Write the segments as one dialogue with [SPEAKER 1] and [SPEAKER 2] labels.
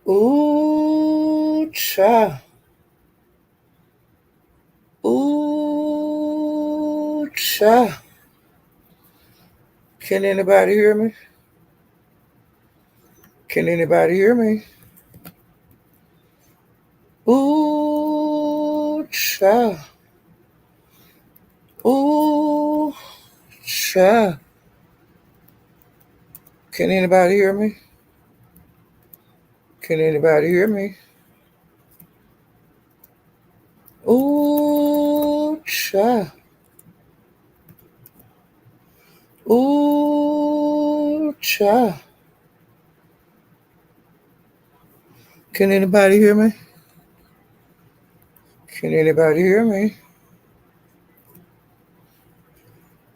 [SPEAKER 1] Ooh, cha. Ooh, cha. Can anybody hear me? Can anybody hear me? Ooh, cha. Ooh, cha. Can anybody hear me? Can anybody hear me? Ooh, cha. Ooh, cha. Can anybody hear me? Can anybody hear me?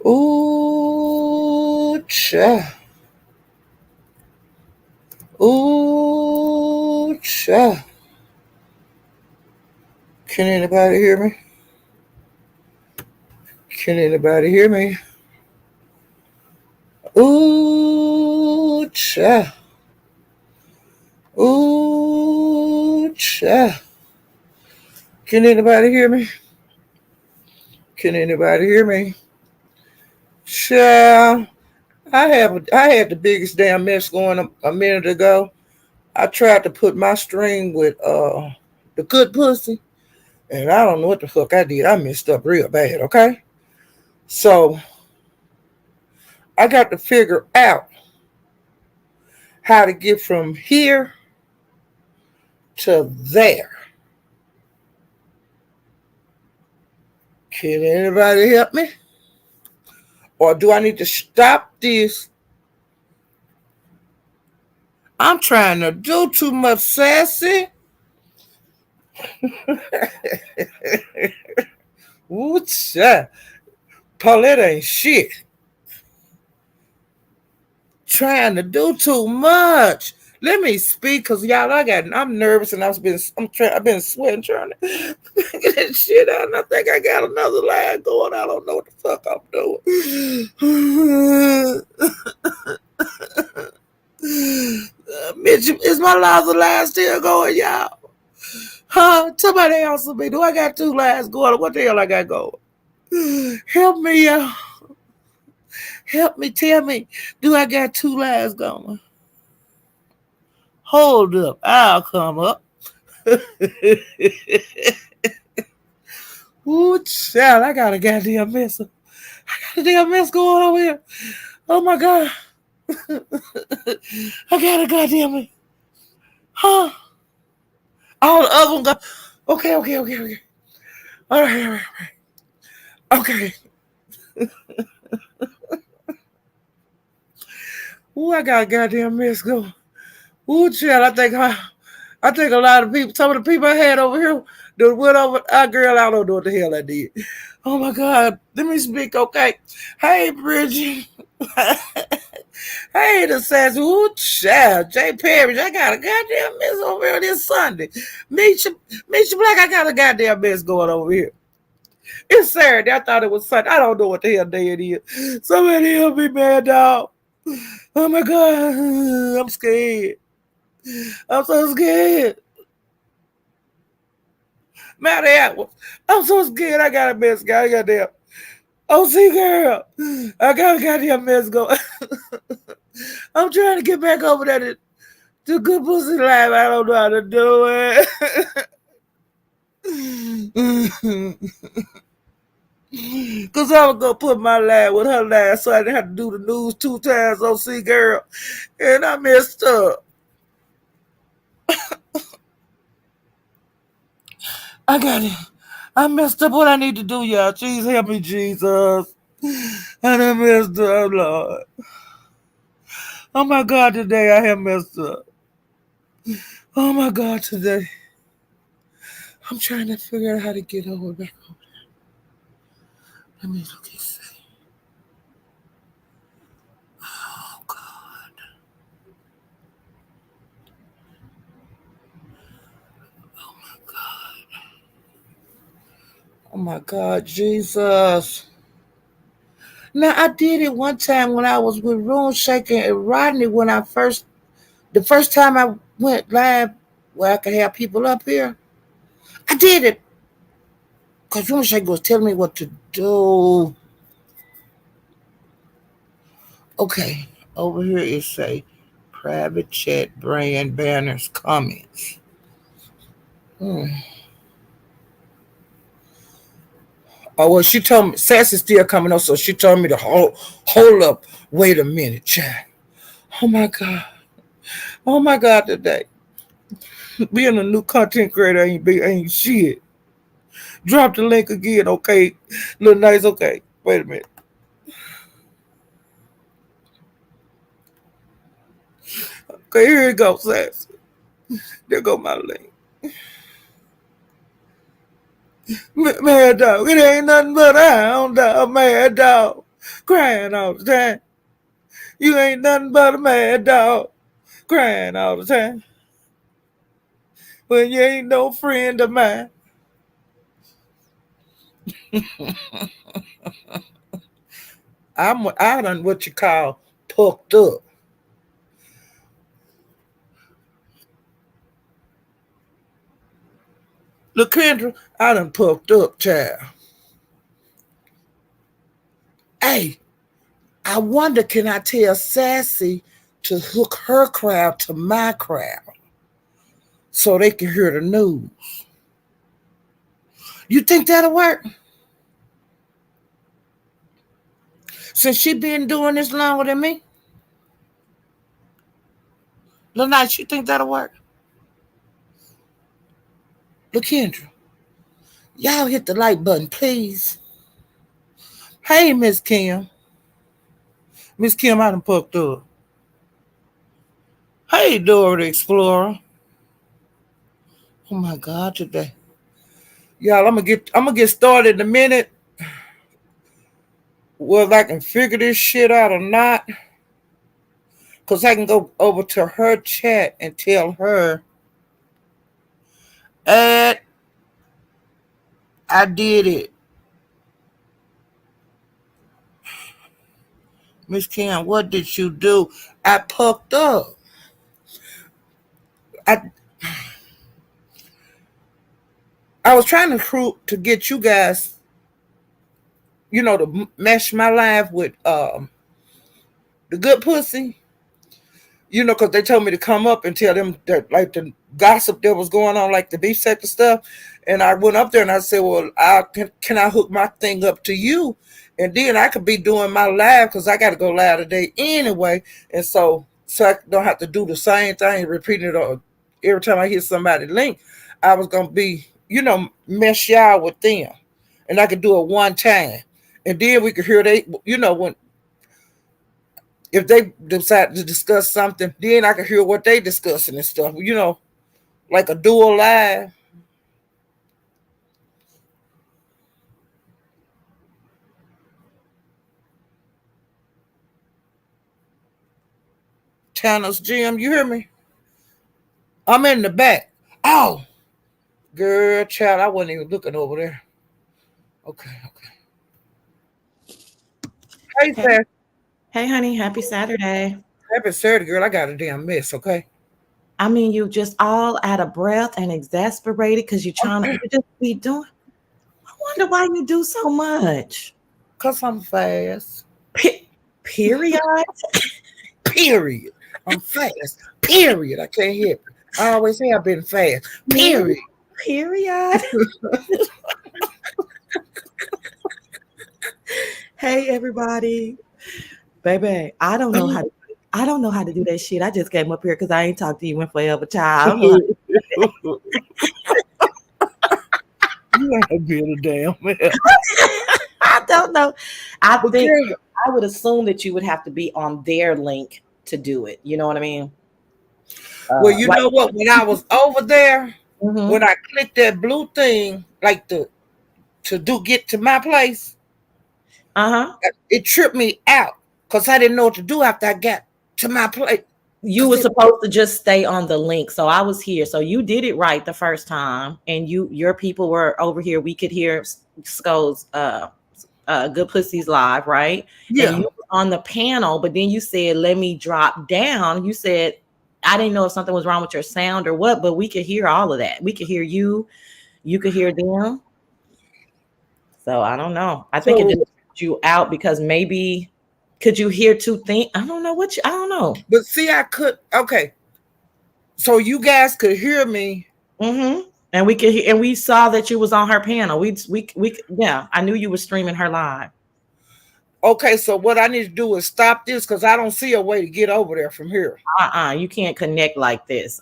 [SPEAKER 1] Ooh, cha. Ooh, cha. Can anybody hear me? Can anybody hear me? Ooh, cha. Ooh, cha. Can anybody hear me? Can anybody hear me? Cha. I had the biggest damn mess going a minute ago. I tried to put my string with the good pussy, and I don't know what the fuck I did. I messed up real bad, okay? So I got to figure out how to get from here to there. Can anybody help me? Or do I need to stop this? I'm trying to do too much, sassy. Ooh, child. Paulette ain't shit. Trying to do too much. Let me speak, cause y'all, I'm nervous and I've been sweating trying to get this shit out, and I think I got another line going. I don't know what the fuck I'm doing. Mitch, is my other line still going, y'all? Huh? Somebody answer me. Do I got two lines going? What the hell I got going? Help me, y'all. Help me, tell me. Do I got two lines going? Hold up. I'll come up. Ooh, child, I got a goddamn mess. I got a damn mess going over here. Oh my God. I got a goddamn mess. Huh? All the other one go. Okay. All right. Okay. Ooh, I got a goddamn mess going. Ooh, child, I think a lot of people, some of the people I had over here that went over, girl, I don't know what the hell I did. Oh my God, let me speak, okay? Hey, Bridget. Hey, the says, ooh, child, Jay Perry, I got a goddamn mess over here this Sunday. Misha Black, I got a goddamn mess going over here. It's Saturday. I thought it was Sunday. I don't know what the hell day it is. Somebody help me, man, dog. Oh my God, I'm scared. I'm so scared. Man, I'm so scared. I got a mess, guy. I got damn. Oh, see, girl. I got a goddamn mess going. I'm trying to get back over there to good pussy life. I don't know how to do it. Because I was going to put my line with her line so I didn't have to do the news two times on see, girl. And I messed up. I got it. I messed up what I need to do, y'all. Please help me, Jesus. I done messed up, Lord. Oh my God, today I have messed up. Oh my God, today. I'm trying to figure out how to get over back over there. Let me look and see. Oh God. Oh my God. Oh my God, Jesus. Now I did it one time when I was with Room Shaker and Rodney when I first The first time I went live where I could have people up here, I did it. Because Bullshyggidy was telling me what to do. Okay, over here it say private chat, brand banners, comments. Oh well, she told me Sassy's still coming up, so she told me to hold up. Wait a minute, child. Oh my god. Oh my god, today. Being a new content creator ain't shit. Drop the link again, okay? Little nice, okay. Wait a minute. Okay, here it goes, Sassy. There go my link. Mad dog, it ain't nothing but a hound dog, mad dog. Crying all the time. You ain't nothing but a mad dog. Crying all the time. When you ain't no friend of mine. I done what you call pucked up. Look, Kendra, I done pucked up, child. Hey, I wonder, can I tell Sassy to hook her crowd to my crowd so they can hear the news? You think that'll work? Since she been doing this longer than me? Look, nice, you think that'll work? Look, Kendra, y'all hit the like button, please. Hey, Miss Kim. Miss Kim, I done pucked up. Hey, Dora the Explorer. Oh my God, today. Y'all, I'm gonna get started in a minute. Whether I can figure this shit out or not. Cause I can go over to her chat and tell her I did it. Miss Kim, what did you do? I pucked up. I was trying to get you guys, to mesh my life with the good pussy. Because they told me to come up and tell them that, like, the gossip that was going on, like the beef sector stuff. And I went up there and I said, well, can I hook my thing up to you? And then I could be doing my live because I got to go live today anyway. And so I don't have to do the same thing, repeating it every time I hear somebody link. I was going to be, mesh y'all with them. And I could do it one time. And then we could hear when if they decide to discuss something, then I can hear what they discussing and stuff, like a dual live. Channels Jim, you hear me? I'm in the back. Oh, girl, child, I wasn't even looking over there. Okay. Hey,
[SPEAKER 2] Hey,
[SPEAKER 1] Seth.
[SPEAKER 2] hey, honey, happy Saturday.
[SPEAKER 1] Happy Saturday, girl. I got a damn mess, okay?
[SPEAKER 2] I mean, you just all out of breath and exasperated because you just be doing. I wonder why you do so much.
[SPEAKER 1] Because I'm fast.
[SPEAKER 2] Period.
[SPEAKER 1] Period. I'm fast. Period. I can't help it. I always have been fast. Period.
[SPEAKER 2] Period. Hey, everybody. Baby, I don't know how to do that shit. I just came up here because I ain't talked to you in forever, child. I don't know
[SPEAKER 1] You ain't been a damn man.
[SPEAKER 2] I don't know. I
[SPEAKER 1] But
[SPEAKER 2] think
[SPEAKER 1] girl,
[SPEAKER 2] I would assume that you would have to be on their link to do it. You know what I mean?
[SPEAKER 1] well, you
[SPEAKER 2] Like,
[SPEAKER 1] know what? When I was over there,
[SPEAKER 2] mhm.
[SPEAKER 1] when I clicked that blue thing, like get to my place,
[SPEAKER 2] Uh-huh.
[SPEAKER 1] it tripped me out because I didn't know what to do after I got to my place.
[SPEAKER 2] You were supposed to just stay on the link. So I was here. So you did it right the first time. And your people were over here. We could hear Sco's Good Pussies live, right? And
[SPEAKER 1] Yeah.
[SPEAKER 2] you were on the panel, but then you said, let me drop down. You said, I didn't know if something was wrong with your sound or what, but we could hear all of that. We could hear you. You could hear them. So I don't know. I think it just put you out because maybe could you hear two things? I don't know I don't know.
[SPEAKER 1] But see, okay. So you guys could hear me.
[SPEAKER 2] Mm-hmm. And we could hear, and we saw that you was on her panel. We yeah, I knew you were streaming her live.
[SPEAKER 1] Okay, so what I need to do is stop this because I don't see a way to get over there from here.
[SPEAKER 2] You can't connect like this.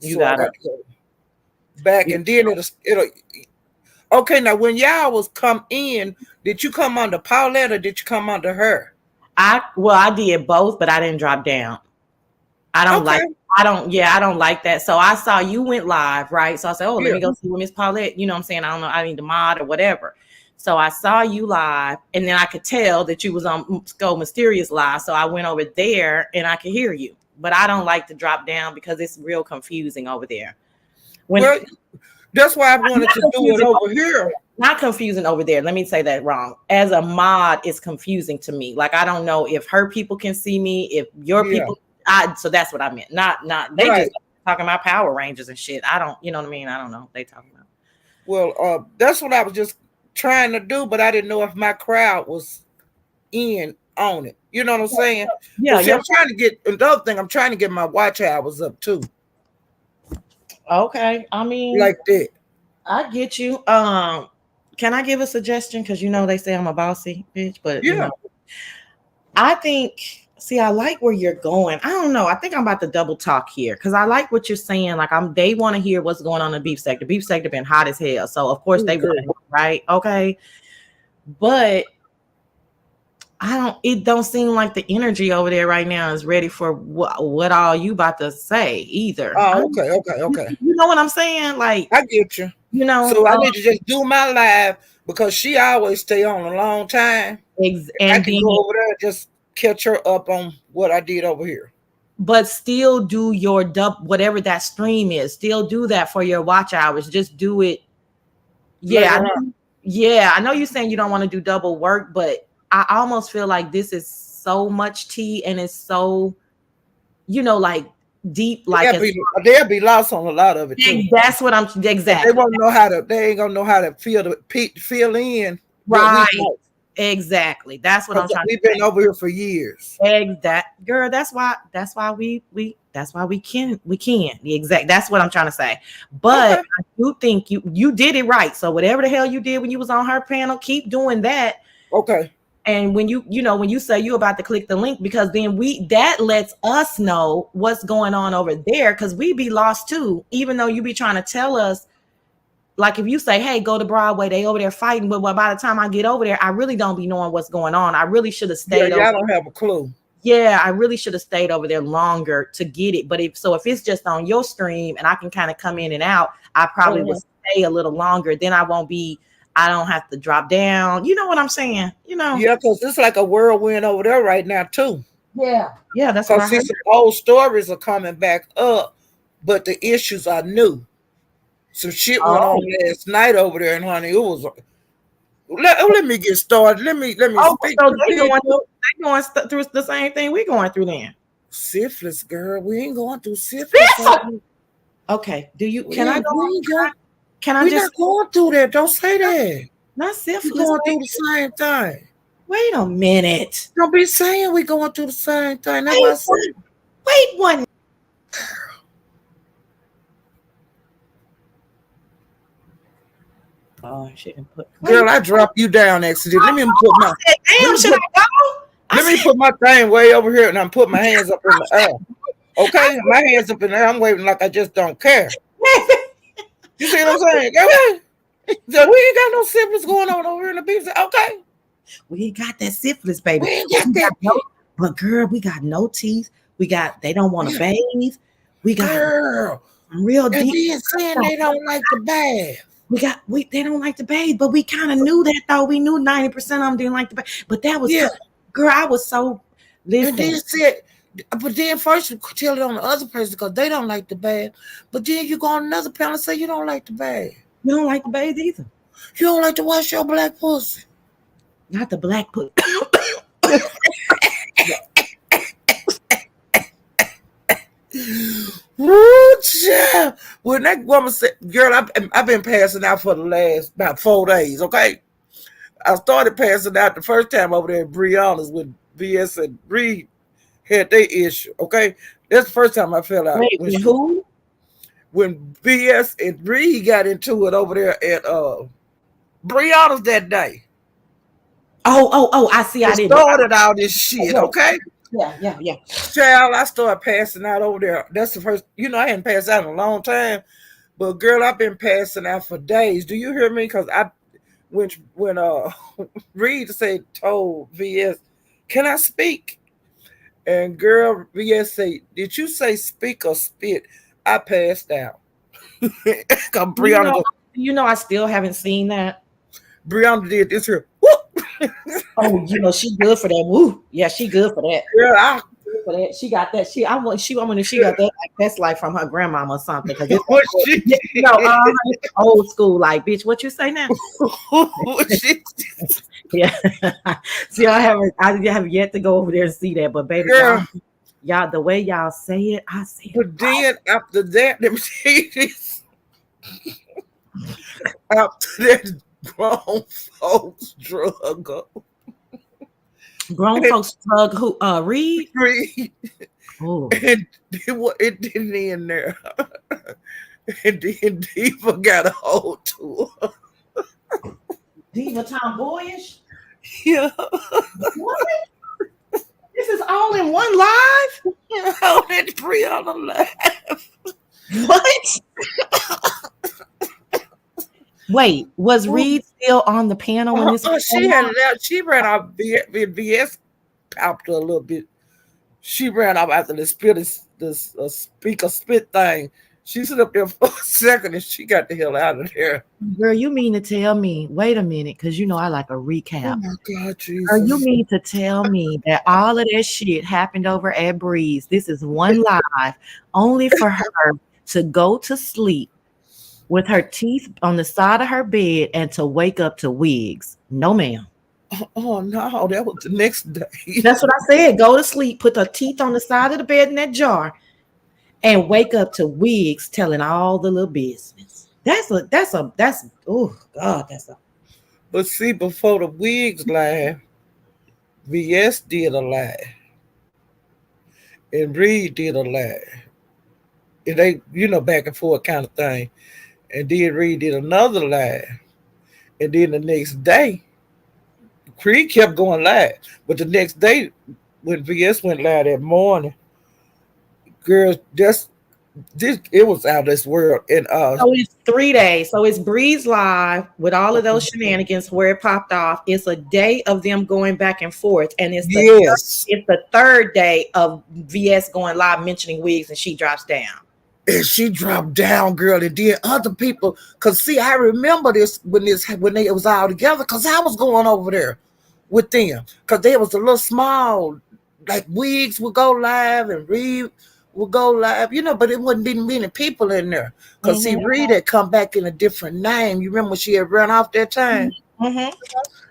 [SPEAKER 2] You
[SPEAKER 1] so
[SPEAKER 2] gotta
[SPEAKER 1] go back and then it'll. Okay, now when y'all was come in, did you come under Paulette or did you come under her?
[SPEAKER 2] I did both, but I didn't drop down. I don't like that. So I saw you went live, right? So I said, let me go see Miss Paulette. You know what I'm saying? I don't know. I need to mod or whatever. So I saw you live, and then I could tell that you was on Go Mysterious live. So I went over there, and I could hear you. But I don't like to drop down because it's real confusing over there.
[SPEAKER 1] That's why I wanted to do it over here.
[SPEAKER 2] Not confusing over there. Let me say that wrong. As a mod, it's confusing to me. Like I don't know if her people can see me, if your people. So that's what I meant. Not. They just talking about Power Rangers and shit. I don't. You know what I mean? I don't know what they talking about.
[SPEAKER 1] Well, that's what I was just trying to do, but I didn't know if my crowd was in on it. You know what I'm saying?
[SPEAKER 2] Yeah.
[SPEAKER 1] See, I'm trying to get another thing. I'm trying to get my watch hours up too.
[SPEAKER 2] Okay. I mean,
[SPEAKER 1] like that.
[SPEAKER 2] I get you. Can I give a suggestion? Because they say I'm a bossy bitch, but I think. See, I like where you're going. I don't know. I think I'm about to double talk here because I like what you're saying. Like they want to hear what's going on in the beef sector. Beef sector been hot as hell, so of course they want to, right? Okay, but it don't seem like the energy over there right now is ready for what all you about to say either.
[SPEAKER 1] Oh, okay.
[SPEAKER 2] You know what I'm saying? Like
[SPEAKER 1] I get you. So I need to just do my live because she always stay on a long time.
[SPEAKER 2] And
[SPEAKER 1] I can go over there and just catch her up on what I did over here.
[SPEAKER 2] But still do your whatever that stream is. Still do that for your watch hours. Just do it. Yeah, I know you're saying you don't want to do double work, but I almost feel like this is so much tea and it's so, like deep. Like
[SPEAKER 1] they'll be lost on a lot of it too.
[SPEAKER 2] That's what I'm exactly.
[SPEAKER 1] They won't know how to. They ain't gonna know how to fill in.
[SPEAKER 2] Right. Exactly. That's what I'm trying to say.
[SPEAKER 1] We've been over here for years.
[SPEAKER 2] Girl, that's why we can. That's what I'm trying to say. But I do think you did it right. So whatever the hell you did when you was on her panel, keep doing that.
[SPEAKER 1] Okay.
[SPEAKER 2] And when when you say you about to click the link, because then that lets us know what's going on over there, because we be lost too, even though you be trying to tell us. Like if you say, hey, go to Broadway, they over there fighting, but by the time I get over there, I really don't be knowing what's going on. I really should have stayed over
[SPEAKER 1] there. I don't have a clue.
[SPEAKER 2] Yeah, I really should have stayed over there longer to get it. But if it's just on your stream and I can kind of come in and out, I probably would stay a little longer. Then I don't have to drop down. You know what I'm saying?
[SPEAKER 1] Yeah, because it's like a whirlwind over there right now too.
[SPEAKER 2] Yeah, that's
[SPEAKER 1] because some old stories are coming back up, but the issues are new. Some shit went on last night over there, and honey, it was. Let me get started. Let me speak.
[SPEAKER 2] So they going through the same thing we going through then.
[SPEAKER 1] Syphilis, girl. We ain't going through syphilis.
[SPEAKER 2] Okay. Do you? Can I go? Can I
[SPEAKER 1] We're
[SPEAKER 2] just
[SPEAKER 1] not going through that? Don't say that.
[SPEAKER 2] Not syphilis.
[SPEAKER 1] We're going through the same thing.
[SPEAKER 2] Wait a minute.
[SPEAKER 1] Don't be saying we're going through the same thing.
[SPEAKER 2] Wait one. Oh, shit.
[SPEAKER 1] Girl, I dropped you down accidentally. Let me put my.
[SPEAKER 2] Damn, should I go?
[SPEAKER 1] Let me put my thing way over here, and I'm putting my hands up in the air. Okay, my hands up in the air. I'm waving like I just don't care. You see what I'm saying? Go ahead. So we ain't got no syphilis going on over here in the beef. Okay.
[SPEAKER 2] We ain't got that syphilis, baby.
[SPEAKER 1] We ain't got that.
[SPEAKER 2] But girl, we got no teeth. They don't want to bathe. We got real deep.
[SPEAKER 1] And then saying they don't like to bathe.
[SPEAKER 2] They don't like to bathe, but we kind of knew that though. We knew 90% of them didn't like to bathe. But that was girl, I was so listen.
[SPEAKER 1] But then first you tell it on the other person because they don't like to bathe. But then you go on another panel and say you don't like to bathe.
[SPEAKER 2] You don't like to bathe either.
[SPEAKER 1] You don't like to wash your black pussy.
[SPEAKER 2] Not the black pussy.
[SPEAKER 1] Woo, child. When that woman said, girl, I've been passing out for the last about 4 days, okay? I started passing out the first time over there at Brianna's when BS and Reed had their issue, okay? That's the first time I fell out.
[SPEAKER 2] Wait, who?
[SPEAKER 1] When BS and Reed got into it over there at Brianna's that day.
[SPEAKER 2] Oh, I see. I didn't
[SPEAKER 1] started all this shit, okay?
[SPEAKER 2] Yeah.
[SPEAKER 1] Child, I started passing out over there. That's the first, I hadn't passed out in a long time. But girl, I've been passing out for days. Do you hear me? Because when Reed told VS, "Can I speak?" And girl, VS say, "Did you say speak or spit?" I passed out.
[SPEAKER 2] Brianna, I still haven't seen that.
[SPEAKER 1] Brianna did this here.
[SPEAKER 2] Oh, she good for that. Woo. Yeah, she good for that.
[SPEAKER 1] Yeah,
[SPEAKER 2] she got that. She got that. Like, that's like from her grandmama or something. Because old school. Like, bitch, what you say now? Yeah. See, I have yet to go over there and see that, but baby, y'all, the way y'all say it, I say it.
[SPEAKER 1] But then after that, let me say this. After that, grown folks drug up.
[SPEAKER 2] Grown folks drug who? Reed?
[SPEAKER 1] Reed. Oh. And it didn't end there. And then Diva got a hold to her.
[SPEAKER 2] Diva tomboyish?
[SPEAKER 1] Yeah.
[SPEAKER 2] What? This is all in one live?
[SPEAKER 1] Oh, that's Brianna live.
[SPEAKER 2] What? Wait, was Reed still on the panel when this?
[SPEAKER 1] She had it out. She ran off. VS popped her a little bit. She ran off after the speaker spit thing. She stood up there for a second and she got the hell out of there.
[SPEAKER 2] Girl, you mean to tell me? Wait a minute, because I like a recap.
[SPEAKER 1] Oh my God, Jesus!
[SPEAKER 2] Girl, you mean to tell me that all of that shit happened over at Breeze? This is one live, only for her to go to sleep with her teeth on the side of her bed and to wake up to wigs. No, ma'am.
[SPEAKER 1] Oh no, that was the next day.
[SPEAKER 2] That's what I said. Go to sleep, put her teeth on the side of the bed in that jar, and wake up to wigs telling all the little business. That's oh God, that's a.
[SPEAKER 1] But see, before the wigs live, VS did a live, and Reed did a live, and they, back and forth kind of thing. And then Reed did another live. And then the next day, Creed kept going live. But the next day, when VS went live that morning, girls, it was out of this world. And
[SPEAKER 2] so it's 3 days. So it's Breeze live with all of those shenanigans where it popped off. It's a day of them going back and forth. And it's the third day of VS going live mentioning wigs, and she drops down.
[SPEAKER 1] And she dropped down, girl, and then other people, because see, I remember this when they was all together, because I was going over there with them, because they was a little small, like wigs would go live and Reed would go live, but it wouldn't be many people in there, because see, Reed had come back in a different name. You remember when she had run off that time?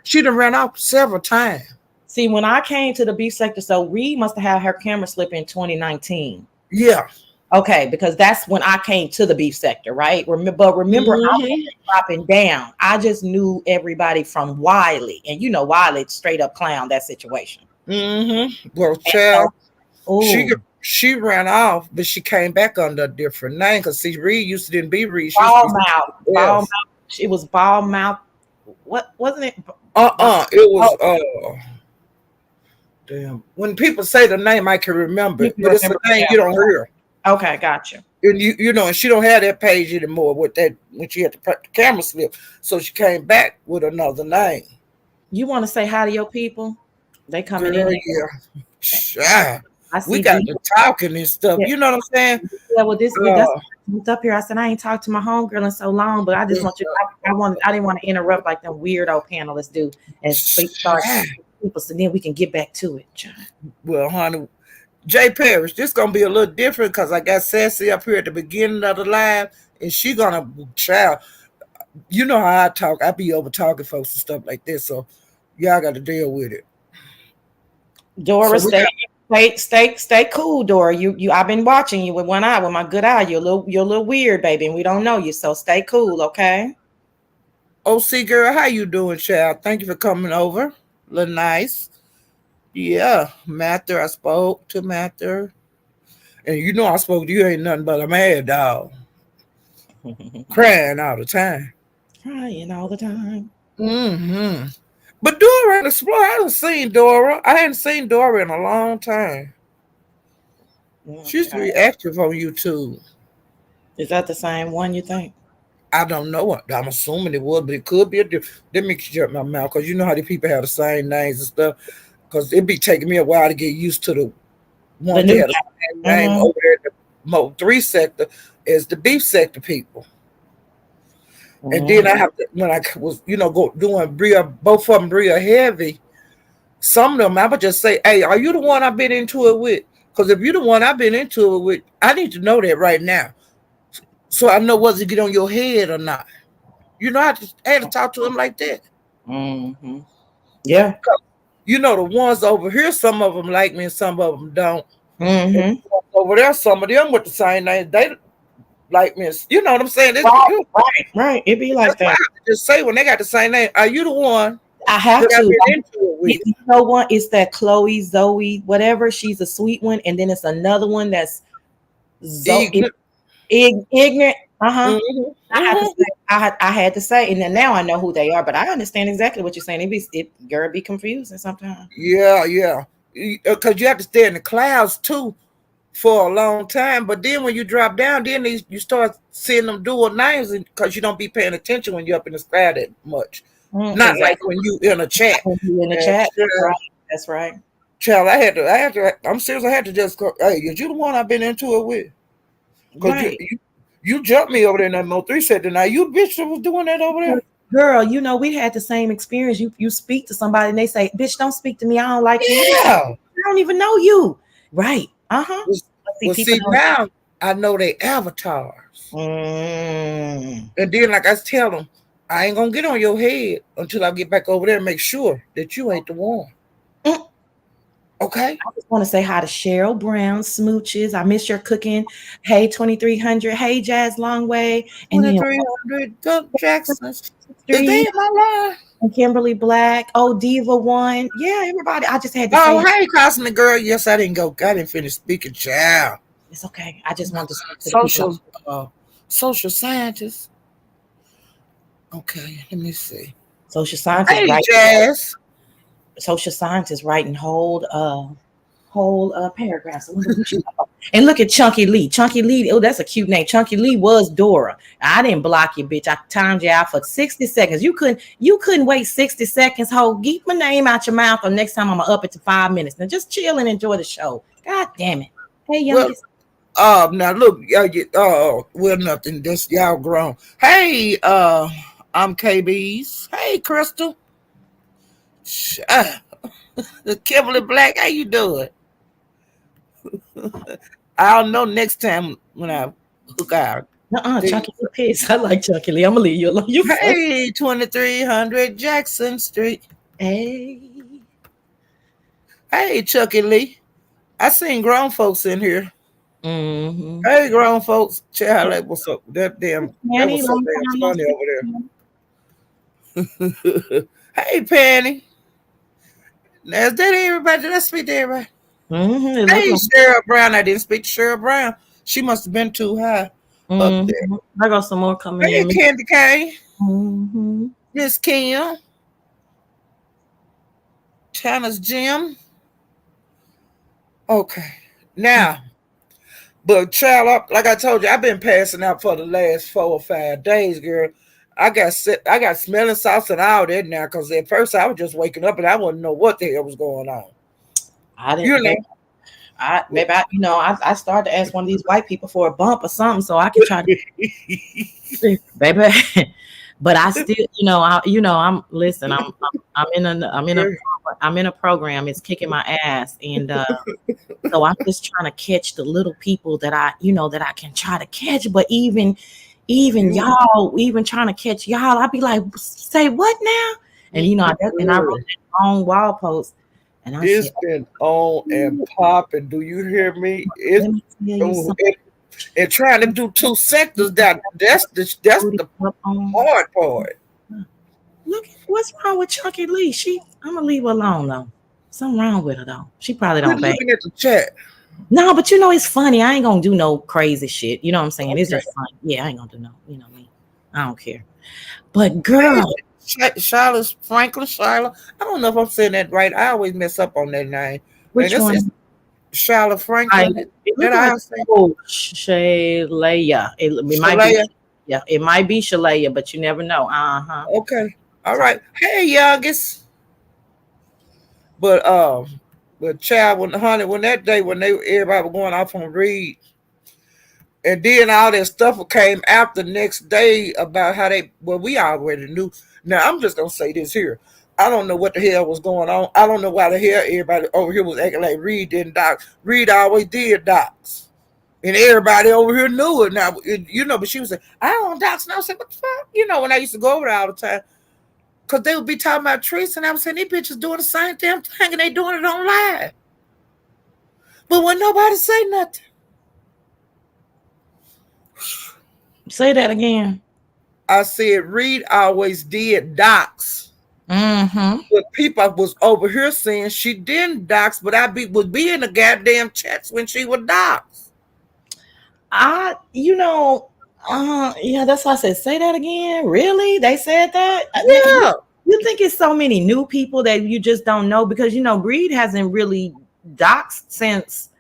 [SPEAKER 1] She done ran off several times.
[SPEAKER 2] See, when I came to the B sector, so Reed must have had her camera slip in 2019.
[SPEAKER 1] Yeah.
[SPEAKER 2] Okay, because that's when I came to the beef sector, right? Remember, I was dropping down. I just knew everybody from Wiley, and Wiley straight up clown that situation.
[SPEAKER 1] Well, child, she ran off, but she came back under a different name, because see, Reed used to be Reed.
[SPEAKER 2] Ball mouth. It was ball mouth. What wasn't it?
[SPEAKER 1] It was damn. When people say the name, I can remember it, but it's a name you don't hear.
[SPEAKER 2] Okay, gotcha.
[SPEAKER 1] And and she don't have that page anymore with that when she had the camera slip. So she came back with another name.
[SPEAKER 2] You want to say hi to your people? They coming in.
[SPEAKER 1] Yeah. We got to talking and stuff. Yeah. You know what I'm saying?
[SPEAKER 2] Yeah. Well, that's up here. I said I ain't talked to my homegirl in so long, but I just want you. I didn't want to interrupt like them weirdo panelists do and start people, so then we can get back to it. John.
[SPEAKER 1] Well, honey. Jay Parrish, this gonna be a little different because I got Sassy up here at the beginning of the live, and she gonna child. You know how I talk. I be over talking folks and stuff like this, so y'all got to deal with it.
[SPEAKER 2] Doris, Stay cool, Dora. I've been watching you with one eye, with my good eye. You're a little weird, baby, and we don't know you, so stay cool, okay?
[SPEAKER 1] OC girl, how you doing, child? Thank you for coming over. Look nice. Yeah, Mather, I spoke to Mather. And you know I spoke to you ain't nothing but a mad dog. Crying all the time.
[SPEAKER 2] Crying all the time.
[SPEAKER 1] Mm-hmm. But Dora and Explorer, I haven't seen Dora. I hadn't seen Dora in a long time. She used to be active on YouTube.
[SPEAKER 2] Is that the same one you think?
[SPEAKER 1] I don't know. I'm assuming it was, but it could be a different. Let me shut my mouth because you know how the people have the same names and stuff. Because it'd be taking me a while to get used to the one that had the same name over there in the Mo 3 sector as the beef sector people. And then I have to, when I was, doing Bria, both of them Bria heavy, some of them I would just say, hey, are you the one I've been into it with? Because if you're the one I've been into it with, I need to know that right now. So I know whether to get on your head or not. I had to talk to them like that.
[SPEAKER 2] Mm-hmm. Yeah.
[SPEAKER 1] The ones over here, some of them like me and some of them don't.
[SPEAKER 2] Mm-hmm.
[SPEAKER 1] Over there, some of them with the same name, they like me. You know what I'm saying?
[SPEAKER 2] Right. It be like that.
[SPEAKER 1] I have to just say when they got the same name, are you the one?
[SPEAKER 2] I have to. You know what? It's that Chloe, Zoe, whatever. She's a sweet one, and then it's another one that's Zoe. Ignorant.
[SPEAKER 1] Mm-hmm.
[SPEAKER 2] I had to say, and then now I know who they are, but I understand exactly what you're saying. It be confusing sometimes.
[SPEAKER 1] Yeah. Because you have to stay in the clouds too for a long time. But then when you drop down, then you start seeing them dual names because you don't be paying attention when you're up in the sky that much. Not like when you in a chat.
[SPEAKER 2] That's right.
[SPEAKER 1] Child, I had to. I'm serious. I had to just go. Hey, is you the one I've been into it with? Because you jumped me over there in that Mo 3 set tonight. You bitch that was doing that over there.
[SPEAKER 2] Girl, we had the same experience. You speak to somebody and they say, bitch, don't speak to me. I don't like you.
[SPEAKER 1] Yeah.
[SPEAKER 2] I don't even know you. Right.
[SPEAKER 1] See, now I know they avatars. And then, like I tell them, I ain't going to get on your head until I get back over there and make sure that you ain't the one. Okay.
[SPEAKER 2] I just want to say hi to Cheryl Brown, Smooches. I miss your cooking. Hey, 2300. Hey, Jazz Longway.
[SPEAKER 1] And 2300. Go Jackson. Is they in my line?
[SPEAKER 2] And Kimberly Black. Oh, Diva 1. Yeah, everybody. I just had to say.
[SPEAKER 1] Oh, hey, Cosmic Girl. Yes, I didn't go. I didn't finish speaking. Child.
[SPEAKER 2] It's okay. I just want to speak to
[SPEAKER 1] social scientist. Okay, let me see.
[SPEAKER 2] Social scientist.
[SPEAKER 1] Hey, Jazz.
[SPEAKER 2] Social scientists writing whole paragraphs. And look at Chunky Lee. Chunky Lee, oh, that's a cute name. Chunky Lee was Dora. I didn't block you, bitch. I timed you out for 60 seconds. You couldn't wait 60 seconds. Keep my name out your mouth, or next time I'm gonna up it to 5 minutes. Now just chill and enjoy the show. God damn it. Hey, youngest.
[SPEAKER 1] Now look, well, nothing. This y'all grown. Hey, I'm KB's. Hey, Crystal. Kimberly Black, how you doing? I'll know next time when I hook out.
[SPEAKER 2] Chunky Lee piss. I like Chunky Lee. I'm gonna leave you alone.
[SPEAKER 1] Hey, 2300 Jackson Street.
[SPEAKER 2] Hey,
[SPEAKER 1] Chunky Lee. I seen grown folks in here.
[SPEAKER 2] Mm-hmm.
[SPEAKER 1] Hey, grown folks. Child, like, what's up? That was so damn funny over there. Hey, Penny. Now, is that everybody? Did I speak to everybody?
[SPEAKER 2] Mm-hmm.
[SPEAKER 1] Hey, Cheryl Brown. I didn't speak to Cheryl Brown. She must have been too high up there.
[SPEAKER 2] I got some more coming in.
[SPEAKER 1] Hey, Candy Cane.
[SPEAKER 2] Mm-hmm.
[SPEAKER 1] Miss Kim. China's Jim. Okay. Now, but child, like I told you, I've been passing out for the last 4 or 5 days, girl. I got smelling salts and all that now, because at first I was just waking up and I wouldn't know what the hell was going on.
[SPEAKER 2] I didn't. I started to ask one of these white people for a bump or something so I can try to, baby. But I still, I'm in a program. It's kicking my ass, and so I'm just trying to catch the little people that I can try to catch. But even y'all, even trying to catch y'all, I'd be like, say what now? And I wrote that long wall post, And I
[SPEAKER 1] It's
[SPEAKER 2] said,
[SPEAKER 1] been on and popping. Do you hear me?
[SPEAKER 2] let me tell you something.
[SPEAKER 1] And trying to do two sectors. That's the hard part.
[SPEAKER 2] Look, what's wrong with Chucky Lee? I'm gonna leave her alone though. Something wrong with her though. She probably
[SPEAKER 1] Quit
[SPEAKER 2] don't pay.
[SPEAKER 1] looking at the chat.
[SPEAKER 2] No, but it's funny. I ain't gonna do no crazy shit. You know what I'm saying? It's
[SPEAKER 1] Okay.
[SPEAKER 2] just funny. Yeah, I ain't gonna do no. You know me. I don't care. But girl,
[SPEAKER 1] Shyla Franklin, Shyla. I don't know if I'm saying that right. I always mess up on that name. And
[SPEAKER 2] which one?
[SPEAKER 1] it's Shyla Franklin.
[SPEAKER 2] It
[SPEAKER 1] That
[SPEAKER 2] look like
[SPEAKER 1] I say.
[SPEAKER 2] Shalaya. It might be.
[SPEAKER 1] Shalaya.
[SPEAKER 2] Yeah, it might be Shalaya, but you never know.
[SPEAKER 1] Okay. All right. Hey, youngest. But child, when that day when everybody was going off on Reed, and then all that stuff came out the next day about how we already knew. Now I'm just gonna say this here. I don't know what the hell was going on. I don't know why the hell everybody over here was acting like Reed didn't dox. Reed always did dox. And everybody over here knew it. Now, but she was saying, I don't dox. And I was saying, what the fuck? When I used to go over there all the time. Because they would be talking about Trees, and I was saying, these bitches doing the same damn thing, and they doing it on live. But when nobody say nothing.
[SPEAKER 2] Say that again.
[SPEAKER 1] I said Reed always did dox.
[SPEAKER 2] Mm-hmm.
[SPEAKER 1] But people was over here saying she didn't dox, but would be in the goddamn chats when she would dox.
[SPEAKER 2] Yeah, that's why I said, say that again. Really? They said that?
[SPEAKER 1] Yeah.
[SPEAKER 2] You think it's so many new people that you just don't know? Because, Reed hasn't really doxed since,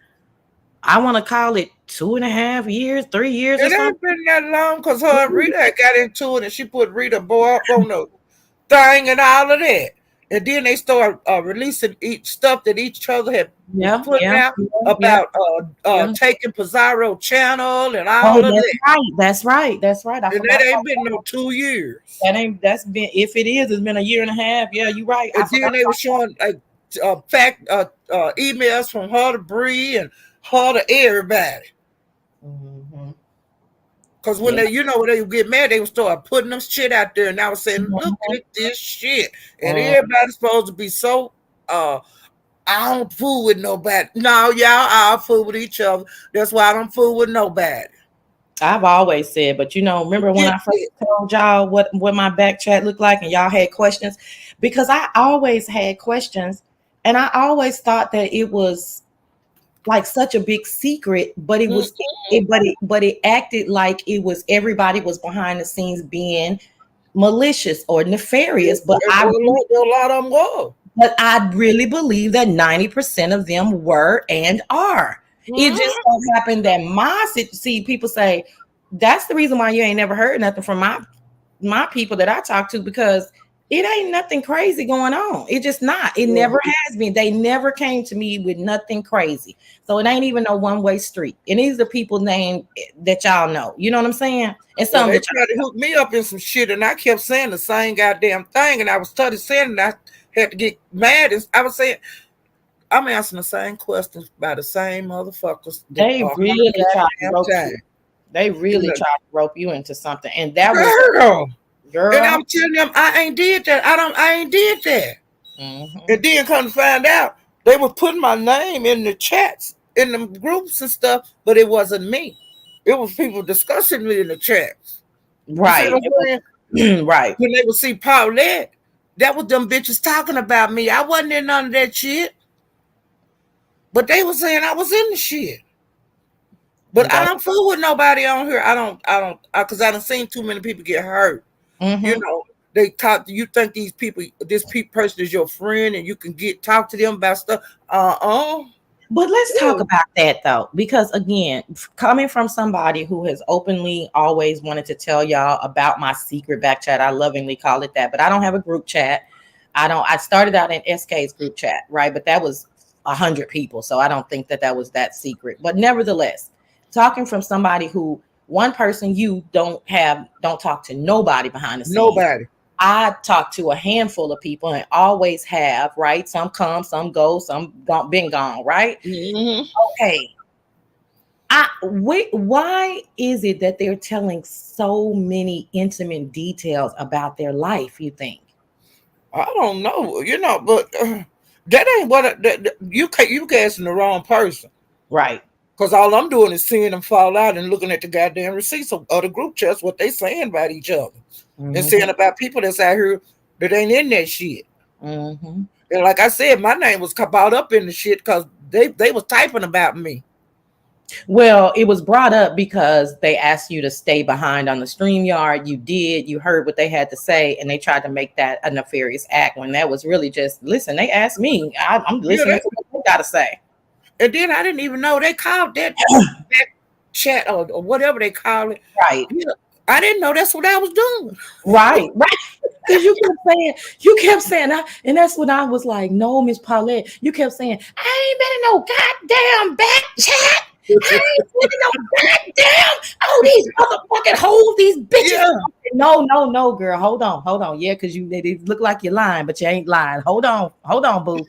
[SPEAKER 2] I want to call it 2.5 years, 3 years or
[SPEAKER 1] It
[SPEAKER 2] something.
[SPEAKER 1] ain't been that long because her and Rita got into it, and she put Rita boy up on the thing and all of that. And then they started releasing each stuff that each other had put out about taking Pizarro channel and all of that.
[SPEAKER 2] That's right.
[SPEAKER 1] And that ain't been no 2 years.
[SPEAKER 2] That's been, if it is, it's been 1.5 years. Yeah, you're right.
[SPEAKER 1] And then they were showing like emails from her to Bree and her to everybody.
[SPEAKER 2] Mm-hmm.
[SPEAKER 1] Because when they would get mad, they would start putting them shit out there, and I was saying, look at this shit. And everybody's supposed to be so I don't fool with nobody. No, y'all all fool with each other. That's why I don't fool with nobody.
[SPEAKER 2] I've always said, but remember when I first told y'all what my back chat looked like and y'all had questions? Because I always had questions, and I always thought that it was like such a big secret, but it was but it acted like it was everybody was behind the scenes being malicious or nefarious. But
[SPEAKER 1] a lot of them were.
[SPEAKER 2] But I really believe that 90% of them were and are. It just so happened that people say that's the reason why you ain't never heard nothing from my people that I talk to, because it ain't nothing crazy going on. It just not. It never has been. They never came to me with nothing crazy. So it ain't even no one-way street. And these are people named that y'all know. You know what I'm saying? And some
[SPEAKER 1] they tried to hook me up in some shit, and I kept saying the same goddamn thing, and I was started saying, and I had to get mad. I was saying, I'm answering the same questions by the same motherfuckers.
[SPEAKER 2] They really tried to rope you. They really tried to rope you into something, and that was girl.
[SPEAKER 1] And I'm telling them I ain't did that. I ain't did that.
[SPEAKER 2] Mm-hmm.
[SPEAKER 1] And then come to find out, they were putting my name in the chats, in the groups and stuff, but it wasn't me. It was people discussing me in the chats.
[SPEAKER 2] Right. Right.
[SPEAKER 1] When they would see Paulette, that was them bitches talking about me. I wasn't in none of that shit. But they were saying I was in the shit. But I don't fool with nobody on here. Because I done seen too many people get hurt.
[SPEAKER 2] Mm-hmm.
[SPEAKER 1] They talk. You think this person is your friend, and you can talk to them about stuff.
[SPEAKER 2] But let's talk about that though, because again, coming from somebody who has openly always wanted to tell y'all about my secret back chat, I lovingly call it that, but I don't have a group chat. I started out in SK's group chat, right? But that was 100 people, so I don't think that was that secret. But nevertheless, talking from somebody who one person you don't talk to nobody behind the scenes.
[SPEAKER 1] Nobody.
[SPEAKER 2] I talk to a handful of people and always have, right? Some come, some go, some been gone, right?
[SPEAKER 1] Mm-hmm.
[SPEAKER 2] Okay. Why is it that they're telling so many intimate details about their life, you think?
[SPEAKER 1] I don't know, but That ain't what you asking the wrong person.
[SPEAKER 2] Right.
[SPEAKER 1] Because all I'm doing is seeing them fall out and looking at the goddamn receipts of the group chats, what they saying about each other, and saying about people that's out here that ain't in that shit. And like I said, my name was caught up in the shit because they was typing about me.
[SPEAKER 2] Well, it was brought up because they asked you to stay behind on the StreamYard. You did. You heard what they had to say, and they tried to make that a nefarious act when that was really just, listen, they asked me. I'm listening to what they got to say.
[SPEAKER 1] And then I didn't even know they called that chat or whatever they call it.
[SPEAKER 2] Right.
[SPEAKER 1] I didn't know that's what I was doing.
[SPEAKER 2] Right. Because you kept saying, and that's when I was like, no, Miss Paulette, you kept saying, I ain't been in no goddamn back chat. I ain't been in no goddamn, these motherfucking hoes, these bitches. Yeah. No, girl, hold on. Yeah, because they look like you're lying, but you ain't lying. Hold on, boo.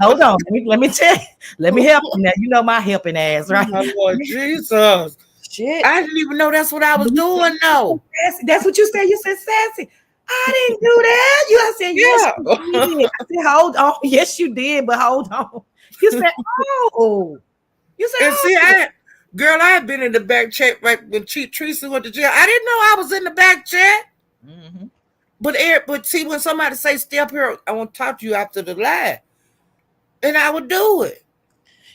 [SPEAKER 2] Hold on. Let me tell you. Let me help you now. You know my helping ass, right?
[SPEAKER 1] Oh, my Lord Jesus.
[SPEAKER 2] Shit.
[SPEAKER 1] I didn't even know that's what I was doing, no.
[SPEAKER 2] That's what you said. You said sassy. I didn't do that. I said, yes, you did. I said, hold on. Yes, you did, but hold on. You said, oh. You said,
[SPEAKER 1] and see, I had been in the back chat right when Tracy went to jail. I didn't know I was in the back chat. But see, when somebody say, stay up here, I want to talk to you after the live. And I would do it.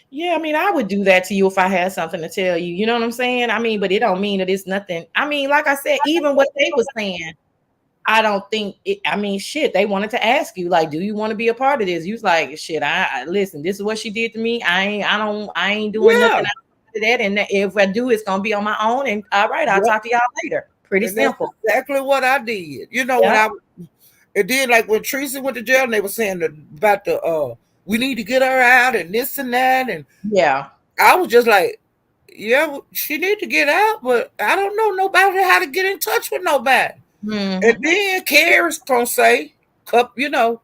[SPEAKER 2] Yeah, I mean, I would do that to you if I had something to tell you. You know what I'm saying? I mean, but it don't mean that it's nothing. I mean, like I said, even what they were saying, I don't think it, I mean, shit, they wanted to ask you, like, do you want to be a part of this? You was like, shit, I listen, this is what she did to me. I ain't doing nothing after that. And if I do, it's gonna be on my own. And all right, I'll talk to y'all later. Pretty simple.
[SPEAKER 1] That's exactly what I did. You know, when it did, like when Tracy went to jail and they were saying about the we need to get her out and this and that. And I was just like, yeah, she need to get out, but I don't know nobody how to get in touch with nobody. And then Carrie's gonna say, you know,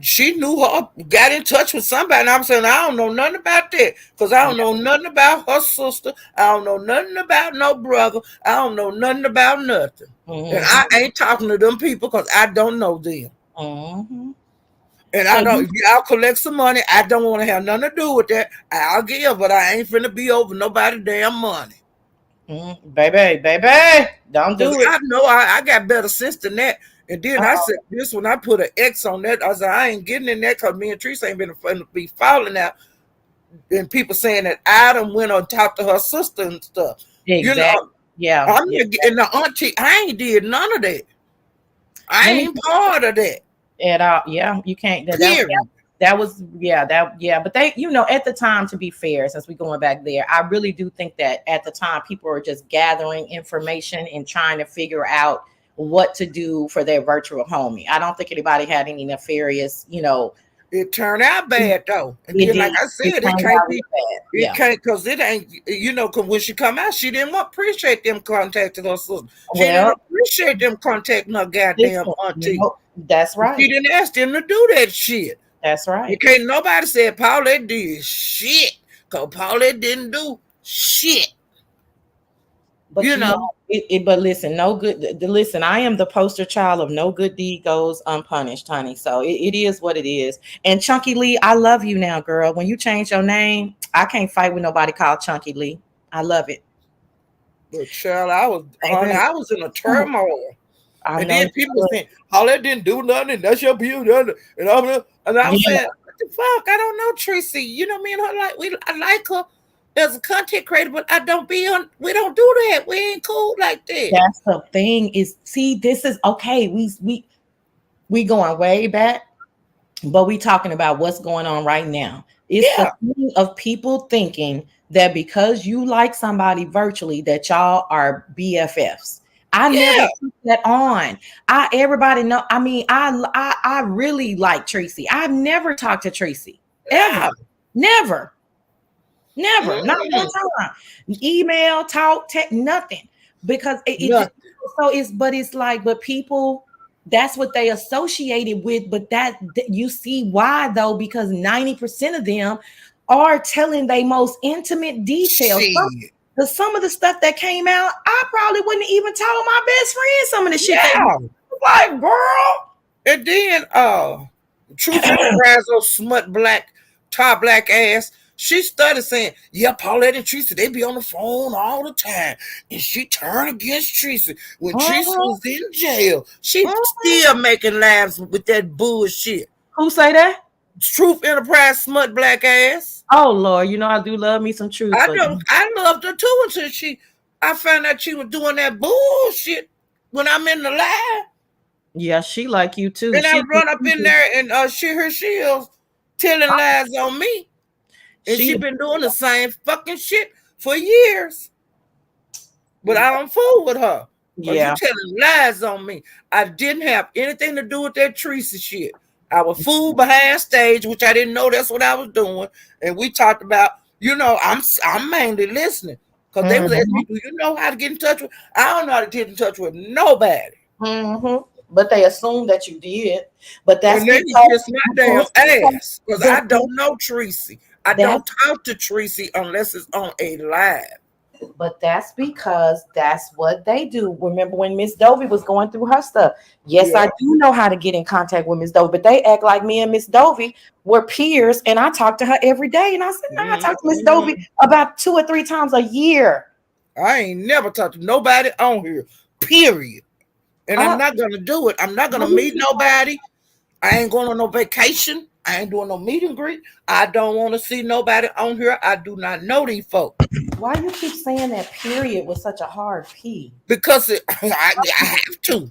[SPEAKER 1] she knew her, got in touch with somebody. And I'm saying, I don't know nothing about that because I don't know nothing about her sister. I don't know nothing about no brother. I don't know nothing about nothing. And I ain't talking to them people because I don't know them. And I don't, y'all collect some money. I don't want to have nothing to do with that. I'll give, but I ain't finna be over nobody's damn money.
[SPEAKER 2] Baby, don't do it.
[SPEAKER 1] I know I got better sense than that. And then I said this when I put an X on that. I said I ain't getting in that because me and Teresa ain't been be falling out. And people saying that Adam went on top to her sister and stuff.
[SPEAKER 2] Exactly.
[SPEAKER 1] You know, I'm and the auntie. I ain't did none of that. I ain't part of that.
[SPEAKER 2] At all. Yeah, you can't. That was but they, you know, at the time, to be fair, since we're going back there, I really do think that at the time people were just gathering information and trying to figure out what to do for their virtual homie. I don't think anybody had any nefarious, you know.
[SPEAKER 1] It turned out bad though. And then, like I said, it can't be bad. It can't, because it ain't, you know, because when she come out, she didn't appreciate them contacting her sister. She didn't appreciate them contacting her goddamn auntie. You know,
[SPEAKER 2] that's right.
[SPEAKER 1] She didn't ask them to do that shit.
[SPEAKER 2] That's right.
[SPEAKER 1] You can't nobody said Paulette did shit, because Paulette didn't do shit.
[SPEAKER 2] But you know, but listen, no good. Listen, I am the poster child of no good deed goes unpunished, honey. So it is what it is. And Chunky Lee, I love you now, girl. When you change your name, I can't fight with nobody called Chunky Lee. I love it.
[SPEAKER 1] But child, I was in a turmoil. And then people saying, Paulette didn't do nothing. That's your beauty. And I was saying, what the fuck? I don't know, Tracy. You know, me and her, I like her as a content creator, but we don't do that. We ain't cool like that.
[SPEAKER 2] That's the thing is, see, this is okay. We going way back, but we talking about what's going on right now. It's the thing of people thinking that because you like somebody virtually that y'all are BFFs. I never put that on. Everybody know. I mean, I really like Tracy. I've never talked to Tracy ever. Never. Not one time. Email, talk, text, nothing. Because but people, that's what they associated with. But that you see why though, because 90% of them are telling their most intimate details. Because some of the stuff that came out, I probably wouldn't even tell my best friend some of the shit. Like, girl.
[SPEAKER 1] And then Truth Enterprise, those smut black, tar black ass. She started saying, yeah, Paulette and Tracy, they be on the phone all the time. And she turned against Tracy. When Tracy was in jail, she still making laughs with that bullshit.
[SPEAKER 2] Who say that?
[SPEAKER 1] Truth Enterprise smut black ass.
[SPEAKER 2] Oh Lord, you know I do love me some Truth.
[SPEAKER 1] I loved her too until I found out she was doing that bullshit when I'm in the live.
[SPEAKER 2] Yeah, she like you too.
[SPEAKER 1] And I run up in there and she was telling lies on me. And she been doing the same fucking shit for years. But I don't fool with her. Yeah. You telling lies on me. I didn't have anything to do with that Tracy shit. I was fooled behind stage, which I didn't know that's what I was doing. And we talked about, I'm mainly listening. Because they was asking me, do you know how to get in touch with? I don't know how to get in touch with nobody.
[SPEAKER 2] But they assume that you did. But that's
[SPEAKER 1] just my damn ass. Because I don't know Tracy. I don't talk to Tracy unless it's on a live.
[SPEAKER 2] But that's because that's what they do. Remember when Miss Dovey was going through her stuff? Yes, yeah. I do know how to get in contact with Miss Dovey, but they act like me and Miss Dovey were peers, and I talk to her every day. And I said, no, I talk to Miss Dovey about 2 or 3 times a year.
[SPEAKER 1] I ain't never talked to nobody on here, period. And I'm not going to do it. I'm not going to meet nobody. I ain't going on no vacation. I ain't doing no meet and greet. I don't want to see nobody on here. I do not know these folks.
[SPEAKER 2] Why you keep saying that period with such a hard P?
[SPEAKER 1] Because I have to.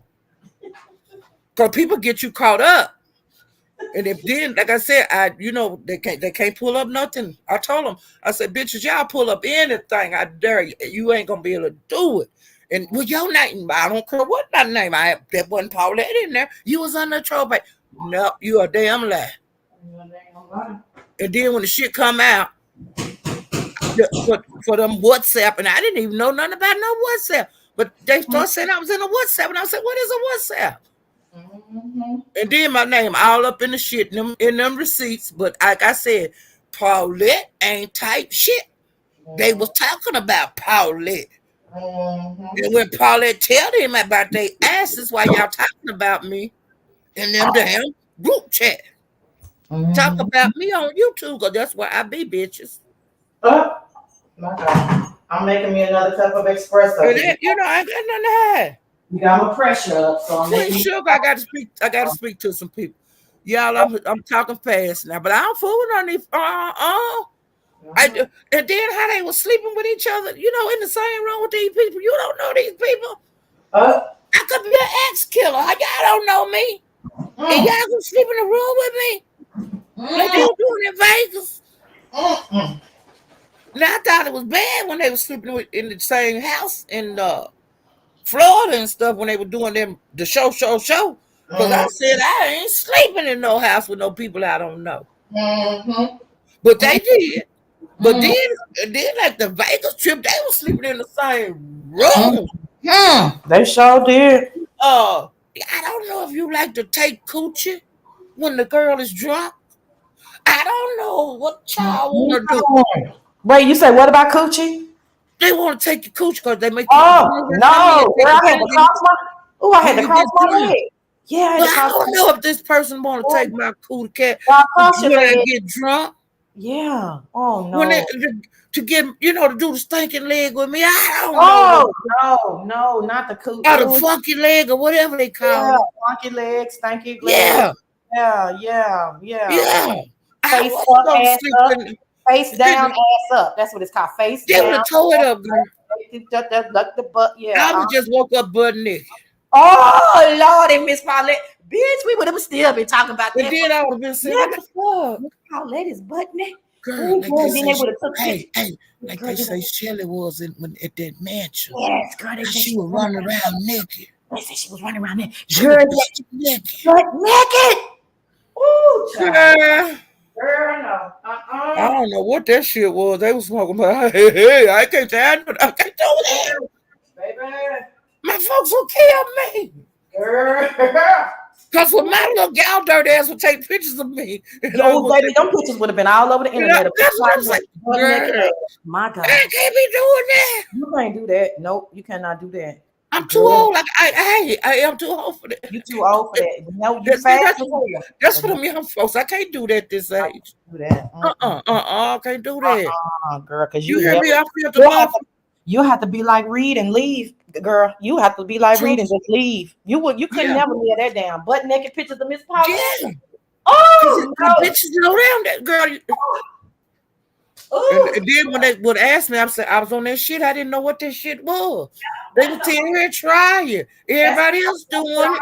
[SPEAKER 1] Because people get you caught up. And if then, like I said, they can't pull up nothing. I told them, I said, bitches, y'all pull up anything. I dare you. You ain't going to be able to do it. And with your name, I don't care what that name. That wasn't Paulette in there. You was on the trophy. No, you a damn lie. And then when the shit come out for them WhatsApp, and I didn't even know nothing about no WhatsApp, but they started saying I was in a WhatsApp, and I said, what is a WhatsApp? And then my name all up in the shit in them receipts. But like I said, Paulette ain't type shit. They was talking about Paulette. And when Paulette tell them about their asses, why y'all talking about me in them damn group chat. Talk about me on YouTube, because that's where I be, bitches.
[SPEAKER 2] Oh, my God. I'm making me another cup of espresso.
[SPEAKER 1] And then, I ain't got nothing to hide.
[SPEAKER 2] You got my pressure up, so I'm making
[SPEAKER 1] sugar. I got to speak to some people. Y'all, I'm talking fast now, but I don't fool with these. And then how they was sleeping with each other, in the same room with these people. You don't know these people. I could be an ex-killer. Y'all don't know me. And y'all can sleep in the room with me. Like they were doing in Vegas. Now I thought it was bad when they were sleeping in the same house in Florida and stuff when they were doing the show. Because I said I ain't sleeping in no house with no people I don't know. But they did. But then like the Vegas trip, they were sleeping in the same room.
[SPEAKER 2] They sure did.
[SPEAKER 1] I don't know if you like to take coochie when the girl is drunk. I don't know what y'all want to do.
[SPEAKER 2] Wait, you say what about coochie?
[SPEAKER 1] They want to take your coochie because they make
[SPEAKER 2] no. I had to cross my leg. Yeah,
[SPEAKER 1] I don't know if this person want to take my coochie cat when I get drunk.
[SPEAKER 2] Yeah. Oh no.
[SPEAKER 1] When to get to do the stinking leg with me, I don't know.
[SPEAKER 2] No, not the coochie.
[SPEAKER 1] Or the funky leg or whatever they call it.
[SPEAKER 2] Funky leg, stinky leg. Yeah. Face up, ass up. Face down, ass up. That's what it's called. Face down.
[SPEAKER 1] They would have tore it up, girl.
[SPEAKER 2] Like the butt, yeah.
[SPEAKER 1] I would just woke up butt naked.
[SPEAKER 2] Oh Lord, and Miss Paulette, bitch, we would have still been talking about that.
[SPEAKER 1] And then I would have been saying, what the fuck?
[SPEAKER 2] Miss Paulette is butt naked.
[SPEAKER 1] Girl, like they say Shelley was at that mansion.
[SPEAKER 2] Yes, girl.
[SPEAKER 1] She was running around naked.
[SPEAKER 2] They said she was running around naked. Girl, butt naked. Ooh, child. Girl, no.
[SPEAKER 1] I don't know what that shit was. They was talking about, hey, I can't do that.
[SPEAKER 2] Baby.
[SPEAKER 1] My folks will kill me.
[SPEAKER 2] Girl.
[SPEAKER 1] Because when my little gal dirt ass would take pictures of me.
[SPEAKER 2] Those baby, them pictures would have been all over the internet.
[SPEAKER 1] That's what I was like, girl,
[SPEAKER 2] my God.
[SPEAKER 1] I can't be doing that.
[SPEAKER 2] You can't do that. Nope, you cannot do that.
[SPEAKER 1] I'm too old. Like I am too old for that.
[SPEAKER 2] You too old for that. No, you
[SPEAKER 1] That's
[SPEAKER 2] fast.
[SPEAKER 1] that's for them young folks. I can't do that this age.
[SPEAKER 2] Do that.
[SPEAKER 1] Can't do that.
[SPEAKER 2] Girl, because
[SPEAKER 1] You hear me? I feel the love.
[SPEAKER 2] You have to be like Reed and leave, girl. You have to be like Reed and just leave. You couldn't never lay that down. Butt naked pictures of Miss Paula.
[SPEAKER 1] Yeah.
[SPEAKER 2] Oh,
[SPEAKER 1] no. Bitches know down that girl. And then when they would ask me, I said I was on that shit. I didn't know what this shit was. They would tell me try it. Everybody else doing it.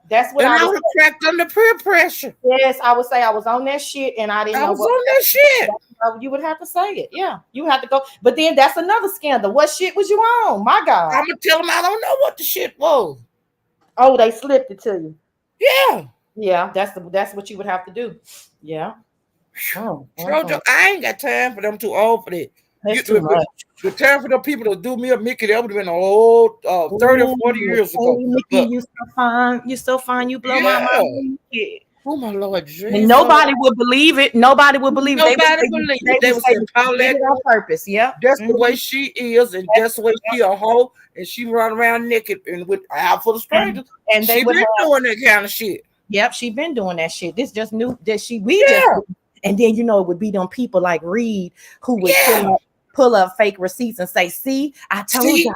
[SPEAKER 2] That's what
[SPEAKER 1] I would have cracked under peer pressure.
[SPEAKER 2] Yes, I would say I was on that shit and I didn't know.
[SPEAKER 1] I was on that shit.
[SPEAKER 2] You would have to say it. Yeah, you have to go. But then that's another scandal. What shit was you on? My God.
[SPEAKER 1] I'm gonna tell them I don't know what the shit was.
[SPEAKER 2] Oh, they slipped it to you.
[SPEAKER 1] Yeah.
[SPEAKER 2] Yeah, that's what you would have to do. Yeah.
[SPEAKER 1] I ain't got time for them. Too old for that.
[SPEAKER 2] Too much.
[SPEAKER 1] The time for the people to do me a Mickey, that would have been old 30 or 40 years ago.
[SPEAKER 2] Mickey, you still fine. You still fine. You blow my mind.
[SPEAKER 1] Oh my Lord, Jesus.
[SPEAKER 2] And nobody would believe it. Nobody would believe it.
[SPEAKER 1] They would say Paulette
[SPEAKER 2] on purpose. Yeah,
[SPEAKER 1] that's the way she is, and that's the way she a hoe, and she run around naked and with out for the strangers. And they been doing that kind of shit.
[SPEAKER 2] Yep, she been doing that shit. This just new that she just. And then it would be them people like Reed who would pull up fake receipts and say, "See, I told y'all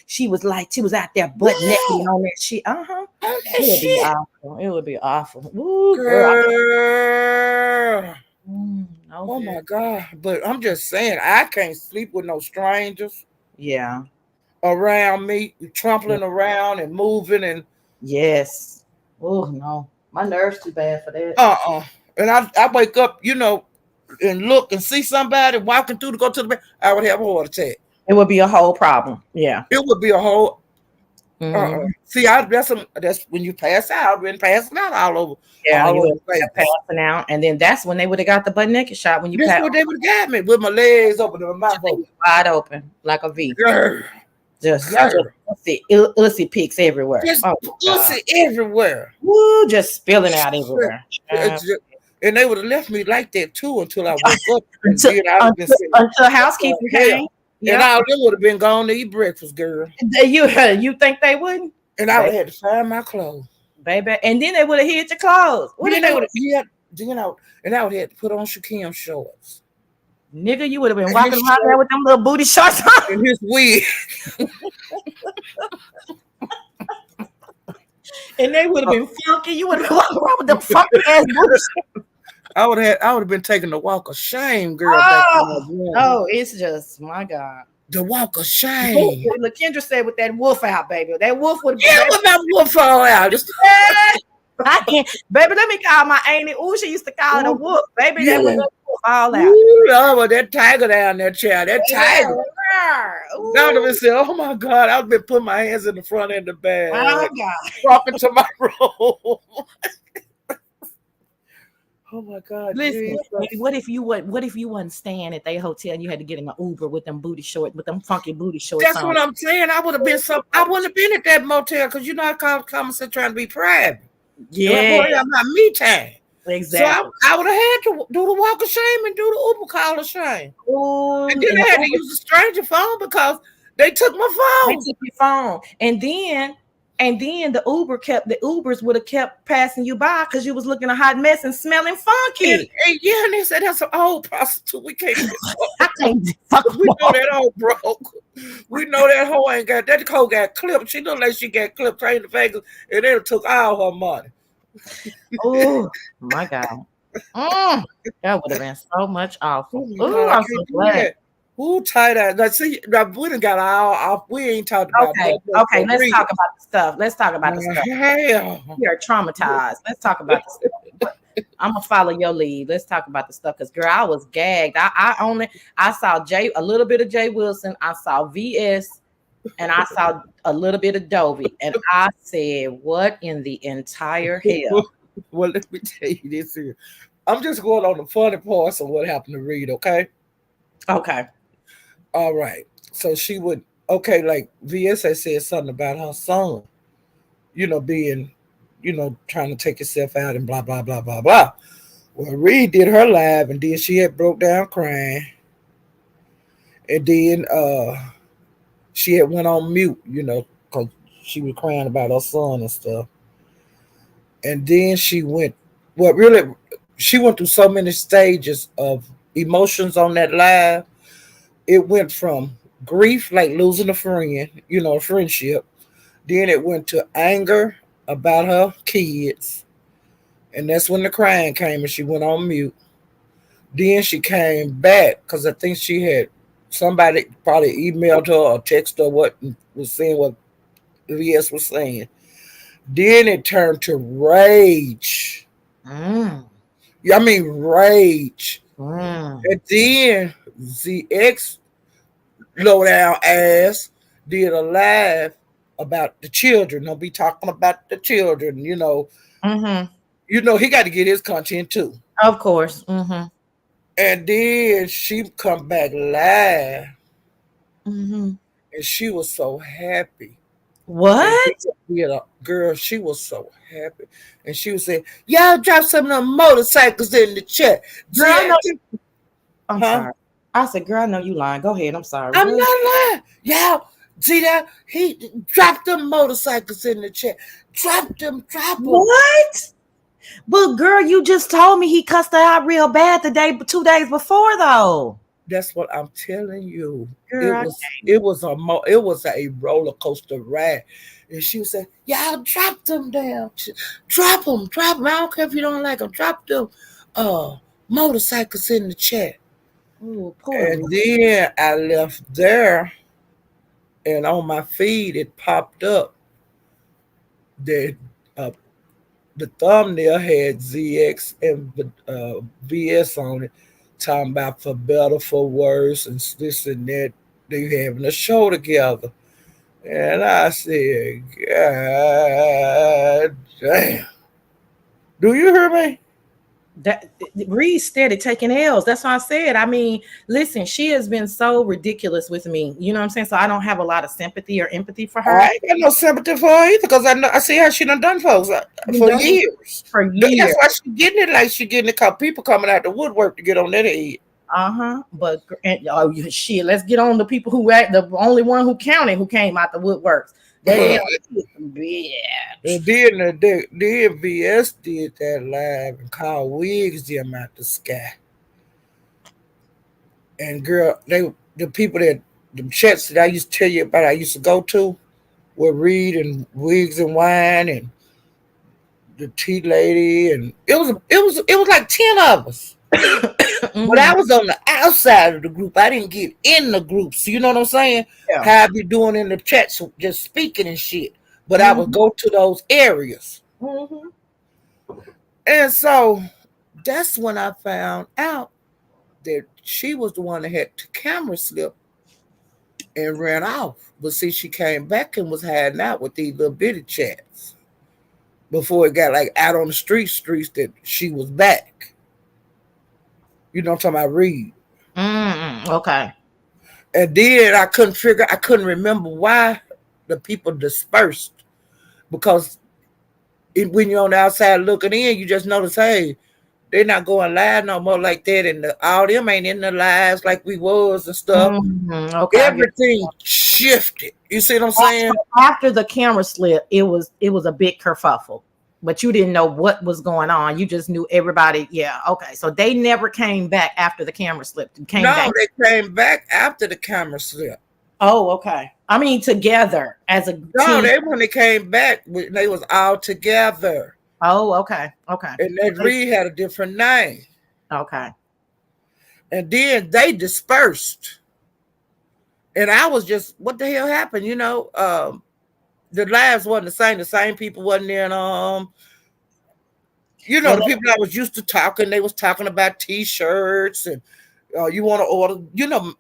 [SPEAKER 2] she was out there butt naked on that shit." It would be awful. Ooh,
[SPEAKER 1] girl. Oh my God! But I'm just saying, I can't sleep with no strangers.
[SPEAKER 2] Yeah,
[SPEAKER 1] around me, trampling around and moving and.
[SPEAKER 2] Yes. Oh no, my nerves too bad for that.
[SPEAKER 1] And I wake up, and look and see somebody walking through to go to the bed, I would have a heart attack.
[SPEAKER 2] It would be a whole problem. Yeah.
[SPEAKER 1] It would be a whole. See, that's when you pass out. I've been passing out all over.
[SPEAKER 2] Yeah, you would passing out, and then that's when they would have got the butt naked shot. When you
[SPEAKER 1] that's what they would have got me with my legs open and my mouth open,
[SPEAKER 2] wide open like a V.
[SPEAKER 1] Girl.
[SPEAKER 2] Just ussy pics everywhere.
[SPEAKER 1] Just ussy everywhere.
[SPEAKER 2] Woo, just spilling out everywhere.
[SPEAKER 1] And they would have left me like that too until I woke up.
[SPEAKER 2] until housekeeper came.
[SPEAKER 1] Yeah. And all them would have been gone to eat breakfast, girl.
[SPEAKER 2] You think they wouldn't?
[SPEAKER 1] And I would have had to find my clothes.
[SPEAKER 2] Baby. And then they would have hid your clothes.
[SPEAKER 1] And I would have had to put on Shaquem shorts.
[SPEAKER 2] Nigga, you would have been walking around there with them little booty shorts on.
[SPEAKER 1] And his wig.
[SPEAKER 2] And they would have been funky. You would have been walking around with them funky ass booty shorts.
[SPEAKER 1] I would have been taking the walk of shame, girl.
[SPEAKER 2] It's just, my God.
[SPEAKER 1] The walk of shame.
[SPEAKER 2] Look, Kendra said with that wolf out, baby. That wolf would have
[SPEAKER 1] been. Yeah, with that wolf all out.
[SPEAKER 2] I can't. Baby, let me call my auntie. Ooh, she used to call it a wolf. Baby, that was a wolf all out.
[SPEAKER 1] Ooh, Lord, that tiger down there, child. That tiger. Now to say, oh my God, I've been putting my hands in the front and the back.
[SPEAKER 2] Oh God.
[SPEAKER 1] Walking to my room. Oh my God!
[SPEAKER 2] Listen, what if you wasn't staying at their hotel and you had to get in an Uber with them booty shorts, with them funky booty shorts?
[SPEAKER 1] That's what I'm saying. I would have been I wouldn't have been at that motel because I called Thomas trying to be private.
[SPEAKER 2] Yeah,
[SPEAKER 1] my me time.
[SPEAKER 2] Exactly.
[SPEAKER 1] So I would have had to do the walk of shame and do the Uber call of shame.
[SPEAKER 2] Ooh,
[SPEAKER 1] and then I had to use a stranger phone because they took my phone.
[SPEAKER 2] They took your phone, and then the Ubers would have kept passing you by because you was looking a hot mess and smelling funky.
[SPEAKER 1] And they said that's an old prostitute. We can't.
[SPEAKER 2] I can't fuck.
[SPEAKER 1] We know that old broke. We know that hoe ain't got that. Hoe got clipped. She looked like she got clipped, trained the Vegas, and they took all her money.
[SPEAKER 2] Oh my God! That would have been so much awful. Oh, I'm so glad.
[SPEAKER 1] Who tight ass? Let's see. We done got all. We ain't talking about.
[SPEAKER 2] Okay. Let's talk about the stuff. Hell, we are traumatized. Let's talk about the stuff. I'm gonna follow your lead. Let's talk about the stuff because, girl, I was gagged. I saw a little bit of Jay Wilson. I saw VS, and I saw a little bit of Dovey, and I said, "What in the entire hell?"
[SPEAKER 1] Well, let me tell you this here. I'm just going on the funny parts of what happened to Reed. Okay. All right. So she would, like VS had said something about her son, being, trying to take herself out and blah, blah, blah, blah, blah. Well, Reed did her live and then she had broke down crying. And then she had went on mute, because She was crying about her son and stuff. And then she went, well, really, she went through so many stages of emotions on that live. It went from grief, like losing a friend, a friendship. Then it went to anger about her kids. And that's when the crying came and she went on mute. Then she came back because I think she had somebody probably emailed her or texted her what was saying what VS was saying. Then it turned to rage.
[SPEAKER 2] Mm.
[SPEAKER 1] I mean rage.
[SPEAKER 2] Mm.
[SPEAKER 1] And then ZX low down ass did a live about the children. Don't be talking about the children,
[SPEAKER 2] Mm-hmm.
[SPEAKER 1] He got to get his content too.
[SPEAKER 2] Of course. Mm-hmm.
[SPEAKER 1] And then she come back live
[SPEAKER 2] Mm-hmm.
[SPEAKER 1] and she was so happy. And
[SPEAKER 2] What?
[SPEAKER 1] girl, she was so happy. And she was saying, y'all drop some of them motorcycles in the chat.
[SPEAKER 2] Girl, I know I'm
[SPEAKER 1] huh?
[SPEAKER 2] sorry. I said, girl, I know you lying. Go ahead. I'm sorry.
[SPEAKER 1] I'm not lying. Y'all see that? He dropped them motorcycles in the chat. Drop them.
[SPEAKER 2] What? But girl, you just told me he cussed her out real bad 2 days before, though.
[SPEAKER 1] That's what I'm telling you.
[SPEAKER 2] Girl,
[SPEAKER 1] it was a roller coaster ride. And she was saying, y'all drop them down. Drop them. I don't care if you don't like them. Drop them motorcycles in the chat.
[SPEAKER 2] Ooh, poor
[SPEAKER 1] And then I left there and on my feed it popped up that the thumbnail had ZX and VS on it, talking about for better, for worse, and this and that. They having a show together. And I said, God damn. Do you hear me?
[SPEAKER 2] That Reed's steady taking L's. That's why I said. I mean, listen, she has been so ridiculous with me. You know what I'm saying? So I don't have a lot of sympathy or empathy for her.
[SPEAKER 1] I ain't got no sympathy for her either because I see how she done folks for years.
[SPEAKER 2] For years.
[SPEAKER 1] That's why she getting it like she getting it because people coming out the woodwork to get on that head.
[SPEAKER 2] But shit, let's get on the people who act the only one who counted who came out the woodworks. They bitch.
[SPEAKER 1] And then VS did that live and called wigs them out the sky. And girl, the people the chats that I used to tell you about, I used to go to, were Reed and Wigs and Wine and the tea lady, and it was like 10 of us. Mm-hmm. But I was on the outside of the group. I didn't get in the group. So you know what I'm saying? Yeah. How I be doing in the chats, just speaking and shit. But I would go to those areas. Mm-hmm. And so that's when I found out that she was the one that had the camera slip and ran off. But see, she came back and was hiding out with these little bitty chats before it got like out on the streets that she was back. You know what I'm talking about, Reed.
[SPEAKER 2] Okay.
[SPEAKER 1] And then I couldn't remember why the people dispersed. Because when you're on the outside looking in, you just notice, hey, they're not going live no more like that. And all them ain't in the lives like we was and stuff. Mm-hmm. Okay. Everything shifted. You see what I'm saying?
[SPEAKER 2] After the camera slip, it was a big kerfuffle. But you didn't know what was going on. You just knew everybody. Yeah, okay. So they never came back after the camera slipped.
[SPEAKER 1] They came back after the camera slipped.
[SPEAKER 2] Oh, okay. I mean, together as a team.
[SPEAKER 1] They when they came back, they was all together.
[SPEAKER 2] Oh, okay. Okay.
[SPEAKER 1] And that Reed had a different name.
[SPEAKER 2] Okay.
[SPEAKER 1] And then they dispersed. And I was just, what the hell happened? You know, the lives wasn't the same. The same people wasn't in. The people I was used to talking. They was talking about T-shirts and you want to order,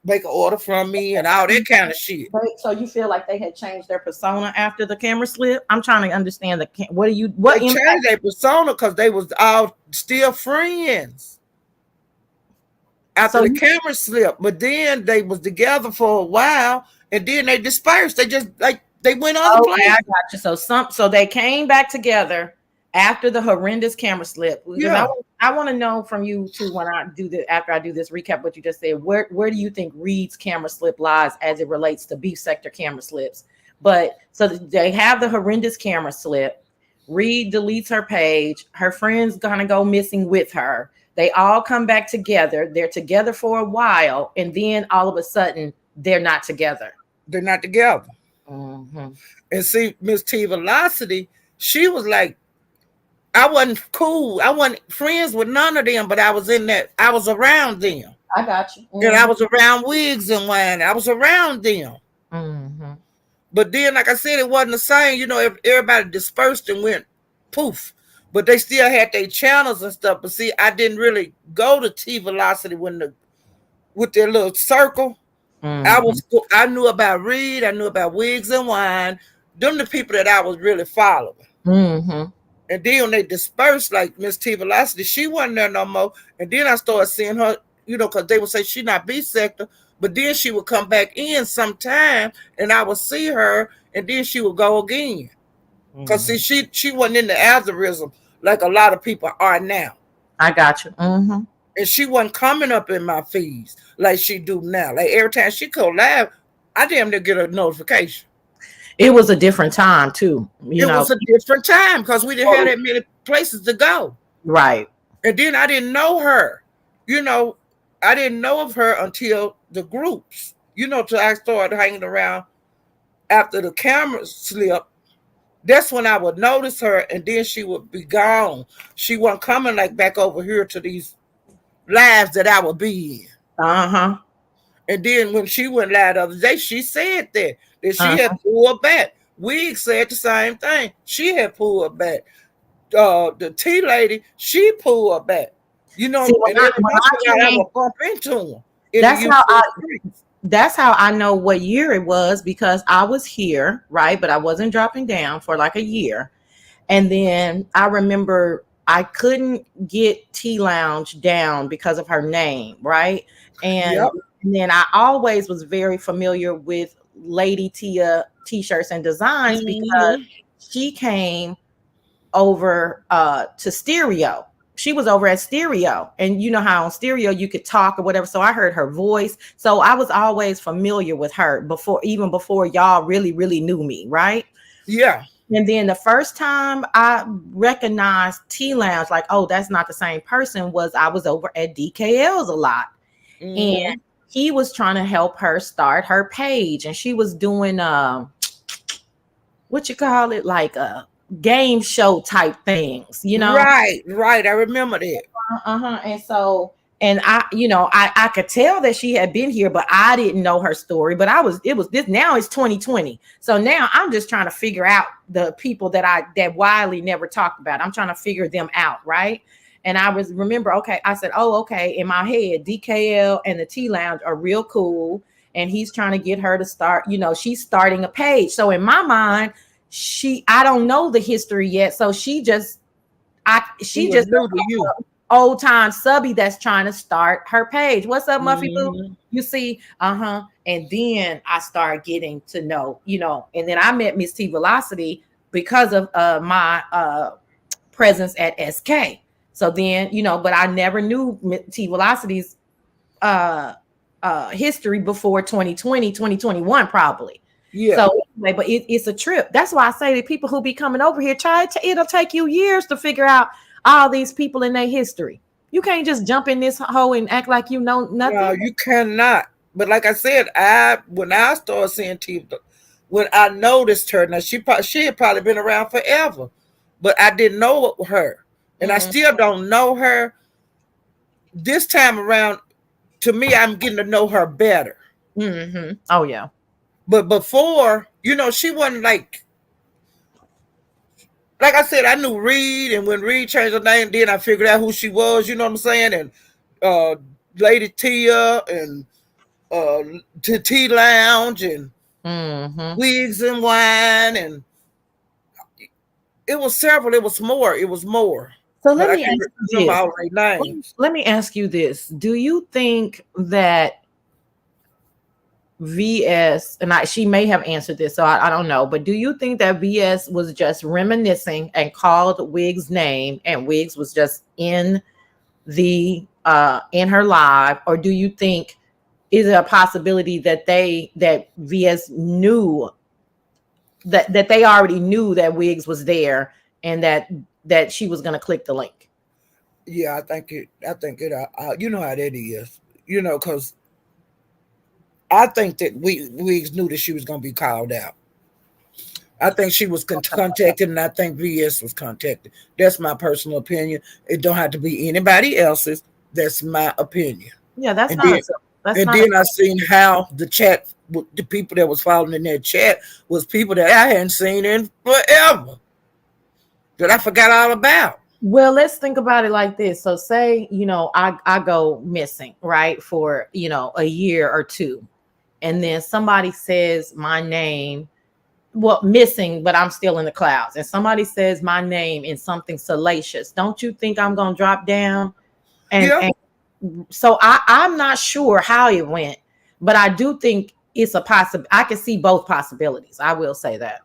[SPEAKER 1] make an order from me and all that kind of shit.
[SPEAKER 2] So you feel like they had changed their persona after the camera slip? I'm trying to understand
[SPEAKER 1] they changed their persona because they was all still friends after the camera slip. But then they was together for a while and then they dispersed. They just they went other places. I
[SPEAKER 2] got you. So they came back together after the horrendous camera slip. Yeah. I want to know from you too when I do this, after I do this recap what you just said, where do you think Reed's camera slip lies as it relates to beef sector camera slips? But so they have the horrendous camera slip. Reed deletes her page. Her friends gonna go missing with her. They all come back together. They're together for a while, and then all of a sudden, they're not together.
[SPEAKER 1] They're not together.
[SPEAKER 2] Mm-hmm.
[SPEAKER 1] And see, Miss T Velocity, she was like, I wasn't cool. I wasn't friends with none of them, but I was in that. I was around them.
[SPEAKER 2] I got you.
[SPEAKER 1] And I was around Wigs and Wine. I was around them.
[SPEAKER 2] Mm-hmm.
[SPEAKER 1] But then, like I said, it wasn't the same. You know, everybody dispersed and went poof. But they still had their channels and stuff. But see, I didn't really go to T Velocity with their little circle. Mm-hmm. I knew about Reed. I knew about Wigs and Wine. Them the people that I was really following.
[SPEAKER 2] Mm-hmm.
[SPEAKER 1] And then when they dispersed, like Miss T Velocity, she wasn't there no more. And then I started seeing her, you know, because they would say she not bisector, but then she would come back in sometime, and I would see her, and then she would go again. Because see, she wasn't in the algorithm like a lot of people are now.
[SPEAKER 2] I got you. Mm-hmm.
[SPEAKER 1] And she wasn't coming up in my feeds like she do now. Like every time she go live, I damn near get a notification.
[SPEAKER 2] It was a different time too.
[SPEAKER 1] It was a different time because we didn't have that many places to go.
[SPEAKER 2] Right.
[SPEAKER 1] And then I didn't know her. You know, I didn't know of her until the groups. You know, till I started hanging around after the camera slipped. That's when I would notice her, and then she would be gone. She wasn't coming like back over here to these lives that I would be in.
[SPEAKER 2] Uh-huh.
[SPEAKER 1] And then when she went live the other day, she said that she had pulled back. Wig said the same thing. She had pulled back. The T lady, she pulled back. You know, see, and I would bump into them.
[SPEAKER 2] That's how I know what year it was, because I was here, right? But I wasn't dropping down for like a year. And then I remember I couldn't get T Lounge down because of her name, right? And then I always was very familiar with Lady Tia T-shirts and designs because she came over to Stereo. She was over at Stereo, and you know how on Stereo you could talk or whatever. So I heard her voice. So I was always familiar with her even before y'all really knew me, right?
[SPEAKER 1] Yeah.
[SPEAKER 2] And then the first time I recognized T Lounge, like, oh, that's not the same person, was I was over at DKL's a lot. And he was trying to help her start her page, and she was doing what you call it, like game show type things, you know?
[SPEAKER 1] Right. I remember that.
[SPEAKER 2] And so, and I could tell that she had been here, but I didn't know her story. But now it's 2020. So now I'm just trying to figure out the people that Wiley never talked about. I'm trying to figure them out, right? And I remember, okay, I said, oh, okay, in my head, DKL and the T Lounge are real cool. And he's trying to get her to start, she's starting a page. So in my mind, I don't know the history yet. So she just
[SPEAKER 1] new to you.
[SPEAKER 2] Old time subby that's trying to start her page. What's up, Muffy Boo? You see, and then I started getting to know, and then I met Miss T Velocity because of my presence at SK. So then, but I never knew T Velocity's history before 2020, 2021, probably. Yeah. So anyway, but it's a trip. That's why I say to people who be coming over here, it'll take you years to figure out all these people in their history. You can't just jump in this hole and act like you know nothing.
[SPEAKER 1] No, you cannot. But like I said, when I started seeing T, when I noticed her, now she had probably been around forever, but I didn't know her, and I still don't know her. This time around, to me, I'm getting to know her better.
[SPEAKER 2] Oh yeah.
[SPEAKER 1] But before, she wasn't like I said, I knew Reed, and when Reed changed her name, then I figured out who she was, you know what I'm saying? And Lady Tia and T Lounge and Wigs and Wine, and it was several, it was more.
[SPEAKER 2] So let me ask you this. Do you think that VS, and she may have answered this, so I don't know, but do you think that VS was just reminiscing and called Wig's name, and Wiggs was just in her live, or do you think is it a possibility that VS knew that they already knew that Wiggs was there and that she was going to click the link.
[SPEAKER 1] Yeah, I think it. You know how that is. You know, because I think that Wiggs knew that she was going to be called out. I think she was contacted, and I think VS was contacted. That's my personal opinion. It don't have to be anybody else's. That's my opinion.
[SPEAKER 2] Yeah, that's
[SPEAKER 1] And
[SPEAKER 2] not.
[SPEAKER 1] then I seen how the chat, the people that was following in that chat was people that I hadn't seen in forever, that I forgot all about.
[SPEAKER 2] Well, let's think about it like this. So say, I go missing, right, for, a year or two. And then somebody says my name, well, missing, but I'm still in the clouds. And somebody says my name in something salacious. Don't you think I'm going to drop down? And so I'm not sure how it went, but I do think it's a possible. I can see both possibilities. I will say that.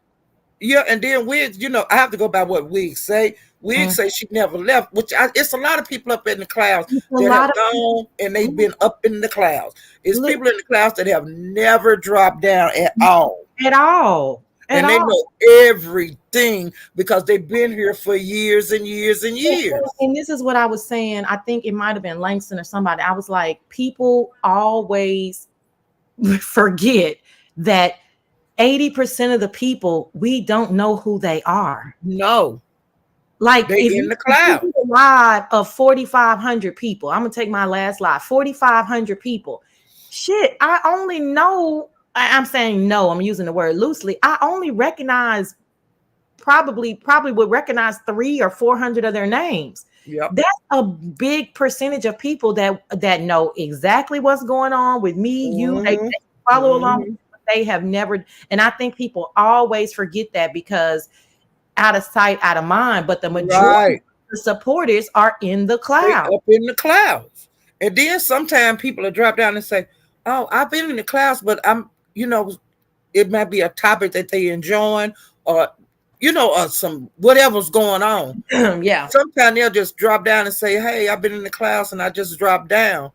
[SPEAKER 1] Yeah, and then Wiggs, I have to go by what Wiggs say. Wiggs say she never left, it's a lot of people up in the clouds that have gone and they've been up in the clouds. It's people in the clouds that have never dropped down at all.
[SPEAKER 2] At all.
[SPEAKER 1] And they know everything because they've been here for years and years and years.
[SPEAKER 2] And this is what I was saying. I think it might have been Langston or somebody. I was like, people always forget that 80% of the people, we don't know who they are.
[SPEAKER 1] No.
[SPEAKER 2] Like
[SPEAKER 1] they in the cloud.
[SPEAKER 2] A live of 4,500 people. I'm going to take my last live. 4,500 people. Shit, I only know. I'm saying no, I'm using the word loosely. I only recognize probably would recognize 300 or 400 of their names.
[SPEAKER 1] Yep.
[SPEAKER 2] That's a big percentage of people that know exactly what's going on with me, you, they follow along. They have never, and I think people always forget that because out of sight, out of mind. But the majority of the supporters are in the clouds.
[SPEAKER 1] Up in the clouds. And then sometimes people will drop down and say, oh, I've been in the clouds, but I'm, it might be a topic that they enjoying or, or some whatever's going on.
[SPEAKER 2] Yeah.
[SPEAKER 1] Sometimes they'll just drop down and say, hey, I've been in the clouds and I just dropped down.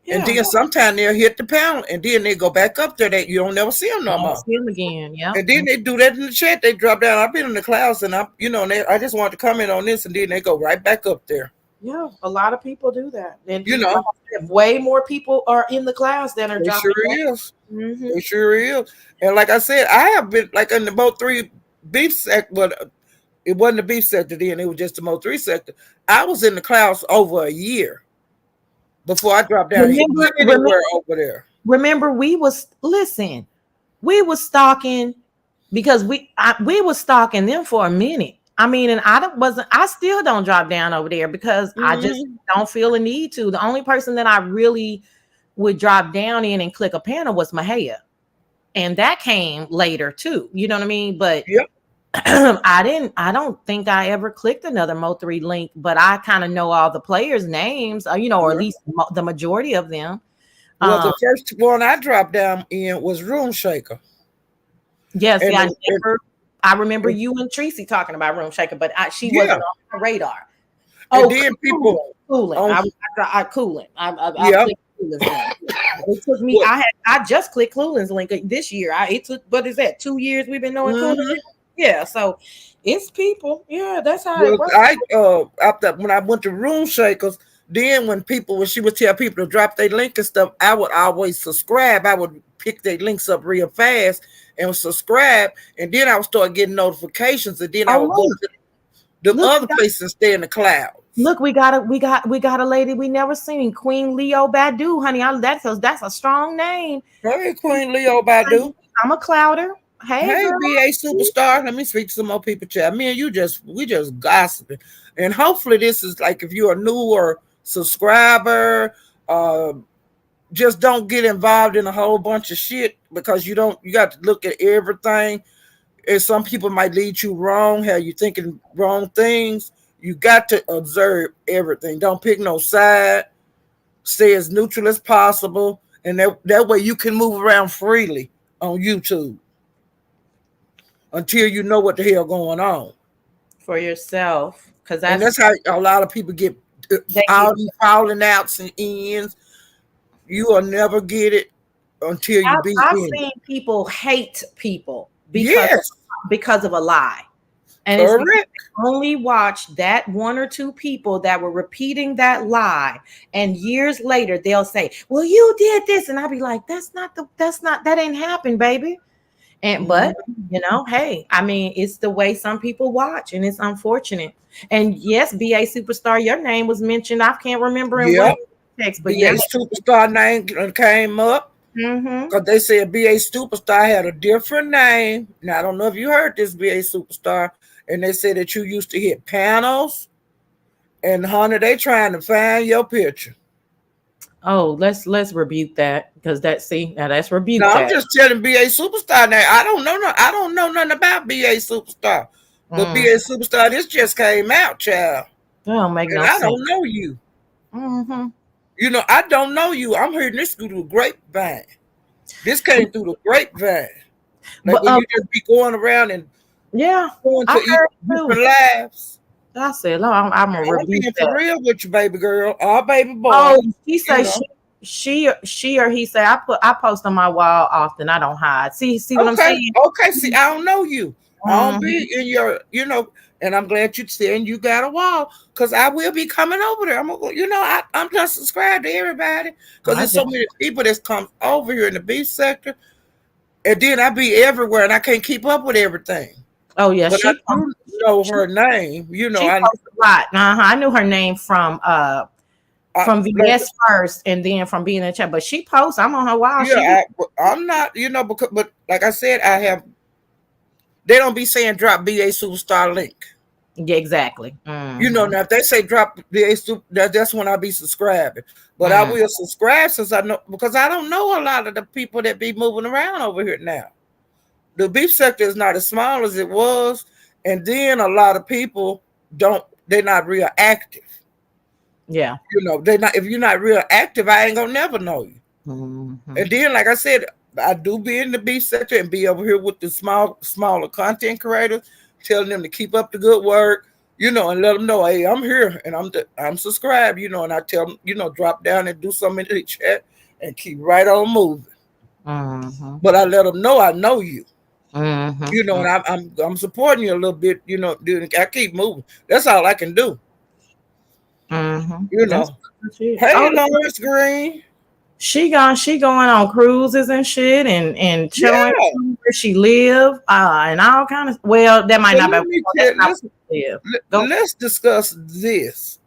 [SPEAKER 1] Yeah. And then sometimes they'll hit the panel and then they go back up there that you don't never see them no more.
[SPEAKER 2] See them again, yeah.
[SPEAKER 1] And then they do that in the chat. They drop down. I've been in the clouds and I just want to comment on this, and then they go right back up there.
[SPEAKER 2] Yeah, a lot of people do that. And way more people are in the clouds than are dropping.
[SPEAKER 1] Sure is. Mm-hmm. It sure is. And like I said, I have been like in the Mo 3 beef sector, but it wasn't the beef sector then. It was just the Mo 3 sector. I was in the clouds over a year before I dropped down anywhere over there.
[SPEAKER 2] Remember, we was stalking because we was stalking them for a minute. I mean, and I still don't drop down over there because I just don't feel a need to. The only person that I really would drop down in and click a panel was Mahia. And that came later too. You know what I mean? But I don't think I ever clicked another Mo 3 link, but I kind of know all the players' names, or at least the majority of them.
[SPEAKER 1] Well, the first one I dropped down in was Room Shaker.
[SPEAKER 2] Yes, I remember you and Tracy talking about Room Shaker, but she wasn't on the radar.
[SPEAKER 1] And then people
[SPEAKER 2] cooling. I cooling. It took me. I just clicked Coolin's link this year. It took, what is that? 2 years we've been knowing Cooling. Yeah, so it's people. Yeah, that's how it works.
[SPEAKER 1] After when I went to Room Shakers, then when she would tell people to drop their link and stuff, I would always subscribe. I would pick their links up real fast and subscribe, and then I would start getting notifications, and then I would go to the other places and stay in the clouds.
[SPEAKER 2] Look, we got a lady we never seen, Queen Leo Badu, honey. That's a strong name.
[SPEAKER 1] Hey, Queen Leo Badu.
[SPEAKER 2] I'm a clouder. Hey,
[SPEAKER 1] BA Superstar. Let me speak to some more people, chat. Me and you we just gossiping, and hopefully this is like if you're a newer subscriber, just don't get involved in a whole bunch of shit because you got to look at everything. And some people might lead you wrong, how you thinking wrong things. You got to observe everything. Don't pick no side. Stay as neutral as possible. And that way you can move around freely on YouTube until you know what the hell going on.
[SPEAKER 2] For yourself.
[SPEAKER 1] And that's how a lot of people get all these falling outs and ends. You will never get it until you beat
[SPEAKER 2] I've seen people hate people because because of a lie. And
[SPEAKER 1] correct.
[SPEAKER 2] it's only watch that one or two people that were repeating that lie. And years later, they'll say, well, you did this. And I'll be like, that ain't happened, baby. And but hey, I mean, it's the way some people watch, and it's unfortunate. And yes, BA Superstar, your name was mentioned. I can't remember in what text, but
[SPEAKER 1] BA Superstar name came up because they said BA Superstar had a different name. Now I don't know if you heard this, BA Superstar, and they said that you used to hit panels, and honey, they trying to find your picture.
[SPEAKER 2] Oh, let's rebuke that, because that's rebuke
[SPEAKER 1] No,
[SPEAKER 2] that.
[SPEAKER 1] I'm just telling BA Superstar now. I don't know nothing about BA Superstar. But BA Superstar, this just came out, child.
[SPEAKER 2] That don't make no
[SPEAKER 1] sense. I don't know you. I don't know you. I'm hearing this through the grapevine. This came through the grapevine. Like when you just be going around and going to different lives.
[SPEAKER 2] I said, "No, I'm gonna
[SPEAKER 1] be for real with you, baby girl, our baby boy."
[SPEAKER 2] Oh, she said she or he said I post on my wall often. I don't hide. See what I'm saying?
[SPEAKER 1] Okay, see, I don't know you. I don't be in your, and I'm glad you're saying you got a wall, because I will be coming over there. I'm just subscribed to everybody, because there's so many people that's come over here in the beef sector, and then I be everywhere and I can't keep up with everything.
[SPEAKER 2] Oh yeah,
[SPEAKER 1] but I do know her name.
[SPEAKER 2] She I know a lot. I knew her name from VS first, and then from being in the chat. But she posts. I'm on her wall.
[SPEAKER 1] Yeah, I'm not. But like I said, I have. They don't be saying drop BA Superstar link.
[SPEAKER 2] Yeah, exactly.
[SPEAKER 1] Now if they say drop BA Super, that's when I be subscribing. But I will subscribe, since I know, because I don't know a lot of the people that be moving around over here now. The beef sector is not as small as it was, and then a lot of people they're not real active.
[SPEAKER 2] Yeah,
[SPEAKER 1] they're not. If you're not real active, I ain't gonna never know you. And then, like I said, I do be in the beef sector and be over here with the smaller content creators, telling them to keep up the good work, and let them know, hey, I'm here and I'm subscribed, and I tell them, drop down and do something in the chat and keep right on moving. But I let them know I know you. And I'm supporting you a little bit, I keep moving. That's all I can do. Hey, Lawrence Green.
[SPEAKER 2] She going on cruises and shit, and showing where she live, and all kind of. Well, that might not be.
[SPEAKER 1] Let's discuss this.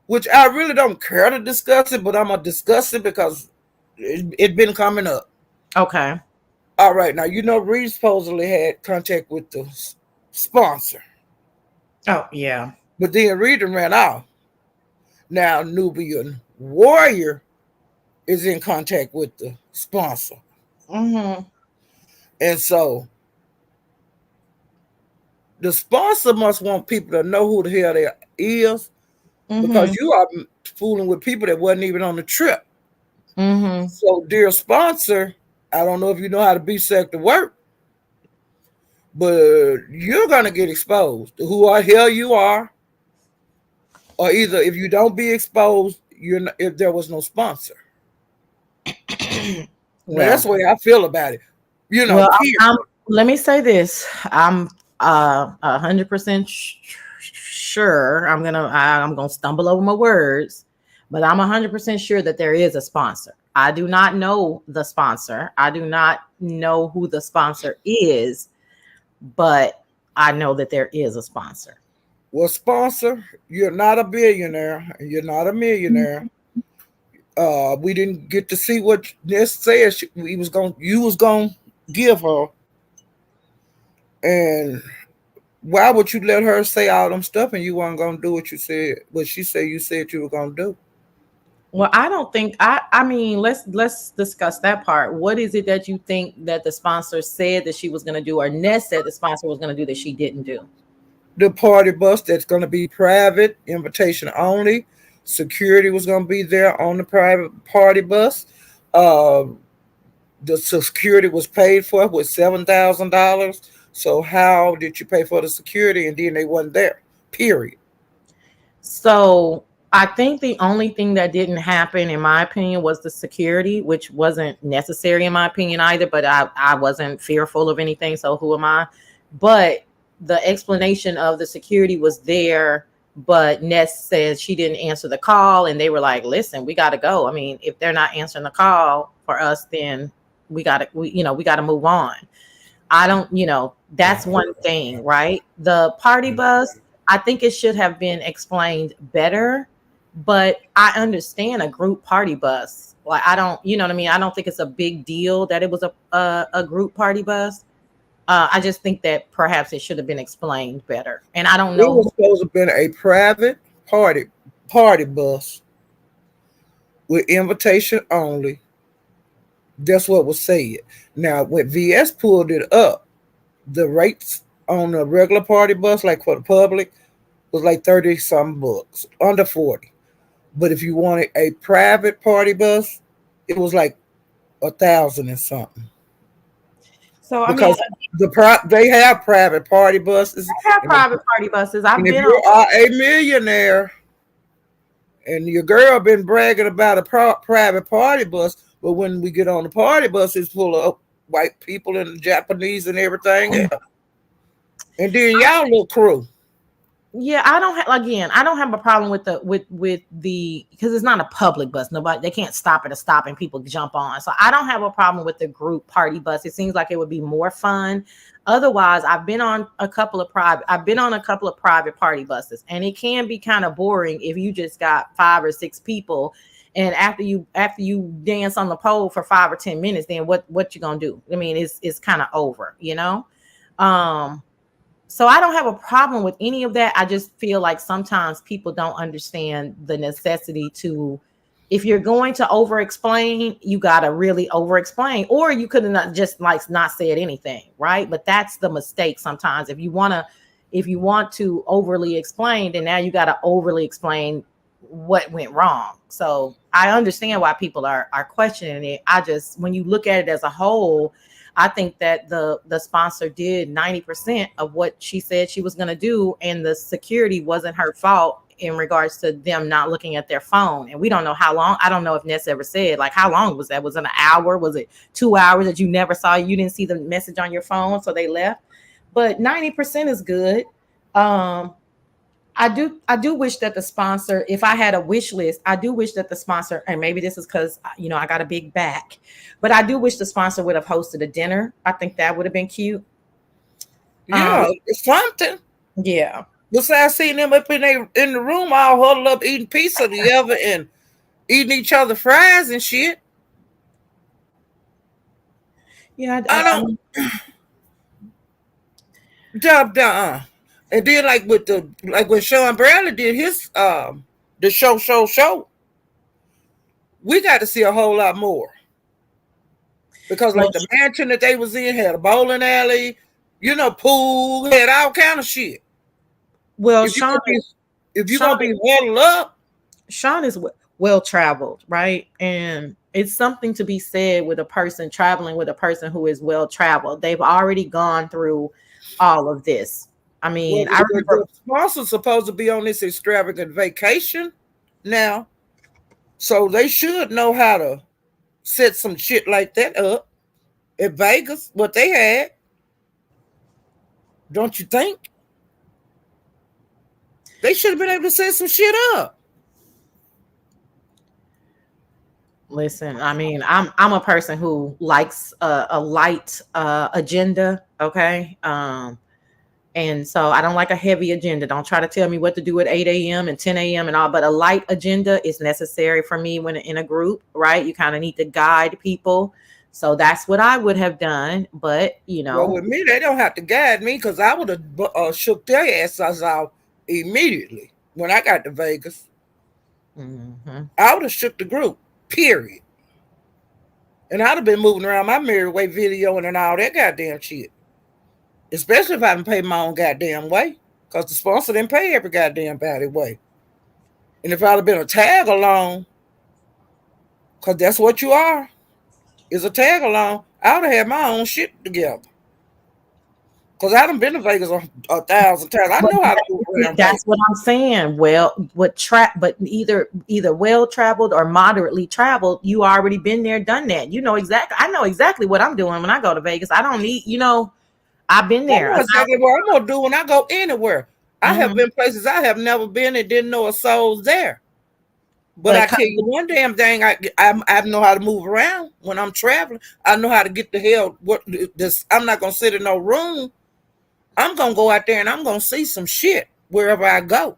[SPEAKER 1] Which I really don't care to discuss it, but I'm gonna discuss it because it's been coming up.
[SPEAKER 2] Okay.
[SPEAKER 1] All right. Now, Reed supposedly had contact with the sponsor.
[SPEAKER 2] Oh, yeah.
[SPEAKER 1] But then Reed ran off. Now, Nubian Warrior is in contact with the sponsor. And so the sponsor must want people to know who the hell they is, because you are fooling with people that wasn't even on the trip. So, dear sponsor, I don't know if you know how the beef sector work, but you're going to get exposed to who the hell you are, or either if you don't be exposed, if there was no sponsor. That's the way I feel about it.
[SPEAKER 2] Let me say this. I'm 100% sure. I'm gonna stumble over my words, but I'm 100% sure that there is a sponsor. I do not know the sponsor. I do not know who the sponsor is, but I know that there is a sponsor.
[SPEAKER 1] Well, sponsor, you're not a billionaire and you're not a millionaire. We didn't get to see what Ness said you was gonna give her. And why would you let her say all them stuff and you weren't gonna do what you said? What she said you said you were gonna do?
[SPEAKER 2] Well, I don't think I mean, let's discuss that part. What is it that you think that the sponsor said that she was gonna do, or Ness said the sponsor was gonna do that she didn't do?
[SPEAKER 1] The party bus that's gonna be private, invitation only. Security was gonna be there on the private party bus. The security was paid for with $7,000. So how did you pay for the security and then they wasn't there? Period.
[SPEAKER 2] So I think the only thing that didn't happen, in my opinion, was the security, which wasn't necessary in my opinion either, but I wasn't fearful of anything. So who am I? But the explanation of the security was there, but Ness says she didn't answer the call, and they were like, listen, we got to go. I mean, if they're not answering the call for us, then we got to move on. I don't, that's one thing, right? The party bus, I think it should have been explained better, but I understand a group party bus. Like, I don't, you know what I mean? I don't think it's a big deal that it was a group party bus. I just think that perhaps it should have been explained better. And I don't know.
[SPEAKER 1] It was supposed to have been a private party bus with invitation only. That's what was said. Now, when VS pulled it up, the rates on a regular party bus, like for the public, was like 30 some bucks, under 40. But if you wanted a private party bus, it was like 1,000 and something.
[SPEAKER 2] So
[SPEAKER 1] because they have private party buses.
[SPEAKER 2] They have private party buses.
[SPEAKER 1] If you are a millionaire and your girl been bragging about a private party bus, but when we get on the party bus, it's full of white people and Japanese and everything else. And then y'all little crew.
[SPEAKER 2] Yeah, I don't have a problem with the because it's not a public bus. They can't stop at a stop and people jump on. So I don't have a problem with the group party bus. It seems like it would be more fun. Otherwise, I've been on a couple of private party buses, and it can be kind of boring if you just got 5 or 6 people, and after you dance on the pole for 5 or 10 minutes, then what you gonna do? I mean, it's kind of over, So I don't have a problem with any of that. I just feel like sometimes people don't understand the necessity to, if you're going to over-explain, you got to really over-explain, or you could have not said anything, right? But that's the mistake sometimes. If you want to overly explain, then now you got to overly explain what went wrong. So I understand why people are questioning it. When you look at it as a whole, I think that the sponsor did 90% of what she said she was going to do, and the security wasn't her fault in regards to them not looking at their phone. And we don't know how long. I don't know if Ness ever said, like, how long was that? Was it an hour? Was it 2 hours that you never saw? You didn't see the message on your phone, so they left. But 90% is good. I do wish that the sponsor, if I had a wish list, I do wish that the sponsor, and maybe this is because, I got a big back, but I do wish the sponsor would have hosted a dinner. I think that would have been cute.
[SPEAKER 1] Yeah, it's something.
[SPEAKER 2] Yeah.
[SPEAKER 1] Besides seeing them up in the room all huddled up eating pizza together and eating each other fries and shit.
[SPEAKER 2] Yeah,
[SPEAKER 1] I don't. And then like when Sean Bradley did his the show, we got to see a whole lot more. Because like the mansion that they was in had a bowling alley, pool, had all kind of shit.
[SPEAKER 2] Well,
[SPEAKER 1] if you're gonna be huddled up,
[SPEAKER 2] Sean is well traveled, right? And it's something to be said with a person traveling with a person who is well traveled. They've already gone through all of this. I mean, I remember
[SPEAKER 1] the sponsor's supposed to be on this extravagant vacation now, so they should know how to set some shit like that up at Vegas. What they had, don't you think? They should have been able to set some shit up.
[SPEAKER 2] Listen, I mean, I'm a person who likes a light agenda, okay? And so I don't like a heavy agenda. Don't try to tell me what to do at 8 a.m. and 10 a.m. and all, but a light agenda is necessary for me when in a group, right? You kind of need to guide people. So that's what I would have done. But,
[SPEAKER 1] Well, with me, they don't have to guide me because I would have shook their asses out immediately when I got to Vegas.
[SPEAKER 2] Mm-hmm.
[SPEAKER 1] I would have shook the group, period. And I'd have been moving around my Mary Way videoing and all that goddamn shit. Especially if I didn't pay my own goddamn way. Because the sponsor didn't pay every goddamn body way. And if I'd have been a tag along, because that's what you are, is a tag along, I would have had my own shit together. Because I done been to Vegas 1,000 times. I know how to do
[SPEAKER 2] That's what I'm saying. Well, but either well traveled or moderately traveled, you already been there, done that. You know exactly. I know exactly what I'm doing when I go to Vegas. I don't need, I've been there.
[SPEAKER 1] I know exactly what I'm gonna do when I go anywhere. I have been places I have never been and didn't know a soul's there. But I tell you one damn thing, I know how to move around when I'm traveling. I know how to get the hell. I'm not gonna sit in no room. I'm gonna go out there and I'm gonna see some shit wherever I go.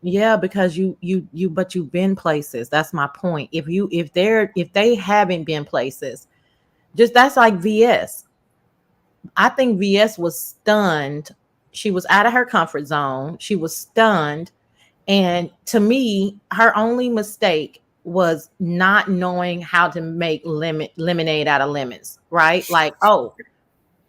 [SPEAKER 2] Yeah, because but you've been places. That's my point. If they haven't been places, that's like VS. I think VS was stunned. She was out of her comfort zone. She was stunned. And to me, her only mistake was not knowing how to make lemonade out of lemons, right? Like, okay,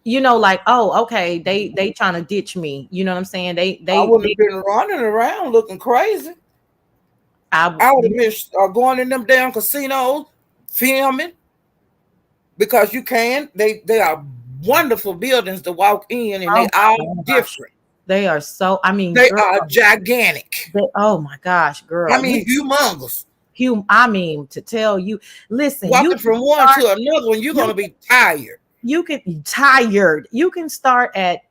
[SPEAKER 2] they trying to ditch me. You know what I'm saying? I
[SPEAKER 1] would have been running around looking crazy. I would have been going in them damn casinos, filming, because you can. They are wonderful buildings to walk in, and they are different.
[SPEAKER 2] They are so. I mean,
[SPEAKER 1] they are gigantic.
[SPEAKER 2] Oh my gosh, girl!
[SPEAKER 1] I mean, humongous.
[SPEAKER 2] I mean, to tell you, listen,
[SPEAKER 1] walking from one to another one, you're gonna be tired.
[SPEAKER 2] You can be tired. You can start at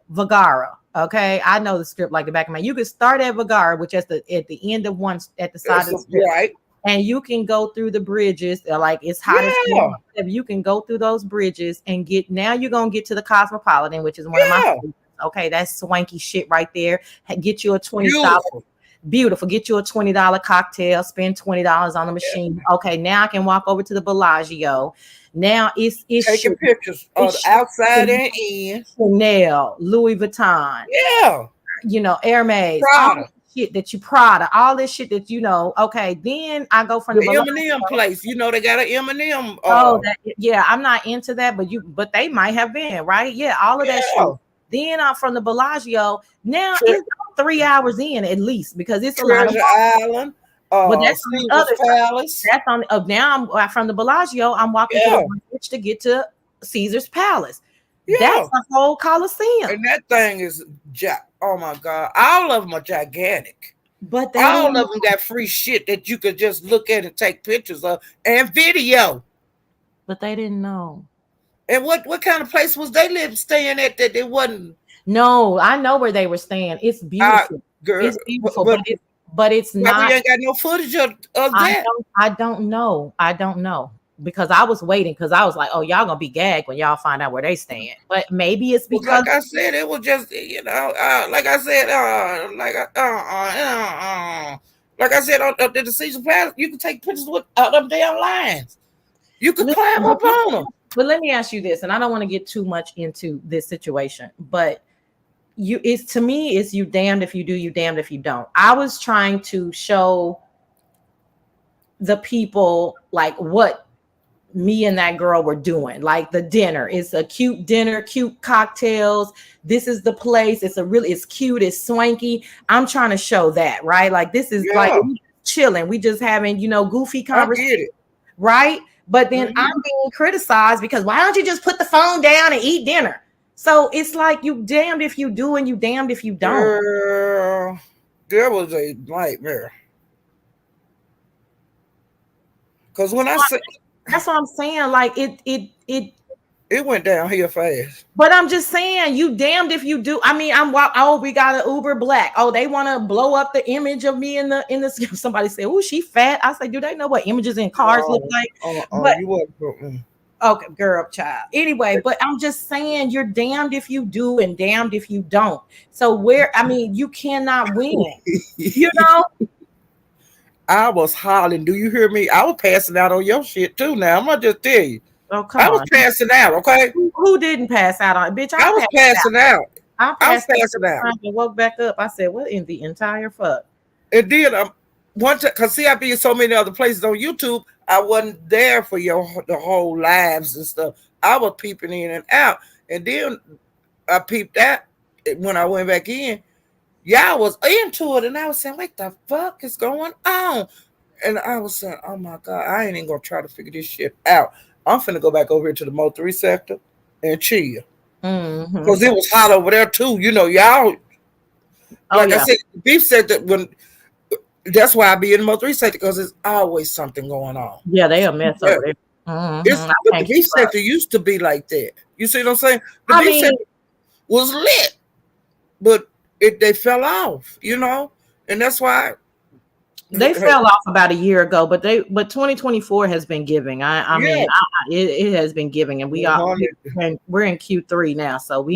[SPEAKER 2] Vagara. Okay, I know the strip like the back of my. You can start at Vagara, which is at the end of one at the side of the strip,
[SPEAKER 1] right?
[SPEAKER 2] And you can go through the bridges. Like it's hot as hell. You can go through those bridges and now you're gonna get to the Cosmopolitan, which is one of my favorites. Okay, that's swanky shit right there. Get you a $20. Beautiful. Get you a $20 cocktail. Spend $20 on the machine. Okay, now I can walk over to the Bellagio. Now it's
[SPEAKER 1] taking pictures of the outside and in.
[SPEAKER 2] Chanel, Louis Vuitton.
[SPEAKER 1] Yeah.
[SPEAKER 2] Hermes. Prada. Shit that you Prada. All this shit that Okay, then I go from the
[SPEAKER 1] M&M place. They got an M&M.
[SPEAKER 2] I'm not into that, but they might have been, right? Yeah, all of that shit. Then I'm from the Bellagio. Now it's 3 hours in at least because it's
[SPEAKER 1] Treasure Island.
[SPEAKER 2] But that's on the other Palace. That's on. Now I'm from the Bellagio. I'm walking to the bridge to get to Caesar's Palace. Yeah. That's the whole Coliseum.
[SPEAKER 1] And that thing is oh my God! All of them are gigantic. But all of them got free shit that you could just look at and take pictures of and video.
[SPEAKER 2] But they didn't know.
[SPEAKER 1] And what kind of place was they staying at that they wasn't?
[SPEAKER 2] No, I know where they were staying. It's beautiful.
[SPEAKER 1] Girl,
[SPEAKER 2] it's beautiful, but it's not.
[SPEAKER 1] We ain't got no footage of that.
[SPEAKER 2] I don't know because I was waiting because I was like, oh, y'all gonna be gagged when y'all find out where they staying. But maybe it's because,
[SPEAKER 1] like I said, it was just like I said, like I said, up at the Caesar Palace, you can take pictures with them damn lines. You can climb up on them.
[SPEAKER 2] But let me ask you this, and I don't want to get too much into this situation, but to me, it's you damned if you do, you damned if you don't. I was trying to show the people like what me and that girl were doing. Like the dinner, it's a cute dinner, cute cocktails. This is the place. It's cute, it's swanky. I'm trying to show that, right? Like this is like chilling. We just having, goofy conversation, right? But then I'm being criticized because why don't you just put the phone down and eat dinner? So it's like you damned if you do and you damned if you don't.
[SPEAKER 1] Girl, there was a nightmare. Because when I say
[SPEAKER 2] that's what I'm saying, like
[SPEAKER 1] it went down here fast.
[SPEAKER 2] But I'm just saying, you damned if you do. I mean, we got an Uber Black. Oh, they want to blow up the image of me in the. Somebody said, "Oh, she fat." I say, do they know what images in cars look like? Okay, girl, child. Anyway, but I'm just saying, you're damned if you do and damned if you don't. So you cannot win.
[SPEAKER 1] I was hollering. Do you hear me? I was passing out on your shit too. Now I'm gonna just tell you.
[SPEAKER 2] Oh, come on.
[SPEAKER 1] I was passing out. Okay.
[SPEAKER 2] Who didn't pass out on it, bitch?
[SPEAKER 1] I was passing out.
[SPEAKER 2] I was passing out. I woke back up. I said, "What in the entire fuck?"
[SPEAKER 1] It did. One time, cause see, I be in so many other places on YouTube. I wasn't there for the whole lives and stuff. I was peeping in and out, and then I peeped out when I went back in. Y'all was into it, and I was saying, "What the fuck is going on?" And I was saying, "Oh my God, I ain't even gonna try to figure this shit out. I'm finna go back over here to the Mo 3 sector and chill." Because it was hot over there too. Y'all
[SPEAKER 2] Oh
[SPEAKER 1] Like I
[SPEAKER 2] yeah.
[SPEAKER 1] said, the beef sector, when that's why I be in the motor sector, because there's always something going on.
[SPEAKER 2] Yeah, they a mess over there.
[SPEAKER 1] It's
[SPEAKER 2] I
[SPEAKER 1] but the
[SPEAKER 2] can't
[SPEAKER 1] beef
[SPEAKER 2] keep up.
[SPEAKER 1] sector used to be like that. You see what I'm saying? The
[SPEAKER 2] I
[SPEAKER 1] beef
[SPEAKER 2] mean,
[SPEAKER 1] sector was lit, but they fell off, you know, and that's why.
[SPEAKER 2] they fell off about a year ago, but 2024 has been giving. I
[SPEAKER 1] Yeah,
[SPEAKER 2] mean, it has been giving, and we're in Q3 now, so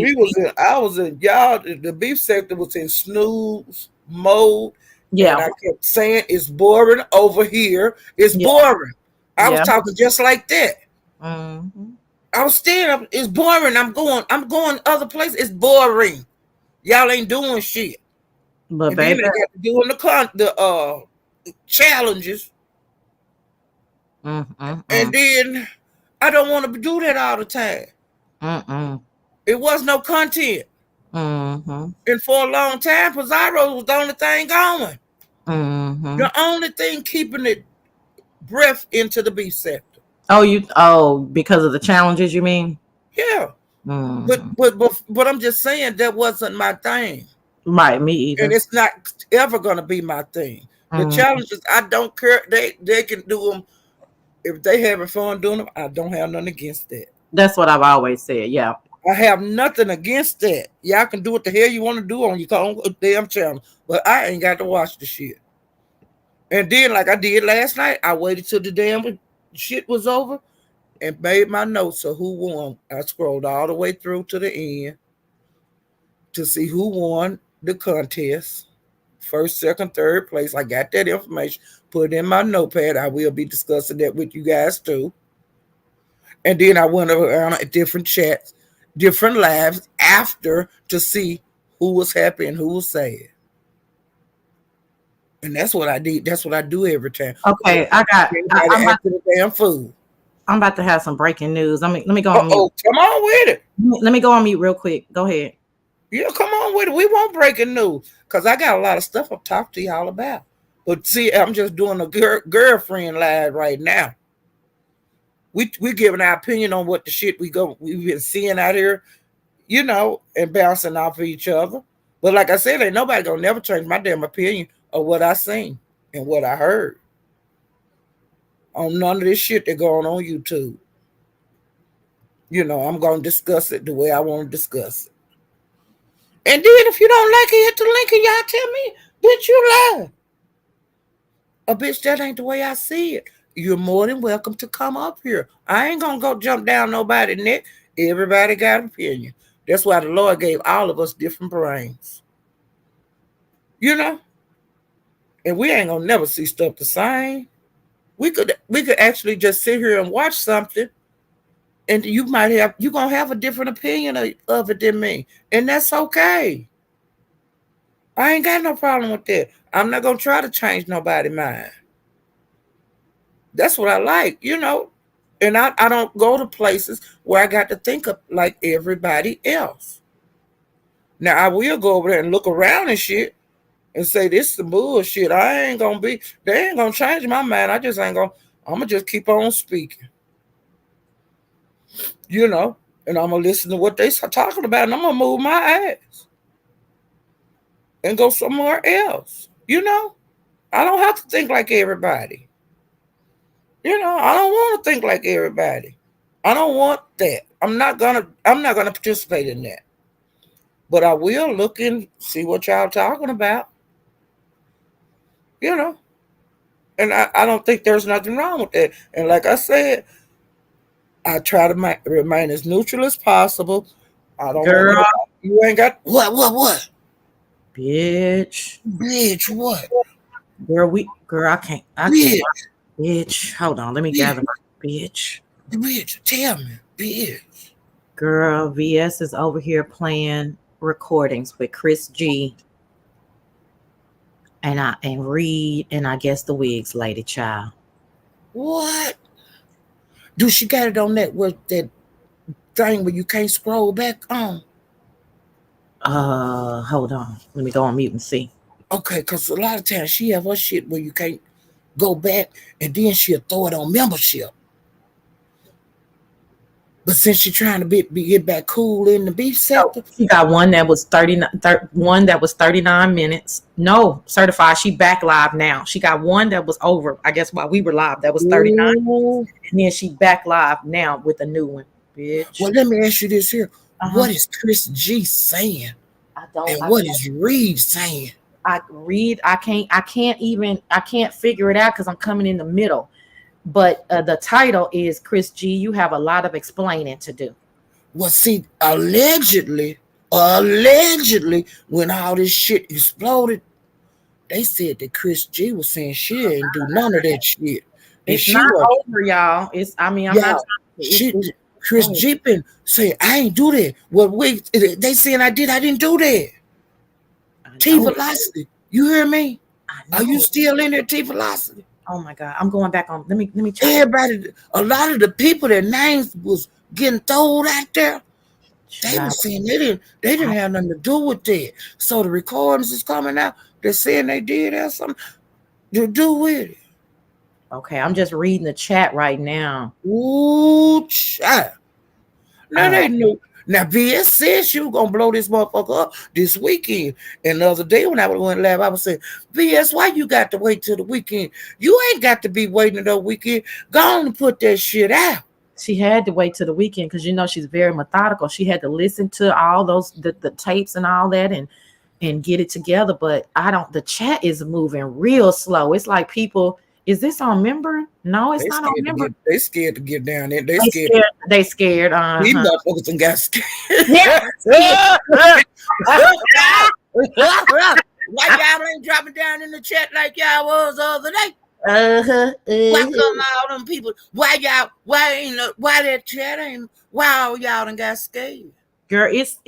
[SPEAKER 1] I was in y'all. The beef sector was in snooze mode, and
[SPEAKER 2] yeah,
[SPEAKER 1] I kept saying it's boring over here. It's
[SPEAKER 2] yeah,
[SPEAKER 1] boring. I was
[SPEAKER 2] yeah.
[SPEAKER 1] talking just like that.
[SPEAKER 2] Mm-hmm.
[SPEAKER 1] I was standing up. It's boring. I'm going other places. It's boring. Y'all ain't doing shit.
[SPEAKER 2] But
[SPEAKER 1] And then
[SPEAKER 2] baby,
[SPEAKER 1] they got to doing the challenges, and
[SPEAKER 2] mm-mm-mm.
[SPEAKER 1] then I don't want to do that all the time.
[SPEAKER 2] Mm-mm.
[SPEAKER 1] It was no content,
[SPEAKER 2] Mm-hmm.
[SPEAKER 1] and for a long time, Pizarro was the only thing going.
[SPEAKER 2] Mm-hmm.
[SPEAKER 1] The only thing keeping it breath into the beef sector.
[SPEAKER 2] Because of the challenges, you mean?
[SPEAKER 1] Yeah, but
[SPEAKER 2] Mm-hmm.
[SPEAKER 1] but but but I'm just saying that wasn't my thing,
[SPEAKER 2] Right, me
[SPEAKER 1] and
[SPEAKER 2] either.
[SPEAKER 1] it's not ever gonna be my thing. The
[SPEAKER 2] Mm.
[SPEAKER 1] challenges, I don't care. They can do them if they having fun doing them. I don't have nothing against that.
[SPEAKER 2] That's what I've always said. Yeah.
[SPEAKER 1] I have nothing against that. Y'all can do what the hell you want to do on your own damn channel, but I ain't got to watch the shit. And then, like I did last night, I waited till the damn shit was over and made my notes of who won. I scrolled all the way through to the end to see who won the contest. First, second, third place. I got that information, put it in my notepad. I will be discussing that with you guys too. And then I went around at different chats, different lives after to see who was happy and who was sad. And that's what I did. That's what I do every time.
[SPEAKER 2] Okay,
[SPEAKER 1] Anybody acting a damn fool.
[SPEAKER 2] I'm about to have some breaking news. Let me go
[SPEAKER 1] Uh
[SPEAKER 2] on mute.
[SPEAKER 1] oh, come on with it.
[SPEAKER 2] Let me go on mute real quick. Go ahead.
[SPEAKER 1] Yeah, come on with it. We won't breaking news because I got a lot of stuff I'll talk to y'all about. But see, I'm just doing a girlfriend live right now. We giving our opinion on what the shit we've been seeing out here, you know, and bouncing off of each other. But like I said, ain't nobody gonna never change my damn opinion of what I seen and what I heard on none of this shit that going on YouTube. You know, I'm gonna discuss it the way I want to discuss it. And then if you don't like it, hit the link and y'all tell me, bitch, you lie. A bitch, that ain't the way I see it. You're more than welcome to come up here. I ain't gonna go jump down nobody's neck. Everybody got an opinion. That's why the Lord gave all of us different brains. You know? And we ain't gonna never see stuff the same. We could actually just sit here and watch something, and you're gonna have a different opinion of it than me. And that's okay. I ain't got no problem with that. I'm not gonna try to change nobody's mind. That's what I like, you know. And I don't go to places where I got to think of like everybody else. Now I will go over there and look around and shit and say this is some bullshit. They ain't gonna change my mind. I'm gonna just keep on speaking, you know, and I'm gonna listen to what they talking about, and I'm gonna move my ass and go somewhere else. You know, I don't have to think like everybody. You know, I don't want to think like everybody. I don't want that. I'm not gonna participate in that. But I will look and see what y'all talking about. You know. And I don't think there's nothing wrong with that. And like I said, I try to remain as neutral as possible. I don't want
[SPEAKER 2] Girl,
[SPEAKER 1] nobody. You ain't got what?
[SPEAKER 2] bitch.
[SPEAKER 1] Bitch, what?
[SPEAKER 2] Girl, I can't.
[SPEAKER 1] Bitch,
[SPEAKER 2] Bitch, hold on. Let me
[SPEAKER 1] bitch,
[SPEAKER 2] gather. Bitch.
[SPEAKER 1] bitch, tell me, bitch.
[SPEAKER 2] Girl, VS is over here playing recordings with Chris G and Reed and I guess the Wigs lady child.
[SPEAKER 1] What? Do she got it on that thing where you can't scroll back on?
[SPEAKER 2] Hold on. Let me go on mute and see.
[SPEAKER 1] Okay, because a lot of times she have her shit where you can't go back and then she'll throw it on membership. But since she's trying to get back cool in the beef
[SPEAKER 2] So
[SPEAKER 1] sector,
[SPEAKER 2] she got one that was 39 minutes. No, certified. She back live now. She got one that was over, I guess, while we were live. That was 39.
[SPEAKER 1] ooh.
[SPEAKER 2] And then she back live now with a new one, bitch.
[SPEAKER 1] Well, let me ask you this here.
[SPEAKER 2] Uh-huh.
[SPEAKER 1] What is Chris G saying?
[SPEAKER 2] I
[SPEAKER 1] What is Reed saying?
[SPEAKER 2] I can't figure it out because I'm coming in the middle. But the title is Chris G, you have a lot of explaining to do.
[SPEAKER 1] Well, see, allegedly, when all this shit exploded, they said that Chris G was saying she didn't do none of that shit.
[SPEAKER 2] It's not over, y'all. I'm not.
[SPEAKER 1] Chris G been saying I ain't do that. Well, wait, they saying I didn't do that. T Velocity, you hear me? Are you still in there, T Velocity?
[SPEAKER 2] Oh my God, I'm going back on. Let me check.
[SPEAKER 1] Everybody, a lot of the people that names was getting thrown out there, they were saying they didn't have nothing to do with that. So the recordings is coming out. They're saying they did have something to do with it.
[SPEAKER 2] Okay, I'm just reading the chat right now.
[SPEAKER 1] Ooh, chat. Now they knew. Now VS said she was gonna blow this motherfucker up this weekend. And the other day when I went live, I was saying, VS, why you got to wait till the weekend? You ain't got to be waiting until the weekend. Go on and put that shit out.
[SPEAKER 2] She had to wait till the weekend because she's very methodical. She had to listen to all those the tapes and all that and get it together. But the chat is moving real slow. It's like people. Is this on member? No, it's not on member.
[SPEAKER 1] They scared to get down there. They
[SPEAKER 2] scared. They scared.
[SPEAKER 1] These motherfuckers and got scared.
[SPEAKER 2] Yeah.
[SPEAKER 1] Why y'all ain't dropping down in the chat like y'all was the other day? Why come all them people? Why that chat ain't? Why all y'all done got scared?
[SPEAKER 2] Girl, it's.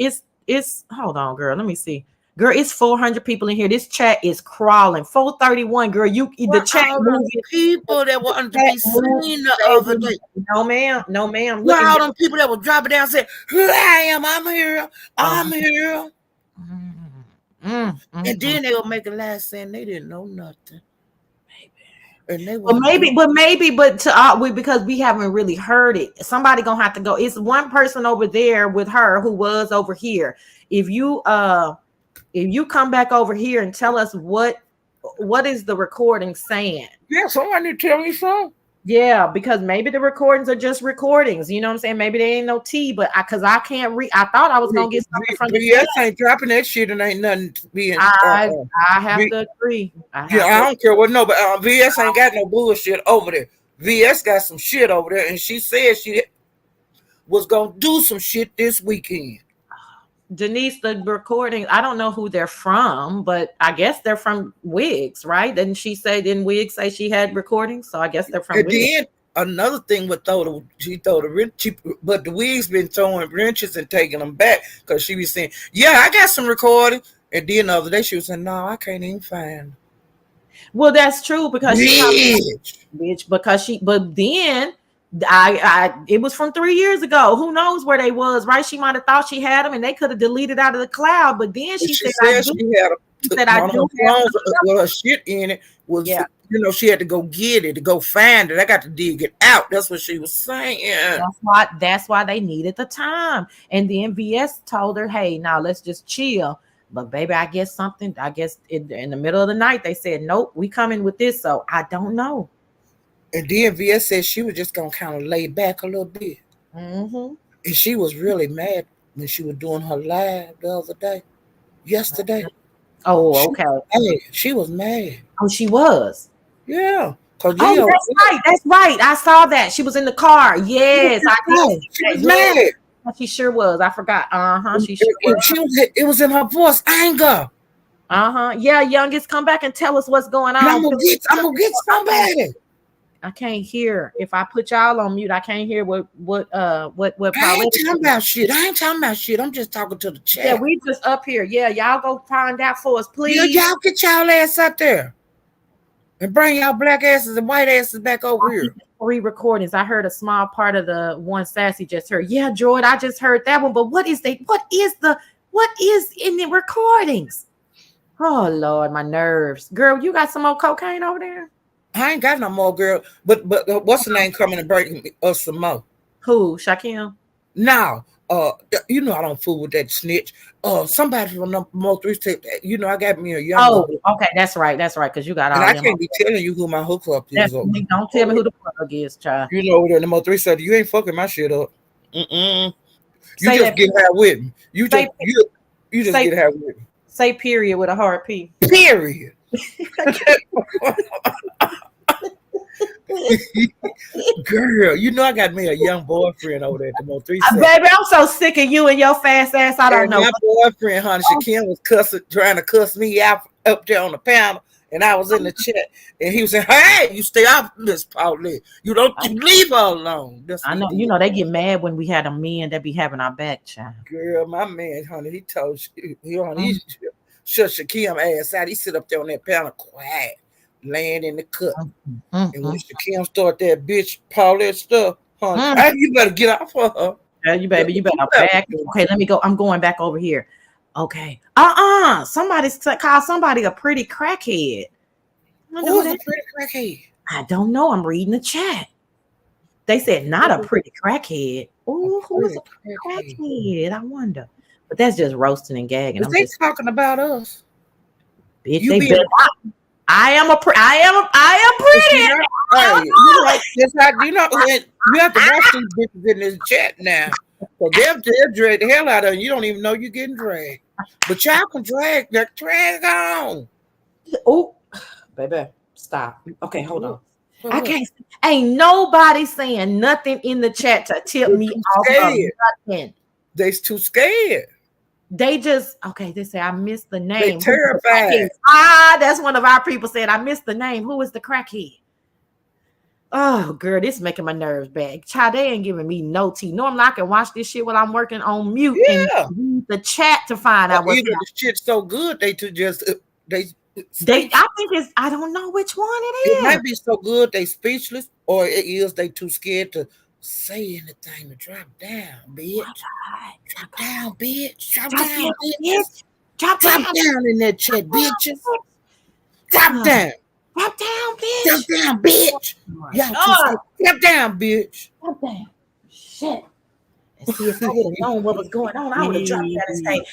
[SPEAKER 2] Hold on, girl. Let me see. Girl, it's 400 people in here. This chat is crawling. 431, girl. The chat moving.
[SPEAKER 1] People that wanted to be seen the other day.
[SPEAKER 2] No, ma'am.
[SPEAKER 1] Look all them people that were dropping down and said, "Here I am. I'm here. I'm here." And then they were making last saying they didn't know nothing.
[SPEAKER 2] Because we haven't really heard it. Somebody gonna have to go. It's one person over there with her who was over here. If you come back over here and tell us what is the recording saying?
[SPEAKER 1] Yeah, somebody tell me something.
[SPEAKER 2] Yeah, because maybe the recordings are just recordings. You know what I'm saying? Maybe they ain't no tea, but because I can't read. I thought I was gonna get something from the
[SPEAKER 1] VS ain't dropping that shit and ain't nothing being.
[SPEAKER 2] I have to agree.
[SPEAKER 1] I don't care what no, but VS ain't got no bullshit over there. VS got some shit over there, and she said she was gonna do some shit this weekend.
[SPEAKER 2] Denise, the recording, I don't know who they're from, but I guess they're from Wiggs, right? Didn't Wiggs say she had recordings? So I guess they're from Wiggs.
[SPEAKER 1] Then another thing but the Wiggs been throwing wrenches and taking them back because she was saying, yeah, I got some recordings. And then the other day she was saying, no, I can't even find them.
[SPEAKER 2] Well, that's true because but then it was from 3 years ago. Who knows where they was, right? She might have thought she had them and they could have deleted out of the cloud. But then she said I do have
[SPEAKER 1] her shit in it was, she had to go get it, to go find it. I got to dig it out. That's what she was saying.
[SPEAKER 2] That's why they needed the time. And then VS told her, hey, now let's just chill. But baby, I guess in the middle of the night, they said, nope, we coming with this. So I don't know.
[SPEAKER 1] And then VS said she was just going to kind of lay back a little bit.
[SPEAKER 2] Mm-hmm.
[SPEAKER 1] And she was really mad when she was doing her live the other day. Yesterday.
[SPEAKER 2] Oh, okay.
[SPEAKER 1] She was mad.
[SPEAKER 2] Oh, she was?
[SPEAKER 1] Yeah.
[SPEAKER 2] That's right. I saw that. She was in the car. Yes.
[SPEAKER 1] She was mad.
[SPEAKER 2] She sure was. I forgot. She sure was.
[SPEAKER 1] It was in her voice, anger.
[SPEAKER 2] Yeah, youngest, come back and tell us what's going on.
[SPEAKER 1] I'm gonna get somebody.
[SPEAKER 2] I can't hear. If I put y'all on mute, I can't hear what.
[SPEAKER 1] I ain't talking about shit. I'm just talking to the chat.
[SPEAKER 2] Yeah, we just up here. Yeah, y'all go find out for us, please.
[SPEAKER 1] Y'all get y'all ass up there and bring y'all black asses and white asses back over here.
[SPEAKER 2] 3 recordings. I heard a small part of the one Sassy just heard. Yeah, Jordan, I just heard that one. But what is in the recordings? Oh Lord, my nerves. Girl, you got some more cocaine over there?
[SPEAKER 1] I ain't got no more, girl. But what's the name coming and breaking us some more?
[SPEAKER 2] Who? Shaquille?
[SPEAKER 1] Now, you know I don't fool with that snitch. Somebody from the Mo 3 said, you know, I got me a young
[SPEAKER 2] Oh,
[SPEAKER 1] boy.
[SPEAKER 2] okay, that's right, because you got
[SPEAKER 1] And
[SPEAKER 2] all
[SPEAKER 1] I
[SPEAKER 2] them.
[SPEAKER 1] can't be telling you who my hookup is.
[SPEAKER 2] Definitely don't tell me who the plug is, child.
[SPEAKER 1] You know, the Mo 3 said, you ain't fucking my shit up. Mm-mm. You
[SPEAKER 2] Say
[SPEAKER 1] just
[SPEAKER 2] that.
[SPEAKER 1] get high with me.
[SPEAKER 2] Say
[SPEAKER 1] You just
[SPEAKER 2] say
[SPEAKER 1] get high with me.
[SPEAKER 2] say period with a hard P.
[SPEAKER 1] Period. Girl, you know I got me a young boyfriend over there at the Mo 3 set.
[SPEAKER 2] Baby, I'm so sick of you and your fast ass. I don't
[SPEAKER 1] And
[SPEAKER 2] know.
[SPEAKER 1] my boyfriend, honey, Shaquem, was trying to cuss me out up there on the panel. And I was in the chat. And he was saying, hey, you stay off Miss Paulette. You leave her alone. That's
[SPEAKER 2] I
[SPEAKER 1] what
[SPEAKER 2] know.
[SPEAKER 1] he
[SPEAKER 2] You
[SPEAKER 1] did.
[SPEAKER 2] know, they get mad when we had a men that be having our back, child.
[SPEAKER 1] Girl, my man, honey, he told he shut Shaquem ass out. He sit up there on that panel quiet, laying in the cut. And when Shaquem start that bitch Paulette stuff, honey, you better get off of her.
[SPEAKER 2] Yeah, you better back. Okay, let me go. I'm going back over here. Okay. Somebody's call somebody a pretty crackhead.
[SPEAKER 1] Who's a pretty crackhead?
[SPEAKER 2] I don't know. I'm reading the chat. They said not a pretty crackhead. Oh, who's a pretty crackhead? I wonder. But that's just roasting and gagging.
[SPEAKER 1] I'm just talking about us.
[SPEAKER 2] Bitch, you they better. I am pretty.
[SPEAKER 1] You have to watch these bitches in this chat now. So they'll drag the hell out of you. You don't even know you're getting dragged. But y'all can drag on.
[SPEAKER 2] Oh, baby, stop. Okay, hold on. I can't. Ain't nobody saying nothing in the chat to tip me off of nothing.
[SPEAKER 1] They're too scared.
[SPEAKER 2] They just They say I missed the name.
[SPEAKER 1] They terrified.
[SPEAKER 2] That's one of our people said I missed the name. Who is the crackhead? Oh, girl, this is making my nerves bad. Child, they ain't giving me no tea. Normally, I can watch this shit while I'm working on mute and read the chat to find out what's
[SPEAKER 1] the shit's so good. I think
[SPEAKER 2] I don't know which one it is.
[SPEAKER 1] It might be so good they speechless, or it is they too scared to say anything to drop down, bitch. Drop down, bitch. Drop down, bitch. Drop down in that chat, bitches. Drop down.
[SPEAKER 2] Drop down, bitch.
[SPEAKER 1] Drop down, bitch. Drop down, bitch.
[SPEAKER 2] Drop down. Shit. And see, if I would have known what was going on, I would have dropped that and say,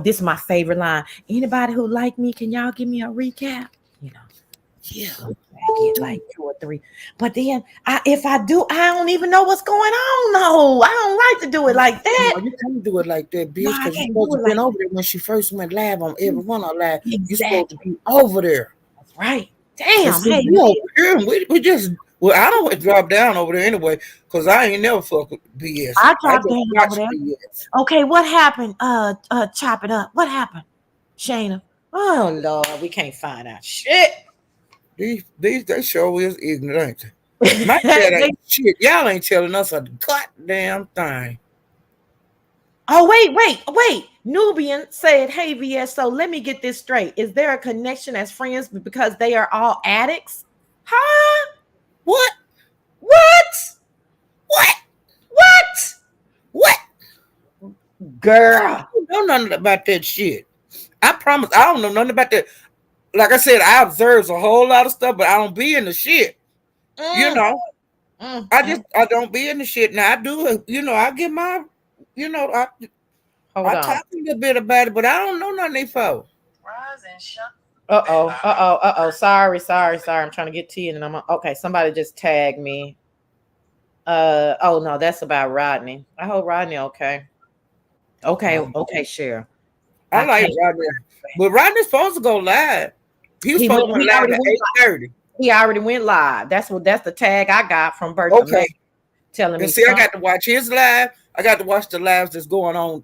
[SPEAKER 2] this is my favorite line. Anybody who like me, can y'all give me a recap?
[SPEAKER 1] Yeah.
[SPEAKER 2] I get like 2 or 3. But then if I do, I don't even know what's going on. No, I don't like to do it like that.
[SPEAKER 1] No, you can't do it like that, bitch, because you're supposed to have been over there when she first went live on every one of live. Exactly. You're supposed to be over there.
[SPEAKER 2] That's right. Damn.
[SPEAKER 1] Hey, we just I don't drop down over there anyway, because I ain't never fuck with BS.
[SPEAKER 2] I dropped down over there. BS. Okay, what happened? Chop it up. What happened? Shayna. Oh Lord, we can't find out shit.
[SPEAKER 1] These they sure is ignorant. My dad ain't shit. Y'all ain't telling us a goddamn thing.
[SPEAKER 2] Oh, wait. Nubian said, hey, VS, so let me get this straight. Is there a connection as friends because they are all addicts? Huh? What? Girl.
[SPEAKER 1] I don't know nothing about that shit. I promise I don't know nothing about that. Like I said, I observe a whole lot of stuff, but I don't be in the shit. I don't be in the shit. Now I do, I get my, I talk a little bit about it, but I don't know nothing they for.
[SPEAKER 2] Sorry. I'm trying to get to you, and okay. Somebody just tagged me. Oh no, that's about Rodney. I hope Rodney okay. Okay, sure.
[SPEAKER 1] I like Rodney, but Rodney's supposed to go live. He was supposed to go live at 8:30.
[SPEAKER 2] He already went live. That's the tag I got from Bertha.
[SPEAKER 1] Okay,
[SPEAKER 2] telling me.
[SPEAKER 1] See, I got to watch his live. I got to watch the lives that's going on.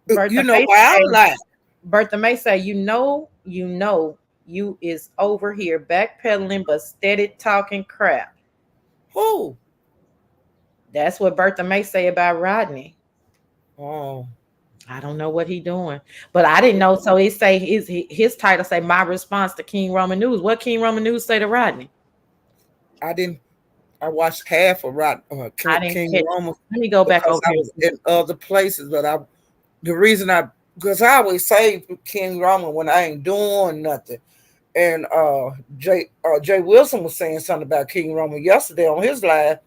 [SPEAKER 2] Bertha
[SPEAKER 1] why I'm live.
[SPEAKER 2] Bertha May say, you is over here backpedaling but steady talking crap.
[SPEAKER 1] Who?
[SPEAKER 2] That's what Bertha May say about Rodney.
[SPEAKER 1] Oh.
[SPEAKER 2] I don't know what he doing, but I didn't know. So he say his title say my response to King Roman News. What King Roman News say to Rodney?
[SPEAKER 1] I watched half of King Roman.
[SPEAKER 2] Let me go back over
[SPEAKER 1] I was in other places, but because I always say King Roman when I ain't doing nothing. And Jay Wilson was saying something about King Roman yesterday on his live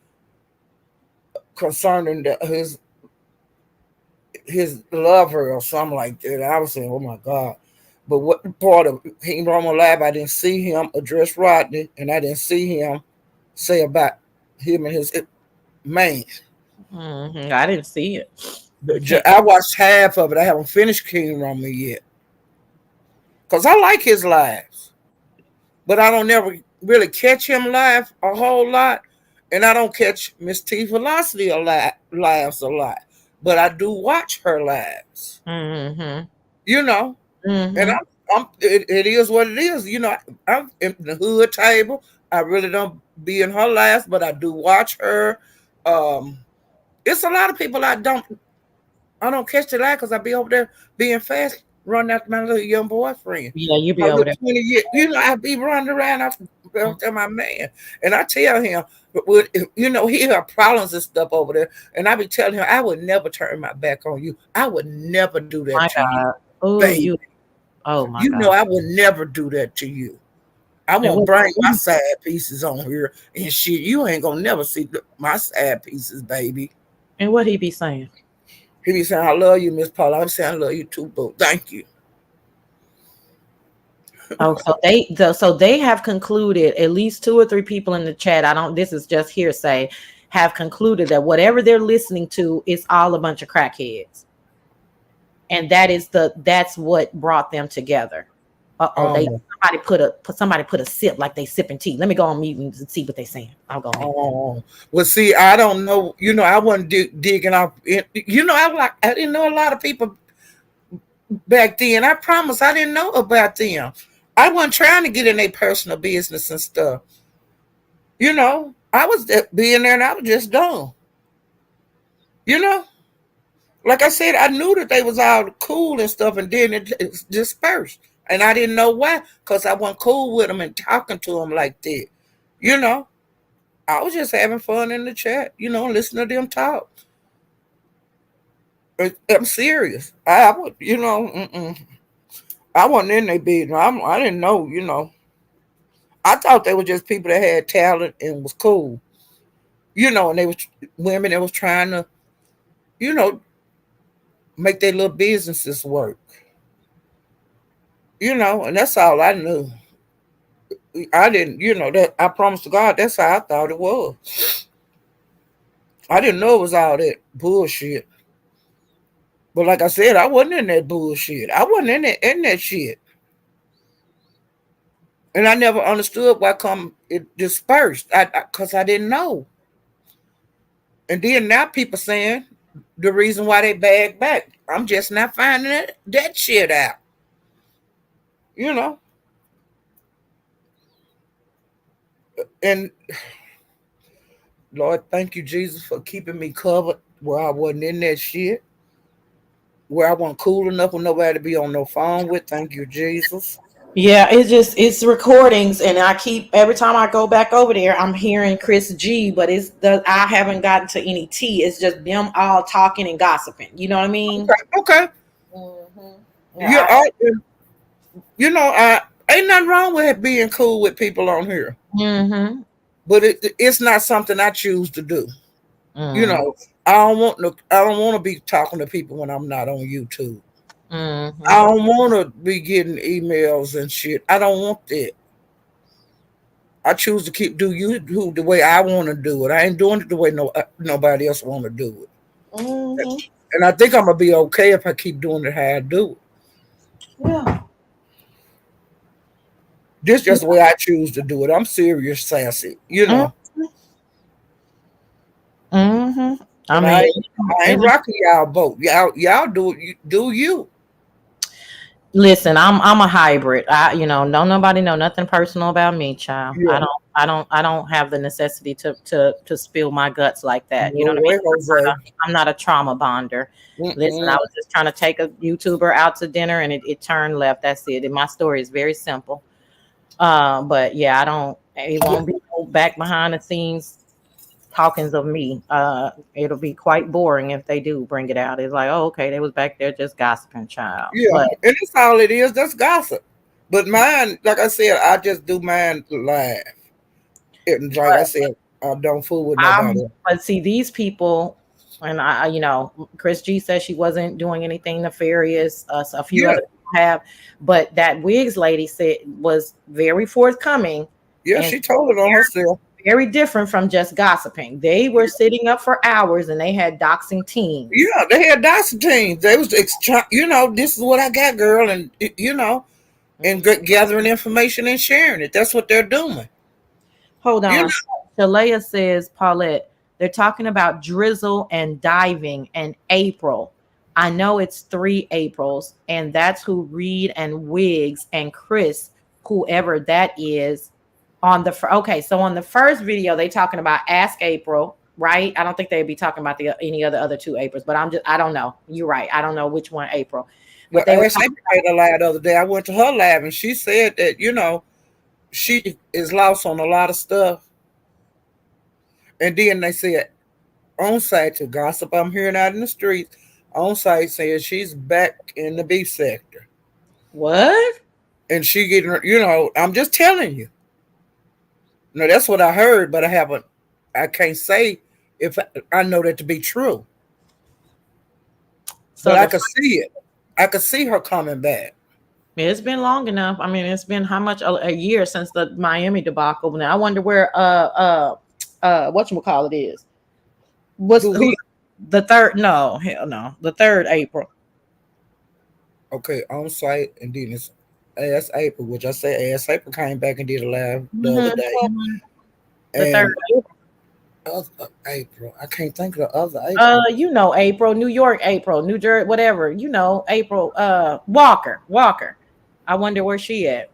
[SPEAKER 1] concerning his his lover or something like that. I was saying, oh my God. But what part of King Roman Live, I didn't see him address Rodney, and I didn't see him say about him and his man.
[SPEAKER 2] I didn't see it.
[SPEAKER 1] I watched half of it. I haven't finished King Roman yet. Because I like his lives. But I don't never really catch him live a whole lot. And I don't catch Miss T Velocity lives a lot. But I do watch her lives. You know. And it is what it is. You know, I'm in the hood table. I really don't be in her lives, but I do watch her. It's a lot of people I don't catch the live because I be over there being fast, running after my little young boyfriend.
[SPEAKER 2] Yeah, you be over there.
[SPEAKER 1] 20 years. You know, I be running around after my man. And I tell him, you know, he have problems and stuff over there. And I be telling him, I would never turn my back on you. I would never do that to you.
[SPEAKER 2] Oh,
[SPEAKER 1] baby.
[SPEAKER 2] Oh my
[SPEAKER 1] God.
[SPEAKER 2] God.
[SPEAKER 1] You know, I would never do that to you. I won't bring my side pieces on here and shit. You ain't gonna never see my side pieces, baby.
[SPEAKER 2] And what he be saying?
[SPEAKER 1] He be saying, I love you, Miss Paula. I'm saying, I love you too, boo. Thank you.
[SPEAKER 2] Oh, so they have concluded, at least 2 or 3 people in the chat, this is just hearsay, have concluded that whatever they're listening to is all a bunch of crackheads. And that's what brought them together. Somebody put a sip like they sipping tea. Let me go on mute and see what they saying. I'll go on.
[SPEAKER 1] Well, see, I don't know. You know, I wasn't digging off. You know, I didn't know a lot of people back then. I promise I didn't know about them. I wasn't trying to get in their personal business and stuff. You know, I was being there and I was just dumb. You know, like I said, I knew that they was all cool and stuff, and then it dispersed. And I didn't know why, because I wasn't cool with them and talking to them like that. You know, I was just having fun in the chat, you know, listening to them talk. I'm serious. I would, you know, I wasn't in their business. I didn't know, you know. I thought they were just people that had talent and was cool. You know, and they was women that was trying to, you know, make their little businesses work. You know, and that's all I knew. I didn't, you know, that I promise to God, that's how I thought it was. I didn't know it was all that bullshit. But like I said, I wasn't in that bullshit. I wasn't in that shit. And I never understood why it dispersed. Because I didn't know. And then now people saying the reason why they bagged back. I'm just not finding that shit out. You know. And Lord, thank you, Jesus, for keeping me covered where I wasn't in that shit. Where I wasn't cool enough with nobody to be on no phone with. Thank you, Jesus.
[SPEAKER 2] Yeah, it's recordings, and every time I go back over there, I'm hearing Chris G, but I haven't gotten to any tea. It's just them all talking and gossiping. You know what I mean?
[SPEAKER 1] Okay. Yeah, you know, ain't nothing wrong with being cool with people on here. But it's not something I choose to do. You know, I don't want to be talking to people when I'm not on YouTube. I don't want to be getting emails and shit. I don't want that. I choose to do YouTube the way I want to do it. I ain't doing it the way nobody else want to do it. And I think I'm gonna be okay if I keep doing it how I do it.
[SPEAKER 2] Yeah.
[SPEAKER 1] This is just the way I choose to do it. I'm serious, sassy. You know.
[SPEAKER 2] I mean,
[SPEAKER 1] I ain't rocking y'all boat. Y'all do you.
[SPEAKER 2] Listen, I'm a hybrid. Don't nobody know nothing personal about me, child. Yeah. I don't have the necessity to spill my guts like that. No, you know what I mean? I'm not a trauma bonder. Listen, I was just trying to take a YouTuber out to dinner and it turned left. That's it. And my story is very simple. But yeah, it won't be back behind the scenes talkings of me. It'll be quite boring if they do bring it out. It's like, oh, okay, they was back there just gossiping, child.
[SPEAKER 1] Yeah, and that's all it is. That's gossip. But mine, like I said, I just do mine live. And like I said, I don't fool with nobody.
[SPEAKER 2] But see, these people, And Chris G said she wasn't doing anything nefarious. So a few other people have, but that Wiggs lady said was very forthcoming.
[SPEAKER 1] Yeah,
[SPEAKER 2] and
[SPEAKER 1] she told it on herself.
[SPEAKER 2] Very different from just gossiping. They were sitting up for hours and they had doxing teams.
[SPEAKER 1] Yeah, they had doxing teams. They was, this is what I got, girl, and and gathering information and sharing it. That's what they're doing.
[SPEAKER 2] Hold on. Shalea says, Paulette, they're talking about drizzle and diving and April. I know it's 3 Aprils, and that's who Reed and Wiggs and Chris, whoever that is, on the okay. So on the first video, they talking about Ask April, right? I don't think they'd be talking about any other 2 Aprils, but I don't know. You're right. I don't know which one April.
[SPEAKER 1] But they were talking about a live the other day. I went to her lab and she said that she is lost on a lot of stuff. And then they said on site to gossip I'm hearing out in the streets. On site says she's back in the beef sector.
[SPEAKER 2] What?
[SPEAKER 1] And she getting, I'm just telling you. No, that's what I heard, but I can't say if I know that to be true. So but I could see it. I could see her coming back.
[SPEAKER 2] It's been long enough. I mean, it's been how much, a year since the Miami debacle. Now I wonder where whatchamacallit is. The third? No, hell no. The 3rd April.
[SPEAKER 1] Okay, on site, and then it's Ask April, which I say Ask April came back and did a live the other day.
[SPEAKER 2] The 3rd April.
[SPEAKER 1] Other April. I can't think of the other April.
[SPEAKER 2] April, New York, April, New Jersey, whatever. April. Walker. I wonder where she at.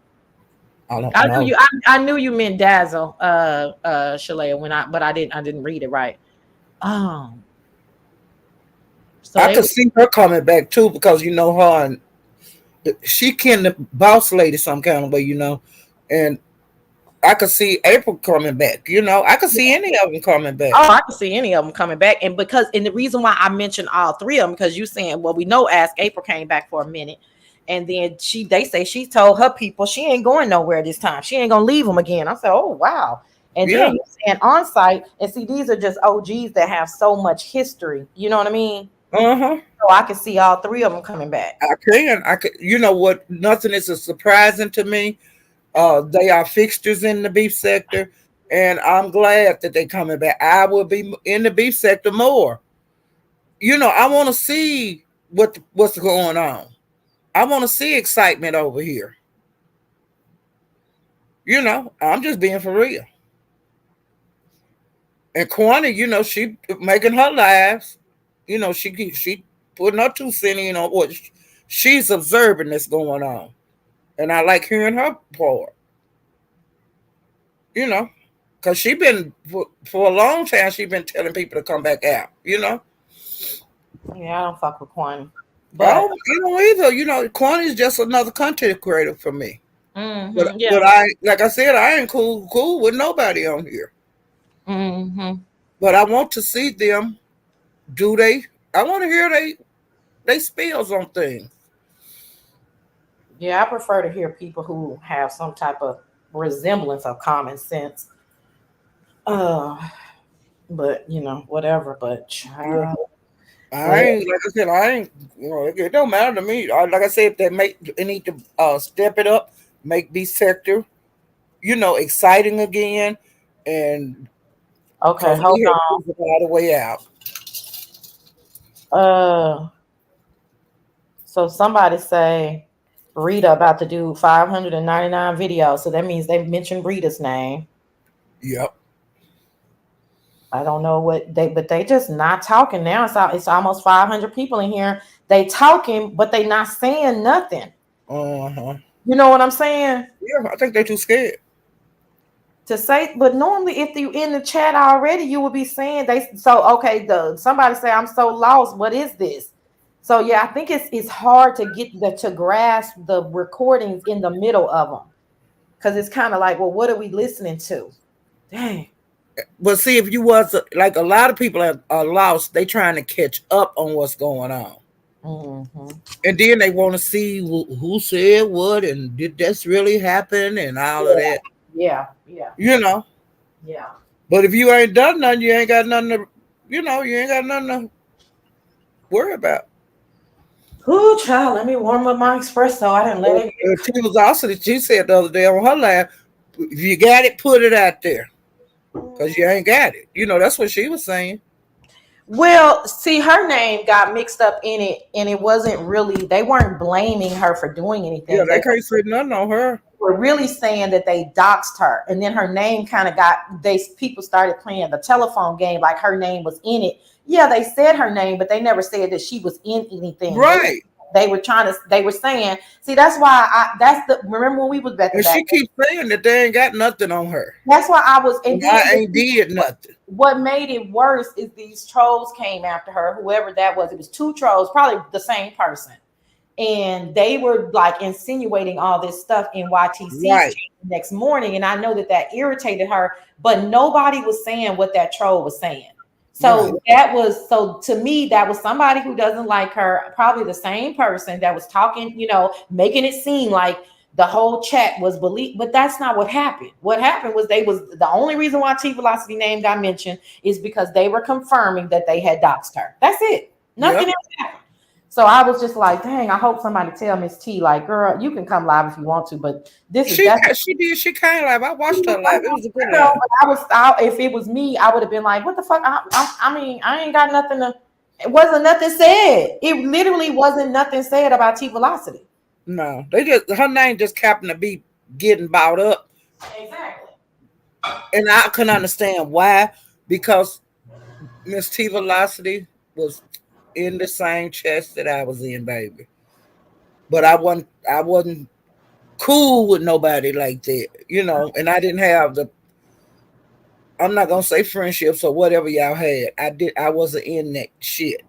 [SPEAKER 2] I knew you meant Dazzle, Shalea, but I didn't read it right.
[SPEAKER 1] So I could see her coming back too, because her and she can the boss lady some kind of way, and I could see April coming back. I could see any of them coming back.
[SPEAKER 2] Oh, I could see any of them coming back, and the reason why I mentioned all 3 of them, because you saying, well, we know Ask April came back for a minute. And then they say she told her people she ain't going nowhere this time. She ain't gonna leave them again. I said, oh wow. And then you saying on site, and see, these are just OGs that have so much history. You know what I mean? So I can see all 3 of them coming back.
[SPEAKER 1] I can. You know what? Nothing is surprising to me. They are fixtures in the beef sector, and I'm glad that they coming back. I will be in the beef sector more. I want to see what's going on. I want to see excitement over here. I'm just being for real. And Kwani, she making her lives. She putting her 2 cents in on what she's observing that's going on. And I like hearing her part. Because she been, for a long time, she been telling people to come back out,
[SPEAKER 2] Yeah, I don't fuck with Kwani.
[SPEAKER 1] But I don't either. Kwani is just another content creator for me. But like I said, I ain't cool with nobody on here. But I want to see them. I want to hear they spills on things.
[SPEAKER 2] Yeah, I prefer to hear people who have some type of resemblance of common sense. But whatever. But
[SPEAKER 1] I ain't, like I said, it don't matter to me. Like I said, they need to step it up, make these sector, exciting again, and
[SPEAKER 2] okay, hold on,
[SPEAKER 1] all the way out.
[SPEAKER 2] So somebody say Rita about to do 599 videos, so that means they mentioned Rita's name.
[SPEAKER 1] Yep.
[SPEAKER 2] I don't know but they just not talking now. It's almost 500 people in here. They talking, but they not saying nothing. You know what I'm saying?
[SPEAKER 1] Yeah, I think they're too scared
[SPEAKER 2] to say. But normally, if you in the chat already, you would be saying somebody say I'm so lost. What is this? So yeah, I think it's hard to get to grasp the recordings in the middle of them, because it's kind of like, well, what are we listening to? Dang.
[SPEAKER 1] But see, if you was like a lot of people are lost, they trying to catch up on what's going on, and then they want to see who said what and did this really happen and all of that.
[SPEAKER 2] Yeah.
[SPEAKER 1] Yeah.
[SPEAKER 2] Yeah.
[SPEAKER 1] But if you ain't done nothing, you ain't got nothing to you ain't got nothing to worry about.
[SPEAKER 2] Ooh, child, let me warm up my espresso. I didn't let it get.
[SPEAKER 1] She was also that she said the other day on her live, if you got it, put it out there. Because you ain't got it. That's what she was saying.
[SPEAKER 2] Well, see, her name got mixed up in it, and it wasn't really, they weren't blaming her for doing
[SPEAKER 1] Yeah,
[SPEAKER 2] anything.
[SPEAKER 1] they can't say nothing on her.
[SPEAKER 2] Were really saying that they doxed her, and then her name kind of people started playing the telephone game like her name was in it. Yeah, they said her name, but they never said that she was in anything.
[SPEAKER 1] Right.
[SPEAKER 2] They were saying, see, that's why remember when we was back.
[SPEAKER 1] And she keeps saying that they ain't got nothing on her.
[SPEAKER 2] That's why I was, and then
[SPEAKER 1] I ain't did nothing.
[SPEAKER 2] What made it worse is these trolls came after her, whoever that was. It was two trolls, probably the same person. And they were like insinuating all this stuff in YTC
[SPEAKER 1] right.
[SPEAKER 2] the next morning. And I know that irritated her, but nobody was saying what that troll was saying. So to me, that was somebody who doesn't like her, probably the same person that was talking, making it seem like the whole chat was believed, but that's not what happened. What happened was the only reason why T Velocity name got mentioned is because they were confirming that they had doxed her. That's it. Nothing else happened. So I was just like, dang, I hope somebody tell Miss T, like, girl, you can come live if you want to, but
[SPEAKER 1] she did. She came live. I watched her live. It was a good
[SPEAKER 2] live. If it was me, I would have been like, what the fuck? I mean, I ain't got nothing to. It wasn't nothing said. It literally wasn't nothing said about T Velocity.
[SPEAKER 1] No, her name just happened to be getting bought up.
[SPEAKER 2] Exactly.
[SPEAKER 1] And I couldn't understand why, because Miss T Velocity was in the same chest that I was in, baby. But I wasn't cool with nobody like that, and I didn't have I'm not gonna say friendships or whatever y'all had. I wasn't in that shit.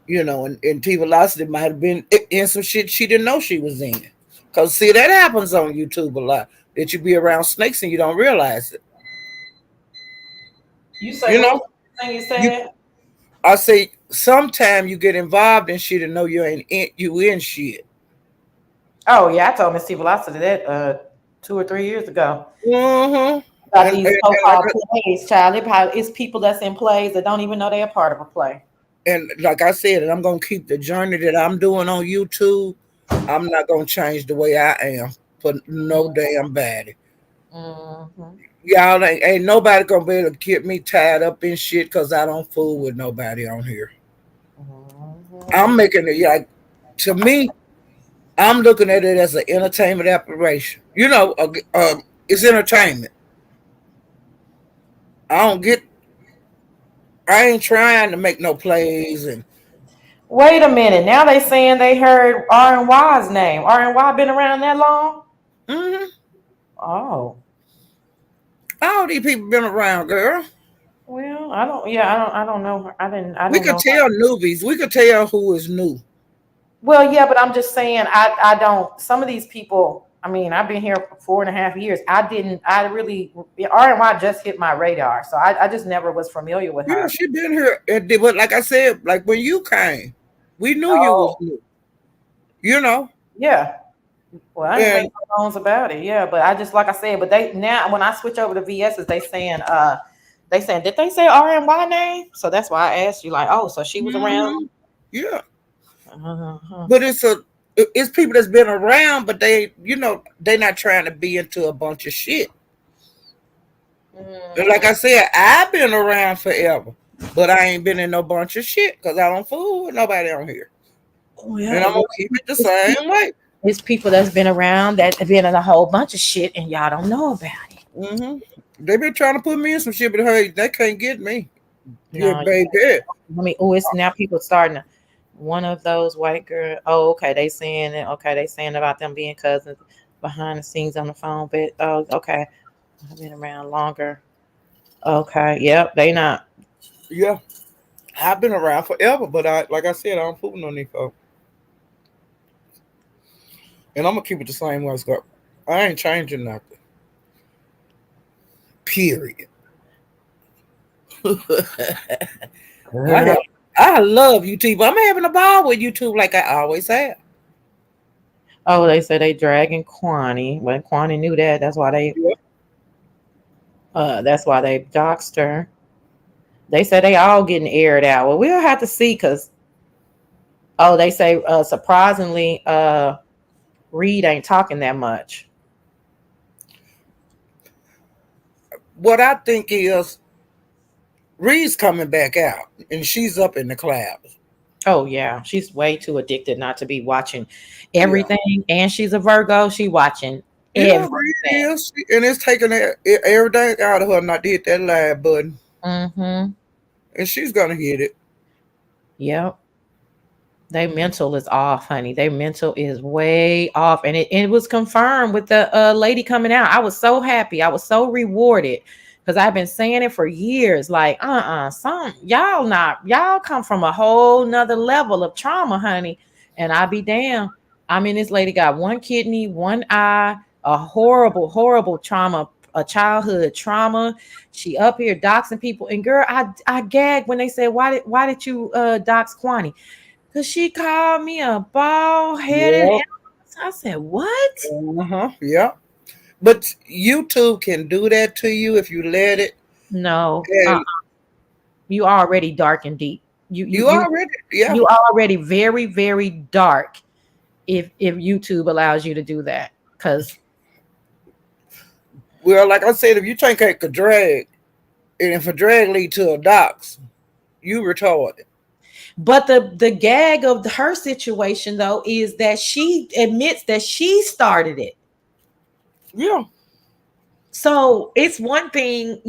[SPEAKER 1] And T Velocity might have been in some shit she didn't know she was in. Cause see, that happens on YouTube a lot. That you be around snakes and you don't realize it.
[SPEAKER 2] You say you said?
[SPEAKER 1] I say sometimes you get involved in shit and know you in shit.
[SPEAKER 2] Oh yeah, I told Miss T Velocity that 2 or 3 years ago.
[SPEAKER 1] Mm-hmm.
[SPEAKER 2] About these so-called plays, child. It's people that's in plays that don't even know they're a part of a play.
[SPEAKER 1] And like I said, and I'm gonna keep the journey that I'm doing on YouTube. I'm not gonna change the way I am for no damn body. Mm-hmm. Y'all ain't nobody gonna be able to get me tied up in shit because I don't fool with nobody on here. Mm-hmm. I'm making it like, to me, I'm looking at it as an entertainment operation. It's entertainment. I ain't trying to make no plays. And
[SPEAKER 2] wait a minute, now they saying they heard R&Y's name. R&Y been around that long?
[SPEAKER 1] Mm-hmm.
[SPEAKER 2] Oh.
[SPEAKER 1] All these people been around, girl.
[SPEAKER 2] Well, I don't know.
[SPEAKER 1] We could tell newbies. We could tell who is new.
[SPEAKER 2] Well, yeah, but I'm just saying, I don't. Some of these people. I mean, I've been here for 4.5 years. R&Y just hit my radar, so I just never was familiar with her.
[SPEAKER 1] Yeah, she been here, but like I said, like when you came, we knew you was new.
[SPEAKER 2] Yeah. Well, I ain't make no bones about it. Yeah, but I just, like I said, but they now when I switch over to VS's, they saying did they say R&Y name? So that's why I asked you, like, oh, so she was around.
[SPEAKER 1] Yeah. But it's people that's been around, but they not trying to be into a bunch of shit. And like I said, I've been around forever, but I ain't been in no bunch of shit because I don't fool with nobody on here. Oh, yeah. And I'm gonna keep it the same way.
[SPEAKER 2] It's people that's been around that have been in a whole bunch of shit and y'all don't know about it.
[SPEAKER 1] Mm-hmm. They been trying to put me in some shit, but hey, they can't get me.
[SPEAKER 2] No, baby. It's now people starting to. One of those white girls. Oh, okay. They saying it. Okay, they saying about them being cousins behind the scenes on the phone. But okay, I've been around longer. Okay, yep. They not.
[SPEAKER 1] Yeah, I've been around forever, but like I said, I don't fool no these folks. And I'm gonna keep it the same way it's got. I ain't changing nothing. Period. I love YouTube. I'm having a ball with YouTube like I always have.
[SPEAKER 2] Oh, they said they dragging Kwani. When Kwani knew that, that's why they doxed her. They say they all getting aired out. Well, we'll have to see because they say surprisingly, Reed ain't talking that much.
[SPEAKER 1] What I think is Reed's coming back out, and she's up in the clouds.
[SPEAKER 2] Oh yeah, she's way too addicted not to be watching
[SPEAKER 1] Yeah.
[SPEAKER 2] everything, and she's a Virgo. She watching
[SPEAKER 1] Yeah, Reed
[SPEAKER 2] everything.
[SPEAKER 1] is, and it's taking everything out of her not to hit that live button,
[SPEAKER 2] Mm-hmm.
[SPEAKER 1] and she's gonna hit it.
[SPEAKER 2] Yep. They mental is off, honey. They mental is way off. And it was confirmed with the lady coming out. I was so happy. I was so rewarded because I've been saying it for years. Like, y'all come from a whole nother level of trauma, honey. And I be damned. I mean, this lady got one kidney, one eye, a horrible, horrible trauma, a childhood trauma. She up here doxing people. And girl, I gagged when they said, why did you dox Kwani? Because she called me a bald headed.
[SPEAKER 1] Yeah.
[SPEAKER 2] I said, what?
[SPEAKER 1] Yeah. But YouTube can do that to you if you let it.
[SPEAKER 2] No.
[SPEAKER 1] And
[SPEAKER 2] you already dark and deep.
[SPEAKER 1] you already, yeah.
[SPEAKER 2] You already very, very dark if YouTube allows you to do that. Because
[SPEAKER 1] Well, like I said, if you take a drag, and if a drag lead to a dox, you retarded.
[SPEAKER 2] but the gag of her situation though is that she admits that she started it.
[SPEAKER 1] Yeah.
[SPEAKER 2] So it's one thing,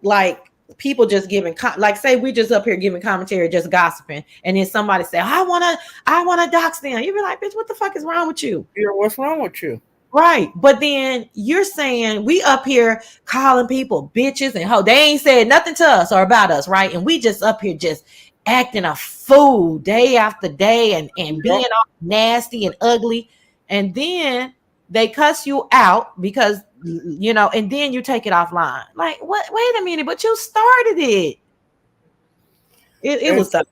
[SPEAKER 2] like people just giving like say we just up here giving commentary, just gossiping, and then somebody say, I wanna dox them. You be like, bitch, what the fuck is wrong with you?
[SPEAKER 1] Yeah, what's wrong with you?
[SPEAKER 2] Right. But then you're saying we up here calling people bitches and ho, they ain't said nothing to us or about us, right? And we just up here just acting a fool day after day and being all nasty and ugly. And then they cuss you out because and then you take it offline. Like, what? Wait a minute, but you started it. It was so.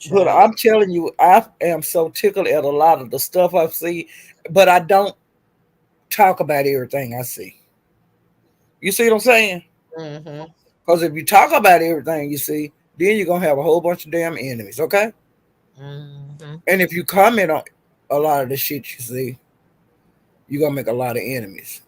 [SPEAKER 1] But I'm telling you, I am so tickled at a lot of the stuff I've seen, but I don't talk about everything I see. You see what I'm saying?
[SPEAKER 2] Mm-hmm.
[SPEAKER 1] Because if you talk about everything you see, then you're gonna have a whole bunch of damn enemies, okay?
[SPEAKER 2] Mm-hmm.
[SPEAKER 1] And if you comment on a lot of the shit you see, you're gonna make a lot of enemies.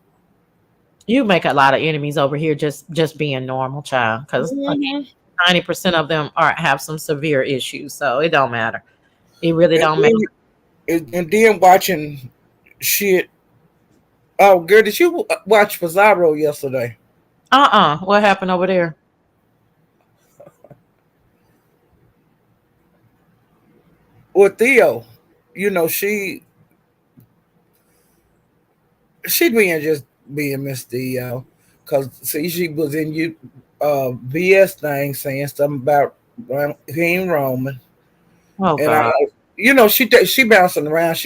[SPEAKER 2] You make a lot of enemies over here just being normal, child, because 90% of them have some severe issues, so it don't matter. It really don't matter.
[SPEAKER 1] And then watching shit. Oh, girl, did you watch Pizarro yesterday?
[SPEAKER 2] What happened over there?
[SPEAKER 1] With Theo, she being Miss Theo, because see, she was in BS thing saying something about King Roman.
[SPEAKER 2] Oh
[SPEAKER 1] And
[SPEAKER 2] God.
[SPEAKER 1] she bouncing around.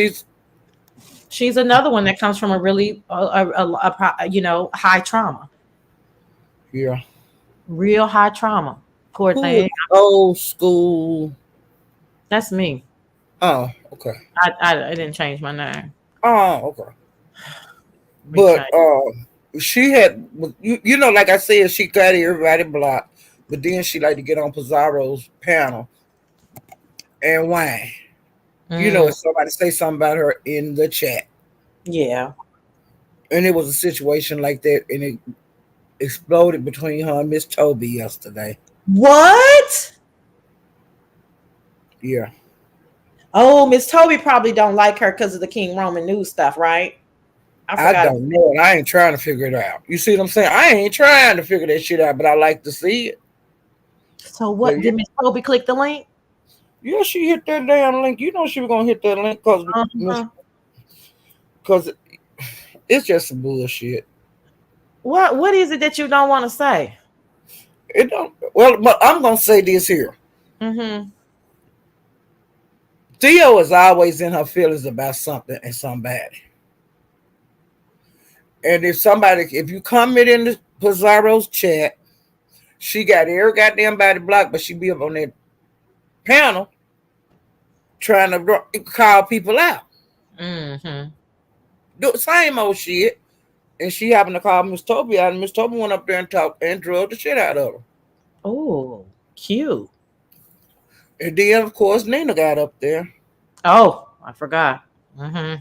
[SPEAKER 2] She's another one that comes from a really high trauma.
[SPEAKER 1] Yeah.
[SPEAKER 2] Real high trauma. Poor
[SPEAKER 1] Who is
[SPEAKER 2] thing.
[SPEAKER 1] old school?
[SPEAKER 2] That's me.
[SPEAKER 1] Oh, okay.
[SPEAKER 2] I didn't change my name.
[SPEAKER 1] Oh, okay. But she had, like I said, she got everybody blocked. But then she like to get on Pizarro's panel and whine. If somebody say something about her in the chat.
[SPEAKER 2] Yeah.
[SPEAKER 1] And it was a situation like that, and it exploded between her and Miss Toby yesterday.
[SPEAKER 2] What?
[SPEAKER 1] Yeah.
[SPEAKER 2] Oh, Miss Toby probably don't like her because of the King Roman news stuff, right?
[SPEAKER 1] I don't know. I ain't trying to figure it out. You see what I'm saying? I ain't trying to figure that shit out, but I like to see it.
[SPEAKER 2] So what? Did Miss Toby click the link?
[SPEAKER 1] Yeah, she hit that damn link. You know she was gonna hit that link because it's just some bullshit.
[SPEAKER 2] What is it that you don't want to say?
[SPEAKER 1] It don't. Well, but I'm gonna say this here.
[SPEAKER 2] Mm-hmm.
[SPEAKER 1] Theo is always in her feelings about something and somebody. And if you comment in the Pizarro's chat, she got every goddamn body blocked, but she be up on that panel trying to call people out.
[SPEAKER 2] Mm-hmm.
[SPEAKER 1] Do the same old shit. And she happened to call Miss Toby out, and Miss Toby went up there and talked and drove the shit out of her.
[SPEAKER 2] Oh, cute.
[SPEAKER 1] And then, of course, Nina got up there.
[SPEAKER 2] Oh, I forgot. Mm-hmm.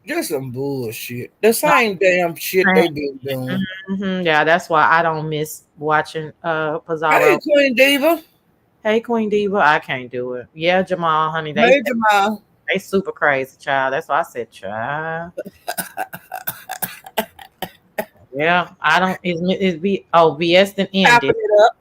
[SPEAKER 1] Just some bullshit. The same damn shit they been doing.
[SPEAKER 2] Mm-hmm. Yeah, that's why I don't miss watching
[SPEAKER 1] Hey,
[SPEAKER 2] Pizarro.
[SPEAKER 1] Queen Diva.
[SPEAKER 2] Hey, Queen Diva, I can't do it. Yeah, Jamal, honey,
[SPEAKER 1] Hey, Jamal.
[SPEAKER 2] they super crazy, child. That's why I said, child. Yeah, I don't. It's VS then ended.
[SPEAKER 1] Popping it up.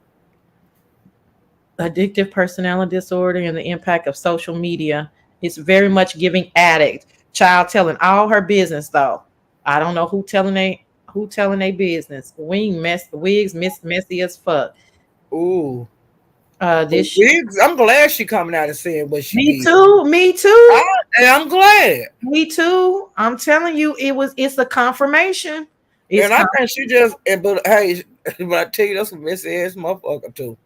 [SPEAKER 2] Addictive personality disorder and the impact of social media. It's very much giving addict. Child telling all her business though. I don't know who telling they business. Wigs messy as fuck.
[SPEAKER 1] Ooh. But
[SPEAKER 2] This shit.
[SPEAKER 1] Wiggs, I'm glad she coming out and saying what she
[SPEAKER 2] Me
[SPEAKER 1] did.
[SPEAKER 2] too. Me too.
[SPEAKER 1] I'm glad.
[SPEAKER 2] Me too. I'm telling you, it's a confirmation. It's
[SPEAKER 1] And I think she just, but hey, but I tell you, that's a messy ass motherfucker too.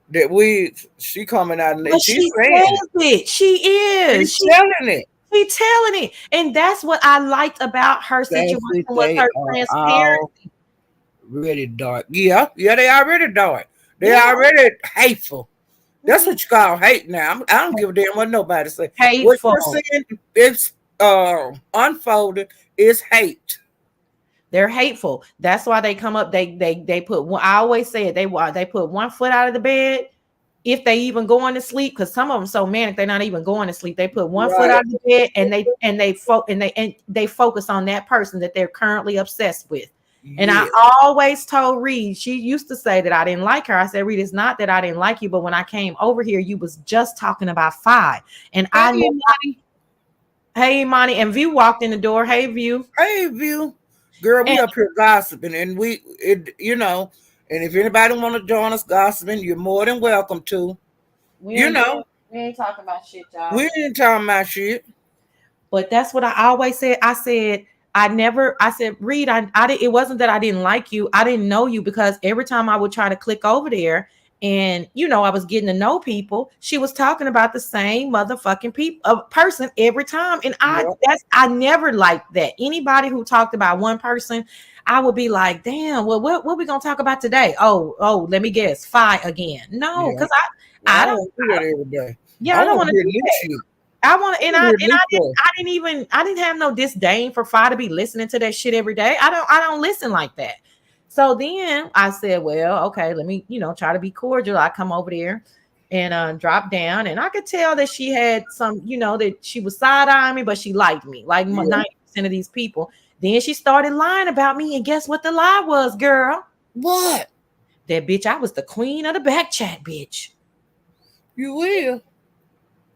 [SPEAKER 1] That she coming out and
[SPEAKER 2] but
[SPEAKER 1] she's
[SPEAKER 2] she
[SPEAKER 1] saying
[SPEAKER 2] says it. She is.
[SPEAKER 1] she's telling it.
[SPEAKER 2] She telling it. And that's what I liked about her situation was
[SPEAKER 1] They
[SPEAKER 2] her
[SPEAKER 1] are
[SPEAKER 2] transparency.
[SPEAKER 1] all really dark. Yeah, they already dark. They
[SPEAKER 2] Yeah.
[SPEAKER 1] already hateful. That's what you call hate now. I don't give a damn what nobody say. What
[SPEAKER 2] Hateful.
[SPEAKER 1] you're saying, it's unfolded is hate.
[SPEAKER 2] They're hateful. That's why they come up. They put one. I always say it. They put one foot out of the bed if they even going to sleep. Because some of them so manic they're not even going to sleep. They put one foot out of the bed and they focus on that person that they're currently obsessed with. And I always told Reed, she used to say that I didn't like her. I said, Reed, it's not that I didn't like you, but when I came over here, you was just talking about Phi. And I know, hey, Monty, and View walked in the door. Hey, View.
[SPEAKER 1] Hey, View. Girl, we up here gossiping, and and if anybody want to join us gossiping, you're more than welcome to.
[SPEAKER 2] We ain't talking about shit, y'all.
[SPEAKER 1] We ain't talking about shit.
[SPEAKER 2] But that's what I always said. I said, Reed, it wasn't that I didn't like you. I didn't know you because every time I would try to click over there and, I was getting to know people, she was talking about the same motherfucking person every time. And I never liked that. Anybody who talked about one person, I would be like, damn, well, what we going to talk about today? Oh, let me guess. Phi again. No, because I don't
[SPEAKER 1] do that every day.
[SPEAKER 2] Yeah, I don't want to do that. Shit. I want to, I didn't have no disdain for Phi to be listening to that shit every day. I don't listen like that. So then I said, well, okay, let me, try to be cordial. I come over there and drop down, and I could tell that she had some, that she was side-eyeing me, but she liked me, like 90% of these people. Then she started lying about me, and guess what the lie was, girl?
[SPEAKER 1] What?
[SPEAKER 2] That bitch, I was the queen of the back chat, bitch.
[SPEAKER 1] You will.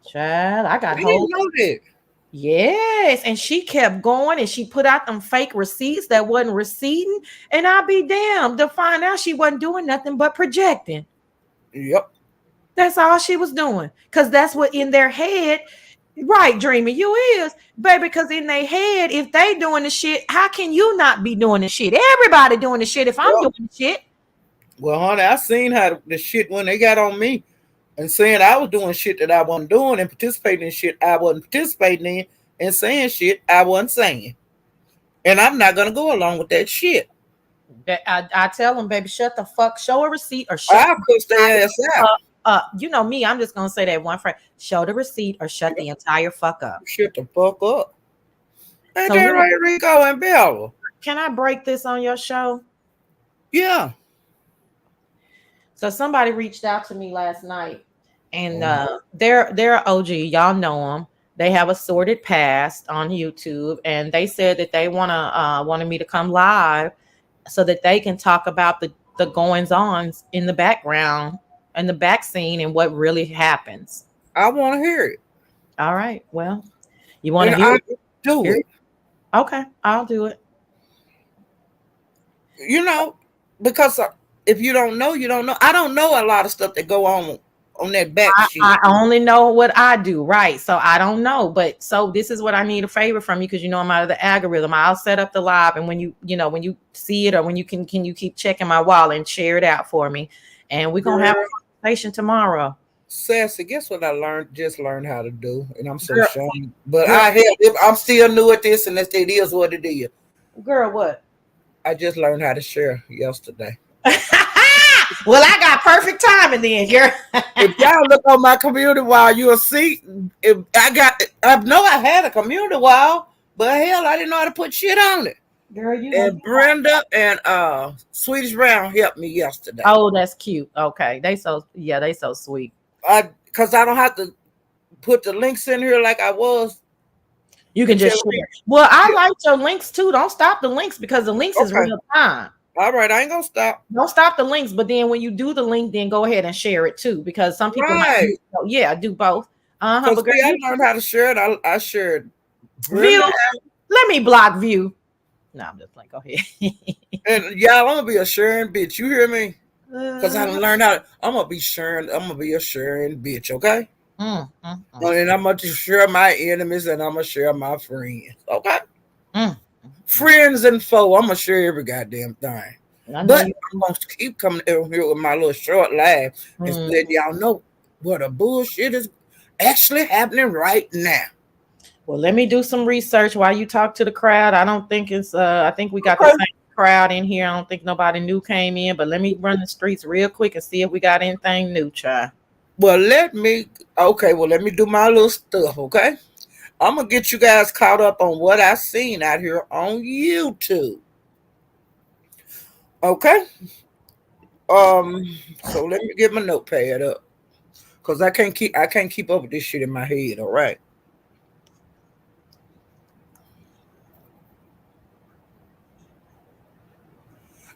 [SPEAKER 2] Child, I got
[SPEAKER 1] hold of it.
[SPEAKER 2] Yes, and she kept going and she put out them fake receipts that wasn't receipting, and I'll be damned to find out she wasn't doing nothing but projecting.
[SPEAKER 1] Yep.
[SPEAKER 2] That's all she was doing. Because that's what in their head, right, Dreamy, you is, baby, because in their head, if they doing the shit, how can you not be doing the shit? Everybody doing the shit if I'm doing the shit.
[SPEAKER 1] Well, honey, I seen how the shit when they got on me. And saying I was doing shit that I wasn't doing and participating in shit I wasn't participating in and saying shit I wasn't saying. And I'm not going to go along with that shit.
[SPEAKER 2] I tell them, baby, shut the fuck, show a receipt or shut
[SPEAKER 1] I'll cuss their ass out.
[SPEAKER 2] You know me, I'm just going to say that one phrase, show the receipt or shut the entire fuck up.
[SPEAKER 1] Shut the fuck up. Ain't that right, Rico and Bella?
[SPEAKER 2] Can I break this on your show?
[SPEAKER 1] Yeah.
[SPEAKER 2] So somebody reached out to me last night. And they're OG, y'all know them. They have a sordid past on YouTube, and they said that they wanted me to come live so that they can talk about the goings ons in the background and the back scene and what really happens.
[SPEAKER 1] I want to hear it.
[SPEAKER 2] All right. Well, you want to hear it?
[SPEAKER 1] Do it.
[SPEAKER 2] Okay, I'll do it.
[SPEAKER 1] Because if you don't know, you don't know. I don't know a lot of stuff that go on that back sheet.
[SPEAKER 2] I only know what I do, right? So I don't know, but so this is what I need a favor from you because I'm out of the algorithm. I'll set up the live, and when you see it or when you can you keep checking my wall and share it out for me, and we're gonna have a conversation tomorrow.
[SPEAKER 1] Sassy, guess what I just learned how to do, and I'm so ashamed. But I'm still new at this, and it is what it is.
[SPEAKER 2] Girl, what?
[SPEAKER 1] I just learned how to share yesterday.
[SPEAKER 2] Well, I got perfect timing then, girl.
[SPEAKER 1] If y'all look on my community wall, you'll see. If I know I had a community wall, but hell, I didn't know how to put shit on it.
[SPEAKER 2] Girl, you
[SPEAKER 1] And Brenda and Swedish Brown helped me yesterday.
[SPEAKER 2] Oh, that's cute. Okay, they so sweet.
[SPEAKER 1] Because I don't have to put the links in here like I was.
[SPEAKER 2] You can just share. Well, I like your links too. Don't stop the links because the links is real time.
[SPEAKER 1] All right, I ain't gonna stop.
[SPEAKER 2] Don't stop the links, but then when you do the link, then go ahead and share it too, because some people might do both.
[SPEAKER 1] Because I learned how to share it. I shared
[SPEAKER 2] View. Let me block View. No, I'm just like, go ahead.
[SPEAKER 1] And y'all, I'm gonna be a sharing bitch. You hear me? Because I learned how. I'm gonna be sharing. I'm gonna be a sharing bitch. Okay. And I'm gonna share my enemies, and I'm gonna share my friends. Okay. Friends and foe. I'm gonna share every goddamn thing. But I'm gonna keep coming over here with my little short laugh and letting y'all know what a bullshit is actually happening right now.
[SPEAKER 2] Well, let me do some research while you talk to the crowd. I don't think it's I think we got the same crowd in here. I don't think nobody new came in, but let me run the streets real quick and see if we got anything new, child.
[SPEAKER 1] Well, let me do my little stuff, okay? I'm gonna get you guys caught up on what I seen out here on YouTube. Okay. So let me get my notepad up. Cause I can't keep up with this shit in my head, all right.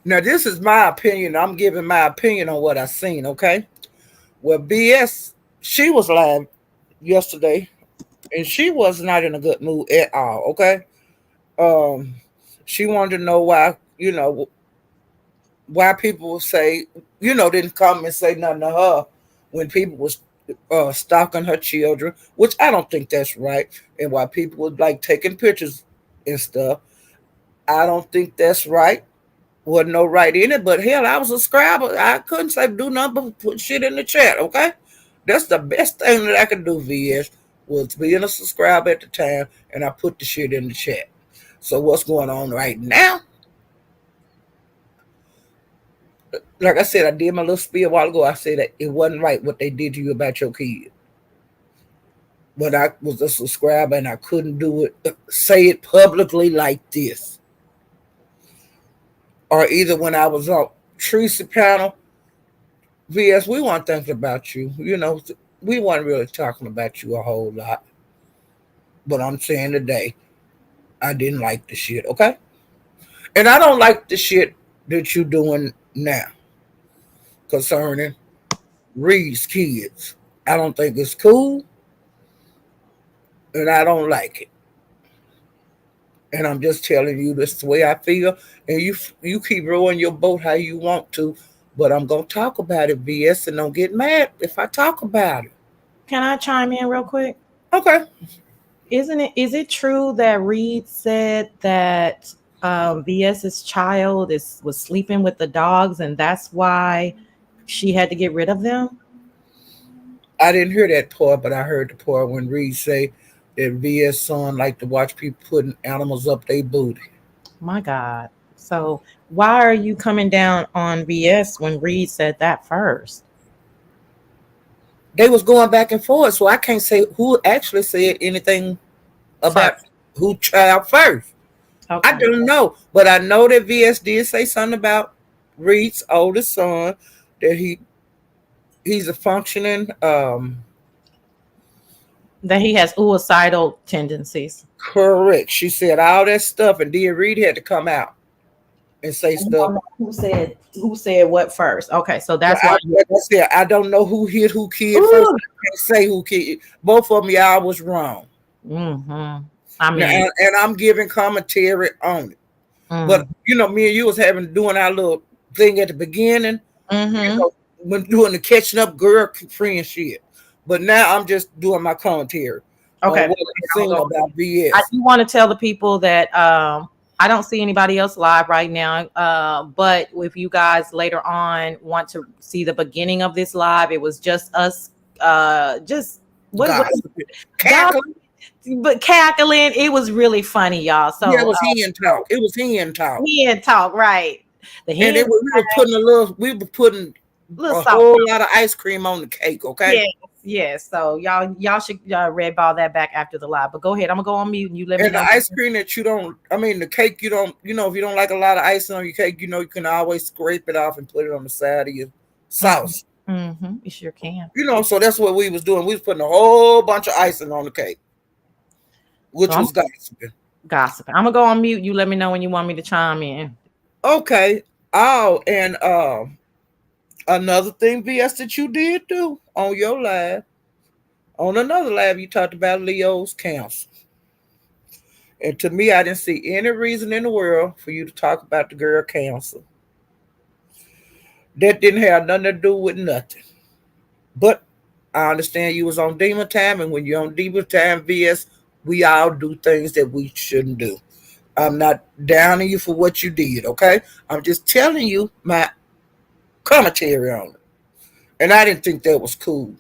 [SPEAKER 1] Now, this is my opinion. I'm giving my opinion on what I seen, okay? Well, BS, she was live yesterday, and she was not in a good mood at all, okay? She wanted to know why, why people would say, didn't come and say nothing to her when people was stalking her children, which I don't think that's right, and why people would like taking pictures and stuff. I don't think that's right. Wasn't no right in it, but hell, I was a subscriber. I couldn't say do nothing but put shit in the chat, okay? That's the best thing that I could do, VS, was being a subscriber at the time, and I put the shit in the chat. So what's going on right now? Like I said, I did my little spiel a while ago. I said that it wasn't right what they did to you about your kid. But I was a subscriber, and I couldn't do it, say it publicly like this. Or either when I was on Tracy panel, VS, we weren't thinking about you. We weren't really talking about you a whole lot. But I'm saying today, I didn't like the shit, okay? And I don't like the shit that you're doing now concerning Reed's kids. I don't think it's cool. And I don't like it. And I'm just telling you this the way I feel. And you keep rowing your boat how you want to. But I'm going to talk about it, VS, and don't get mad if I talk about it.
[SPEAKER 2] Can I chime in real quick?
[SPEAKER 1] Okay.
[SPEAKER 2] Is it true that Reed said that VS's child was sleeping with the dogs and that's why she had to get rid of them?
[SPEAKER 1] I didn't hear that part, but I heard the part when Reed say that VS son like to watch people putting animals up their booty.
[SPEAKER 2] My God. So why are you coming down on VS when Reed said that first?
[SPEAKER 1] They was going back and forth, so I can't say who actually said anything about who child first. Okay. I don't know, but I know that VS did say something about Reed's oldest son, that he's a functioning
[SPEAKER 2] that he has suicidal tendencies.
[SPEAKER 1] Correct. She said all that stuff, and then Reed had to come out and say stuff.
[SPEAKER 2] Who said what first? Okay, so that's why
[SPEAKER 1] I don't know who hit who kid first. I can't say who kid. Both of them, y'all was wrong.
[SPEAKER 2] Mm-hmm.
[SPEAKER 1] And I'm giving commentary on it. But me and you was doing our little thing at the beginning. When doing the catching up girl friend shit. But now I'm just doing my commentary.
[SPEAKER 2] Okay.
[SPEAKER 1] What I'm saying about VS.
[SPEAKER 2] I do want to tell the people that I don't see anybody else live right now. But if you guys later on want to see the beginning of this live, it was just us cackling. But cackling, it was really funny, y'all. So
[SPEAKER 1] yeah, it was hen talk. It was hen talk.
[SPEAKER 2] Hen talk, right?
[SPEAKER 1] We were putting
[SPEAKER 2] little
[SPEAKER 1] a
[SPEAKER 2] salt.
[SPEAKER 1] whole lot of ice cream on the cake, okay?
[SPEAKER 2] Yes, yes. So y'all should red ball that back after the live. But go ahead. I'm gonna go on mute and you let me
[SPEAKER 1] And the
[SPEAKER 2] know.
[SPEAKER 1] ice cream that you don't, I mean, the cake you don't, if you don't like a lot of icing on your cake, you can always scrape it off and put it on the side of your sauce.
[SPEAKER 2] You sure can.
[SPEAKER 1] So that's what we was doing. We was putting a whole bunch of icing on the cake,
[SPEAKER 2] So
[SPEAKER 1] which
[SPEAKER 2] I'm
[SPEAKER 1] was gossiping.
[SPEAKER 2] gossiping. I'm gonna go on mute. You let me know when you want me to chime in.
[SPEAKER 1] Okay. Oh, and another thing, VS, that you did do on your live, on another live, you talked about Leo's cancer. And to me, I didn't see any reason in the world for you to talk about the girl cancer. That didn't have nothing to do with nothing. But I understand you was on demon time, and when you're on demon time, VS, we all do things that we shouldn't do. I'm not downing you for what you did, okay? I'm just telling you my commentary on it. And I didn't think that was cool,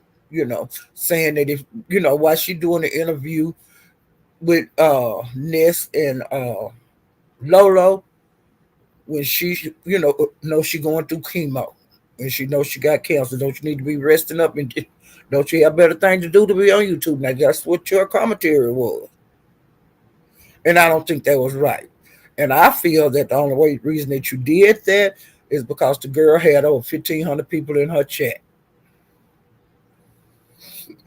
[SPEAKER 1] saying that if, while she doing the interview with Ness and Lolo, when she, know she going through chemo and she knows she got cancer, don't you need to be resting up and don't you have better things to do to be on YouTube? Now that's what your commentary was. And I don't think that was right. And I feel that the only reason that you did that is because the girl had over 1,500 people in her chat.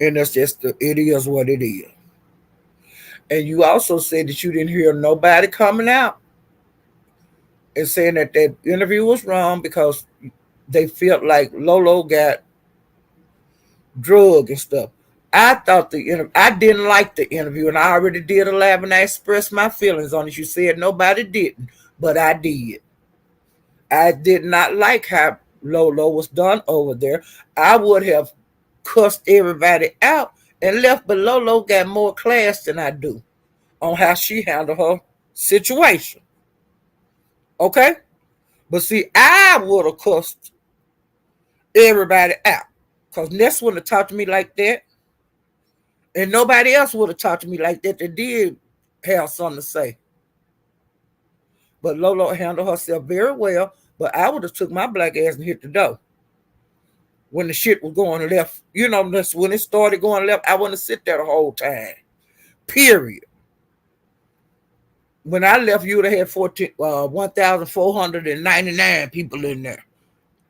[SPEAKER 1] And that's just, it is what it is. And you also said that you didn't hear nobody coming out and saying that that interview was wrong because they felt like Lolo got drug and stuff. I didn't like the interview, and I already did a live and I expressed my feelings on it. You said nobody didn't, but I did. I did not like how Lolo was done over there. I would have cussed everybody out and left, but Lolo got more class than I do on how she handled her situation. Okay? But see, I would have cussed everybody out. Because Ness wouldn't have talked to me like that. And nobody else would have talked to me like that that did have something to say. But Lolo handled herself very well. But I would have took my black ass and hit the door. When the shit was going left. That's when it started going left. I wouldn't sit there the whole time. Period. When I left, you would have had 1,499 people in there.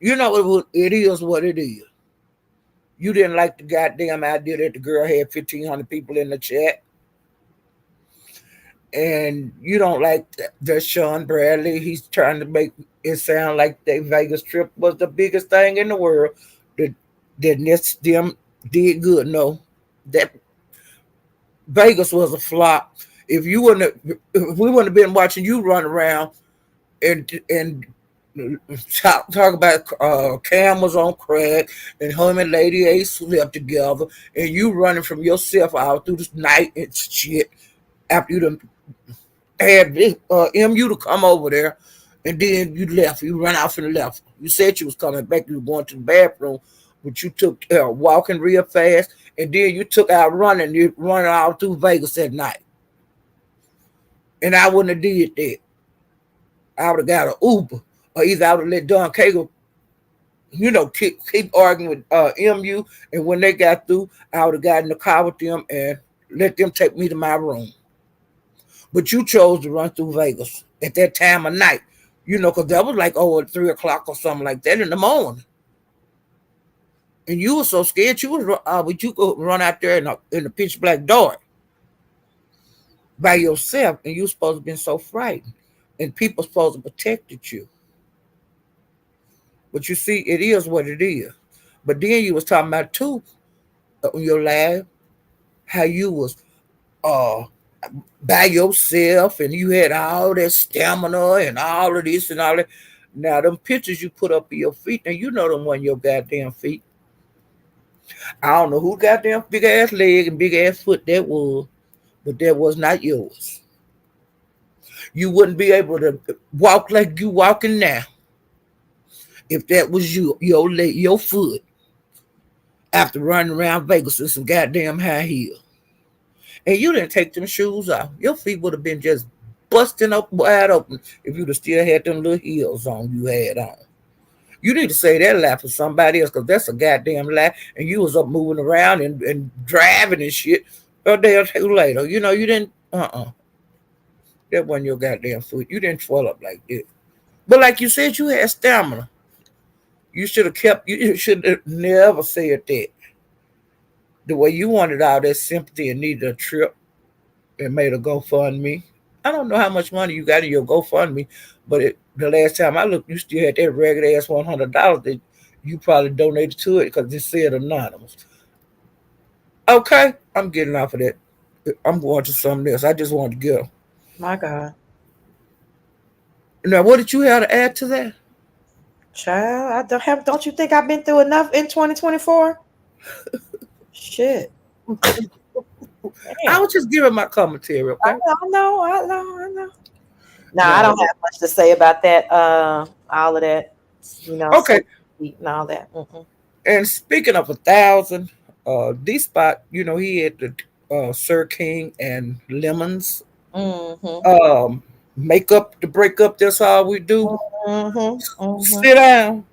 [SPEAKER 1] It is what it is. You didn't like the goddamn idea that the girl had 1,500 people in the chat. And you don't like the Sean Bradley. He's trying to make it sound like the Vegas trip was the biggest thing in the world. That them did good. No, that Vegas was a flop. If we wouldn't have been watching you run around and talk about Cam was on crack and him and Lady A slept together and you running from yourself out through the night and shit after you done had MU to come over there and then you left. You run off and left. You said you was coming back. You were going to the bathroom, but you took walking real fast and then you took out running. You running all through Vegas at night. And I wouldn't have did that. I would have got an Uber. Or either I would have let Don Cagle, keep arguing with MU. And when they got through, I would have got in the car with them and let them take me to my room. But you chose to run through Vegas at that time of night, because that was like, at 3 o'clock or something like that in the morning. And you were so scared, but you could run out there in the pitch black dark by yourself, and you supposed to have been so frightened. And people supposed to protected you. But you see, it is what it is. But then you was talking about too on your live how you was by yourself and you had all that stamina and all of this and all that. Now them pictures you put up of your feet, and you know them on your goddamn feet. I don't know who goddamn big ass leg and big ass foot that was, but that was not yours. You wouldn't be able to walk like you walking now if that was your leg, your foot, after running around Vegas in some goddamn high heel. And you didn't take them shoes off. Your feet would have been just busting up wide open if you'd have still had them little heels on you had on. You need to say that lie for somebody else because that's a goddamn lie. And you was up moving around and driving and shit a day or two later. You know, you didn't, that wasn't your goddamn foot. You didn't swell up like that. But like you said, you had stamina. You should have kept, you should have never said that. The way you wanted all that sympathy and needed a trip and made a GoFundMe. I don't know how much money you got in your GoFundMe, but the last time I looked, you still had that ragged ass $100 that you probably donated to it because it said anonymous. Okay, I'm getting off of that. I'm going to something else. I just want to go.
[SPEAKER 2] My God.
[SPEAKER 1] Now, what did you have to add to that?
[SPEAKER 2] Child, don't you think I've been through enough in 2024? Shit.
[SPEAKER 1] I was just giving my commentary, okay?
[SPEAKER 2] I know. No, I don't have much to say about that. All of that, you know.
[SPEAKER 1] Okay.
[SPEAKER 2] And all that.
[SPEAKER 1] And speaking of 1,000, D-Spot, you know, he had the Sir King and Lemons. Make up to break up. That's all we do. Sit down.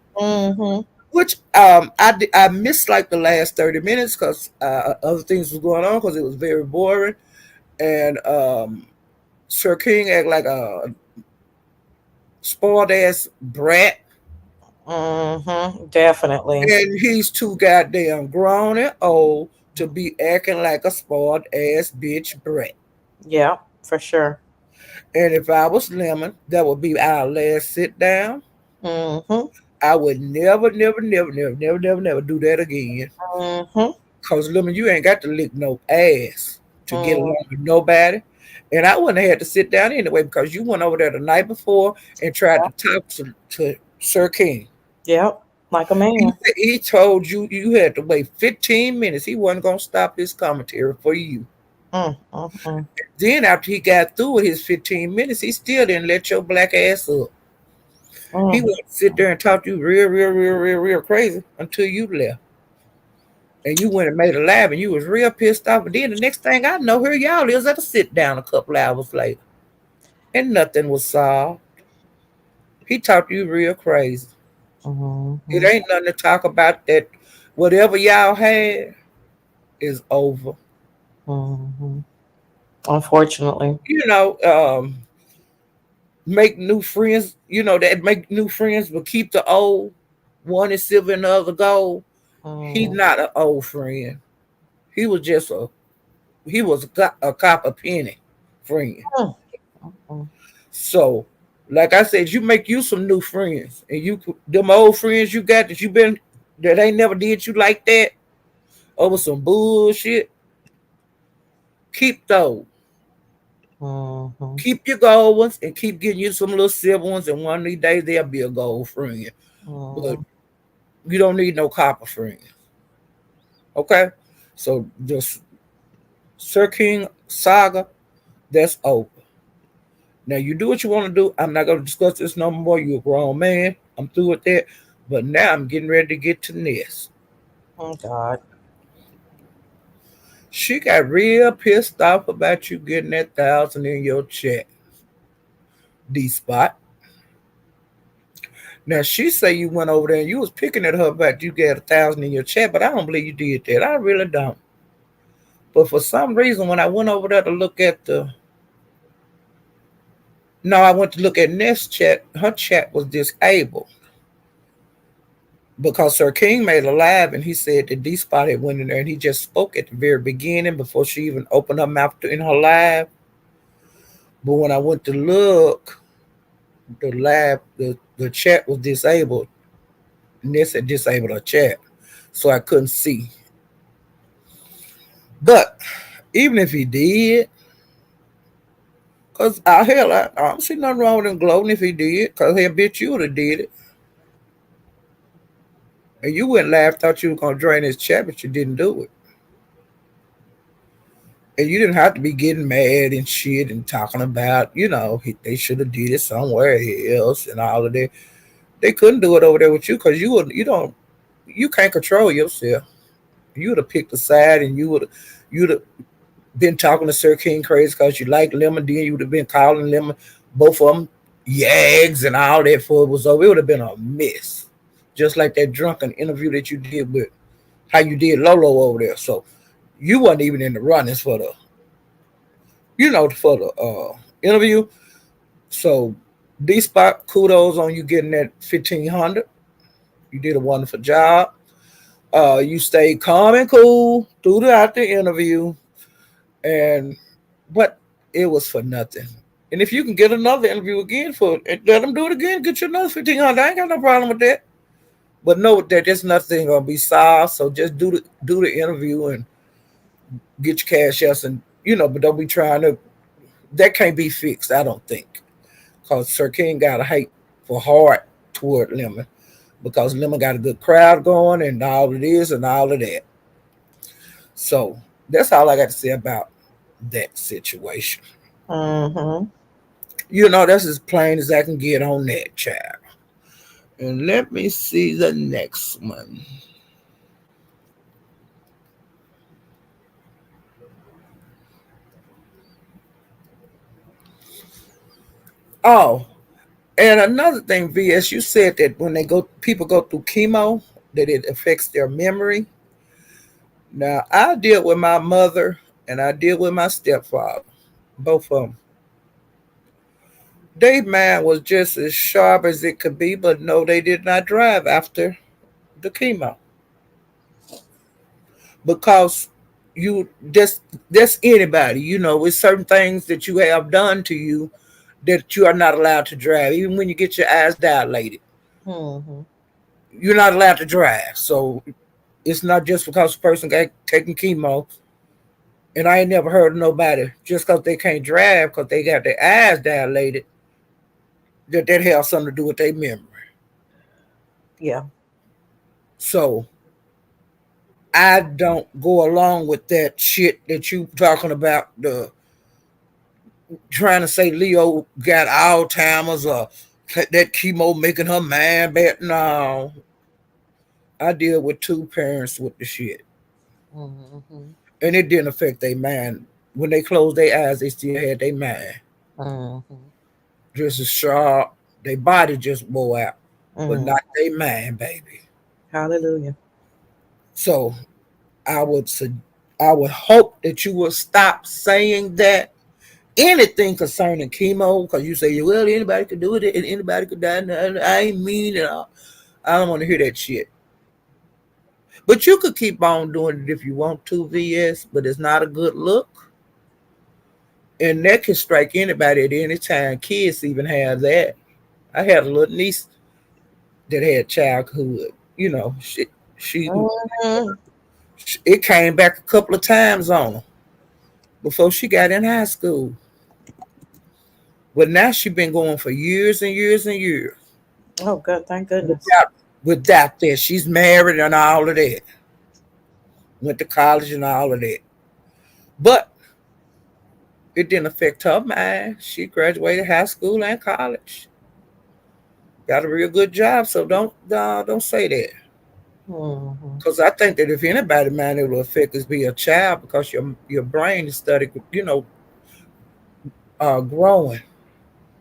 [SPEAKER 1] Which I missed like the last 30 minutes because other things was going on because it was very boring. And Sir King act like a spoiled ass brat.
[SPEAKER 2] Definitely.
[SPEAKER 1] And he's too goddamn grown and old to be acting like a spoiled ass bitch brat.
[SPEAKER 2] Yeah, for sure.
[SPEAKER 1] And if I was Lemon, that would be our last sit down. I would never do that again. Cause Lemon, you ain't got to lick no ass to get along with nobody. And I wouldn't have had to sit down anyway because you went over there the night before and tried to talk to Sir King.
[SPEAKER 2] Yep, like a man.
[SPEAKER 1] He told you you had to wait 15 minutes. He wasn't gonna stop his commentary for you. Then after he got through with his 15 minutes, he still didn't let your black ass up. He would sit there and talk to you real crazy until you left. And you went and made a live and you was real pissed off. And then the next thing I know, here y'all is at a sit down a couple hours later. And nothing was solved. He talked to you real crazy. It ain't nothing to talk about. That whatever y'all had is over.
[SPEAKER 2] Unfortunately.
[SPEAKER 1] You know, make new friends, you know, that make new friends but keep the old. One is silver and the other gold. He's not an old friend. He was just a copper penny friend. So, like I said, you make you some new friends, and you them old friends you got that ain't never did you like that over some bullshit. Keep those. Keep your gold ones and keep getting you some little silver ones, and one of these days they'll be a gold friend. But you don't need no copper friends. Okay? So just Sir King saga, that's over. Now you do what you want to do. I'm not gonna discuss this no more. You're a grown man. I'm through with that. But now I'm getting ready to get to Ness.
[SPEAKER 2] Oh God.
[SPEAKER 1] She got real pissed off about you getting that 1,000 in your check. D-Spot. Now she say you went over there and you was picking at her about you got 1,000 in your check, but I don't believe you did that. I really don't. But for some reason, when I went over there to look at I went to look at Ness chat. Her chat was disabled because Sir King made a live and he said that D-Spot had went in there and he just spoke at the very beginning before she even opened her mouth in her live. But when I went to look, the chat was disabled. Ness had disabled her chat, so I couldn't see. But even if he did, because I don't see nothing wrong with him gloating if he did, because hell, bitch, you would have did it. And you went live, thought you were going to drain his chat, but you didn't do it. And you didn't have to be getting mad and shit and talking about, they should have did it somewhere else and all of that. They couldn't do it over there with you because you can't control yourself. You would have picked a side and you'd have been talking to Sir King crazy because you like Lemon. Then you would have been calling Lemon, both of them, yags and all that before it was over. It would have been a mess. just like that drunken interview that you did with how you did Lolo over there. So you wasn't even in the runnings for the, for the interview. So D Spot, kudos on you getting that 1,500. You did a wonderful job. You stayed calm and cool throughout the interview, and but it was for nothing. And if you can get another interview again let them do it again, get you another 1,500. I ain't got no problem with that. But know that there's nothing gonna be solved. So just do the interview and get your cash outs, and but don't be trying to. That can't be fixed, I don't think, because Sir King got a hate for heart toward Lemon, because Lemon got a good crowd going and all it is and all of that. So that's all I got to say about that situation.
[SPEAKER 2] Mm-hmm.
[SPEAKER 1] That's as plain as I can get on that, child. And let me see the next one. Oh, and another thing, VS, you said that when people go through chemo, that it affects their memory. Now, I deal with my mother and I deal with my stepfather, both of them. Their mind was just as sharp as it could be, but no, they did not drive after the chemo, because you that's anybody, with certain things that you have done to you that you are not allowed to drive, even when you get your eyes dilated.
[SPEAKER 2] Mm-hmm.
[SPEAKER 1] You're not allowed to drive. So it's not just because a person got taking chemo. And I ain't never heard of nobody just because they can't drive because they got their eyes dilated that has something to do with their memory.
[SPEAKER 2] Yeah.
[SPEAKER 1] So I don't go along with that shit that you talking about, the trying to say Leo got Alzheimer's or that chemo making her man bad. No, I deal with two parents with the shit,
[SPEAKER 2] Mm-hmm.
[SPEAKER 1] and it didn't affect their mind. When they closed their eyes, they still had their mind
[SPEAKER 2] Mm-hmm.
[SPEAKER 1] just as sharp. Their body just wore out, but
[SPEAKER 2] Mm.
[SPEAKER 1] not their mind, baby.
[SPEAKER 2] Hallelujah.
[SPEAKER 1] So I would I would hope that you will stop saying that anything concerning chemo, because you say, well, anybody could do it and anybody could die. And I ain't mean it. I don't want to hear that shit. But you could keep on doing it if you want to, VS, but it's not a good look. And that can strike anybody at any time. Kids even have that. I had a little niece that had childhood. She
[SPEAKER 2] Mm-hmm.
[SPEAKER 1] it came back a couple of times on her before she got in high school. But now she been going for years and years and years
[SPEAKER 2] Oh, good. Thank goodness.
[SPEAKER 1] without that. She's married and all of that. Went to college and all of that. But it didn't affect her mind. She graduated high school and college. Got a real good job. So don't say that.
[SPEAKER 2] Mm-hmm.
[SPEAKER 1] Because I think that if anybody mind it will affect is be a child, because your brain is studied, growing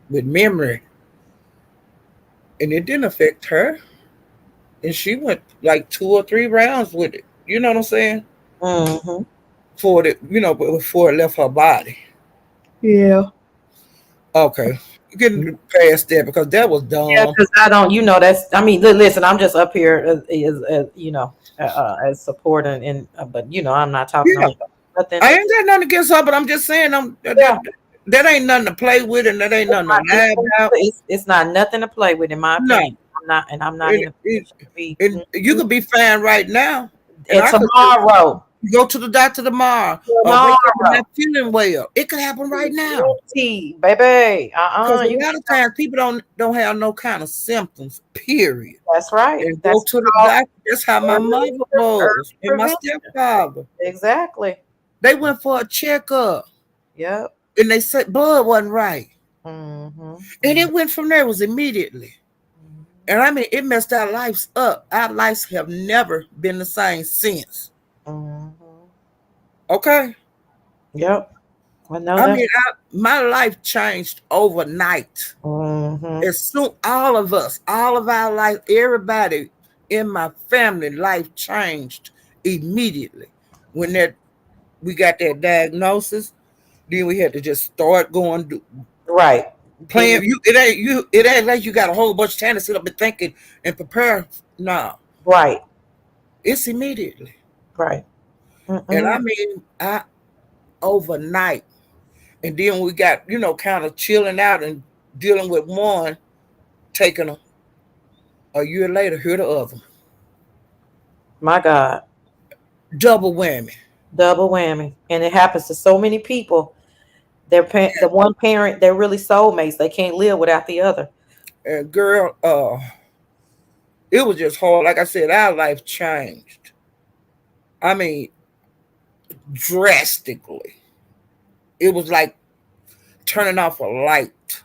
[SPEAKER 1] with memory. And it didn't affect her. And she went like 2 or 3 rounds with it. You know what I'm saying?
[SPEAKER 2] Mm-hmm.
[SPEAKER 1] Before it left her body.
[SPEAKER 2] Yeah.
[SPEAKER 1] Okay. Getting past that because that was
[SPEAKER 2] Yeah,
[SPEAKER 1] dumb.
[SPEAKER 2] because I don't, that's, I mean, listen, I'm just up here as supporting, but I'm not talking
[SPEAKER 1] Yeah.
[SPEAKER 2] on nothing.
[SPEAKER 1] I ain't got nothing against her, but I'm just saying
[SPEAKER 2] Yeah,
[SPEAKER 1] that ain't nothing to play with and that ain't nothing to lie about.
[SPEAKER 2] it's not nothing to play with, in my
[SPEAKER 1] No.
[SPEAKER 2] opinion. I'm not
[SPEAKER 1] And,
[SPEAKER 2] in a position to be.
[SPEAKER 1] and you could be fine right now. And
[SPEAKER 2] And
[SPEAKER 1] I could
[SPEAKER 2] tomorrow,
[SPEAKER 1] go to the doctor tomorrow or wake up and
[SPEAKER 2] tomorrow,
[SPEAKER 1] not feeling well. It could happen right now.
[SPEAKER 2] guilty, baby.
[SPEAKER 1] Because a
[SPEAKER 2] You.
[SPEAKER 1] lot of times people don't have no kind of symptoms, period.
[SPEAKER 2] That's right.
[SPEAKER 1] And go
[SPEAKER 2] That's
[SPEAKER 1] to the
[SPEAKER 2] called
[SPEAKER 1] doctor. That's how my
[SPEAKER 2] early,
[SPEAKER 1] mother was and my
[SPEAKER 2] prevention.
[SPEAKER 1] stepfather.
[SPEAKER 2] Exactly.
[SPEAKER 1] They went for a checkup
[SPEAKER 2] Yep.
[SPEAKER 1] and they said blood wasn't right. And
[SPEAKER 2] Mm-hmm.
[SPEAKER 1] it went from there, was immediately. And I mean, it messed our lives up. Our lives have never been the same since.
[SPEAKER 2] Mm-hmm.
[SPEAKER 1] Okay?
[SPEAKER 2] Yep. I know
[SPEAKER 1] I
[SPEAKER 2] that.
[SPEAKER 1] mean, my life changed overnight.
[SPEAKER 2] Mm-hmm.
[SPEAKER 1] As soon, all of us, all of our life, everybody. in my family, life changed immediately when that we got that diagnosis. Then we had to just start going
[SPEAKER 2] Right.
[SPEAKER 1] playing. It ain't like you got a whole bunch of time to sit up and thinking and prepare. No,
[SPEAKER 2] Right.
[SPEAKER 1] it's immediately.
[SPEAKER 2] Right.
[SPEAKER 1] And I
[SPEAKER 2] Mm-mm.
[SPEAKER 1] mean, I overnight, and then we got kind of chilling out and dealing with one, taking a year later, here the other,
[SPEAKER 2] My God.
[SPEAKER 1] double whammy.
[SPEAKER 2] Double whammy. And it happens to so many people. The one parent, they're really soulmates. They can't live without the other.
[SPEAKER 1] And girl, it was just hard. Like I said, our life changed. I mean, drastically. It was like turning off a light,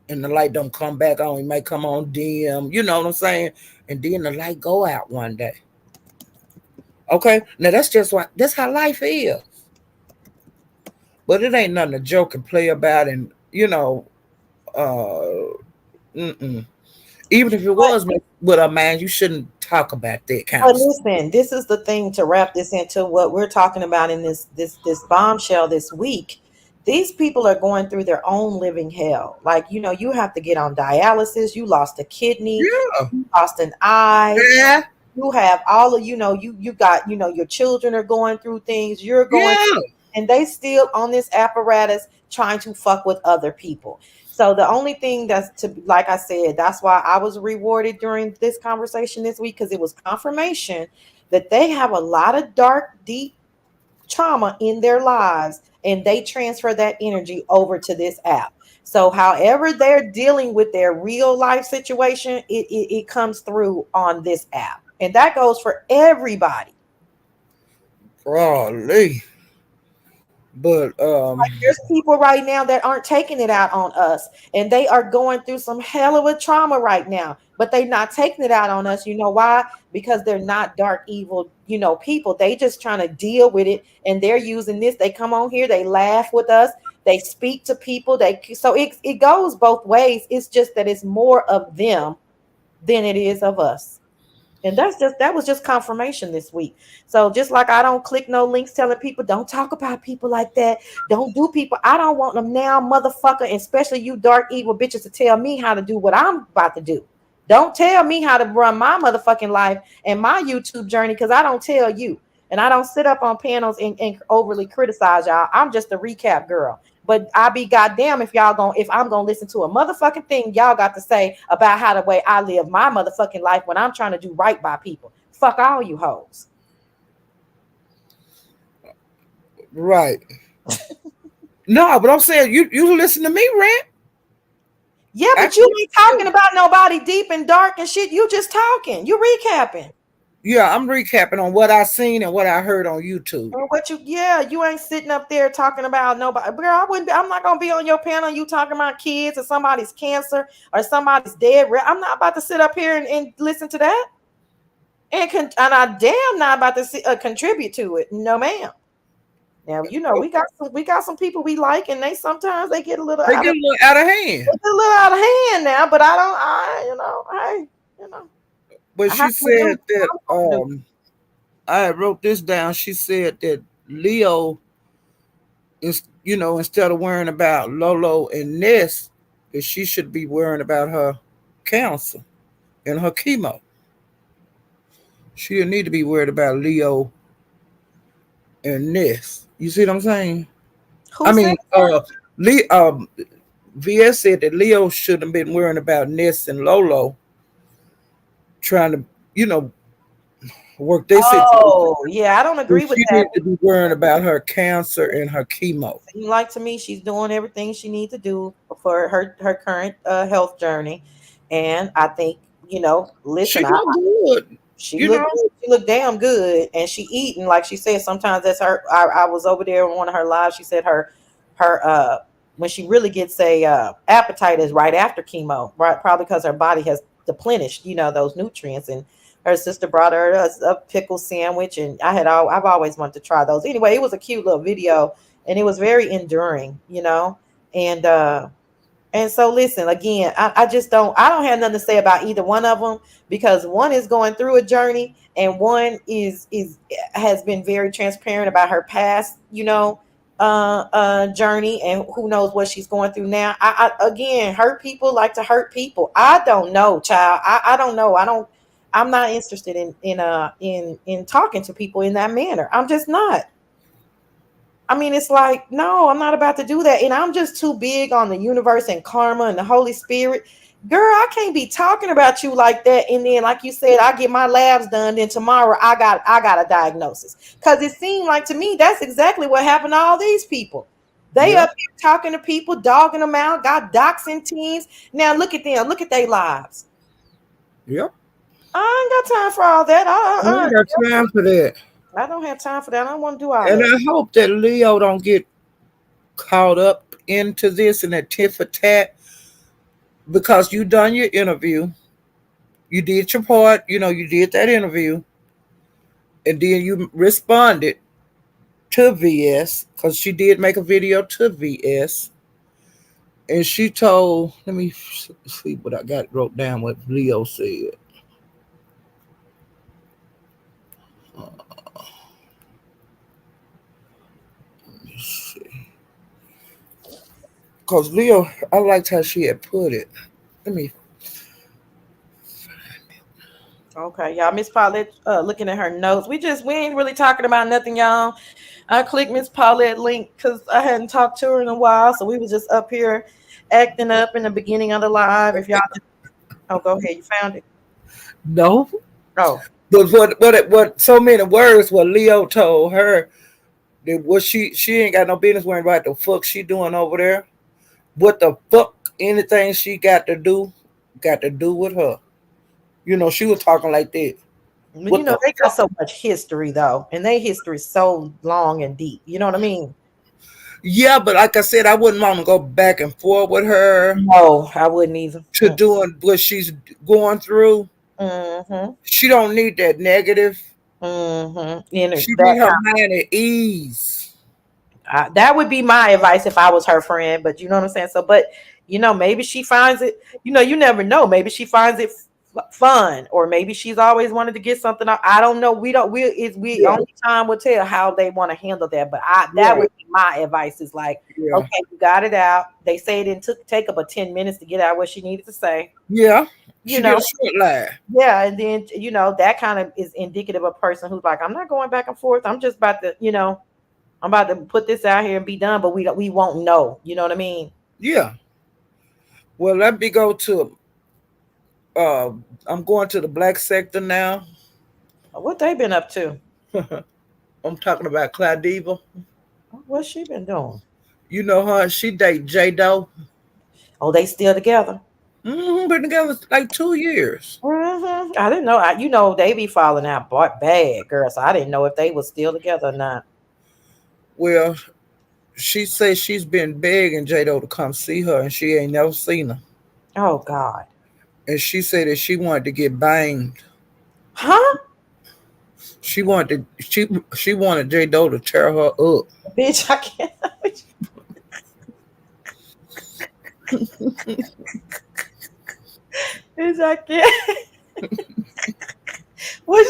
[SPEAKER 1] and the light don't come back on. It might come on dim. You know what I'm saying? And then the light go out one day. Okay, now that's how life is. But it ain't nothing to joke and play about, and uh, mm-mm. Even if it was with a man, you shouldn't talk about that kind
[SPEAKER 2] But
[SPEAKER 1] of stuff.
[SPEAKER 2] listen, this is the thing to wrap this into what we're talking about in this bombshell this week. These people are going through their own living hell. Like, you have to get on dialysis. You lost a kidney,
[SPEAKER 1] Yeah,
[SPEAKER 2] you lost an eye.
[SPEAKER 1] yeah,
[SPEAKER 2] You have all of you got your children are going through things. You're going
[SPEAKER 1] yeah.
[SPEAKER 2] through, and they still on this apparatus trying to fuck with other people. So the only thing that's to like I said, that's why I was rewarded during this conversation this week because it was confirmation that they have a lot of dark, deep trauma in their lives and they transfer that energy over to this app. So however they're dealing with their real life situation, it comes through on this app. And that goes for everybody.
[SPEAKER 1] Golly. But
[SPEAKER 2] Like there's people right now that aren't taking it out on us and they are going through some hell of a trauma right now, but they're not taking it out on us. You know why? Because they're not dark, evil, people. They just trying to deal with it and they're using this. They come on here, they laugh with us, they speak to people. So it goes both ways. It's just that it's more of them than it is of us. And that was just confirmation this week. So just like I don't click no links telling people don't talk about people like that, don't do people. I don't want them now, motherfucker, especially you dark evil bitches to tell me how to do what I'm about to do. Don't tell me how to run my motherfucking life and my YouTube journey because I don't tell you. And I don't sit up on panels and overly criticize y'all. I'm just a recap girl. But I be goddamn if I'm gonna listen to a motherfucking thing y'all got to say about how the way I live my motherfucking life when I'm trying to do right by people. Fuck all you hoes.
[SPEAKER 1] right. No, but I'm saying you listen to me, Rant.
[SPEAKER 2] Yeah, but you ain't talking about nobody deep and dark and shit. You just talking. You recapping.
[SPEAKER 1] Yeah, I'm recapping on what I seen and what I heard on YouTube.
[SPEAKER 2] Or you ain't sitting up there talking about nobody. Girl, I'm not gonna be on your panel. You talking about kids or somebody's cancer or somebody's dead. I'm not about to sit up here and listen to that. And I damn not about to contribute to it. No, ma'am. Now we got some people we like, and sometimes they get a little
[SPEAKER 1] out of hand.
[SPEAKER 2] It's a little out of hand now, but
[SPEAKER 1] But she said that I wrote this down. She said that Leo is instead of worrying about Lolo and Ness, that she should be worrying about her cancer and her chemo. She didn't need to be worried about Leo and Ness. You see what I'm saying? VS said that Leo should have been worrying about Ness and Lolo, trying to, work this.
[SPEAKER 2] Oh, yeah, I don't agree with that.
[SPEAKER 1] She needs to be worrying about her cancer and her chemo.
[SPEAKER 2] Like to me, she's doing everything she needs to do for her current health journey, and I think listen,
[SPEAKER 1] she look good.
[SPEAKER 2] She looked damn good, and she eating like she said. Sometimes that's her. I was over there on one of her lives. She said her when she really gets a appetite is right after chemo, right? Probably because her body has depleted, those nutrients. And her sister brought her a pickle sandwich, and I've always wanted to try those. Anyway, it was a cute little video, and it was very enduring, and And so listen, again, I just I don't have nothing to say about either one of them, because one is going through a journey and one is has been very transparent about her past, journey, and who knows what she's going through now. Again, hurt people like to hurt people. I don't know, child. I don't know. I'm not interested in talking to people in that manner. I'm just not. I mean, it's like, no, I'm not about to do that. And I'm just too big on the universe and karma and the Holy Spirit. Girl, I can't be talking about you like that. And then, like you said, I get my labs done. Then tomorrow I got a diagnosis. Because it seemed like to me that's exactly what happened to all these people. They
[SPEAKER 1] Yeah.
[SPEAKER 2] up here talking to people, dogging them out, got doxing teams. Now look at them, look at their lives.
[SPEAKER 1] Yep.
[SPEAKER 2] I ain't got time for all that.
[SPEAKER 1] I ain't got time for that.
[SPEAKER 2] I don't have time for that. I don't want to do all
[SPEAKER 1] And
[SPEAKER 2] that.
[SPEAKER 1] I hope that Leo don't get caught up into this and that tit for tat, because you done your interview. You did your part, you did that interview, and then you responded to VS, because she did make a video to VS, and she told, let me see what I got wrote down, what Leo said. Let me see. Because Leo, I liked how she had put it. Let me.
[SPEAKER 2] Okay, y'all. Miss Paulette looking at her notes. We ain't really talking about nothing, y'all. I clicked Miss Paulette link because I hadn't talked to her in a while, so we was just up here acting up in the beginning of the live. If y'all, oh, go ahead. You found it.
[SPEAKER 1] No.
[SPEAKER 2] Oh,
[SPEAKER 1] But what so many words what Leo told her, that what she ain't got no business worrying about the fuck she doing over there. What the fuck anything she got to do with her. She was talking like that.
[SPEAKER 2] but
[SPEAKER 1] What the
[SPEAKER 2] they got
[SPEAKER 1] fuck?
[SPEAKER 2] so much history though, and their history is so long and deep. You know what I mean?
[SPEAKER 1] Yeah, but like I said, I wouldn't want to go back and forth with her
[SPEAKER 2] No, I wouldn't either.
[SPEAKER 1] to doing what she's going through.
[SPEAKER 2] Mm-hmm.
[SPEAKER 1] She don't need that negative.
[SPEAKER 2] Mm-hmm.
[SPEAKER 1] She need her mind at ease.
[SPEAKER 2] That would be my advice if I was her friend. But you know what I'm saying. So, but maybe she finds it. You never know. Maybe she finds it fun, or maybe she's always wanted to get something out. I don't know. We don't. We
[SPEAKER 1] Yeah.
[SPEAKER 2] only time will tell how they want to handle that. But that
[SPEAKER 1] Right.
[SPEAKER 2] would be my advice. Is like,
[SPEAKER 1] Yeah.
[SPEAKER 2] okay, you got it out. They say it didn't take about 10 minutes to get out what she needed to say.
[SPEAKER 1] Yeah.
[SPEAKER 2] You
[SPEAKER 1] She did
[SPEAKER 2] know.
[SPEAKER 1] a short lie.
[SPEAKER 2] Yeah, and then that kind of is indicative of a person who's like, I'm not going back and forth. I'm just about to, I'm about to put this out here and be done, but we won't know. You know what I mean?
[SPEAKER 1] Yeah. Well, let me go to. Uh, I'm going to the black sector now.
[SPEAKER 2] What they been up to?
[SPEAKER 1] I'm talking about Claudiva.
[SPEAKER 2] What's she been doing?
[SPEAKER 1] You know her. She date J Doe.
[SPEAKER 2] Oh, they still together?
[SPEAKER 1] Been together like 2 years.
[SPEAKER 2] I didn't know. They be falling out bad, girl. So I didn't know if they was still together or not.
[SPEAKER 1] Well, she says she's been begging J Doe to come see her, and she ain't never seen her.
[SPEAKER 2] Oh God.
[SPEAKER 1] And she said that she wanted to get banged.
[SPEAKER 2] Huh?
[SPEAKER 1] She wanted J Doe to tear her up.
[SPEAKER 2] Bitch, I can't. Bitch, I can't. What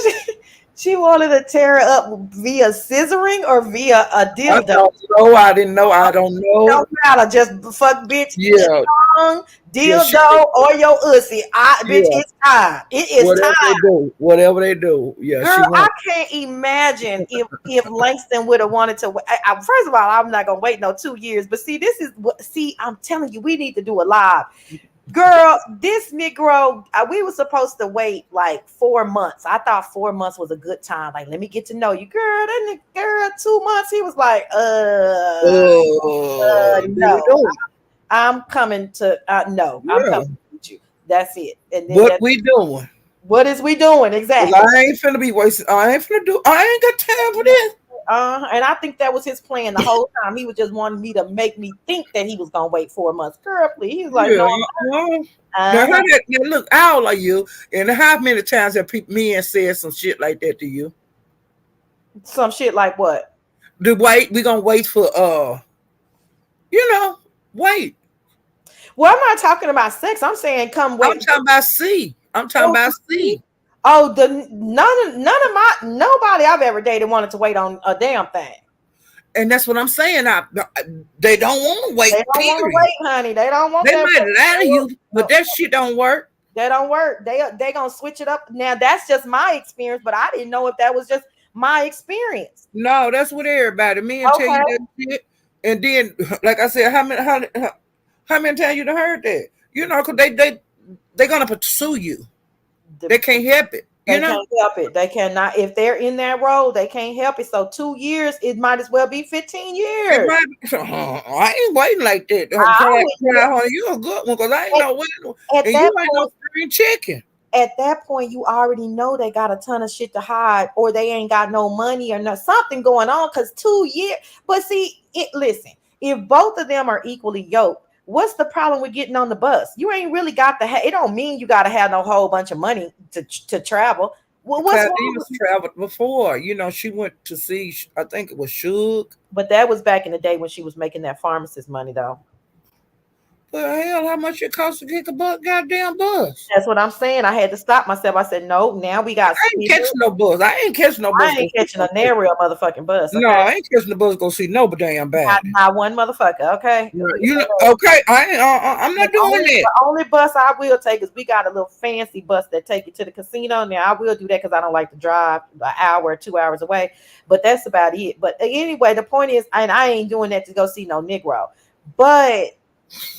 [SPEAKER 2] she wanted to tear her up via scissoring or via a
[SPEAKER 1] I
[SPEAKER 2] dildo?
[SPEAKER 1] don't know. I didn't know. I don't know.
[SPEAKER 2] Don't matter. Just fuck, bitch.
[SPEAKER 1] Yeah,
[SPEAKER 2] Tongue,
[SPEAKER 1] yeah,
[SPEAKER 2] dildo, or your ussy. Bitch,
[SPEAKER 1] yeah.
[SPEAKER 2] it's time. It is time.
[SPEAKER 1] Whatever they do. Yeah,
[SPEAKER 2] Girl,
[SPEAKER 1] she
[SPEAKER 2] I
[SPEAKER 1] went.
[SPEAKER 2] can't imagine if Langston would have wanted to. First of all, I'm not gonna wait no 2 years. But see, this is what. See, I'm telling you, we need to do a live. Girl, this Negro, we were supposed to wait like 4 months. I thought 4 months was a good time. Like, let me get to know you, girl. That girl, 2 months. He was like,
[SPEAKER 1] There we
[SPEAKER 2] no,
[SPEAKER 1] go.
[SPEAKER 2] I'm coming to. No, I'm
[SPEAKER 1] Yeah.
[SPEAKER 2] coming with you. That's it. And then
[SPEAKER 1] What we doing?
[SPEAKER 2] what is we doing
[SPEAKER 1] 'Cause
[SPEAKER 2] exactly?
[SPEAKER 1] I ain't finna be wasting. I ain't finna do. I ain't got time for this.
[SPEAKER 2] And I think that was his plan the whole time. He was just wanting me to make me think that he was gonna wait 4 months. Girl, please. He was like,
[SPEAKER 1] Yeah.
[SPEAKER 2] no,
[SPEAKER 1] Now,
[SPEAKER 2] uh-huh.
[SPEAKER 1] now look, all of you, and how many times have men said some shit like that to you?
[SPEAKER 2] Some shit like what?
[SPEAKER 1] We gonna wait for wait.
[SPEAKER 2] Well, I'm not talking about sex. I'm saying come
[SPEAKER 1] I'm
[SPEAKER 2] wait.
[SPEAKER 1] talking about C. I'm talking about C.
[SPEAKER 2] Oh, none of my nobody I've ever dated wanted to wait on a damn thing.
[SPEAKER 1] And that's what I'm saying. They don't want to wait,
[SPEAKER 2] They don't want to
[SPEAKER 1] period.
[SPEAKER 2] wait, honey. They don't want
[SPEAKER 1] They
[SPEAKER 2] that.
[SPEAKER 1] might lie to you, but that shit don't work.
[SPEAKER 2] They don't work. They gonna switch it up. Now that's just my experience, but I didn't know if that was just my experience.
[SPEAKER 1] No, that's what everybody. Men tell you
[SPEAKER 2] Okay.
[SPEAKER 1] that shit. And then, like I said, how many times you done heard that? You know, because they gonna pursue you. They can't help it.
[SPEAKER 2] They can't help it. They cannot. If they're in that role, they can't help it. So 2 years, it might as well be 15
[SPEAKER 1] It
[SPEAKER 2] years.
[SPEAKER 1] might be, I ain't waiting like that. You a good one because I ain't no waiting.
[SPEAKER 2] At
[SPEAKER 1] And
[SPEAKER 2] that
[SPEAKER 1] you ain't no
[SPEAKER 2] point,
[SPEAKER 1] spring chicken.
[SPEAKER 2] at that point, you already know they got a ton of shit to hide, or they ain't got no money, or no something going on. Because 2 years, but see, listen, if both of them are equally yoked, what's the problem with getting on the bus? You ain't really got to. It don't mean you got to have no whole bunch of money to travel. Well, what's wrong
[SPEAKER 1] Claudina's traveled before. You know, she went to see. I think it was Suge.
[SPEAKER 2] But that was back in the day when she was making that pharmacist money, though.
[SPEAKER 1] But hell, how much it costs to get a goddamn bus?
[SPEAKER 2] That's what I'm saying. I had to stop myself. I said, no, now we got
[SPEAKER 1] I ain't catching no bus. I ain't catching no bus.
[SPEAKER 2] I ain't catching a real motherfucking bus. Okay?
[SPEAKER 1] No, I ain't catching the bus. Go see no damn bad.
[SPEAKER 2] Not one motherfucker. Okay.
[SPEAKER 1] You know, okay. I ain't. I'm not doing that.
[SPEAKER 2] The only bus I will take is we got a little fancy bus that take you to the casino. Now I will do that because I don't like to drive an hour or 2 hours away. But that's about it. But anyway, the point is, and I ain't doing that to go see no Negro. But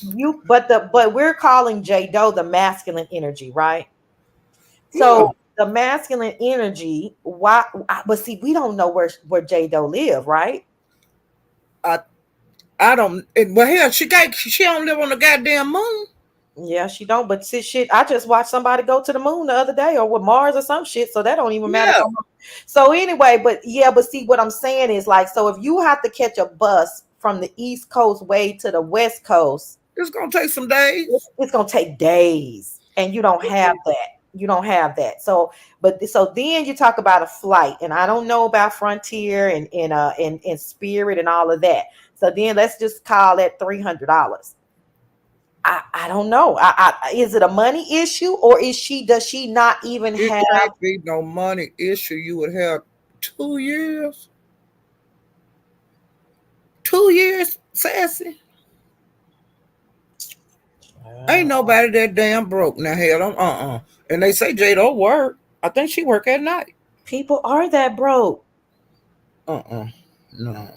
[SPEAKER 2] we're calling J Doe the masculine energy, right? So the masculine energy, why? But see, we don't know where J Doe live, right?
[SPEAKER 1] I don't. Well, hell, she don't live on the goddamn moon.
[SPEAKER 2] Yeah, she don't. But see, shit, I just watched somebody go to the moon the other day, or with Mars or some shit. So that don't even matter.
[SPEAKER 1] Yeah.
[SPEAKER 2] So anyway, but see, what I'm saying is like, so if you have to catch a bus from the East Coast way to the West Coast,
[SPEAKER 1] it's gonna take some days.
[SPEAKER 2] It's gonna take days, and you don't have that. You don't have that. So then you talk about a flight, and I don't know about Frontier and Spirit and all of that. So then let's just call that $300. I don't know. Is it a money issue, or does she not even
[SPEAKER 1] it
[SPEAKER 2] have?
[SPEAKER 1] Can't be no money issue. You would have 2 years. 2 years, sassy. Ain't nobody that damn broke now. Hell, And they say Jay don't work. I think she work at night.
[SPEAKER 2] People are that broke.
[SPEAKER 1] No.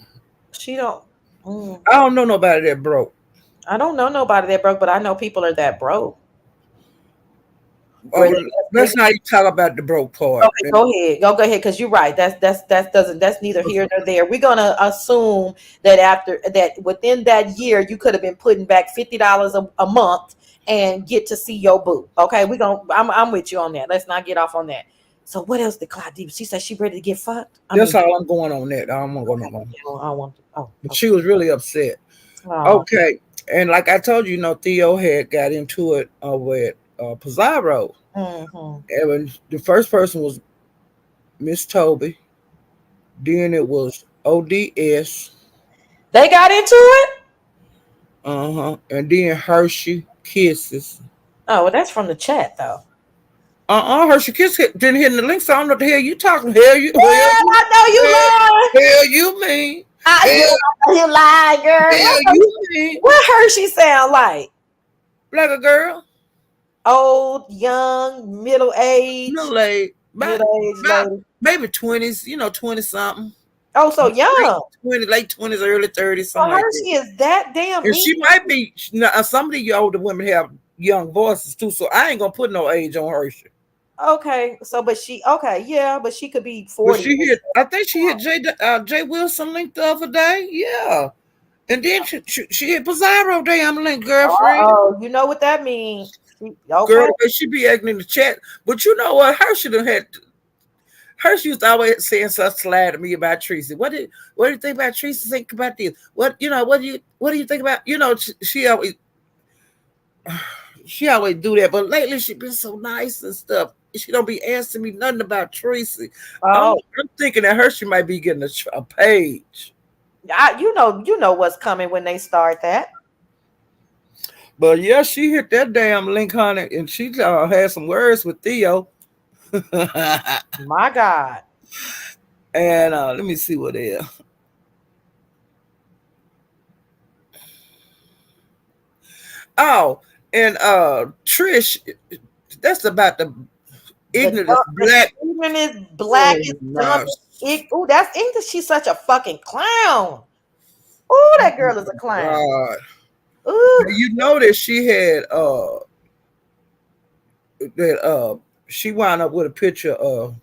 [SPEAKER 2] She don't.
[SPEAKER 1] I don't know nobody that broke.
[SPEAKER 2] I don't know nobody that broke, but I know people are that broke.
[SPEAKER 1] Let's not even talk about the broke part.
[SPEAKER 2] Okay, go ahead, because you're right. That's neither here nor there. We're gonna assume that after that, within that year, you could have been putting back $50 a month and get to see your boo. Okay, I'm with you on that. Let's not get off on that. So what else did Claudia? She said she ready to get fucked.
[SPEAKER 1] That's all I'm going on that. I don't want to go no more.
[SPEAKER 2] I want.
[SPEAKER 1] But she was really upset. Okay, and like I told you, Theo had got into it with Pizarro.
[SPEAKER 2] Mm-hmm.
[SPEAKER 1] And when the first person was Miss Toby, then it was ODS.
[SPEAKER 2] They got into it.
[SPEAKER 1] And then Hershey Kisses.
[SPEAKER 2] Oh, well, that's from the chat though.
[SPEAKER 1] Hershey Kisses didn't hit the link. So I don't know what the hell you talking. Hell you.
[SPEAKER 2] I know you lying.
[SPEAKER 1] Hell you mean.
[SPEAKER 2] You lie, girl.
[SPEAKER 1] Hell you mean.
[SPEAKER 2] What Hershey sound like?
[SPEAKER 1] Like a girl.
[SPEAKER 2] Old, young, middle age.
[SPEAKER 1] Middle-aged lady. Maybe 20s, 20 something.
[SPEAKER 2] Oh, so young.
[SPEAKER 1] Late 20s, early 30s.
[SPEAKER 2] So Hershey is that damn.
[SPEAKER 1] And she might be. Some of the older women have young voices too, so I ain't gonna put no age on Hershey.
[SPEAKER 2] Okay, so but she but she could be 40.
[SPEAKER 1] I think she hit Jay Wilson link the other day. Yeah. And then she hit Pizarro damn link, girlfriend.
[SPEAKER 2] Oh, you know what that means. Okay.
[SPEAKER 1] Girl, she be acting in the chat. But you know what? Hershey used to always saying such sly to me about Tracy. What do you think about Tracy? Think about this. What do you think about? She always do that. But lately she been so nice and stuff. She don't be asking me nothing about Tracy. I'm thinking that Hershey might be getting a page.
[SPEAKER 2] You know what's coming when they start that.
[SPEAKER 1] But yeah, she hit that damn link, honey, and she had some words with Theo.
[SPEAKER 2] My God.
[SPEAKER 1] And let me see what else. Oh, and Trish, that's about the ignorant
[SPEAKER 2] The
[SPEAKER 1] black.
[SPEAKER 2] ignorant black
[SPEAKER 1] Oh
[SPEAKER 2] is
[SPEAKER 1] my,
[SPEAKER 2] dumbest. Oh, that's English. She's such a fucking clown. Oh, that girl is a clown.
[SPEAKER 1] God.
[SPEAKER 2] Ooh.
[SPEAKER 1] You know that she had that she wound up with a picture of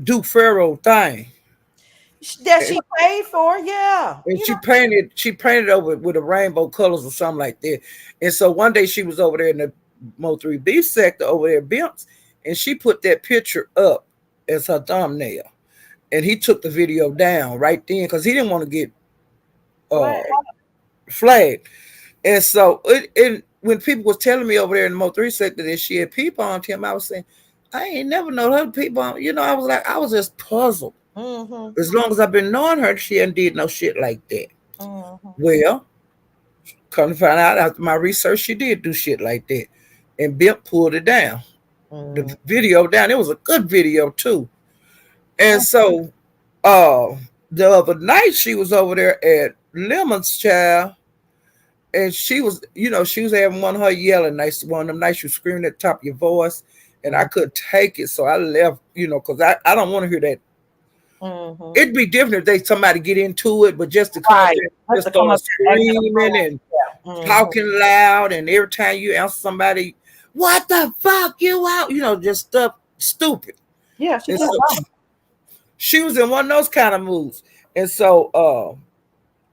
[SPEAKER 1] Duke Pharaoh thing.
[SPEAKER 2] That
[SPEAKER 1] And
[SPEAKER 2] she paid for, yeah.
[SPEAKER 1] and
[SPEAKER 2] You know.
[SPEAKER 1] she painted over with a rainbow colors or something like that. And so one day she was over there in the Mo 3B sector over there, Bimps, and she put that picture up as her thumbnail. And he took the video down right then because he didn't want to get uh
[SPEAKER 2] Flag.
[SPEAKER 1] flagged. And so when people was telling me over there in the Mo 3 sector that she had people on him, I was saying, I ain't never known her people on. I was like, I was just puzzled.
[SPEAKER 2] Mm-hmm.
[SPEAKER 1] As long as I've been knowing her, she hadn't did no shit like that.
[SPEAKER 2] Mm-hmm.
[SPEAKER 1] Well, come to find out after my research, she did do shit like that. And Bimp pulled it down. The
[SPEAKER 2] Mm-hmm.
[SPEAKER 1] video down. It was a good video too. And so the other night she was over there at Lemon's Child, and she was having one of her yelling nights, one of them nights you screaming at the top of your voice, and I couldn't take it, so I left, because I don't want to hear that.
[SPEAKER 2] Mm-hmm.
[SPEAKER 1] It'd be different if somebody get into it, but just to come up
[SPEAKER 2] Right.
[SPEAKER 1] there and
[SPEAKER 2] Just
[SPEAKER 1] just
[SPEAKER 2] to come
[SPEAKER 1] start
[SPEAKER 2] up there and
[SPEAKER 1] screaming and
[SPEAKER 2] yeah. Mm-hmm.
[SPEAKER 1] talking loud, and every time you answer somebody, what the fuck you out, just stuff stupid.
[SPEAKER 2] Yeah, she
[SPEAKER 1] And
[SPEAKER 2] just
[SPEAKER 1] so she was in one of those kind of moods. And so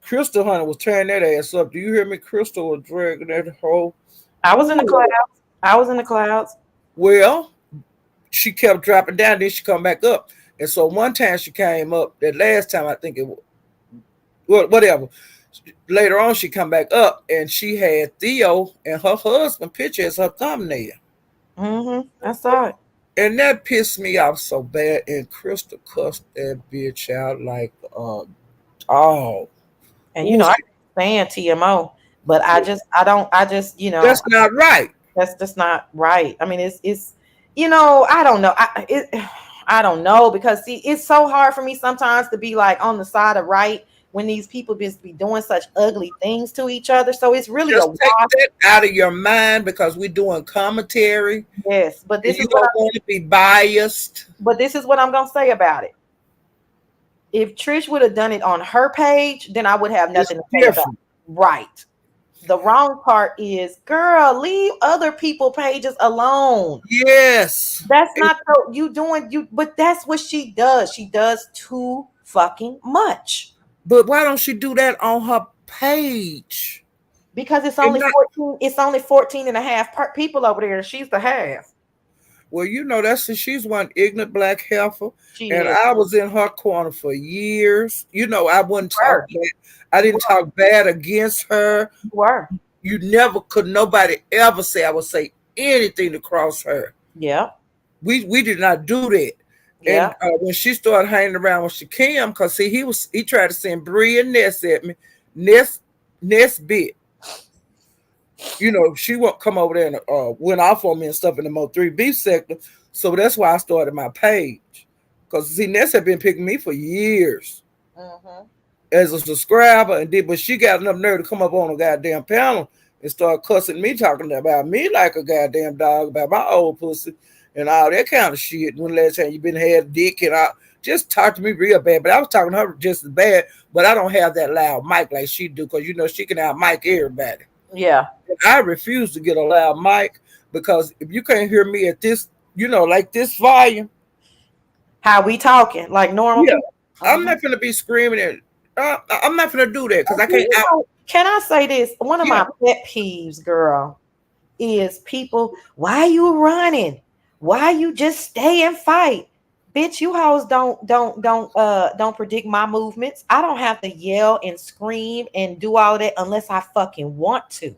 [SPEAKER 1] Crystal Hunter was tearing that ass up. Do you hear me? Crystal was dragging that whole.
[SPEAKER 2] I was in the clouds. I was in the clouds.
[SPEAKER 1] Well, she kept dropping down, then she come back up. And so one time she came up, that last time I think it was, well, whatever. Later on she come back up and she had Theo and her husband picture as her thumbnail.
[SPEAKER 2] Mm-hmm. I saw it.
[SPEAKER 1] And that pissed me off so bad. And Crystal cussed that bitch out like oh.
[SPEAKER 2] And
[SPEAKER 1] Ooh,
[SPEAKER 2] I stand TMO, but I just
[SPEAKER 1] that's not right.
[SPEAKER 2] that's just not right. I mean, it's I don't know. I don't know, because see, it's so hard for me sometimes to be like on the side of right when these people just be doing such ugly things to each other. So it's really
[SPEAKER 1] Just
[SPEAKER 2] a
[SPEAKER 1] take
[SPEAKER 2] wash.
[SPEAKER 1] that out of your mind because we're doing commentary.
[SPEAKER 2] Yes, but
[SPEAKER 1] And you don't want to be biased.
[SPEAKER 2] this is what I'm gonna say about it. If Trish would have done it on her page, then I would have nothing to say about it. Right. The wrong part is, girl, leave other people pages alone.
[SPEAKER 1] Yes.
[SPEAKER 2] That's not so but that's what she does. She does too fucking much.
[SPEAKER 1] But why don't she do that on her page?
[SPEAKER 2] Because it's
[SPEAKER 1] And
[SPEAKER 2] only
[SPEAKER 1] not,
[SPEAKER 2] 14, it's only 14 and a half people over there. She's the half.
[SPEAKER 1] well, she's one ignorant black heifer.
[SPEAKER 2] She
[SPEAKER 1] And
[SPEAKER 2] is.
[SPEAKER 1] I was in her corner for years. I wouldn't
[SPEAKER 2] Were.
[SPEAKER 1] talk bad. I didn't talk bad against her.
[SPEAKER 2] You were.
[SPEAKER 1] You never could nobody ever say I would say anything to cross her.
[SPEAKER 2] Yeah.
[SPEAKER 1] We did not do that.
[SPEAKER 2] Yeah.
[SPEAKER 1] And when she started hanging around with Shakim, because see, he tried to send Bree and Ness at me. Ness bit. She won't come over there and went off on me and stuff in the Mo 3B sector. So that's why I started my page. Because see, Ness had been picking me for years as a subscriber, but she got enough nerve to come up on a goddamn panel and start cussing me, talking about me like a goddamn dog, about my old pussy and all that kind of shit. When last time you been had a dick, and I just talked to me real bad, but I was talking to her just as bad, but I don't have that loud mic like she do, because she can out mic everybody.
[SPEAKER 2] Yeah.
[SPEAKER 1] And I refuse to get a loud mic, because if you can't hear me at this, like this volume,
[SPEAKER 2] how we talking like normal people.
[SPEAKER 1] I'm not gonna be screaming at. I'm not gonna do that because I can't.
[SPEAKER 2] Can I say this? One of my pet peeves, girl, is people. Why you running? Why you just stay and fight? Bitch, you hoes don't predict my movements. I don't have to yell and scream and do all of that unless I fucking want to.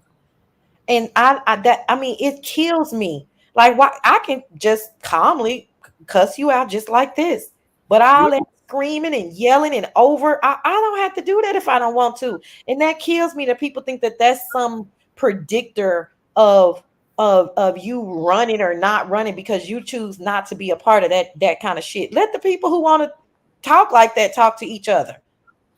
[SPEAKER 2] And I mean, it kills me. Like, why I can just calmly cuss you out just like this, but all that screaming and yelling and over. I don't have to do that if I don't want to. And that kills me that people think that that's some predictor of you running or not running because you choose not to be a part of that kind of shit. Let the people who want to talk like that talk to each other.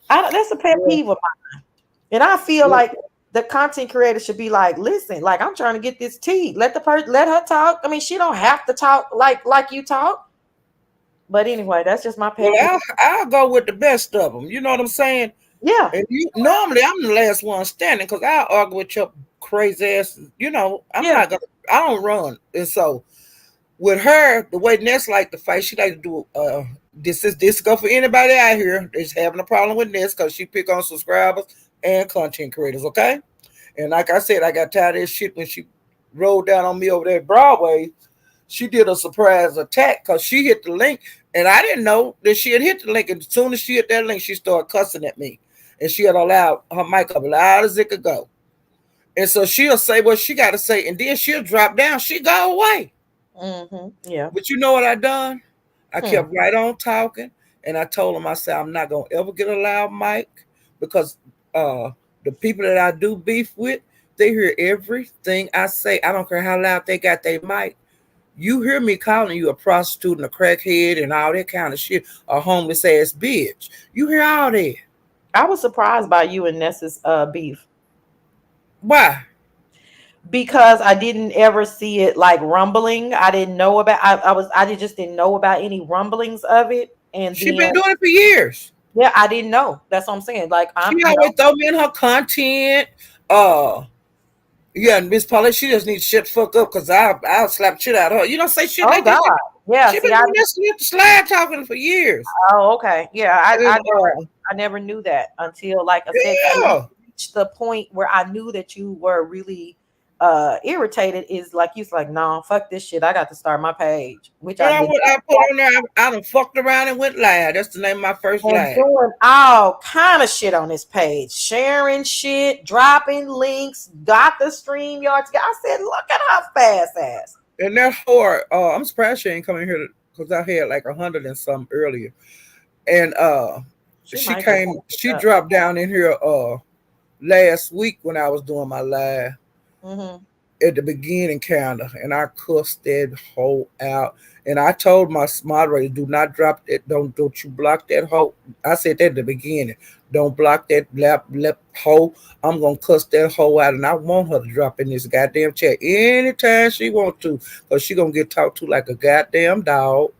[SPEAKER 2] That's a pet peeve of mine. And I feel like the content creator should be like, listen, like I'm trying to get this tea. Let her talk. I mean, she don't have to talk like you talk. But anyway, that's just my pet peeve.
[SPEAKER 1] I'll go with the best of them. You know what I'm saying?
[SPEAKER 2] Yeah.
[SPEAKER 1] And normally I'm the last one standing because I argue with your crazy ass. You know, I don't run. And so with her, the way Ness like to fight, she like to do this go for anybody out here that's having a problem with Ness because she pick on subscribers and content creators, okay? And like I said, I got tired of this shit when she rolled down on me over there at Broadway. She did a surprise attack because she hit the link, and I didn't know that she had hit the link. And as soon as she hit that link, she started cussing at me, and she had allowed her mic up loud as it could go. And so she'll say what she got to say, and then she'll drop down. She go away.
[SPEAKER 2] Yeah.
[SPEAKER 1] But you know what I done? I kept right on talking, and I told him, I said, I'm not going to ever get a loud mic because the people that I do beef with, they hear everything I say. I don't care how loud they got their mic. You hear me calling you a prostitute and a crackhead and all that kind of shit, a homeless ass bitch. You hear all that.
[SPEAKER 2] I was surprised by you and Ness's beef.
[SPEAKER 1] Why?
[SPEAKER 2] Because I didn't ever see it like rumbling. I didn't know about I just didn't know about any rumblings of it. And
[SPEAKER 1] she been doing it for years.
[SPEAKER 2] Yeah, I didn't know. That's what I'm saying. Like
[SPEAKER 1] she always throw me in her content. Yeah, Miss Paulette, she just needs shit fuck up because I'll slap shit out of her. You don't say shit like
[SPEAKER 2] that. Yeah,
[SPEAKER 1] she been doing this slide talking for years.
[SPEAKER 2] Oh, okay. Yeah, I never knew that until like I said, I reached the point where I knew that you were really irritated. Is like you was like, no, fuck this shit. I got to start my page. Which I
[SPEAKER 1] put on there. I done fucked around and went live. That's the name of my first live.
[SPEAKER 2] Doing all kind of shit on this page, sharing shit, dropping links, got the StreamYard together. I said, look at her fast ass.
[SPEAKER 1] And therefore, I'm surprised she ain't coming here because I had like 100 and some earlier. And she dropped down in here last week when I was doing my live at the beginning counter, and I cussed that hoe out. And I told my moderator, do not drop that, don't you block that hoe. I said that at the beginning. Don't block that lap hoe. I'm gonna cuss that hoe out, and I want her to drop in this goddamn chat anytime she wants to, because she gonna get talked to like a goddamn dog.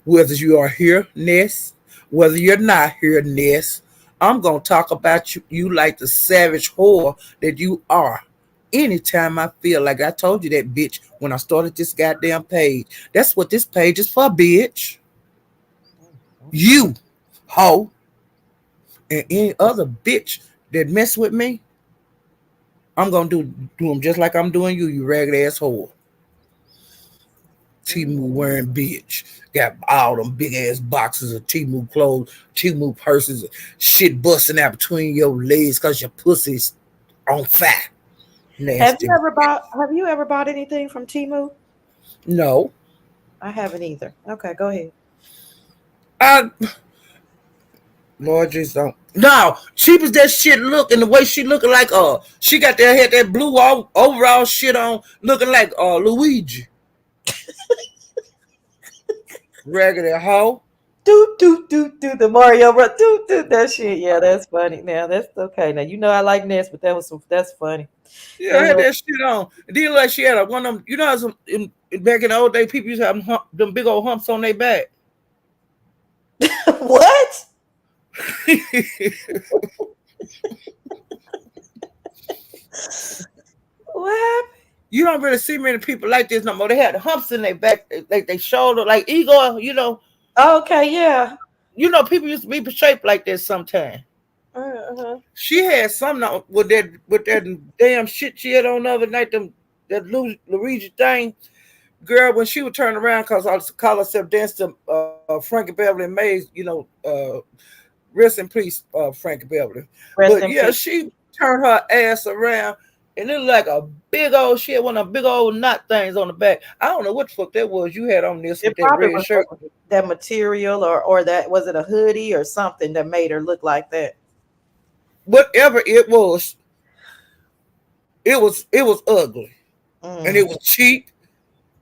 [SPEAKER 1] Whether you are here, Ness, whether you're not here, Ness, I'm gonna talk about you like the savage whore that you are. Anytime I feel like I told you that, bitch, when I started this goddamn page. That's what this page is for, bitch. You, hoe, and any other bitch that mess with me, I'm gonna do them just like I'm doing you, you ragged ass whore. Temu wearing bitch. Got all them big ass boxes of Temu clothes, Temu purses, shit busting out between your legs because your pussy's on fire.
[SPEAKER 2] Nasty. Have you ever bought anything from Temu?
[SPEAKER 1] No.
[SPEAKER 2] I haven't either. Okay, go ahead.
[SPEAKER 1] Lord Jesus, don't. No, cheap as that shit look, and the way she looking like she got that blue overall shit on, looking like Luigi. Raggedy hoe.
[SPEAKER 2] Do the Mario bro. Do that shit. Yeah, that's funny. Now that's okay. Now you know I like Ness, but that's funny.
[SPEAKER 1] Yeah, I had that shit on. And then like she had one of them. You know, back in the old day, people used to have them big old humps on their back.
[SPEAKER 2] What? What happened?
[SPEAKER 1] You don't really see many people like this no more. They had the humps in their back, like they shoulder, like ego. You know.
[SPEAKER 2] Okay, yeah.
[SPEAKER 1] You know, people used to be shaped like this sometimes. She had something with that damn shit she had on the other night, that Luigi thing. Girl, when she would turn around, because I was call herself dance to Frankie Beverly and Mays, you know, rest in peace, Frankie Beverly. She turned her ass around and it looked like a big old shit, one of the big old knot things on the back. I don't know what the fuck that was you had on this
[SPEAKER 2] It
[SPEAKER 1] with that
[SPEAKER 2] probably
[SPEAKER 1] red
[SPEAKER 2] was
[SPEAKER 1] shirt.
[SPEAKER 2] that material, or that was it a hoodie or something that made her look like that.
[SPEAKER 1] Whatever it was ugly. And
[SPEAKER 2] Mm.
[SPEAKER 1] it was cheap.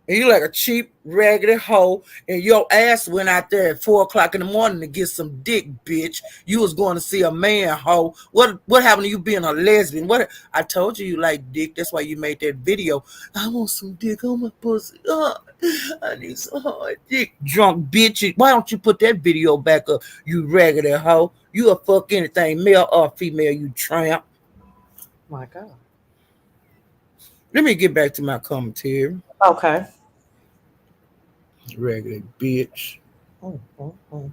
[SPEAKER 1] And you like a cheap, raggedy hoe, and your ass went out there at 4 o'clock in the morning to get some dick, bitch. You was going to see a man, hoe. What happened to you being a lesbian? What I told you like dick. That's why you made that video. I want some dick on my pussy. I need some hard dick. Drunk bitch. Why don't you put that video back up, you raggedy hoe? You a fuck anything, male or female, you tramp.
[SPEAKER 2] My God.
[SPEAKER 1] Let me get back to my commentary.
[SPEAKER 2] Okay.
[SPEAKER 1] Raggedy bitch.
[SPEAKER 2] Mm, mm, mm,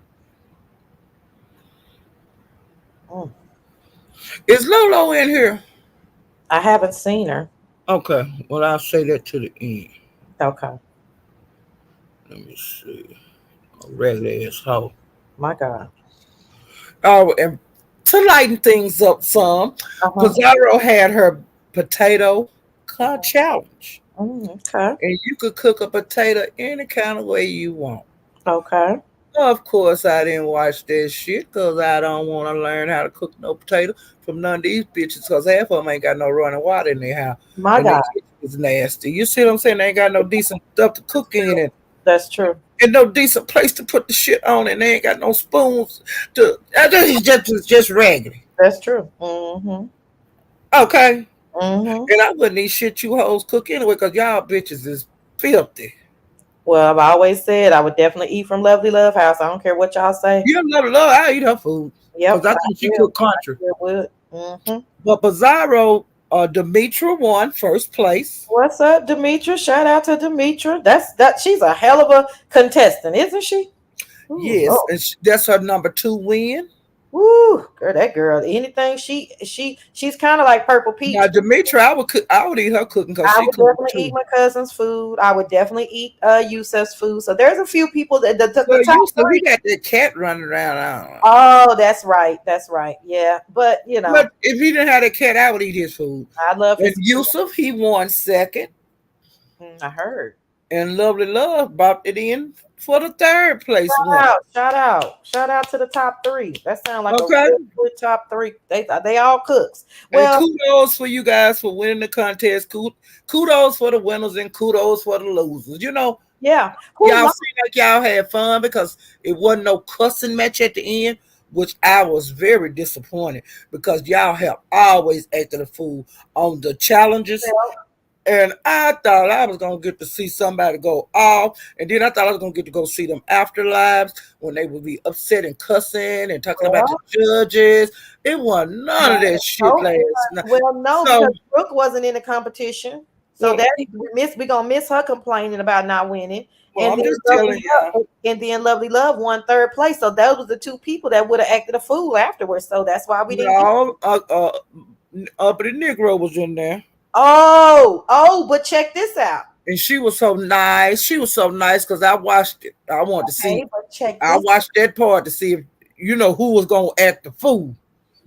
[SPEAKER 2] mm.
[SPEAKER 1] Is Lolo in here?
[SPEAKER 2] I haven't seen her.
[SPEAKER 1] Okay, well, I'll say that to the end.
[SPEAKER 2] Okay.
[SPEAKER 1] Let me see. A raggedy ass hoe.
[SPEAKER 2] My God.
[SPEAKER 1] Oh, and to lighten things up some,
[SPEAKER 2] Uh-huh.
[SPEAKER 1] Pizarro had her potato challenge.
[SPEAKER 2] Okay.
[SPEAKER 1] And you could cook a potato any kind of way you want.
[SPEAKER 2] Okay.
[SPEAKER 1] Of course, I didn't watch that shit because I don't want to learn how to cook no potato from none of these bitches because half of them ain't got no running water in their house.
[SPEAKER 2] My
[SPEAKER 1] And their
[SPEAKER 2] God.
[SPEAKER 1] kitchen is nasty. You see what I'm saying? They ain't got no decent stuff to cook in it.
[SPEAKER 2] That's true.
[SPEAKER 1] And no decent place to put the shit on, and they ain't got no spoons to. Just raggedy.
[SPEAKER 2] That's true. Mm-hmm.
[SPEAKER 1] Okay,
[SPEAKER 2] Mm-hmm.
[SPEAKER 1] and I wouldn't eat shit you hoes cook anyway, cause y'all bitches is filthy.
[SPEAKER 2] Well, I've always said I would definitely eat from Lovely Love House. I don't care what y'all say.
[SPEAKER 1] You know, love, I eat her food, cause
[SPEAKER 2] Yep.
[SPEAKER 1] I
[SPEAKER 2] I
[SPEAKER 1] think she
[SPEAKER 2] will.
[SPEAKER 1] cook country.
[SPEAKER 2] I would. Mm-hmm.
[SPEAKER 1] But Bizarro, Demetra won first place.
[SPEAKER 2] What's up, Demetra? Shout out to Demetra. That. She's a hell of a contestant, isn't she? Ooh,
[SPEAKER 1] Yes,
[SPEAKER 2] Lord.
[SPEAKER 1] and that's her number 2 win.
[SPEAKER 2] Woo, girl, that girl. Anything she's kind of like Purple
[SPEAKER 1] Now
[SPEAKER 2] Peach.
[SPEAKER 1] Demetra, I would eat her cooking because
[SPEAKER 2] I
[SPEAKER 1] she
[SPEAKER 2] would
[SPEAKER 1] cooked
[SPEAKER 2] definitely eat
[SPEAKER 1] too.
[SPEAKER 2] my cousin's food. I would definitely eat Yusef's food. So there's a few people that the
[SPEAKER 1] Well,
[SPEAKER 2] top
[SPEAKER 1] you so he
[SPEAKER 2] three.
[SPEAKER 1] got that cat running around. I don't know.
[SPEAKER 2] Oh, that's right. That's right. Yeah, but
[SPEAKER 1] But if he didn't have that cat, I would eat his food.
[SPEAKER 2] I love
[SPEAKER 1] And
[SPEAKER 2] his food.
[SPEAKER 1] Yusuf, he won second.
[SPEAKER 2] I heard.
[SPEAKER 1] And Lovely Love bopped it in for the third place winner.
[SPEAKER 2] Shout out to the top three. That sounds like a
[SPEAKER 1] Okay.
[SPEAKER 2] really good top three. They all cooks.
[SPEAKER 1] And
[SPEAKER 2] Well,
[SPEAKER 1] kudos for you guys for winning the contest. Kudos for the winners and kudos for the losers. You know,
[SPEAKER 2] yeah. Who
[SPEAKER 1] y'all
[SPEAKER 2] lost?
[SPEAKER 1] seem like y'all had fun because it wasn't no cussing match at the end, which I was very disappointed because y'all have always acted a fool on the challenges. And I thought I was gonna get to see somebody go off, and then I thought I was gonna get to go see them afterlives when they would be upset and cussing and talking about the
[SPEAKER 2] Well,
[SPEAKER 1] judges. It wasn't none of that shit
[SPEAKER 2] no,
[SPEAKER 1] last night.
[SPEAKER 2] well, no,
[SPEAKER 1] So,
[SPEAKER 2] because Brooke wasn't in the competition. So
[SPEAKER 1] well,
[SPEAKER 2] that we gonna miss her complaining about not winning.
[SPEAKER 1] well,
[SPEAKER 2] And
[SPEAKER 1] I'm
[SPEAKER 2] then
[SPEAKER 1] just telling y'all.
[SPEAKER 2] Lovely Love won third place. So those was the two people that would have acted a fool afterwards. So that's why we didn't get.
[SPEAKER 1] No, Uppity Negro was in there,
[SPEAKER 2] But check this out.
[SPEAKER 1] and she was so nice. She was so nice because I watched it. I wanted to see.
[SPEAKER 2] Okay, but check
[SPEAKER 1] I
[SPEAKER 2] this.
[SPEAKER 1] watched that part to see if who was gonna act the fool.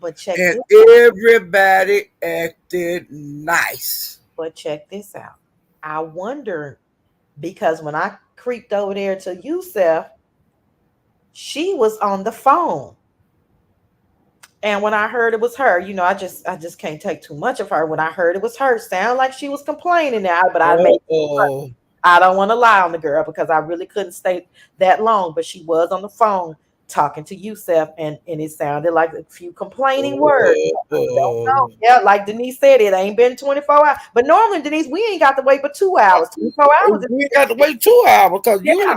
[SPEAKER 2] But check
[SPEAKER 1] And
[SPEAKER 2] this.
[SPEAKER 1] everybody acted nice.
[SPEAKER 2] But check this out. I wonder because when I creeped over there to Yusef, she was on the phone. And when I heard it was her, I just can't take too much of her. When I heard it was her, sound like she was complaining now, but
[SPEAKER 1] Oh,
[SPEAKER 2] I don't want to lie on the girl because I really couldn't stay that long. But she was on the phone talking to Yusef, and it sounded like a few complaining words. Don't know. Yeah, like Denise said, it ain't been 24 hours. But normally, Denise, we ain't got to wait but 2 hours. 24 hours.
[SPEAKER 1] we ain't got to wait 2 hours because
[SPEAKER 2] Yeah.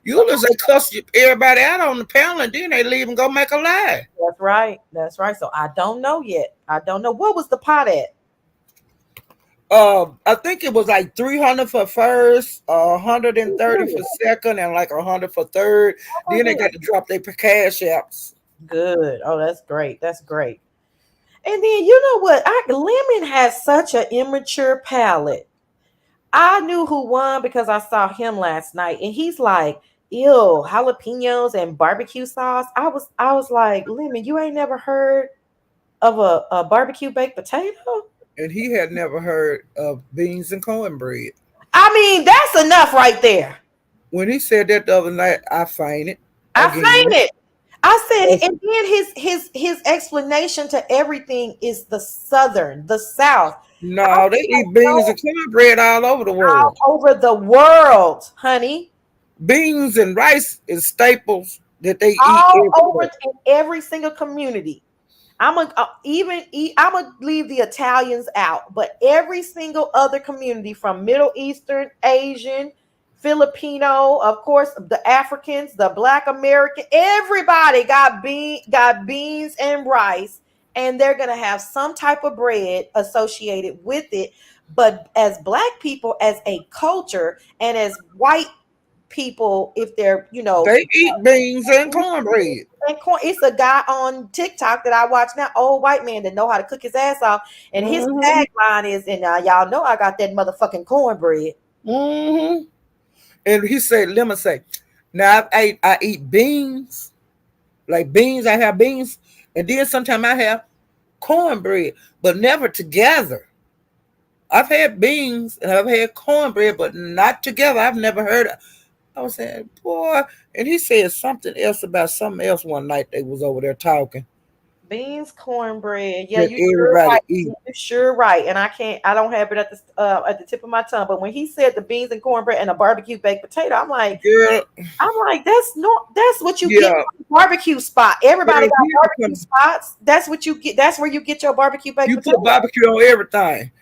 [SPEAKER 1] usually they cuss everybody out on the panel and then they leave and go make a lie.
[SPEAKER 2] That's right. That's right. So I don't know yet. I don't know. What was the pot at?
[SPEAKER 1] I think it was like 300 for first, 130 for second, and like 100 for third. Then they got to drop their cash apps.
[SPEAKER 2] Good. Oh, that's great. That's great. And then you know what? Lemon has such an immature palate. I knew who won because I saw him last night, and he's like, "Ew, jalapenos and barbecue sauce." I was like, "Lemon, you ain't never heard of a barbecue baked potato?"
[SPEAKER 1] And he had never heard of beans and cornbread.
[SPEAKER 2] I mean, that's enough right there.
[SPEAKER 1] When he said that the other night, I fainted
[SPEAKER 2] I
[SPEAKER 1] again.
[SPEAKER 2] fainted. I said, and then his explanation to everything is the Southern, the South.
[SPEAKER 1] No, they eat beans and cornbread all over the world.
[SPEAKER 2] All over the world, honey.
[SPEAKER 1] Beans and rice is staples that they
[SPEAKER 2] All
[SPEAKER 1] eat
[SPEAKER 2] over
[SPEAKER 1] everywhere.
[SPEAKER 2] in every single community. I'm gonna leave the Italians out, but every single other community from Middle Eastern, Asian, Filipino, of course, the Africans, the Black American, everybody got beans and rice, and they're gonna have some type of bread associated with it. But as Black people, as a culture, and as white people, if they're
[SPEAKER 1] They eat beans and cornbread.
[SPEAKER 2] and corn. It's a guy on TikTok that I watch now, old white man that know how to cook his ass off, and his tagline is, "And y'all know I got that motherfucking cornbread."
[SPEAKER 1] And he said, let me say, now I eat beans, like beans. I have beans, and then sometimes I have cornbread, but never together. I've had beans and I've had cornbread, but not together. I've never heard of. I was saying, boy, and he said something else about something else one night. They was over there talking.
[SPEAKER 2] Beans, cornbread. Yeah,
[SPEAKER 1] That
[SPEAKER 2] you sure
[SPEAKER 1] everybody
[SPEAKER 2] right.
[SPEAKER 1] eat.
[SPEAKER 2] You sure right. And I don't have it at the tip of my tongue. But when he said the beans and cornbread and a barbecue baked potato,
[SPEAKER 1] Girl,
[SPEAKER 2] that's what you get
[SPEAKER 1] yeah.
[SPEAKER 2] from the barbecue spot. Everybody
[SPEAKER 1] Girl,
[SPEAKER 2] got barbecue spots. That's what you get. That's where you get your barbecue baked
[SPEAKER 1] you
[SPEAKER 2] potato.
[SPEAKER 1] put barbecue on everything.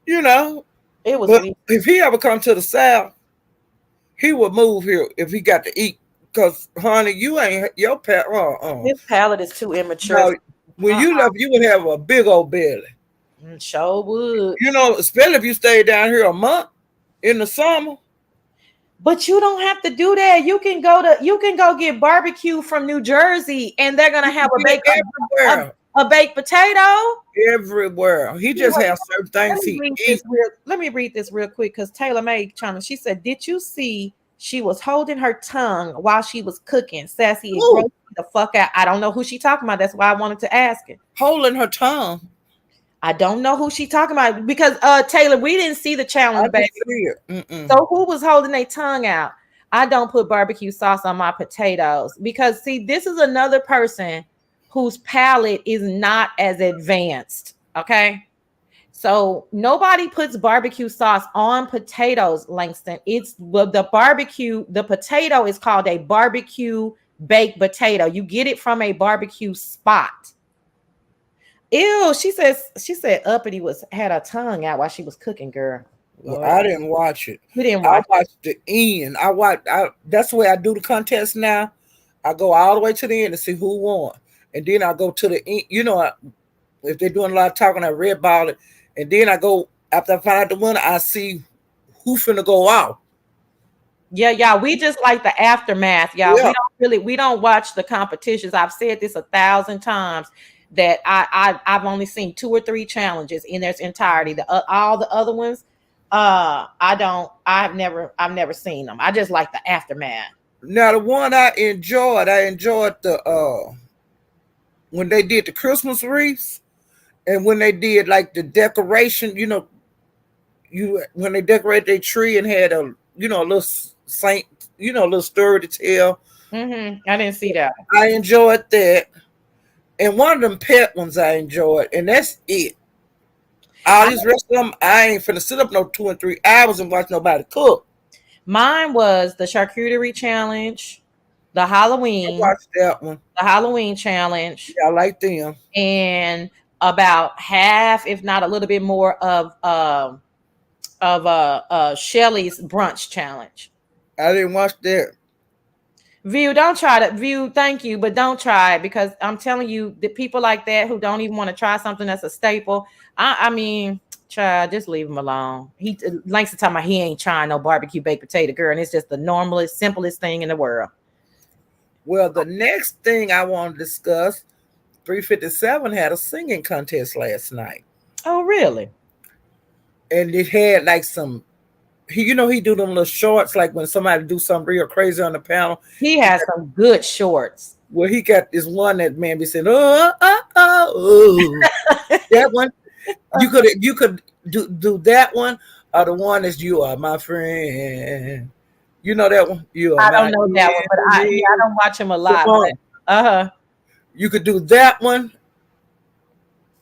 [SPEAKER 2] It was
[SPEAKER 1] But
[SPEAKER 2] weird.
[SPEAKER 1] if he ever come to the South, he would move here if he got to eat. Cause honey, you ain't your pet.
[SPEAKER 2] His palate is too immature.
[SPEAKER 1] No, when you left, you would have a big old belly.
[SPEAKER 2] Sure would.
[SPEAKER 1] Especially if you stay down here a month in the summer.
[SPEAKER 2] But you don't have to do that. You can go get barbecue from New Jersey, and they're gonna have a baked potato
[SPEAKER 1] everywhere. He just has certain things he eats.
[SPEAKER 2] Let me read this real quick because Taylor May China. She said, "Did you see she was holding her tongue while she was cooking? Sassy and gross the fuck out." I don't know who she talking about. That's why I wanted to ask it.
[SPEAKER 1] Holding her tongue.
[SPEAKER 2] I don't know who she talking about because Taylor, we didn't see the challenge, baby. So who was holding their tongue out? I don't put barbecue sauce on my potatoes because see, this is another person whose palate is not as advanced. Okay. So nobody puts barbecue sauce on potatoes, Langston. It's the potato is called a barbecue baked potato. You get it from a barbecue spot. Ew, she said uppity had her tongue out while she was cooking, girl.
[SPEAKER 1] Well, I didn't watch it.
[SPEAKER 2] You didn't watch
[SPEAKER 1] I watched the end. That's the way I do the contest now. I go all the way to the end to see who won. And then I go to the end. If they're doing a lot of talking, I red ball it. And then I go, after I find out the winner, I see who finna go out.
[SPEAKER 2] Yeah, we just like the aftermath, y'all. Yeah. We don't watch the competitions. I've said this 1,000 times that I've only seen 2 or 3 challenges in their entirety. All the other ones, I've never seen them. I just like the aftermath.
[SPEAKER 1] Now the one I enjoyed the when they did the Christmas wreaths and when they did like the decoration, when they decorated their tree and had a little saint, a little story to tell.
[SPEAKER 2] I didn't see that.
[SPEAKER 1] I enjoyed that. And one of them pet ones I enjoyed, and that's it. All these rest of them, I ain't finna sit up no 2 and 3 hours and watch nobody cook.
[SPEAKER 2] Mine was the charcuterie challenge, the Halloween.
[SPEAKER 1] I watched that one.
[SPEAKER 2] The Halloween challenge.
[SPEAKER 1] Yeah, I like them.
[SPEAKER 2] And about half, if not a little bit more, of Shelly's brunch challenge.
[SPEAKER 1] I didn't watch that.
[SPEAKER 2] View, don't try to view. Thank you, but don't try it because I'm telling you, the people like that who don't even want to try something that's a staple. I mean, try just leave him alone. He likes to talk about he ain't trying no barbecue baked potato, girl, and it's just the normalest, simplest thing in the world.
[SPEAKER 1] Well, the next thing I want to discuss, 357 had a singing contest last night.
[SPEAKER 2] Oh, really?
[SPEAKER 1] And it had like some. He do them little shorts like when somebody do something real crazy on the panel.
[SPEAKER 2] He has some good shorts.
[SPEAKER 1] Well, he got this one that man be saying, that one. You could do that one, or the one is "You Are My Friend." You know that one? You are
[SPEAKER 2] I don't
[SPEAKER 1] my
[SPEAKER 2] know that one, but I
[SPEAKER 1] enemy.
[SPEAKER 2] don't watch him a
[SPEAKER 1] Come
[SPEAKER 2] lot.
[SPEAKER 1] on.
[SPEAKER 2] But
[SPEAKER 1] You could do that one,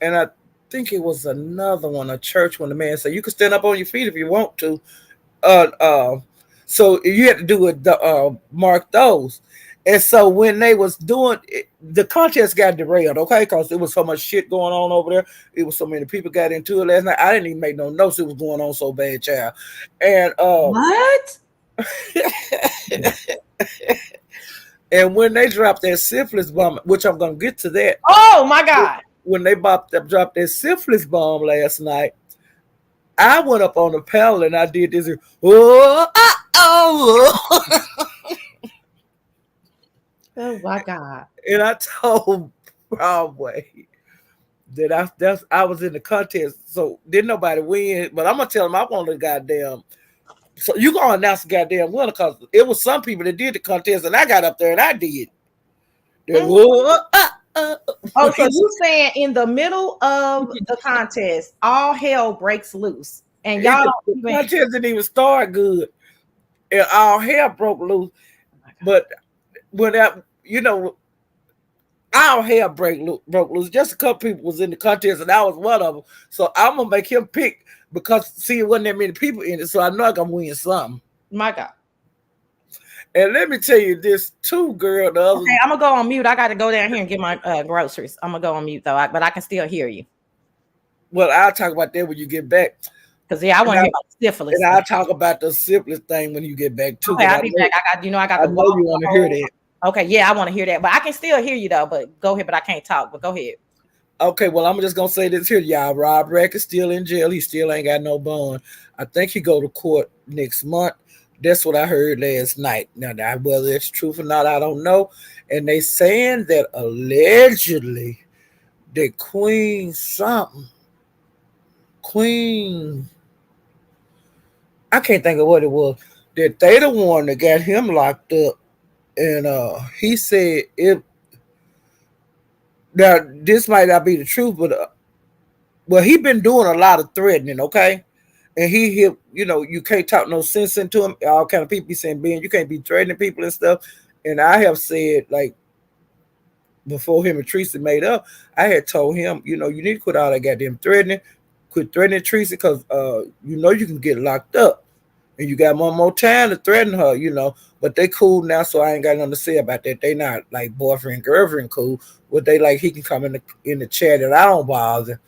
[SPEAKER 1] and I think it was another one, a church one. The man said you could stand up on your feet if you want to. Uh, uh, so you had to do it. Mark those. And so when they was doing it, the contest got derailed, okay, because there was so much shit going on over there. It was so many people got into it last night. I didn't even make no notes. It was going on so bad, child. And
[SPEAKER 2] what?
[SPEAKER 1] and when they dropped that syphilis bomb, which I'm gonna get to that.
[SPEAKER 2] Oh my God!
[SPEAKER 1] When they dropped that syphilis bomb last night, I went up on the panel and I did this. Oh, oh.
[SPEAKER 2] Oh my God!
[SPEAKER 1] And I told Broadway that I was in the contest, so didn't nobody win. But I'm gonna tell them I want the goddamn. So you gonna announce the goddamn winner because it was some people that did the contest, and I got up there and I did.
[SPEAKER 2] Oh, so you saying in the middle of the contest, all hell breaks loose, and y'all
[SPEAKER 1] the contest didn't even start good, and all hell broke loose. But when that, our hell broke loose. Just a couple people was in the contest, and I was one of them. So I'm gonna make him pick because see, it wasn't that many people in it, so I know I'm gonna win something.
[SPEAKER 2] My God.
[SPEAKER 1] And let me tell you this too, girl.
[SPEAKER 2] Okay, I'm gonna go on mute. I got to go down here and get my groceries. I'm gonna go on mute though, but I can still hear you.
[SPEAKER 1] Well, I'll talk about that when you get back.
[SPEAKER 2] Because I want to hear about syphilis.
[SPEAKER 1] And I'll talk about the syphilis thing when you get back too.
[SPEAKER 2] Okay, I'll be back. I know
[SPEAKER 1] I know you want to hear that.
[SPEAKER 2] Okay, yeah, I want to hear that, but I can still hear you though. But go ahead, but I can't talk. But go ahead.
[SPEAKER 1] Okay, well, I'm just gonna say this here, y'all. Rob Rack is still in jail. He still ain't got no bond. I think he go to court next month. That's what I heard last night. Now, whether it's truth or not, I don't know. And they saying that allegedly that Queen, I can't think of what it was, that they the one that got him locked up. And he said now this might not be the truth, but well, he been doing a lot of threatening, okay? And you can't talk no sense into him. All kind of people be saying, Ben, you can't be threatening people and stuff. And I have said, like, before him and Teresa made up, I had told him, you need to quit all that goddamn threatening. Quit threatening Teresa because you can get locked up. And you got one more time to threaten her, But they cool now, so I ain't got nothing to say about that. They not like boyfriend, girlfriend cool. But they like he can come in the chat and I don't bother.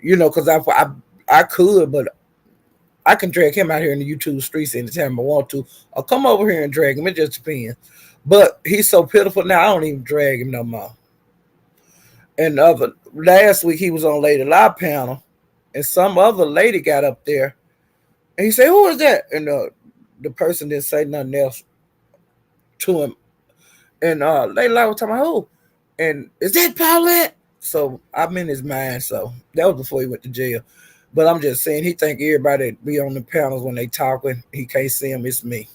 [SPEAKER 1] Because I could, but I can drag him out here in the YouTube streets anytime I want to. Or come over here and drag him. It just depends. But he's so pitiful now, I don't even drag him no more. And last week he was on Lady Live panel, and some other lady got up there, and he said, "Who is that?" And the person didn't say nothing else to him. And Lady Live was talking about who, and is that Paulette? So I'm in his mind. So that was before he went to jail. But I'm just saying, he think everybody be on the panels when they talking. He can't see him. It's me.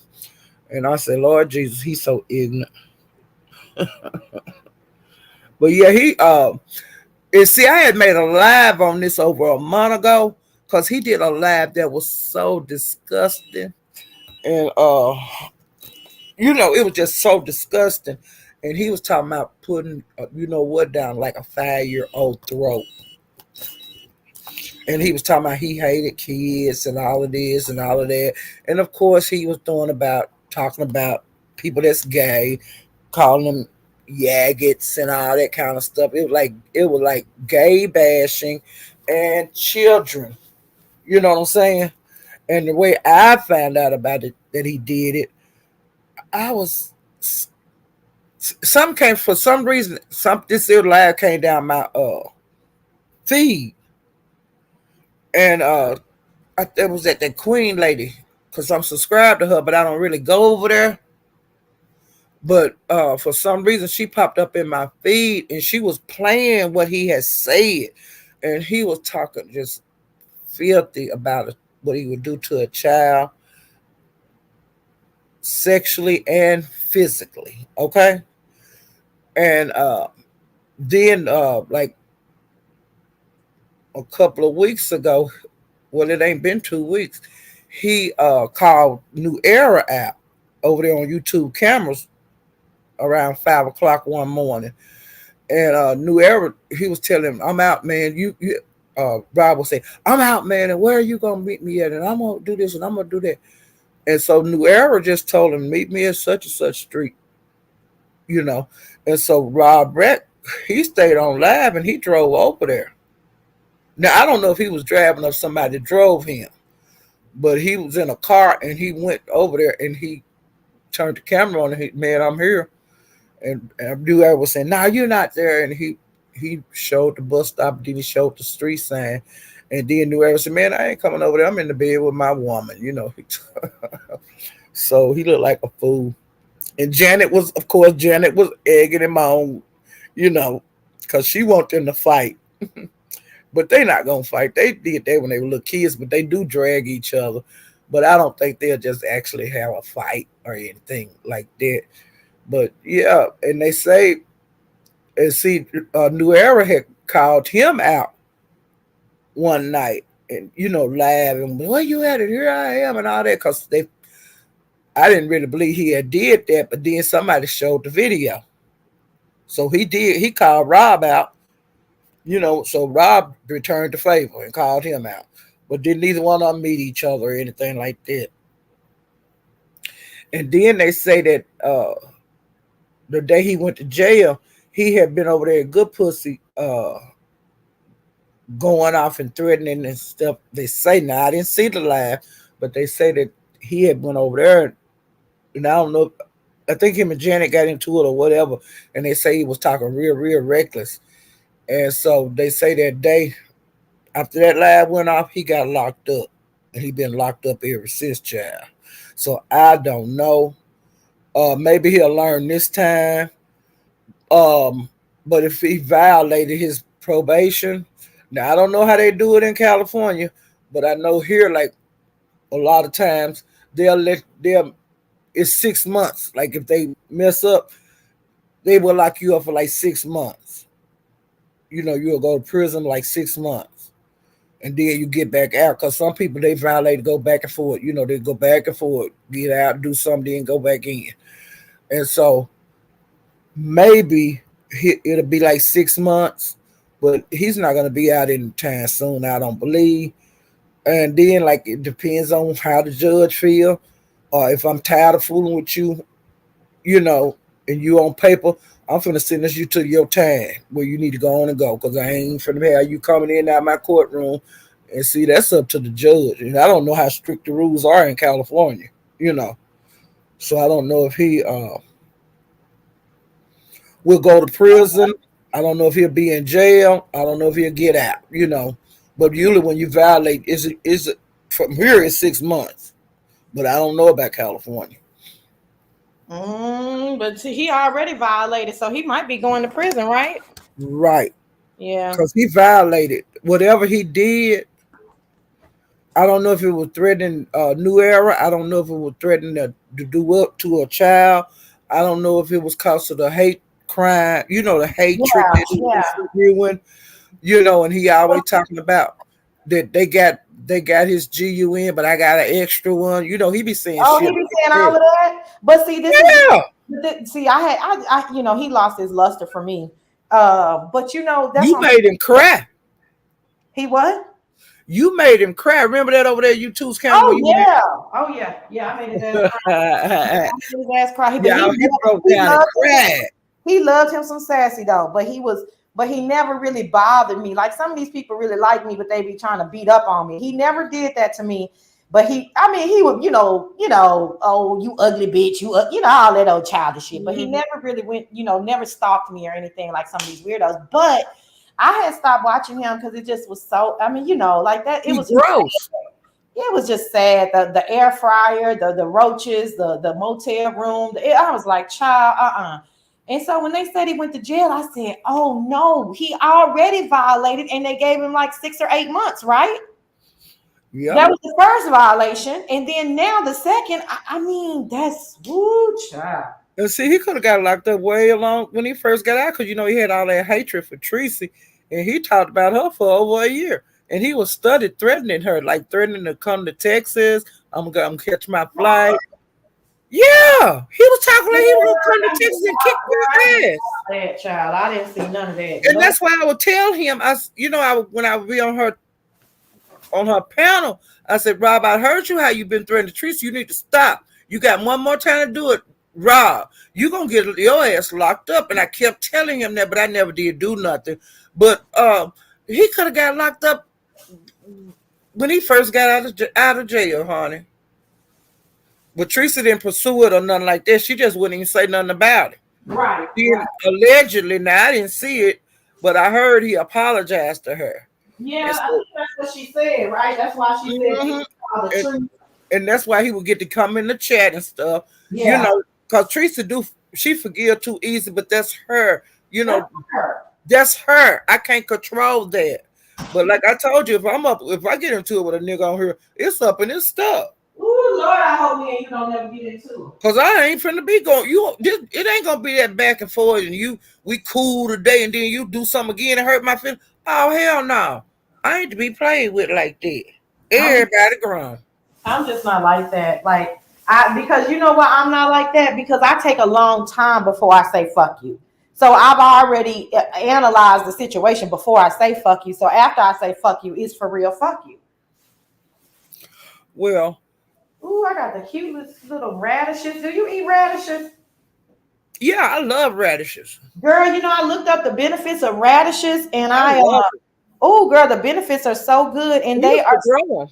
[SPEAKER 1] And I said, Lord Jesus, he's so ignorant. But yeah, and see, I had made a live on this over a month ago because he did a live that was so disgusting. And it was just so disgusting. And he was talking about putting, down like a 5-year-old throat. And he was talking about he hated kids and all of this and all of that. And of course, he was talking about people that's gay, calling them yaggots and all that kind of stuff. It was like gay bashing and children. You know what I'm saying? And the way I found out about it, that he did it, some came for some reason. This little live came down my feed, and it was at that Queen lady because I'm subscribed to her, but I don't really go over there. But for some reason, she popped up in my feed, and she was playing what he had said, and he was talking just filthy about what he would do to a child, sexually and physically. Okay, and then like a couple of weeks ago, well, it ain't been 2 weeks. He called New Era app over there on YouTube cameras around 5 o'clock one morning, and New Era, he was telling him, "I'm out, man. You Rob will say, I'm out, man, and where are you gonna meet me at? And I'm gonna do this and I'm gonna do that." And so New Era just told him, "Meet me at such and such street," you know. And so Rob Brett, he stayed on live and he drove over there. Now I don't know if he was driving or somebody drove him, but he was in a car and he went over there and he turned the camera on and he, "Man, I'm here." And New Era was saying, "Nah, you're not there." And he showed the bus stop, then he showed the street sign. And then New Era said, "Man, I ain't coming over there. I'm in the bed with my woman," you know. So he looked like a fool. And Janet was, of course, Janet was egging him on, you know, because she want them to fight. But they not gonna fight. They did that when they were little kids, but they do drag each other. But I don't think they'll just actually have a fight or anything like that. But yeah, and they say, and see, New Era had called him out one night, and you know, laughing, "Where you at? And here I am," and all that, because I didn't really believe he had did that, but then somebody showed the video, so he did. He called Rob out, you know, so Rob returned the favor and called him out, but did neither one of them meet each other or anything like that. And then they say that the day he went to jail, he had been over there at Good Pussy, going off and threatening and stuff. They say, now I didn't see the live, but they say that he had went over there, and I don't know. I think him and Janet got into it or whatever, and they say he was talking real reckless. And so they say that day after that live went off, he got locked up, and he been locked up ever since, child. So I don't know. Maybe he'll learn this time. But if he violated his probation, now I don't know how they do it in California, but I know here, like a lot of times, they'll let them. It's 6 months. Like if they mess up, they will lock you up for like 6 months. You know, you'll go to prison like 6 months, and then you get back out. Because some people they violate, go back and forth. You know, they go back and forth, get out, do something, then go back in. And so maybe it'll be like 6 months, but he's not going to be out anytime soon, I don't believe. And then, like, it depends on how the judge feel. If I'm tired of fooling with you, you know, and you on paper, I'm finna sentence you to your time where you need to go on and go, because I ain't finna have you coming in and out my courtroom. And see, that's up to the judge. And I don't know how strict the rules are in California, you know. So I don't know if he will go to prison. I don't know if he'll be in jail. I don't know if he'll get out, you know. But usually when you violate, is it from here it's 6 months. But I don't know about California.
[SPEAKER 2] But he already violated, so he might be going to prison, right?
[SPEAKER 1] Right.
[SPEAKER 2] Yeah.
[SPEAKER 1] Because he violated whatever he did. I don't know if it was threatening New Era. I don't know if it was threatening to do up to a child. I don't know if it was cause of the hate crime, you know, the hatred that he was doing, you know, and he always talking about that they got his GUN, but I got an extra one. You know, he be saying shit.
[SPEAKER 2] He be saying all of that. But see, see, I you know, he lost his luster for me. But you know, that's
[SPEAKER 1] you made him cry.
[SPEAKER 2] He what?
[SPEAKER 1] You made him cry. Remember that over there, YouTube's camera?
[SPEAKER 2] Oh yeah. I made his ass cry. His ass cry. But
[SPEAKER 1] he broke down and cried.
[SPEAKER 2] He loved him some Sassy though, but he never really bothered me. Like some of these people really like me, but they be trying to beat up on me. He never did that to me. But he would, you know, oh, you ugly bitch, you know, all that old childish shit. But he never really went, you know, never stalked me or anything like some of these weirdos. But I had stopped watching him because it just was so, I mean, you know, like that. It was
[SPEAKER 1] gross.
[SPEAKER 2] It was just sad. The air fryer, the roaches, the motel room. I was like, child, And so when they said he went to jail, I said, oh no, he already violated, and they gave him like 6 or 8 months, right? Yeah. That was the first violation. And then now the second, I mean, that's woo, child.
[SPEAKER 1] And see, he could have got locked up way along when he first got out, because you know he had all that hatred for Tracy, and he talked about her for over a year. And he was studied threatening her, like threatening to come to Texas. I'm gonna catch my flight. Yeah, he was talking like he was gonna come to Texas and kick my ass.
[SPEAKER 2] That child, I didn't see none of that.
[SPEAKER 1] And that's why I would tell him, when I would be on her panel, I said, Rob, I heard you how you've been threatening Teresa. You need to stop. You got one more time to do it, Rob. You're gonna get your ass locked up. And I kept telling him that, but I never did do nothing. But he could have got locked up when he first got out of jail, honey. But Teresa didn't pursue it or nothing like that. She just wouldn't even say nothing about it.
[SPEAKER 2] Right.
[SPEAKER 1] Allegedly, now I didn't see it, but I heard he apologized to her.
[SPEAKER 2] Yeah, I think that's what she said, right? That's why she said
[SPEAKER 1] and that's why he would get to come in the chat and stuff. Yeah. Because Teresa she forgive too easy, but that's her. That's her. I can't control that. But like I told you, if I get into it with a nigga on here, it's up and it's stuck.
[SPEAKER 2] Ooh, Lord, I hope me and you don't never get into it.
[SPEAKER 1] Cause I ain't finna be going. It ain't gonna be that back and forth, and we cool today, and then you do something again and hurt my feelings. Oh hell no! I ain't to be played with like that. Everybody grown.
[SPEAKER 2] I'm just not like that. Because you know what? I'm not like that because I take a long time before I say fuck you. So I've already analyzed the situation before I say fuck you. So after I say fuck you, it's for real fuck you.
[SPEAKER 1] Well.
[SPEAKER 2] Ooh, I got the cutest little radishes. Do you eat radishes?
[SPEAKER 1] Yeah, I love radishes.
[SPEAKER 2] Girl, I looked up the benefits of radishes and girl, the benefits are so good and they are
[SPEAKER 1] growing.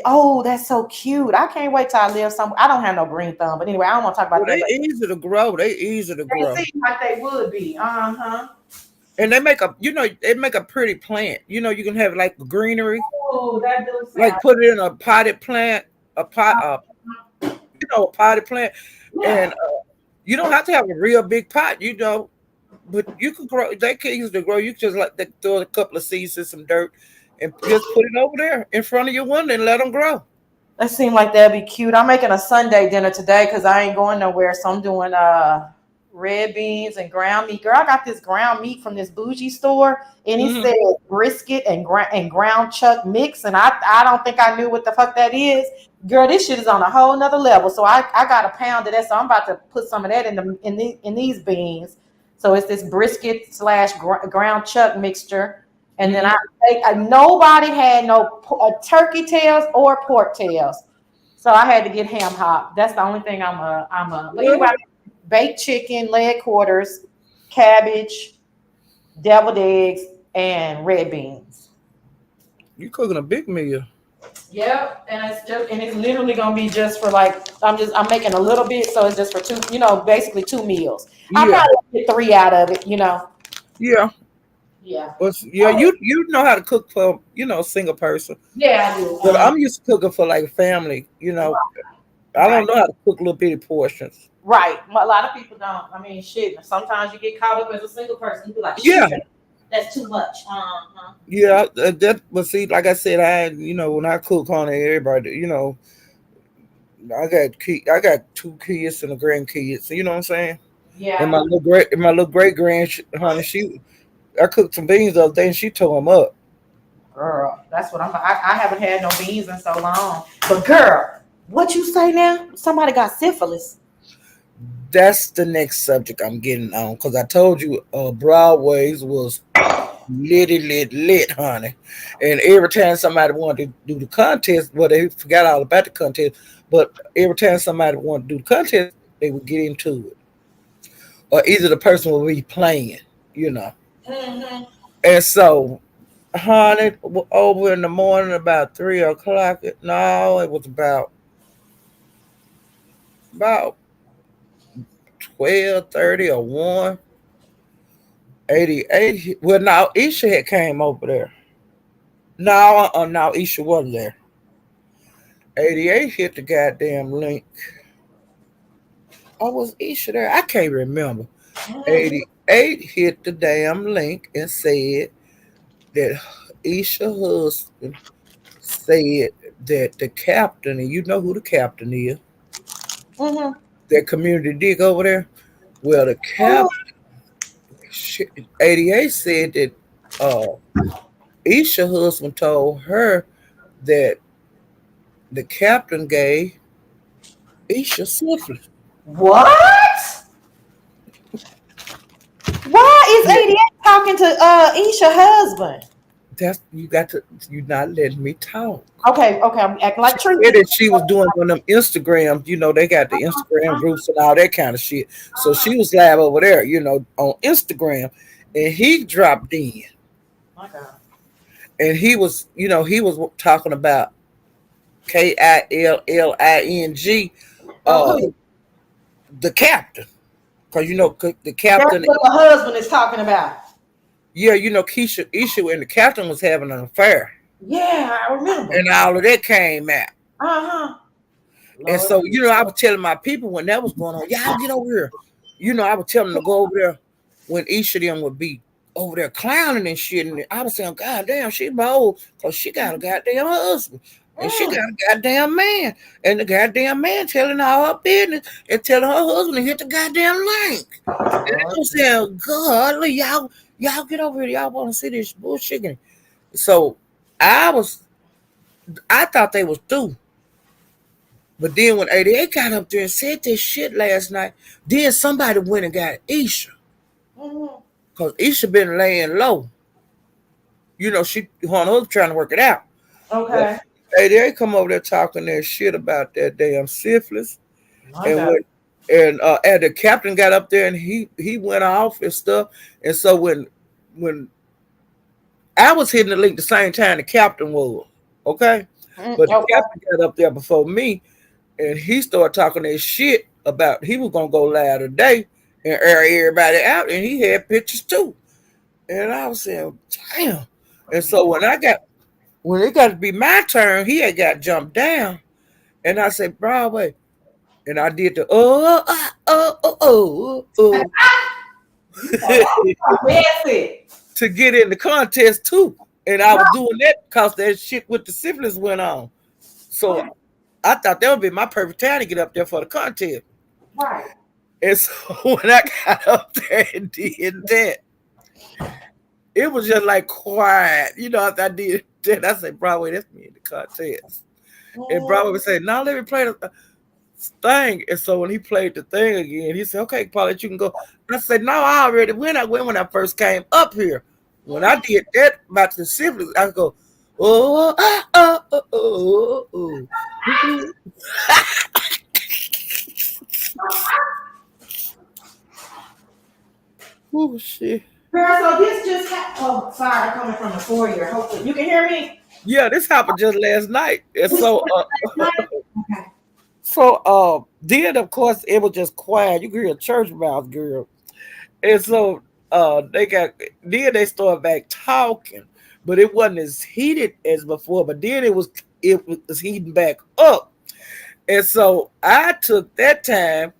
[SPEAKER 2] Oh, that's so cute. I can't wait till I live somewhere. I don't have no green thumb, but anyway, I don't want to talk about
[SPEAKER 1] that. They easy to grow. They
[SPEAKER 2] seem like they would be.
[SPEAKER 1] And they make a pretty plant. You can have like greenery.
[SPEAKER 2] Oh, that does sound
[SPEAKER 1] like put it in a potted plant. A potted plant, and you don't have to have a real big pot, but you can grow. They can use to grow. You just throw a couple of seeds in some dirt and just put it over there in front of your window and let them grow.
[SPEAKER 2] That seems like that'd be cute. I'm making a Sunday dinner today because I ain't going nowhere, so I'm doing red beans and ground meat. Girl, I got this ground meat from this bougie store, and it said brisket and ground chuck mix, and I don't think I knew what the fuck that is. Girl, this shit is on a whole nother level. So I got a pound of that, so I'm about to put some of that in these beans. So it's this brisket / ground chuck mixture, and then nobody had no turkey tails or pork tails, so I had to get ham hock. That's the only thing I'm a. Baked chicken, leg quarters, cabbage, deviled eggs, and red beans.
[SPEAKER 1] You cooking a big meal.
[SPEAKER 2] Yep, and it's literally gonna be just for I'm making a little bit, so it's just for two, basically 2 meals. Yeah. I'll probably get 3 out of it,
[SPEAKER 1] Yeah.
[SPEAKER 2] Yeah.
[SPEAKER 1] But you know how to cook for a single person.
[SPEAKER 2] Yeah, I do.
[SPEAKER 1] But I'm used to cooking for like family, Right. I don't know how to cook little bitty portions.
[SPEAKER 2] Right. A lot of people don't. I mean, shit. Sometimes you get caught up as a single person. You be like, shit, that's too much.
[SPEAKER 1] Yeah, but see, like I said, when I cook, honey, everybody, I got 2 kids and a grandkids. You know what I'm saying?
[SPEAKER 2] Yeah.
[SPEAKER 1] And my little great grand, honey, I cooked some beans the other day and she tore them up.
[SPEAKER 2] Girl, that's what I haven't had no beans in so long. But girl, what you say now? Somebody got syphilis.
[SPEAKER 1] That's the next subject I'm getting on because I told you Broadway's was lit, honey. And every time somebody wanted to do the contest, well, they forgot all about the contest, but every time somebody wanted to do the contest, they would get into it. Or either the person would be playing,
[SPEAKER 2] Mm-hmm.
[SPEAKER 1] And so, honey, over in the morning about 3 o'clock, no, it was about 12:30 or 1. 88. Well, now Isha had came over there. No, Isha wasn't there. 88 hit the goddamn link. Oh, was Isha there? I can't remember. 88 hit the damn link and said that Isha's husband said that the captain, and you know who the captain is, that community dig over there. Well, the captain, 88 said that Isha's husband told her that the captain gave Isha syphilis.
[SPEAKER 2] What? Why is
[SPEAKER 1] Yeah,
[SPEAKER 2] 88 talking to Isha husband?
[SPEAKER 1] you're not letting me talk.
[SPEAKER 2] Okay, I'm acting
[SPEAKER 1] She
[SPEAKER 2] like
[SPEAKER 1] said
[SPEAKER 2] Tracy.
[SPEAKER 1] that she was doing one of them Instagrams, they got the Instagram groups and all that kind of shit. So she was live over there, on Instagram, and he dropped in,
[SPEAKER 2] My God.
[SPEAKER 1] and he was talking about Killling,
[SPEAKER 2] Oh,
[SPEAKER 1] uh,
[SPEAKER 2] who?
[SPEAKER 1] the captain, because the
[SPEAKER 2] That's
[SPEAKER 1] captain,
[SPEAKER 2] what the husband is talking about.
[SPEAKER 1] yeah, Keisha, Isha, and the captain was having an affair,
[SPEAKER 2] Yeah, I remember.
[SPEAKER 1] and all of that came out.
[SPEAKER 2] Uh-huh.
[SPEAKER 1] And
[SPEAKER 2] Lord.
[SPEAKER 1] so, I was telling my people when that was going on, y'all get over here. I would tell them to go over there when each of them would be over there clowning and shit. And I was saying, God damn, she bold because she got a goddamn husband. And she got a goddamn man. And the goddamn man telling all her business and telling her husband to hit the goddamn link. And I was saying, God, y'all get over here. Y'all want to see this bullshit. So I thought they was through. But then when 88 got up there and said this shit last night, then somebody went and got Isha. Because Isha been laying low. She on her trying to work it out.
[SPEAKER 2] Okay.
[SPEAKER 1] But 88 come over there talking that shit about that damn syphilis.
[SPEAKER 2] My
[SPEAKER 1] And
[SPEAKER 2] God.
[SPEAKER 1] and the captain got up there and he went off and stuff. And so when I was hitting the link the same time the captain was, okay? But the
[SPEAKER 2] Okay.
[SPEAKER 1] captain got up there before me. And he started talking that shit about he was gonna go live today and air everybody out, and he had pictures too. And I was saying, damn. And so when it got to be my turn, he had got jumped down, and I said Broadway, and I did the to get in the contest too, and I was doing that because that shit with the syphilis went on. So I thought that would be my perfect time to get up there for the contest.
[SPEAKER 2] Right.
[SPEAKER 1] And so when I got up there and did that, it was just like quiet. After I did that, I said, Broadway, that's me in the contest. And Broadway would say, no, let me play the thing. And so when he played the thing again, he said, okay, Paulette, you can go. And I said, no, I already went. I went when I first came up here. When I did that about the syphilis, I go, oh. Oh, shit.
[SPEAKER 2] Girl, so this just happened. Oh, sorry, coming from the foyer. Hopefully, you can hear me.
[SPEAKER 1] Yeah, this happened just last night. And so,
[SPEAKER 2] Okay.
[SPEAKER 1] then of course it was just quiet. You could hear a church mouse, girl. And so they started back talking, but it wasn't as heated as before. But then it was heating back up. And so I took that time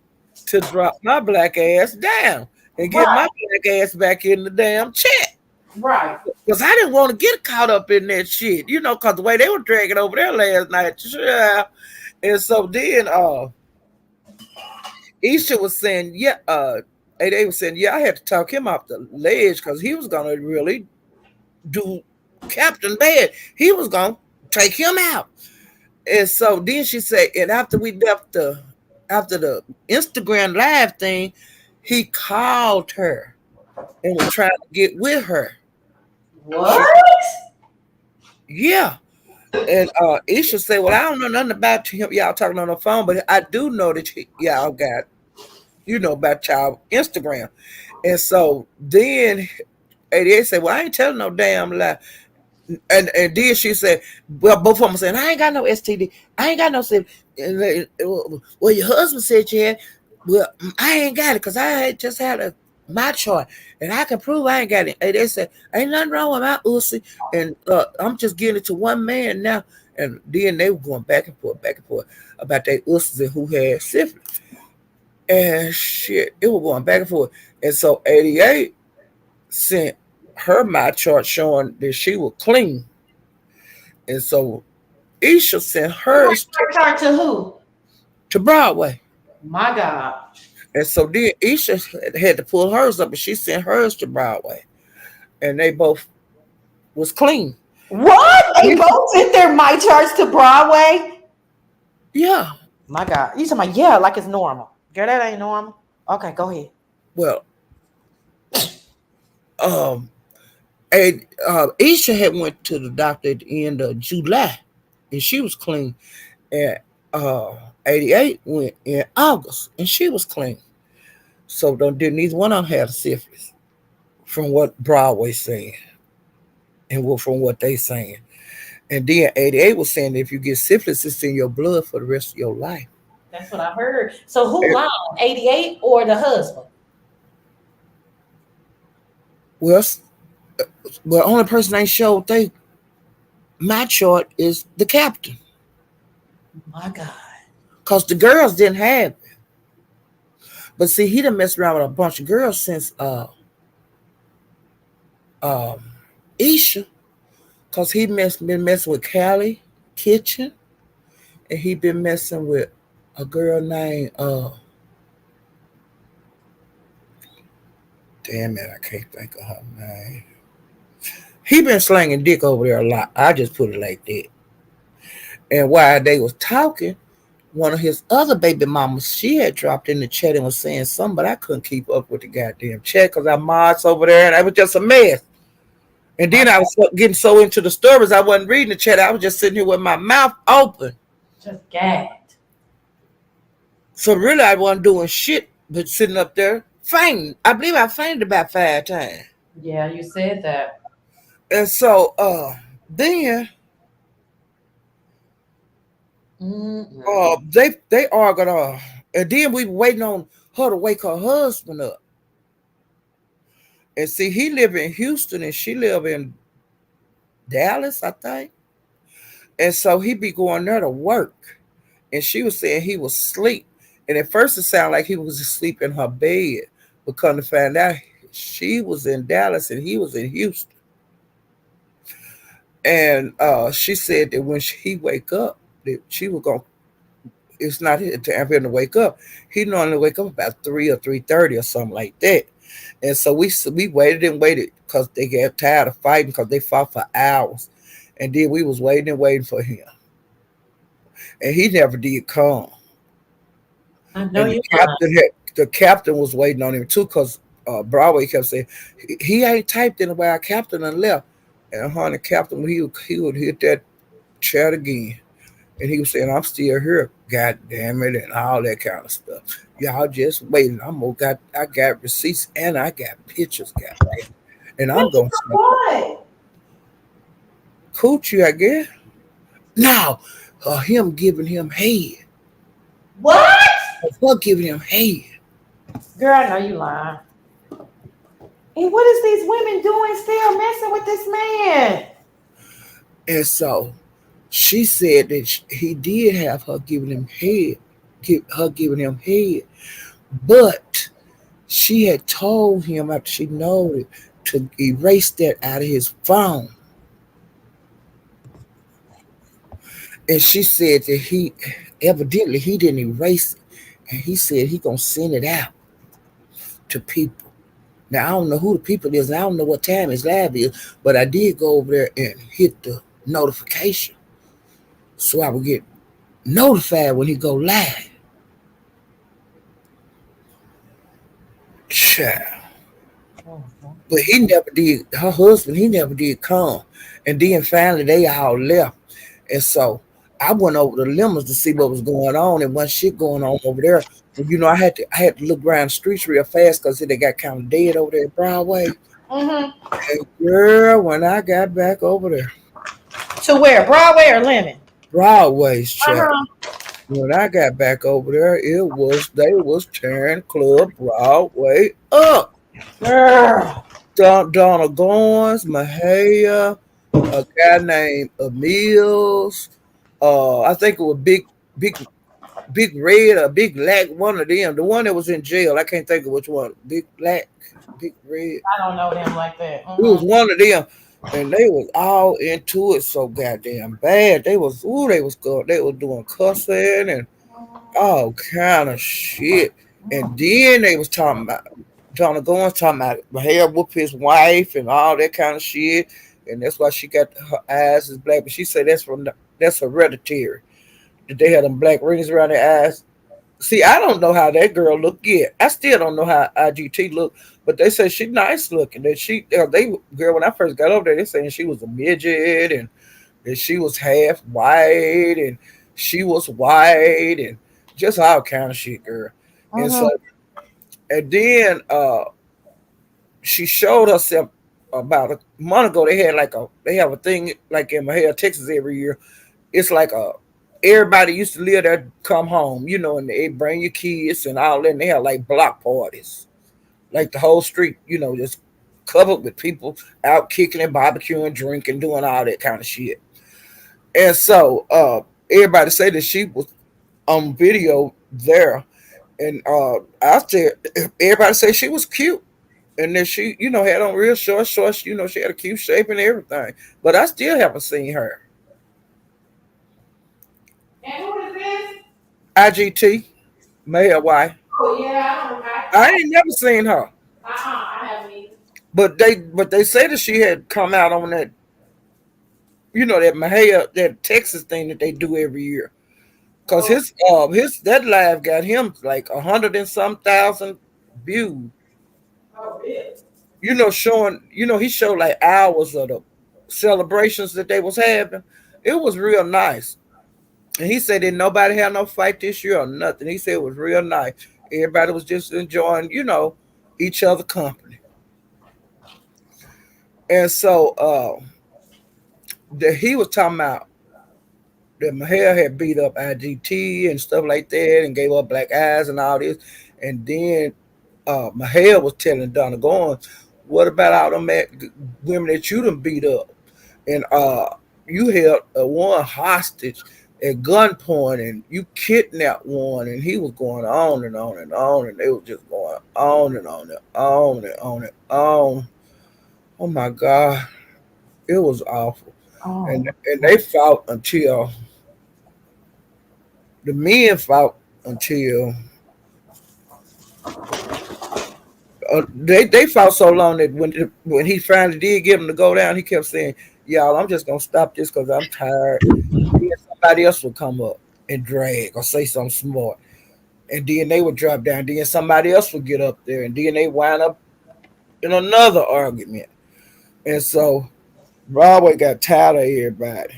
[SPEAKER 1] to drop my black ass down and get my black ass back in the damn chat.
[SPEAKER 2] Right.
[SPEAKER 1] Because I didn't want to get caught up in that shit, because the way they were dragging over there last night. Yeah. And so then Isha was saying, yeah, they was saying, yeah, I had to talk him off the ledge because he was gonna really do Captain Bad. He was gonna take him out. And so then she said, and after we left after the Instagram live thing, he called her and was trying to get with her.
[SPEAKER 2] What?
[SPEAKER 1] Yeah. And Isha said, well, I don't know nothing about him. Y'all talking on the phone, but I do know that y'all got, about y'all Instagram. And so then 88 said, well, I ain't telling no damn lie. And then she said, well, both of them saying, I ain't got no STD. I ain't got no STD. Well, your husband said you had. Well, I ain't got it because I just had my chart. And I can prove I ain't got it. And they said, ain't nothing wrong with my Uzi. And I'm just giving it to one man now. And then they were going back and forth about their Uzi and who had syphilis. And shit, it was going back and forth. And so 88 sent her my chart showing that she was clean. And so Isha sent hers
[SPEAKER 2] to who?
[SPEAKER 1] to Broadway.
[SPEAKER 2] My God.
[SPEAKER 1] And so then Isha had to pull hers up and she sent hers to Broadway. And they both was clean.
[SPEAKER 2] What? They both sent their my charts to Broadway?
[SPEAKER 1] Yeah.
[SPEAKER 2] My God. You talking about, yeah, like it's normal. Girl, that ain't normal. Okay, go ahead.
[SPEAKER 1] Well, um, and Isha had went to the doctor at the end of July, and she was clean. And 88 went in August, and she was clean. So don't did neither one of them have syphilis, from what Broadway's saying, and from what they saying. And then 88 was saying that if you get syphilis, it's in your blood for the rest of your life.
[SPEAKER 2] That's what I heard. So who lied? 88 or the husband?
[SPEAKER 1] Well, the only person they showed my chart is the captain.
[SPEAKER 2] My God.
[SPEAKER 1] Because the girls didn't have it. But see, he done messed around with a bunch of girls since Isha. Because he been messing with Callie Kitchen. And he been messing with a girl named damn it, I can't think of her name. He been slanging dick over there a lot. I just put it like that. And while they was talking, one of his other baby mamas, she had dropped in the chat and was saying something, but I couldn't keep up with the goddamn chat because I mods over there and I was just a mess. And then I was getting so into the stories, I wasn't reading the chat. I was just sitting here with my mouth open.
[SPEAKER 2] Just gagged.
[SPEAKER 1] So really, I wasn't doing shit but sitting up there fainting. I believe I fainted about 5 times.
[SPEAKER 2] Yeah, you said that.
[SPEAKER 1] And so then they argued, and then we were waiting on her to wake her husband up. And see, he live in Houston and she live in Dallas, I think. And so he be going there to work. And she was saying he was asleep. And at first it sounded like he was asleep in her bed. But come to find out, she was in Dallas and he was in Houston. And she said that when he wake up, that she was going, it's not his time for him to wake up. He normally wake up about 3 or 3:30 or something like that. And so we waited and waited because they got tired of fighting because they fought for hours. And then we was waiting and waiting for him. And he never did come.
[SPEAKER 2] I know you.
[SPEAKER 1] The captain was waiting on him too because Broadway kept saying, he ain't typed in while captain and left. And the captain, he would hit that chat again. And he was saying, I'm still here, God damn it, and all that kind of stuff. Y'all just waiting. I got receipts and I got pictures, goddamn. And I'm gonna say
[SPEAKER 2] what?
[SPEAKER 1] Coochie, I guess. No, him giving him head.
[SPEAKER 2] What?
[SPEAKER 1] Her giving him head.
[SPEAKER 2] Girl, I know you lying. And what is these women doing still messing with this man?
[SPEAKER 1] And so she said that he did have her giving him head, but she had told him after she noted to erase that out of his phone. And she said that he evidently he didn't erase it, and he said he gonna send it out to people. Now I don't know who the people is. I don't know what time his live is, but I did go over there and hit the notification so I would get notified when he go live. Child. But he never did. Her husband, he never did come. And then finally they all left. And so I went over the limits to see what was going on, and one shit going on over there. But, you know, I had to look around the streets real fast because they got kind of dead over there at Broadway.
[SPEAKER 2] Mm-hmm.
[SPEAKER 1] And girl, when I got back over there.
[SPEAKER 2] To where? Broadway or Lemon?
[SPEAKER 1] Broadway's chat. When I got back over there, they was tearing Club Broadway up.
[SPEAKER 2] Girl.
[SPEAKER 1] Donna Goins, Mahaya, a guy named Emils. I think it was Big Red or Big Black, one of them. The one that was in jail. I can't think of which one. Big Black, Big Red.
[SPEAKER 2] I don't know them like that.
[SPEAKER 1] It was one of them. And they was all into it so goddamn bad. They was good. They was doing cussing and all kind of shit. And then they was talking about Donna Goins talking about hair whoop his wife and all that kind of shit. and that's why she got her eyes is black. But she said that's hereditary. That they had them black rings around their eyes. See, I don't know how that girl looked yet. I still don't know how IGT looked, but they said she nice looking. That they girl when I first got over there, they saying she was a midget and that she was half white and she was white and just all kind of shit, girl. And so and then she showed herself about a month ago. They have a thing like in Mahale, Texas every year. It's like a everybody used to live there come home, and they bring your kids and all that. And they have like block parties, like the whole street, just covered with people out kicking and barbecuing, drinking, doing all that kind of shit. And so everybody say that she was on video there, and I said everybody say she was cute. And then she, had on real shorts, she had a cute shape and everything. But I still haven't seen her.
[SPEAKER 2] And who is this?
[SPEAKER 1] IGT, Maya Y.
[SPEAKER 2] Oh yeah,
[SPEAKER 1] I ain't never seen her.
[SPEAKER 2] I haven't either.
[SPEAKER 1] But they say that she had come out on that, that Mahia, that Texas thing that they do every year. Cause his that live got him like 100 and some thousand views.
[SPEAKER 2] Oh really?
[SPEAKER 1] Showing, he showed like hours of the celebrations that they was having. It was real nice. And he said that nobody had no fight this year or nothing. He said it was real nice. Everybody was just enjoying, each other company. And so that he was talking about that Mahel had beat up IGT and stuff like that and gave up black eyes and all this. And then Mahel was telling Donna Goin, what about all them women that you done beat up? And you held one hostage at gunpoint and you kidnapped one, and he was going on and on and on, and they were just going on and on and on and on and on. Oh my God. It was awful.
[SPEAKER 2] Oh.
[SPEAKER 1] And they fought until the men fought until they fought so long that when he finally did get him to go down, he kept saying, "Y'all, I'm just gonna stop this because I'm tired." Then somebody else would come up and drag or say something smart, and then they would drop down. Then somebody else would get up there, and then they wind up in another argument. And so Broadway got tired of everybody.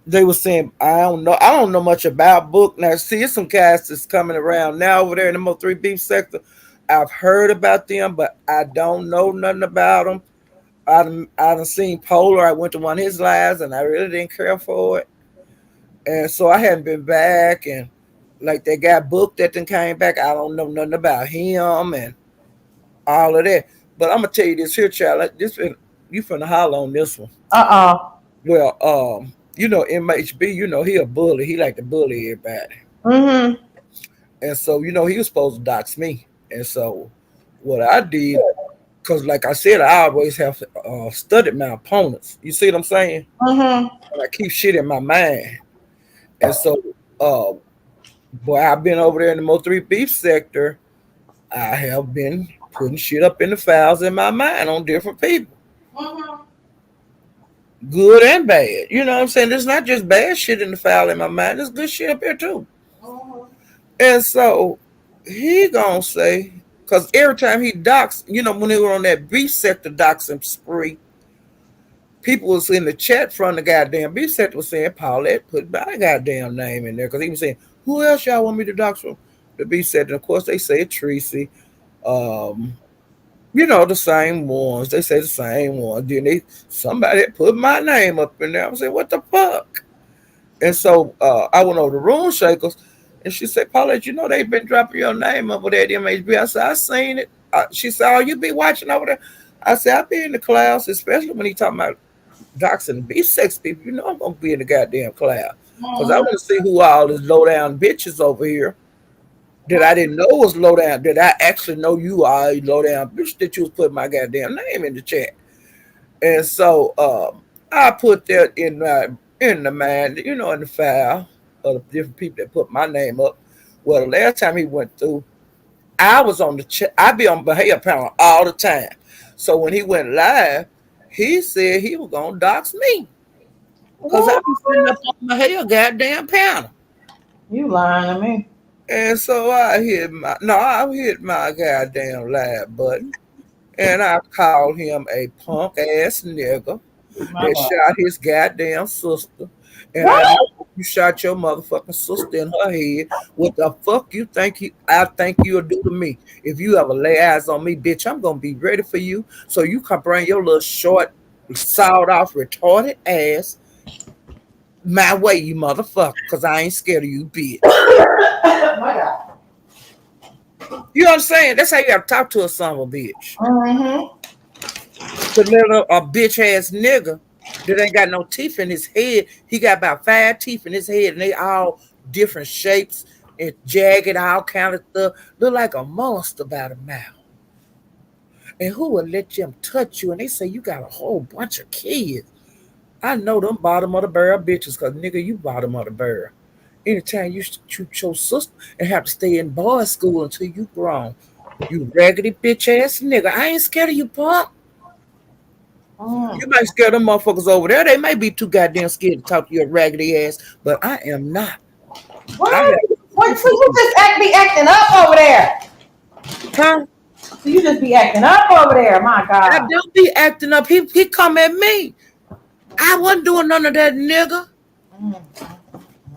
[SPEAKER 1] They were saying, I don't know much about book. Now, see, it's some cats that's coming around now over there in the Mo3 beef sector. I've heard about them, but I don't know nothing about them. I done seen Polar. I went to one of his lives, and I really didn't care for it. And so I haven't been back. And like that guy Book that then came back, I don't know nothing about him and all of that. But I'm gonna tell you this here, child. You finna holler on this one. Well, MHB, he a bully. He like to bully everybody.
[SPEAKER 2] Mm-hmm.
[SPEAKER 1] And so, he was supposed to dox me. And so what I did, because like I said, I always have studied my opponents. You see what I'm saying?
[SPEAKER 2] Mm-hmm.
[SPEAKER 1] And I keep shit in my mind. And so, boy, I've been over there in the Mo3 beef sector. I have been putting shit up in the files in my mind on different people.
[SPEAKER 2] Mm-hmm.
[SPEAKER 1] Good and bad. You know what I'm saying? There's not just bad shit in the file in my mind. There's good shit up here too.
[SPEAKER 2] Mm-hmm.
[SPEAKER 1] And so he gonna say, because every time he docs, when they were on that beef sector doxing spree, people was in the chat from the goddamn beef sector was saying, Paulette, put my goddamn name in there. Because he was saying, who else y'all want me to dox from? The beef sector. And of course, they say Tracy. The same ones. They say the same ones. Then somebody put my name up in there. I said, what the fuck? And so I went over to Room Shakers, and she said, Paulette, they've been dropping your name over there at MHB. I said, I seen it. She said, oh, you be watching over there? I said, I be in the class, especially when he talking about doxing and B-sex people. I'm going to be in the goddamn class. Because I want to see who all is low-down bitches over here that I didn't know was low down, that I actually know you are a low down bitch that you was putting my goddamn name in the chat. And so I put that in the mind, in the file of the different people that put my name up. Well, the last time he went through, I was on the chat. I be on behavior panel all the time. So when he went live, he said he was gonna dox me. Cause I be sitting up on my hell goddamn panel.
[SPEAKER 2] You lying to me.
[SPEAKER 1] And so I hit my goddamn live button and I called him a punk ass nigga
[SPEAKER 2] My
[SPEAKER 1] that
[SPEAKER 2] God.
[SPEAKER 1] shot his goddamn sister. And I
[SPEAKER 2] What?
[SPEAKER 1] know you shot your motherfucking sister in her head. What the fuck you think I think you'll do to me? If you ever lay eyes on me, bitch, I'm gonna be ready for you. So you can bring your little short, sawed off, retarded ass my way, you motherfucker, because I ain't scared of you, bitch.
[SPEAKER 2] My God.
[SPEAKER 1] You understand? That's how you have to talk to a son of a bitch.
[SPEAKER 2] Mm-hmm.
[SPEAKER 1] The little a bitch ass nigga that ain't got no teeth in his head. He got about 5 teeth in his head, and they all different shapes and jagged, all kind of stuff. Look like a monster by the mouth. And who would let them touch you? And they say you got a whole bunch of kids. I know them bottom of the barrel bitches, cause nigga, you bottom of the barrel. Anytime you shoot your sister and have to stay in boys' school until you grown. You raggedy bitch ass nigga. I ain't scared of you, punk.
[SPEAKER 2] Mm.
[SPEAKER 1] You might scare them motherfuckers over there. They may be too goddamn scared to talk to your raggedy ass, but I am not. I
[SPEAKER 2] What?
[SPEAKER 1] have
[SPEAKER 2] What? So you just be acting up over there?
[SPEAKER 1] huh?
[SPEAKER 2] So you just be acting up over there? My
[SPEAKER 1] I
[SPEAKER 2] God.
[SPEAKER 1] don't be acting up. He come at me. I wasn't doing none of that, nigga.
[SPEAKER 2] Mm.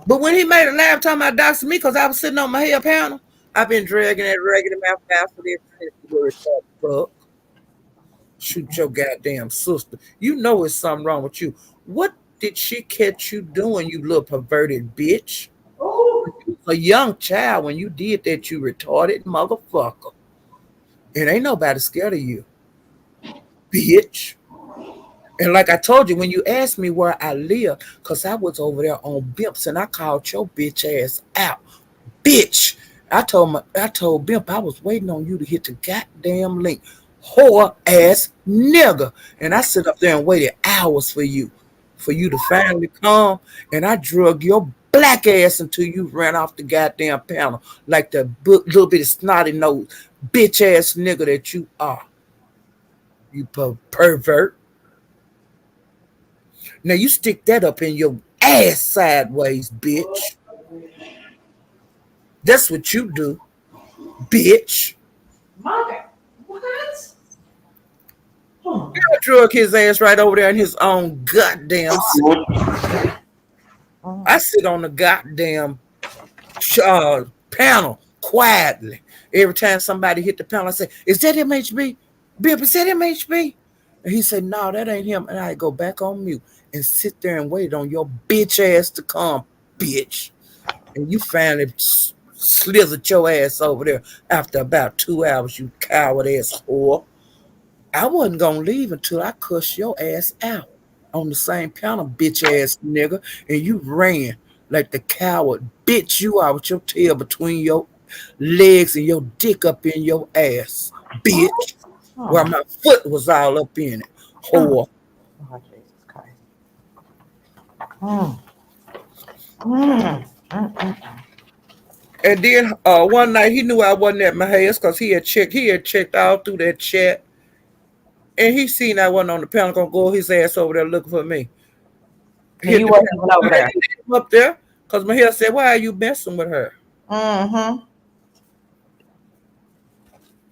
[SPEAKER 1] But when he made a laugh talking about doxing me because I was sitting on my hair panel, I've been dragging that raggedy mouth after ever since you fuck. Shoot your goddamn sister. You know it's something wrong with you. What did she catch you doing, you little perverted bitch?
[SPEAKER 2] Ooh.
[SPEAKER 1] You was a young child when you did that, you retarded motherfucker. And ain't nobody scared of you, bitch. And like I told you, when you asked me where I live, because I was over there on Bimps and I called your bitch ass out. Bitch. I told Bimp I was waiting on you to hit the goddamn link. Whore ass nigga. And I sit up there and waited hours for you to finally come. And I drug your black ass until you ran off the goddamn panel like the little bit of snotty nose bitch ass nigga that you are. You pervert. Now you stick that up in your ass sideways, bitch. That's what you do, bitch.
[SPEAKER 2] My God. What? Hmm.
[SPEAKER 1] I drug his ass right over there in his own goddamn seat. I sit on the goddamn panel quietly. Every time somebody hit the panel, I say, "Is that MHB? Bill, is that MHB?" And he said, "No, that ain't him." And I go back on mute and sit there and wait on your bitch ass to come, bitch. And you finally slithered your ass over there after about 2 hours, you coward ass whore. I wasn't gonna leave until I cussed your ass out on the same panel, bitch ass nigga, and you ran like the coward bitch you are with your tail between your legs and your dick up in your ass, bitch, where
[SPEAKER 2] Oh,
[SPEAKER 1] my foot was all up in it, whore.
[SPEAKER 2] oh, Jesus Christ. Mm. Mm. Mm.
[SPEAKER 1] And then one night he knew I wasn't at my house because he had checked all through that chat, and he seen I wasn't on the panel. Gonna go his ass over there looking for me.
[SPEAKER 2] And
[SPEAKER 1] Hit
[SPEAKER 2] you
[SPEAKER 1] the
[SPEAKER 2] wasn't
[SPEAKER 1] panel.
[SPEAKER 2] even over
[SPEAKER 1] I
[SPEAKER 2] there.
[SPEAKER 1] didn't hit him up there because my hair said, "Why are you messing with her?"
[SPEAKER 2] Mm-hmm.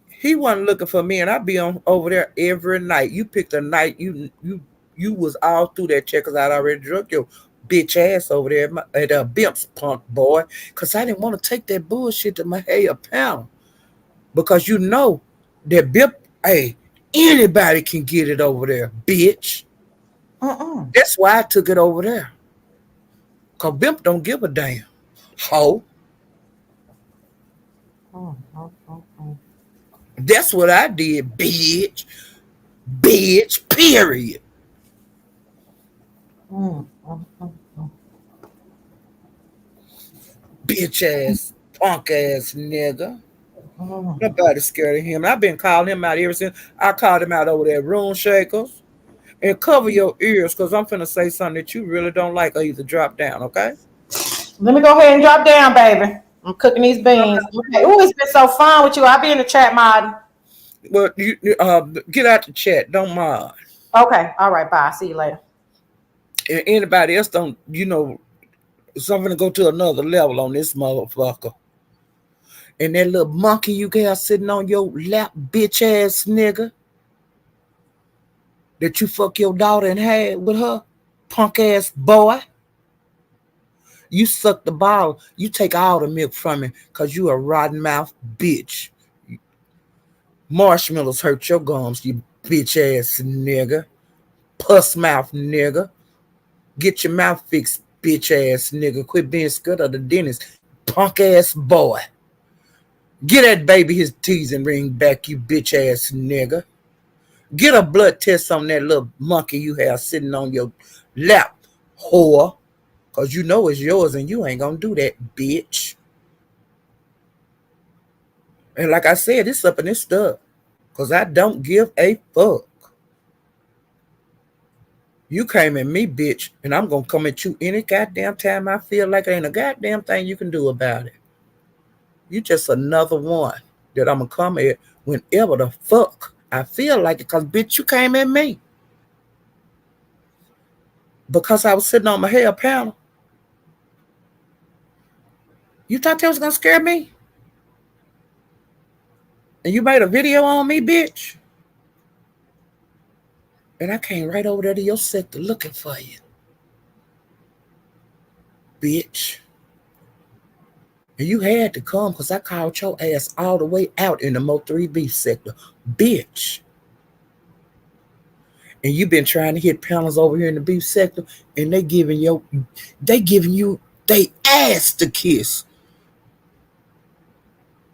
[SPEAKER 1] He wasn't looking for me, and I'd be on over there every night. You picked a night you was all through that check because I'd already drug your bitch ass over there at Bimps, punk boy, because I didn't want to take that bullshit to my hair pound because you know that Bimp, hey, anybody can get it over there, bitch.
[SPEAKER 2] Mm-mm.
[SPEAKER 1] That's why I took it over there. Cause Bimp don't give a damn. Ho.
[SPEAKER 2] Mm, mm, mm, mm.
[SPEAKER 1] That's what I did, bitch. Bitch, period.
[SPEAKER 2] Mm, mm, mm, mm.
[SPEAKER 1] Bitch ass, punk ass nigga.
[SPEAKER 2] Mm.
[SPEAKER 1] Nobody scared of him. I've been calling him out ever since I called him out over there, room shakers. And cover your ears because I'm finna say something that you really don't like or either drop down, okay?
[SPEAKER 2] Let me go ahead and drop down, baby. I'm cooking these beans. Okay. Ooh, it's been so fun with you. I'll be in the chat mod.
[SPEAKER 1] Well, you get out the chat. Don't mind.
[SPEAKER 2] Okay. All right. Bye. See you later.
[SPEAKER 1] And anybody else don't, something to go to another level on this motherfucker. And that little monkey you got sitting on your lap, bitch ass nigga, that you fuck your daughter and had with her, punk ass boy. You suck the bottle. You take all the milk from it because you a rotten mouth bitch. Marshmallows hurt your gums, you bitch ass nigga. Puss mouth nigga. Get your mouth fixed, bitch ass nigga. Quit being scared of the dentist, punk ass boy. Get that baby his teasing ring back, you bitch ass nigga. Get a blood test on that little monkey you have sitting on your lap, whore. Because you know it's yours and you ain't going to do that, bitch. And like I said, it's up in this stuff. Because I don't give a fuck. You came at me, bitch, and I'm going to come at you any goddamn time I feel like it ain't a goddamn thing you can do about it. You just another one that I'm going to come at whenever the fuck I feel like it. Because, bitch, you came at me. Because I was sitting on my hair panel. You thought that was going to scare me? And you made a video on me, bitch? And I came right over there to your sector looking for you. Bitch. And you had to come because I called your ass all the way out in the Mo 3B sector. Bitch. And you been trying to hit panels over here in the beef sector and they giving you they ass to kiss.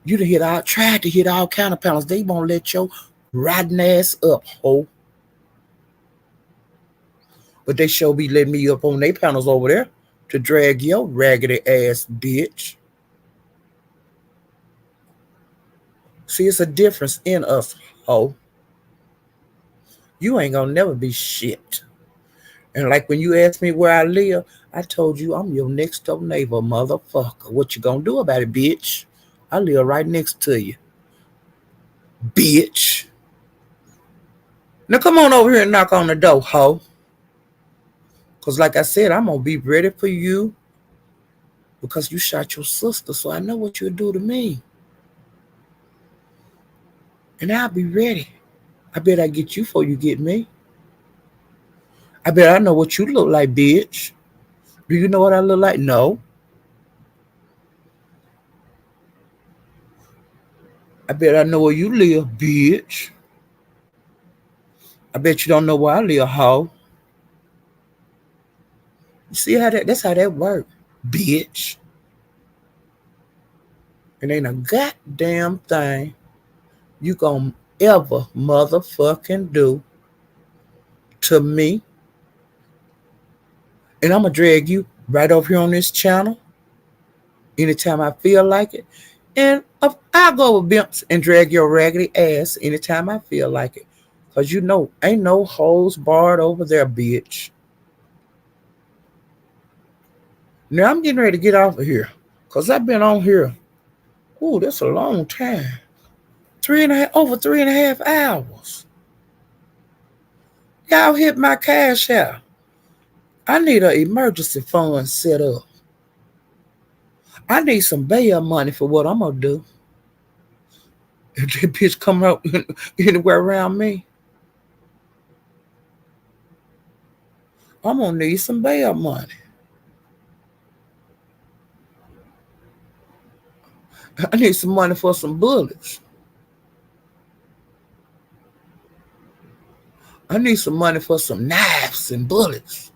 [SPEAKER 1] You done tried to hit all kind of panels. They won't let your rotten ass up, ho. But they sure be letting me up on their panels over there to drag your raggedy ass, bitch. See, it's a difference in us, ho. You ain't gonna never be shit. And like when you asked me where I live, I told you I'm your next door neighbor, motherfucker. What you gonna do about it, bitch? I live right next to you, bitch. Now come on over here and knock on the door, ho. Because like I said, I'm gonna be ready for you because you shot your sister, so I know what you'll do to me. And I'll be ready. I bet I get you before you get me. I bet I know what you look like, bitch. Do you know what I look like? No. I bet I know where you live, bitch. I bet you don't know where I live, ho. You see that's how that works, bitch. It ain't a goddamn thing you gonna ever motherfucking do to me. And I'm gonna drag you right over here on this channel anytime I feel like it. And I'll go with Bimps and drag your raggedy ass anytime I feel like it. Because you know, ain't no holes barred over there, bitch. Now I'm getting ready to get off of here. Because I've been on here. Ooh, that's a long time. Over 3.5 hours. Y'all hit my cash out. I need an emergency fund set up. I need some bail money for what I'm gonna do. If that bitch come out anywhere around me, I'm gonna need some bail money. I need some money for some bullets. I need some money for some knives and bullets.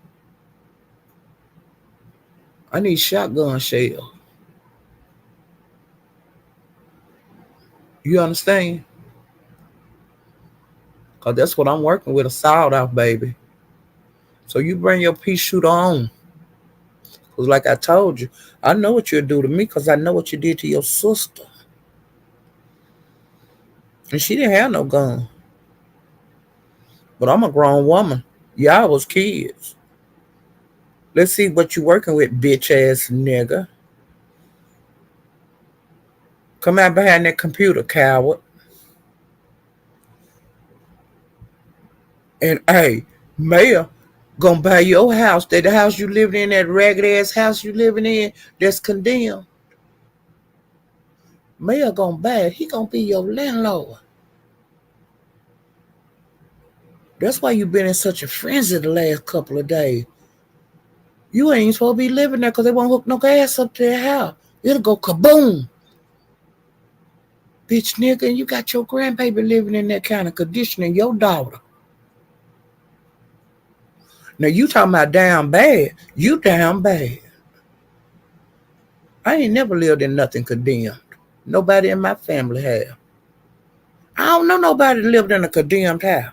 [SPEAKER 1] I need shotgun shells. You understand? Because that's what I'm working with, a sawed off, baby. So you bring your pea shooter on. Because like I told you, I know what you'll do to me because I know what you did to your sister. And she didn't have no gun. But I'm a grown woman. Y'all was kids. Let's see what you working with, bitch ass nigga. Come out behind that computer, coward. And hey, mayor gonna buy your house, that the house you living in, that ragged ass house you living in that's condemned. Mayor gonna buy it. He gonna be your landlord. That's why you been in such a frenzy the last couple of days. You ain't supposed to be living there because they won't hook no gas up to their house. It'll go kaboom. Bitch nigga, and you got your grandbaby living in that kind of condition and your daughter. Now you talking about down bad. You down bad. I ain't never lived in nothing condemned. Nobody in my family have. I don't know nobody that lived in a condemned house.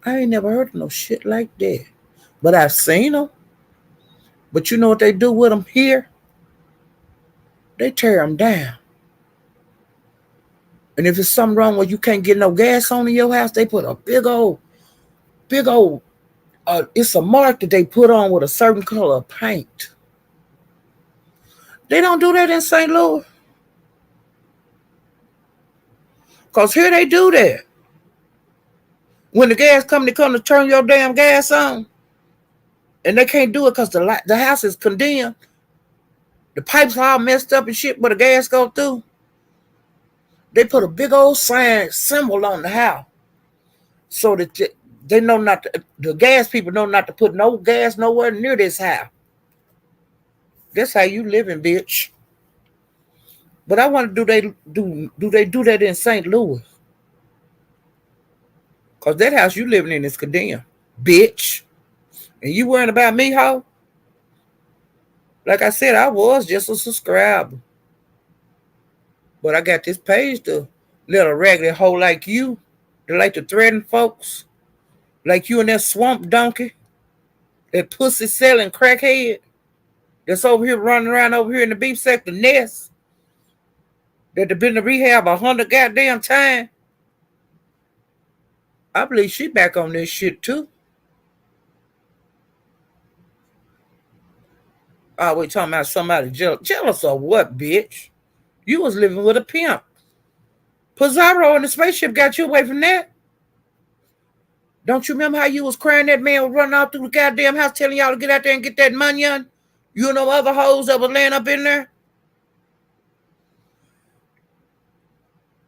[SPEAKER 1] I ain't never heard of no shit like that. But I've seen them. But you know what they do with them here? They tear them down. And if it's something wrong where you can't get no gas on in your house, they put a big old, it's a mark that they put on with a certain color of paint. They don't do that in St. Louis. Because here they do that. When the gas company come to turn your damn gas on, and they can't do it because the house is condemned, the pipes are all messed up and shit, but the gas go through, they put a big old sign symbol on the house so that they know not to, the gas people know not to put no gas nowhere near this house. That's how you living, bitch. But I wonder, do they do that in St. Louis? Because that house you living in is condemned, bitch. And you worrying about me, ho? Like I said, I was just a subscriber. But I got this page to let a raggedy hoe like you, that like to threaten folks, like you and that swamp donkey, that pussy selling crackhead, that's over here running around over here in the beef sector nest, that have been to rehab 100 goddamn times. I believe she back on this shit too. Oh, we talking about somebody jealous of what, bitch? You was living with a pimp. Pizarro and the spaceship got you away from that. Don't you remember how you was crying that man was running out through the goddamn house telling y'all to get out there and get that money on? You know other hoes that was laying up in there?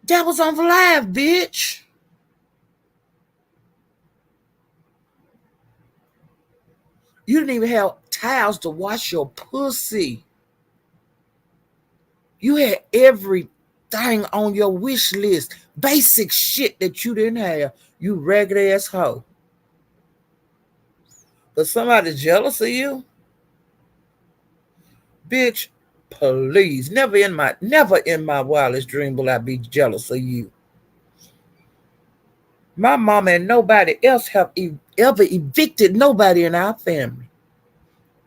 [SPEAKER 1] That was on the live, bitch. You didn't even have towels to wash your pussy. You had everything on your wish list. Basic shit that you didn't have. You ragged ass hoe. But somebody jealous of you? Bitch, please. Never in my wildest dream will I be jealous of you. My mama and nobody else have ever evicted nobody in our family.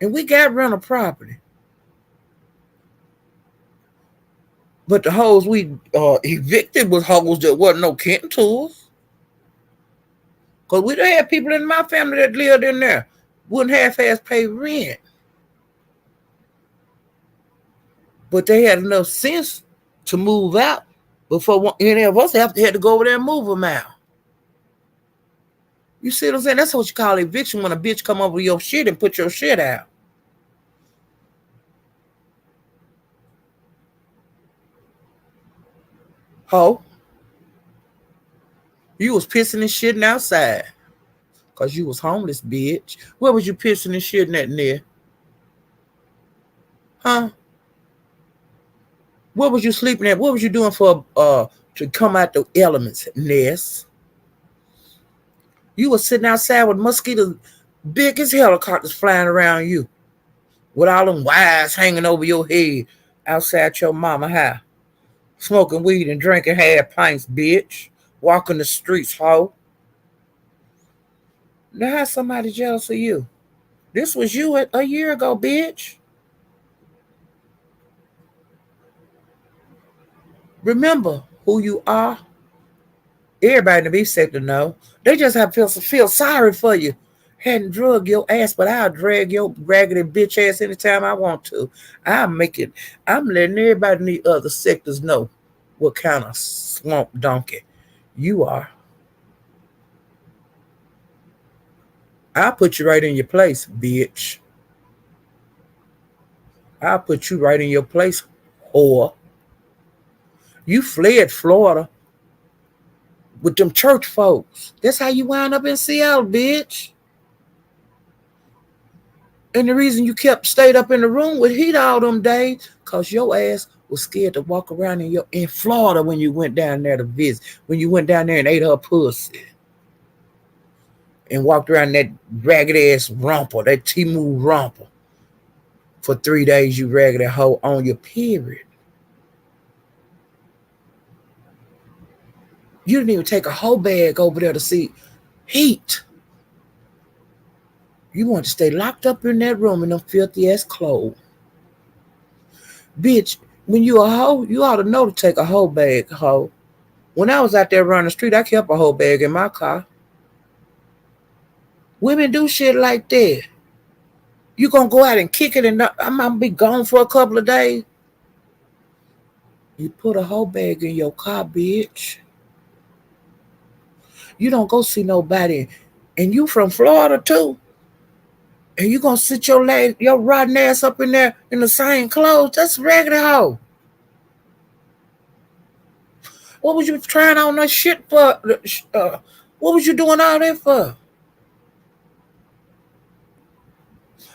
[SPEAKER 1] And we got rental property. But the hoes we evicted was hoes that wasn't no kin to us. Because we done had people in my family that lived in there. Wouldn't half-ass pay rent. But they had enough sense to move out before any of us had to go over there and move them out. You see what I'm saying? That's what you call eviction, when a bitch come over your shit and put your shit out. Ho. You was pissing and shitting outside. Because you was homeless, bitch. Where was you pissing and shitting at, there? Huh? What was you sleeping at? What was you doing for to come out the elements, Ness? You was sitting outside with mosquitoes big as helicopters flying around you, with all them wires hanging over your head outside your mama house, smoking weed and drinking half pints, bitch. Walking the streets, ho. Now how somebody jealous of you? This was you a year ago, bitch. Remember who you are. Everybody in the beef sector know. They just have to feel sorry for you. Hadn't drug your ass, but I'll drag your raggedy bitch ass anytime I want to. I'm letting everybody in the other sectors know what kind of swamp donkey you are. I'll put you right in your place, bitch. I'll put you right in your place, whore. You fled Florida with them church folks. That's how you wound up in Seattle, bitch. And the reason you stayed up in the room with heat all them days, cause your ass was scared to walk around in Florida when you went down there to visit. When you went down there and ate her pussy. And walked around that ragged ass romper, that Timu romper. For 3 days, you ragged hoe on your period. You didn't even take a whole bag over there to see heat. You want to stay locked up in that room in them filthy ass clothes. Bitch, when you a hoe, you ought to know to take a whole bag, hoe. When I was out there running the street, I kept a whole bag in my car. Women do shit like that. You gonna go out and kick it and I'm gonna be gone for a couple of days? You put a whole bag in your car, bitch. You don't go see nobody. And you from Florida too. And you gonna sit your rotten ass up in there in the same clothes? That's a raggedy hoe. What was you trying on that shit for? What was you doing all that for?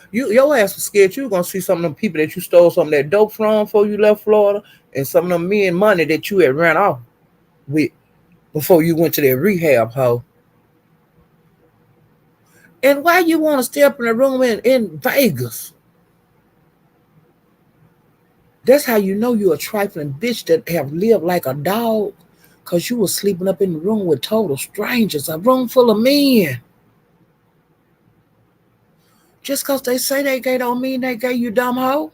[SPEAKER 1] Your ass was scared you were gonna see some of them people that you stole some of that dope from before you left Florida, and some of them men money that you had ran off with before you went to that rehab, hoe. And why you want to stay up in the room in Vegas? That's how you know you're a trifling bitch that have lived like a dog, because you was sleeping up in the room with total strangers, a room full of men. Just because they say they gay don't mean they gay, you dumb hoe.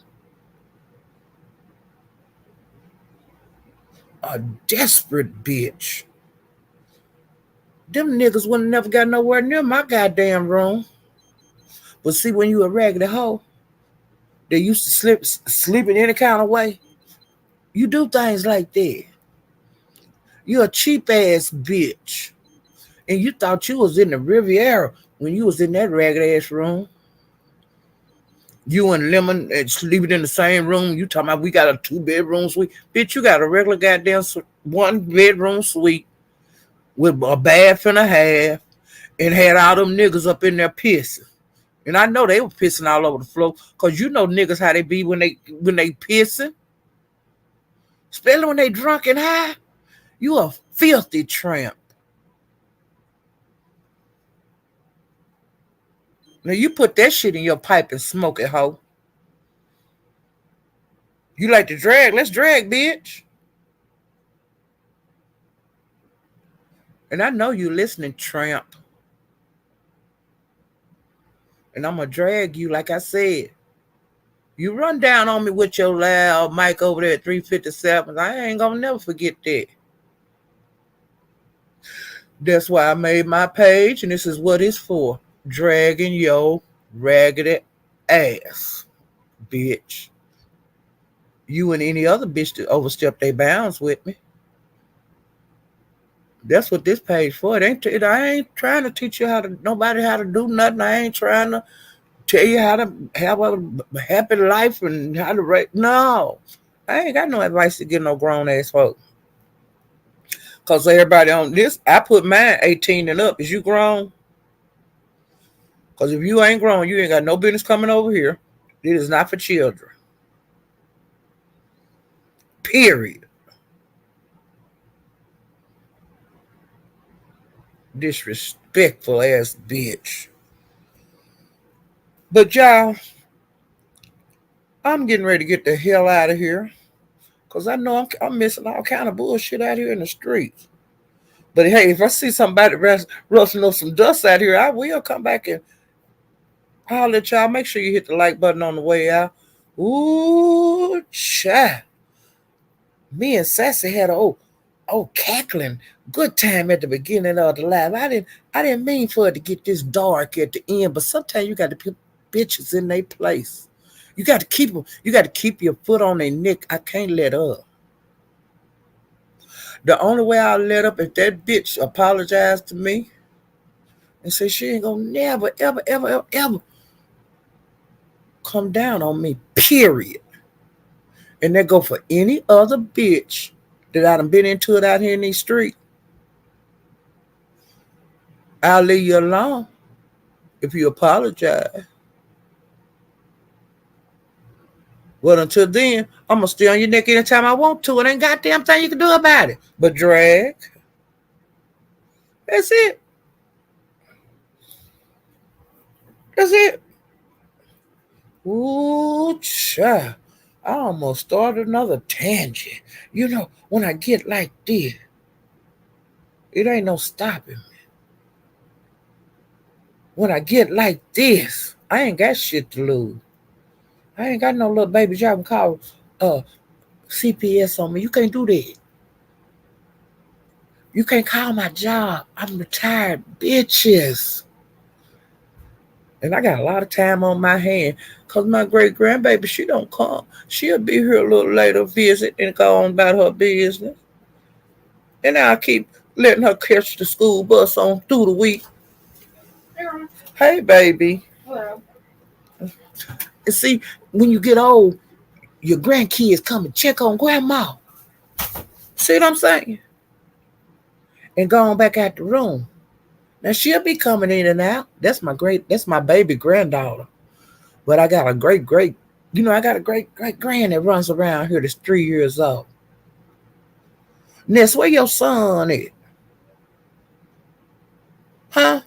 [SPEAKER 1] A desperate bitch. Them niggas wouldn't never got nowhere near my goddamn room. But see, when you a raggedy hoe, they used to sleep in any kind of way. You do things like that. You're a cheap ass bitch. And you thought you was in the Riviera when you was in that ragged ass room. You and Lemon sleeping in the same room. You talking about we got a 2-bedroom suite. Bitch, you got a regular goddamn 1-bedroom suite with a bath and a half and had all them niggas up in there pissing. And I know they were pissing all over the floor, because you know niggas how they be when they pissing. Especially when they drunk and high. You a filthy tramp. Now you put that shit in your pipe and smoke it, hoe. You like to drag? Let's drag, bitch. And I know you listening, tramp. And I'm going to drag you, like I said. You run down on me with your loud mic over there at 357. I ain't going to never forget that. That's why I made my page, and this is what it's for. Dragging your raggedy ass, bitch. You and any other bitch that overstep their bounds with me. That's what this page for. I ain't trying to teach you nobody how to do nothing. I ain't trying to tell you how to have a happy life and how to rate. No, I ain't got no advice to give no grown ass folk. Because everybody on this, I put mine 18 and up. Is you grown? Because if you ain't grown, you ain't got no business coming over here. It is not for children. Period. Disrespectful ass bitch. But y'all, I'm getting ready to get the hell out of here, because I know I'm missing all kind of bullshit out here in the streets. But hey, if I see somebody rustling up some dust out here, I will come back and holler at y'all. Make sure you hit the like button on the way out. Ooh, child. Me and Sassy had a cackling good time at the beginning of the live. I didn't mean for it to get this dark at the end, but sometimes you got to put bitches in their place. You got to keep them. You got to keep your foot on their neck. I can't let up. The only way I'll let up if that bitch apologized to me, and say she ain't gonna never, ever, ever, ever, ever come down on me, period. And that go for any other bitch that I done been into it out here in these streets. I'll leave you alone if you apologize. Well, until then, I'm gonna stay on your neck anytime I want to. It ain't goddamn thing you can do about it. But drag. That's it. That's it. Ooh, child. I almost started another tangent. You know, when I get like this, it ain't no stopping me. When I get like this, I ain't got shit to lose. I ain't got no little baby job and call CPS on me. You can't do that. You can't call my job. I'm retired, bitches. And I got a lot of time on my hand because my great grandbaby, she don't come. She'll be here a little later, visit, and go on about her business. And I'll keep letting her catch the school bus on through the week. Hey, baby. Hello. And see, when you get old, your grandkids come and check on grandma. See what I'm saying? And go on back out the room. Now she'll be coming in and out. That's my baby granddaughter. But I got a great great grand that runs around here that's 3 years old. Ness, where your son at? Huh?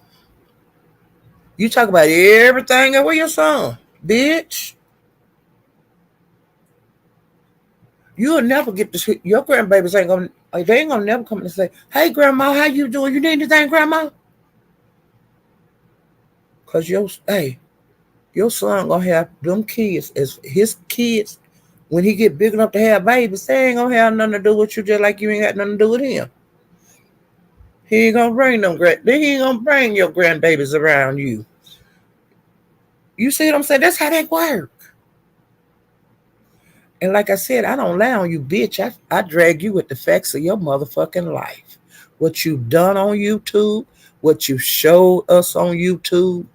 [SPEAKER 1] You talk about everything, and where your son? Bitch. You'll never get to see your grandbabies they ain't gonna never come and say, hey grandma, how you doing? You need anything, grandma? Cause your son gonna have them kids as his kids. When he get big enough to have babies, they ain't gonna have nothing to do with you, just like you ain't got nothing to do with him. He ain't gonna bring he ain't gonna bring your grandbabies around you. You see what I'm saying? That's how that work. And like I said, I don't lie on you, bitch. I drag you with the facts of your motherfucking life. What you done on YouTube, what you showed us on YouTube.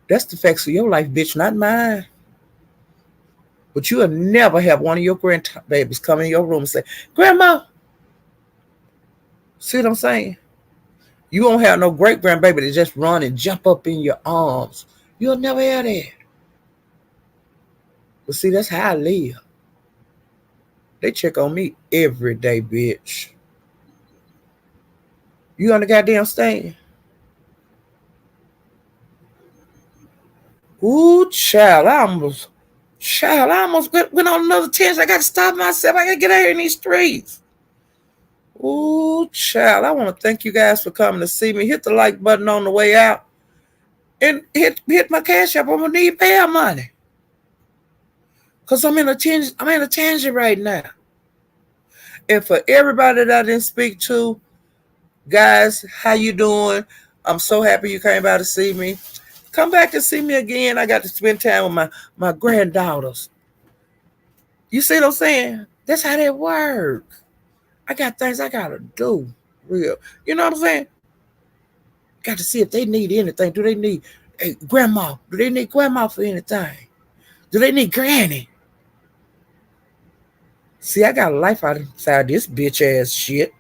[SPEAKER 1] That's the facts of your life, bitch, not mine. But you'll never have one of your grandbabies come in your room and say, Grandma. See what I'm saying? You won't have no great grandbaby to just run and jump up in your arms. You'll never have that. But see, that's how I live. They check on me every day, bitch. You on the goddamn stand? Ooh, child, I almost went on another tangent. I got to stop myself. I got to get out here in these streets. Ooh, child, I want to thank you guys for coming to see me. Hit the like button on the way out. And hit my cash app. I'm going to need bail money. Because I'm in a tangent right now. And for everybody that I didn't speak to, guys, how you doing? I'm so happy you came by to see me. Come back and see me again. I got to spend time with my granddaughters. You see what I'm saying? That's how that works. I got things I got to do. Real. You know what I'm saying? Got to see if they need anything. Do they need grandma? Do they need grandma for anything? Do they need granny? See, I got a life outside this bitch ass shit.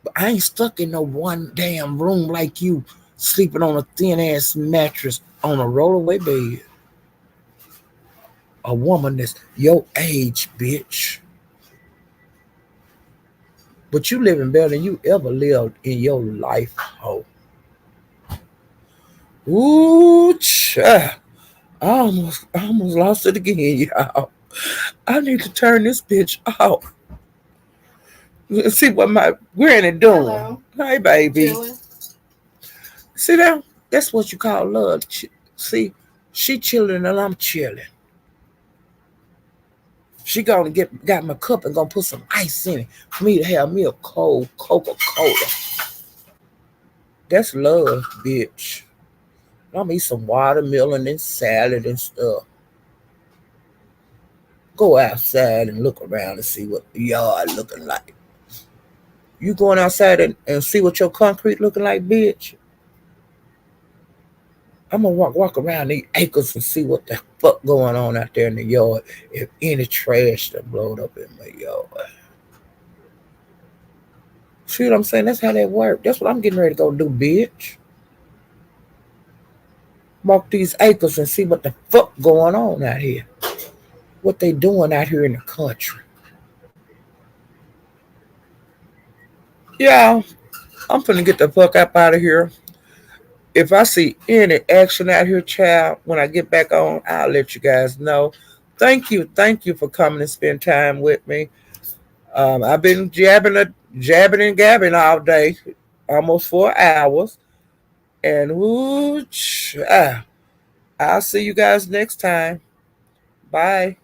[SPEAKER 1] But I ain't stuck in no one damn room like you, sleeping on a thin ass mattress on a rollaway bed. A woman that's your age, bitch. But you living better than you ever lived in your life, ho. Ooh, child. I almost lost it again, y'all. I need to turn this bitch off. Let's see what my granny doing. Hello. Hey, baby. Chilling. See that? That's what you call love. See, she chilling and I'm chilling. She got my cup and gonna put some ice in it for me to have me a cold Coca-Cola. That's love, bitch. I'm gonna eat some watermelon and salad and stuff. Go outside and look around and see what the yard looking like. You going outside and see what your concrete looking like, bitch? I'm gonna walk around these acres and see what the fuck going on out there in the yard. If any trash that blowed up in my yard. See what I'm saying? That's how that works. That's what I'm getting ready to go do, bitch. Walk these acres and see what the fuck going on out here. What they doing out here in the country. Yeah, I'm finna get the fuck up out of here. If I see any action out here, child, when I get back on, I'll let you guys know. Thank you for coming and spend time with me. I've been jabbing and gabbing all day, almost 4 hours. And I'll see you guys next time. Bye.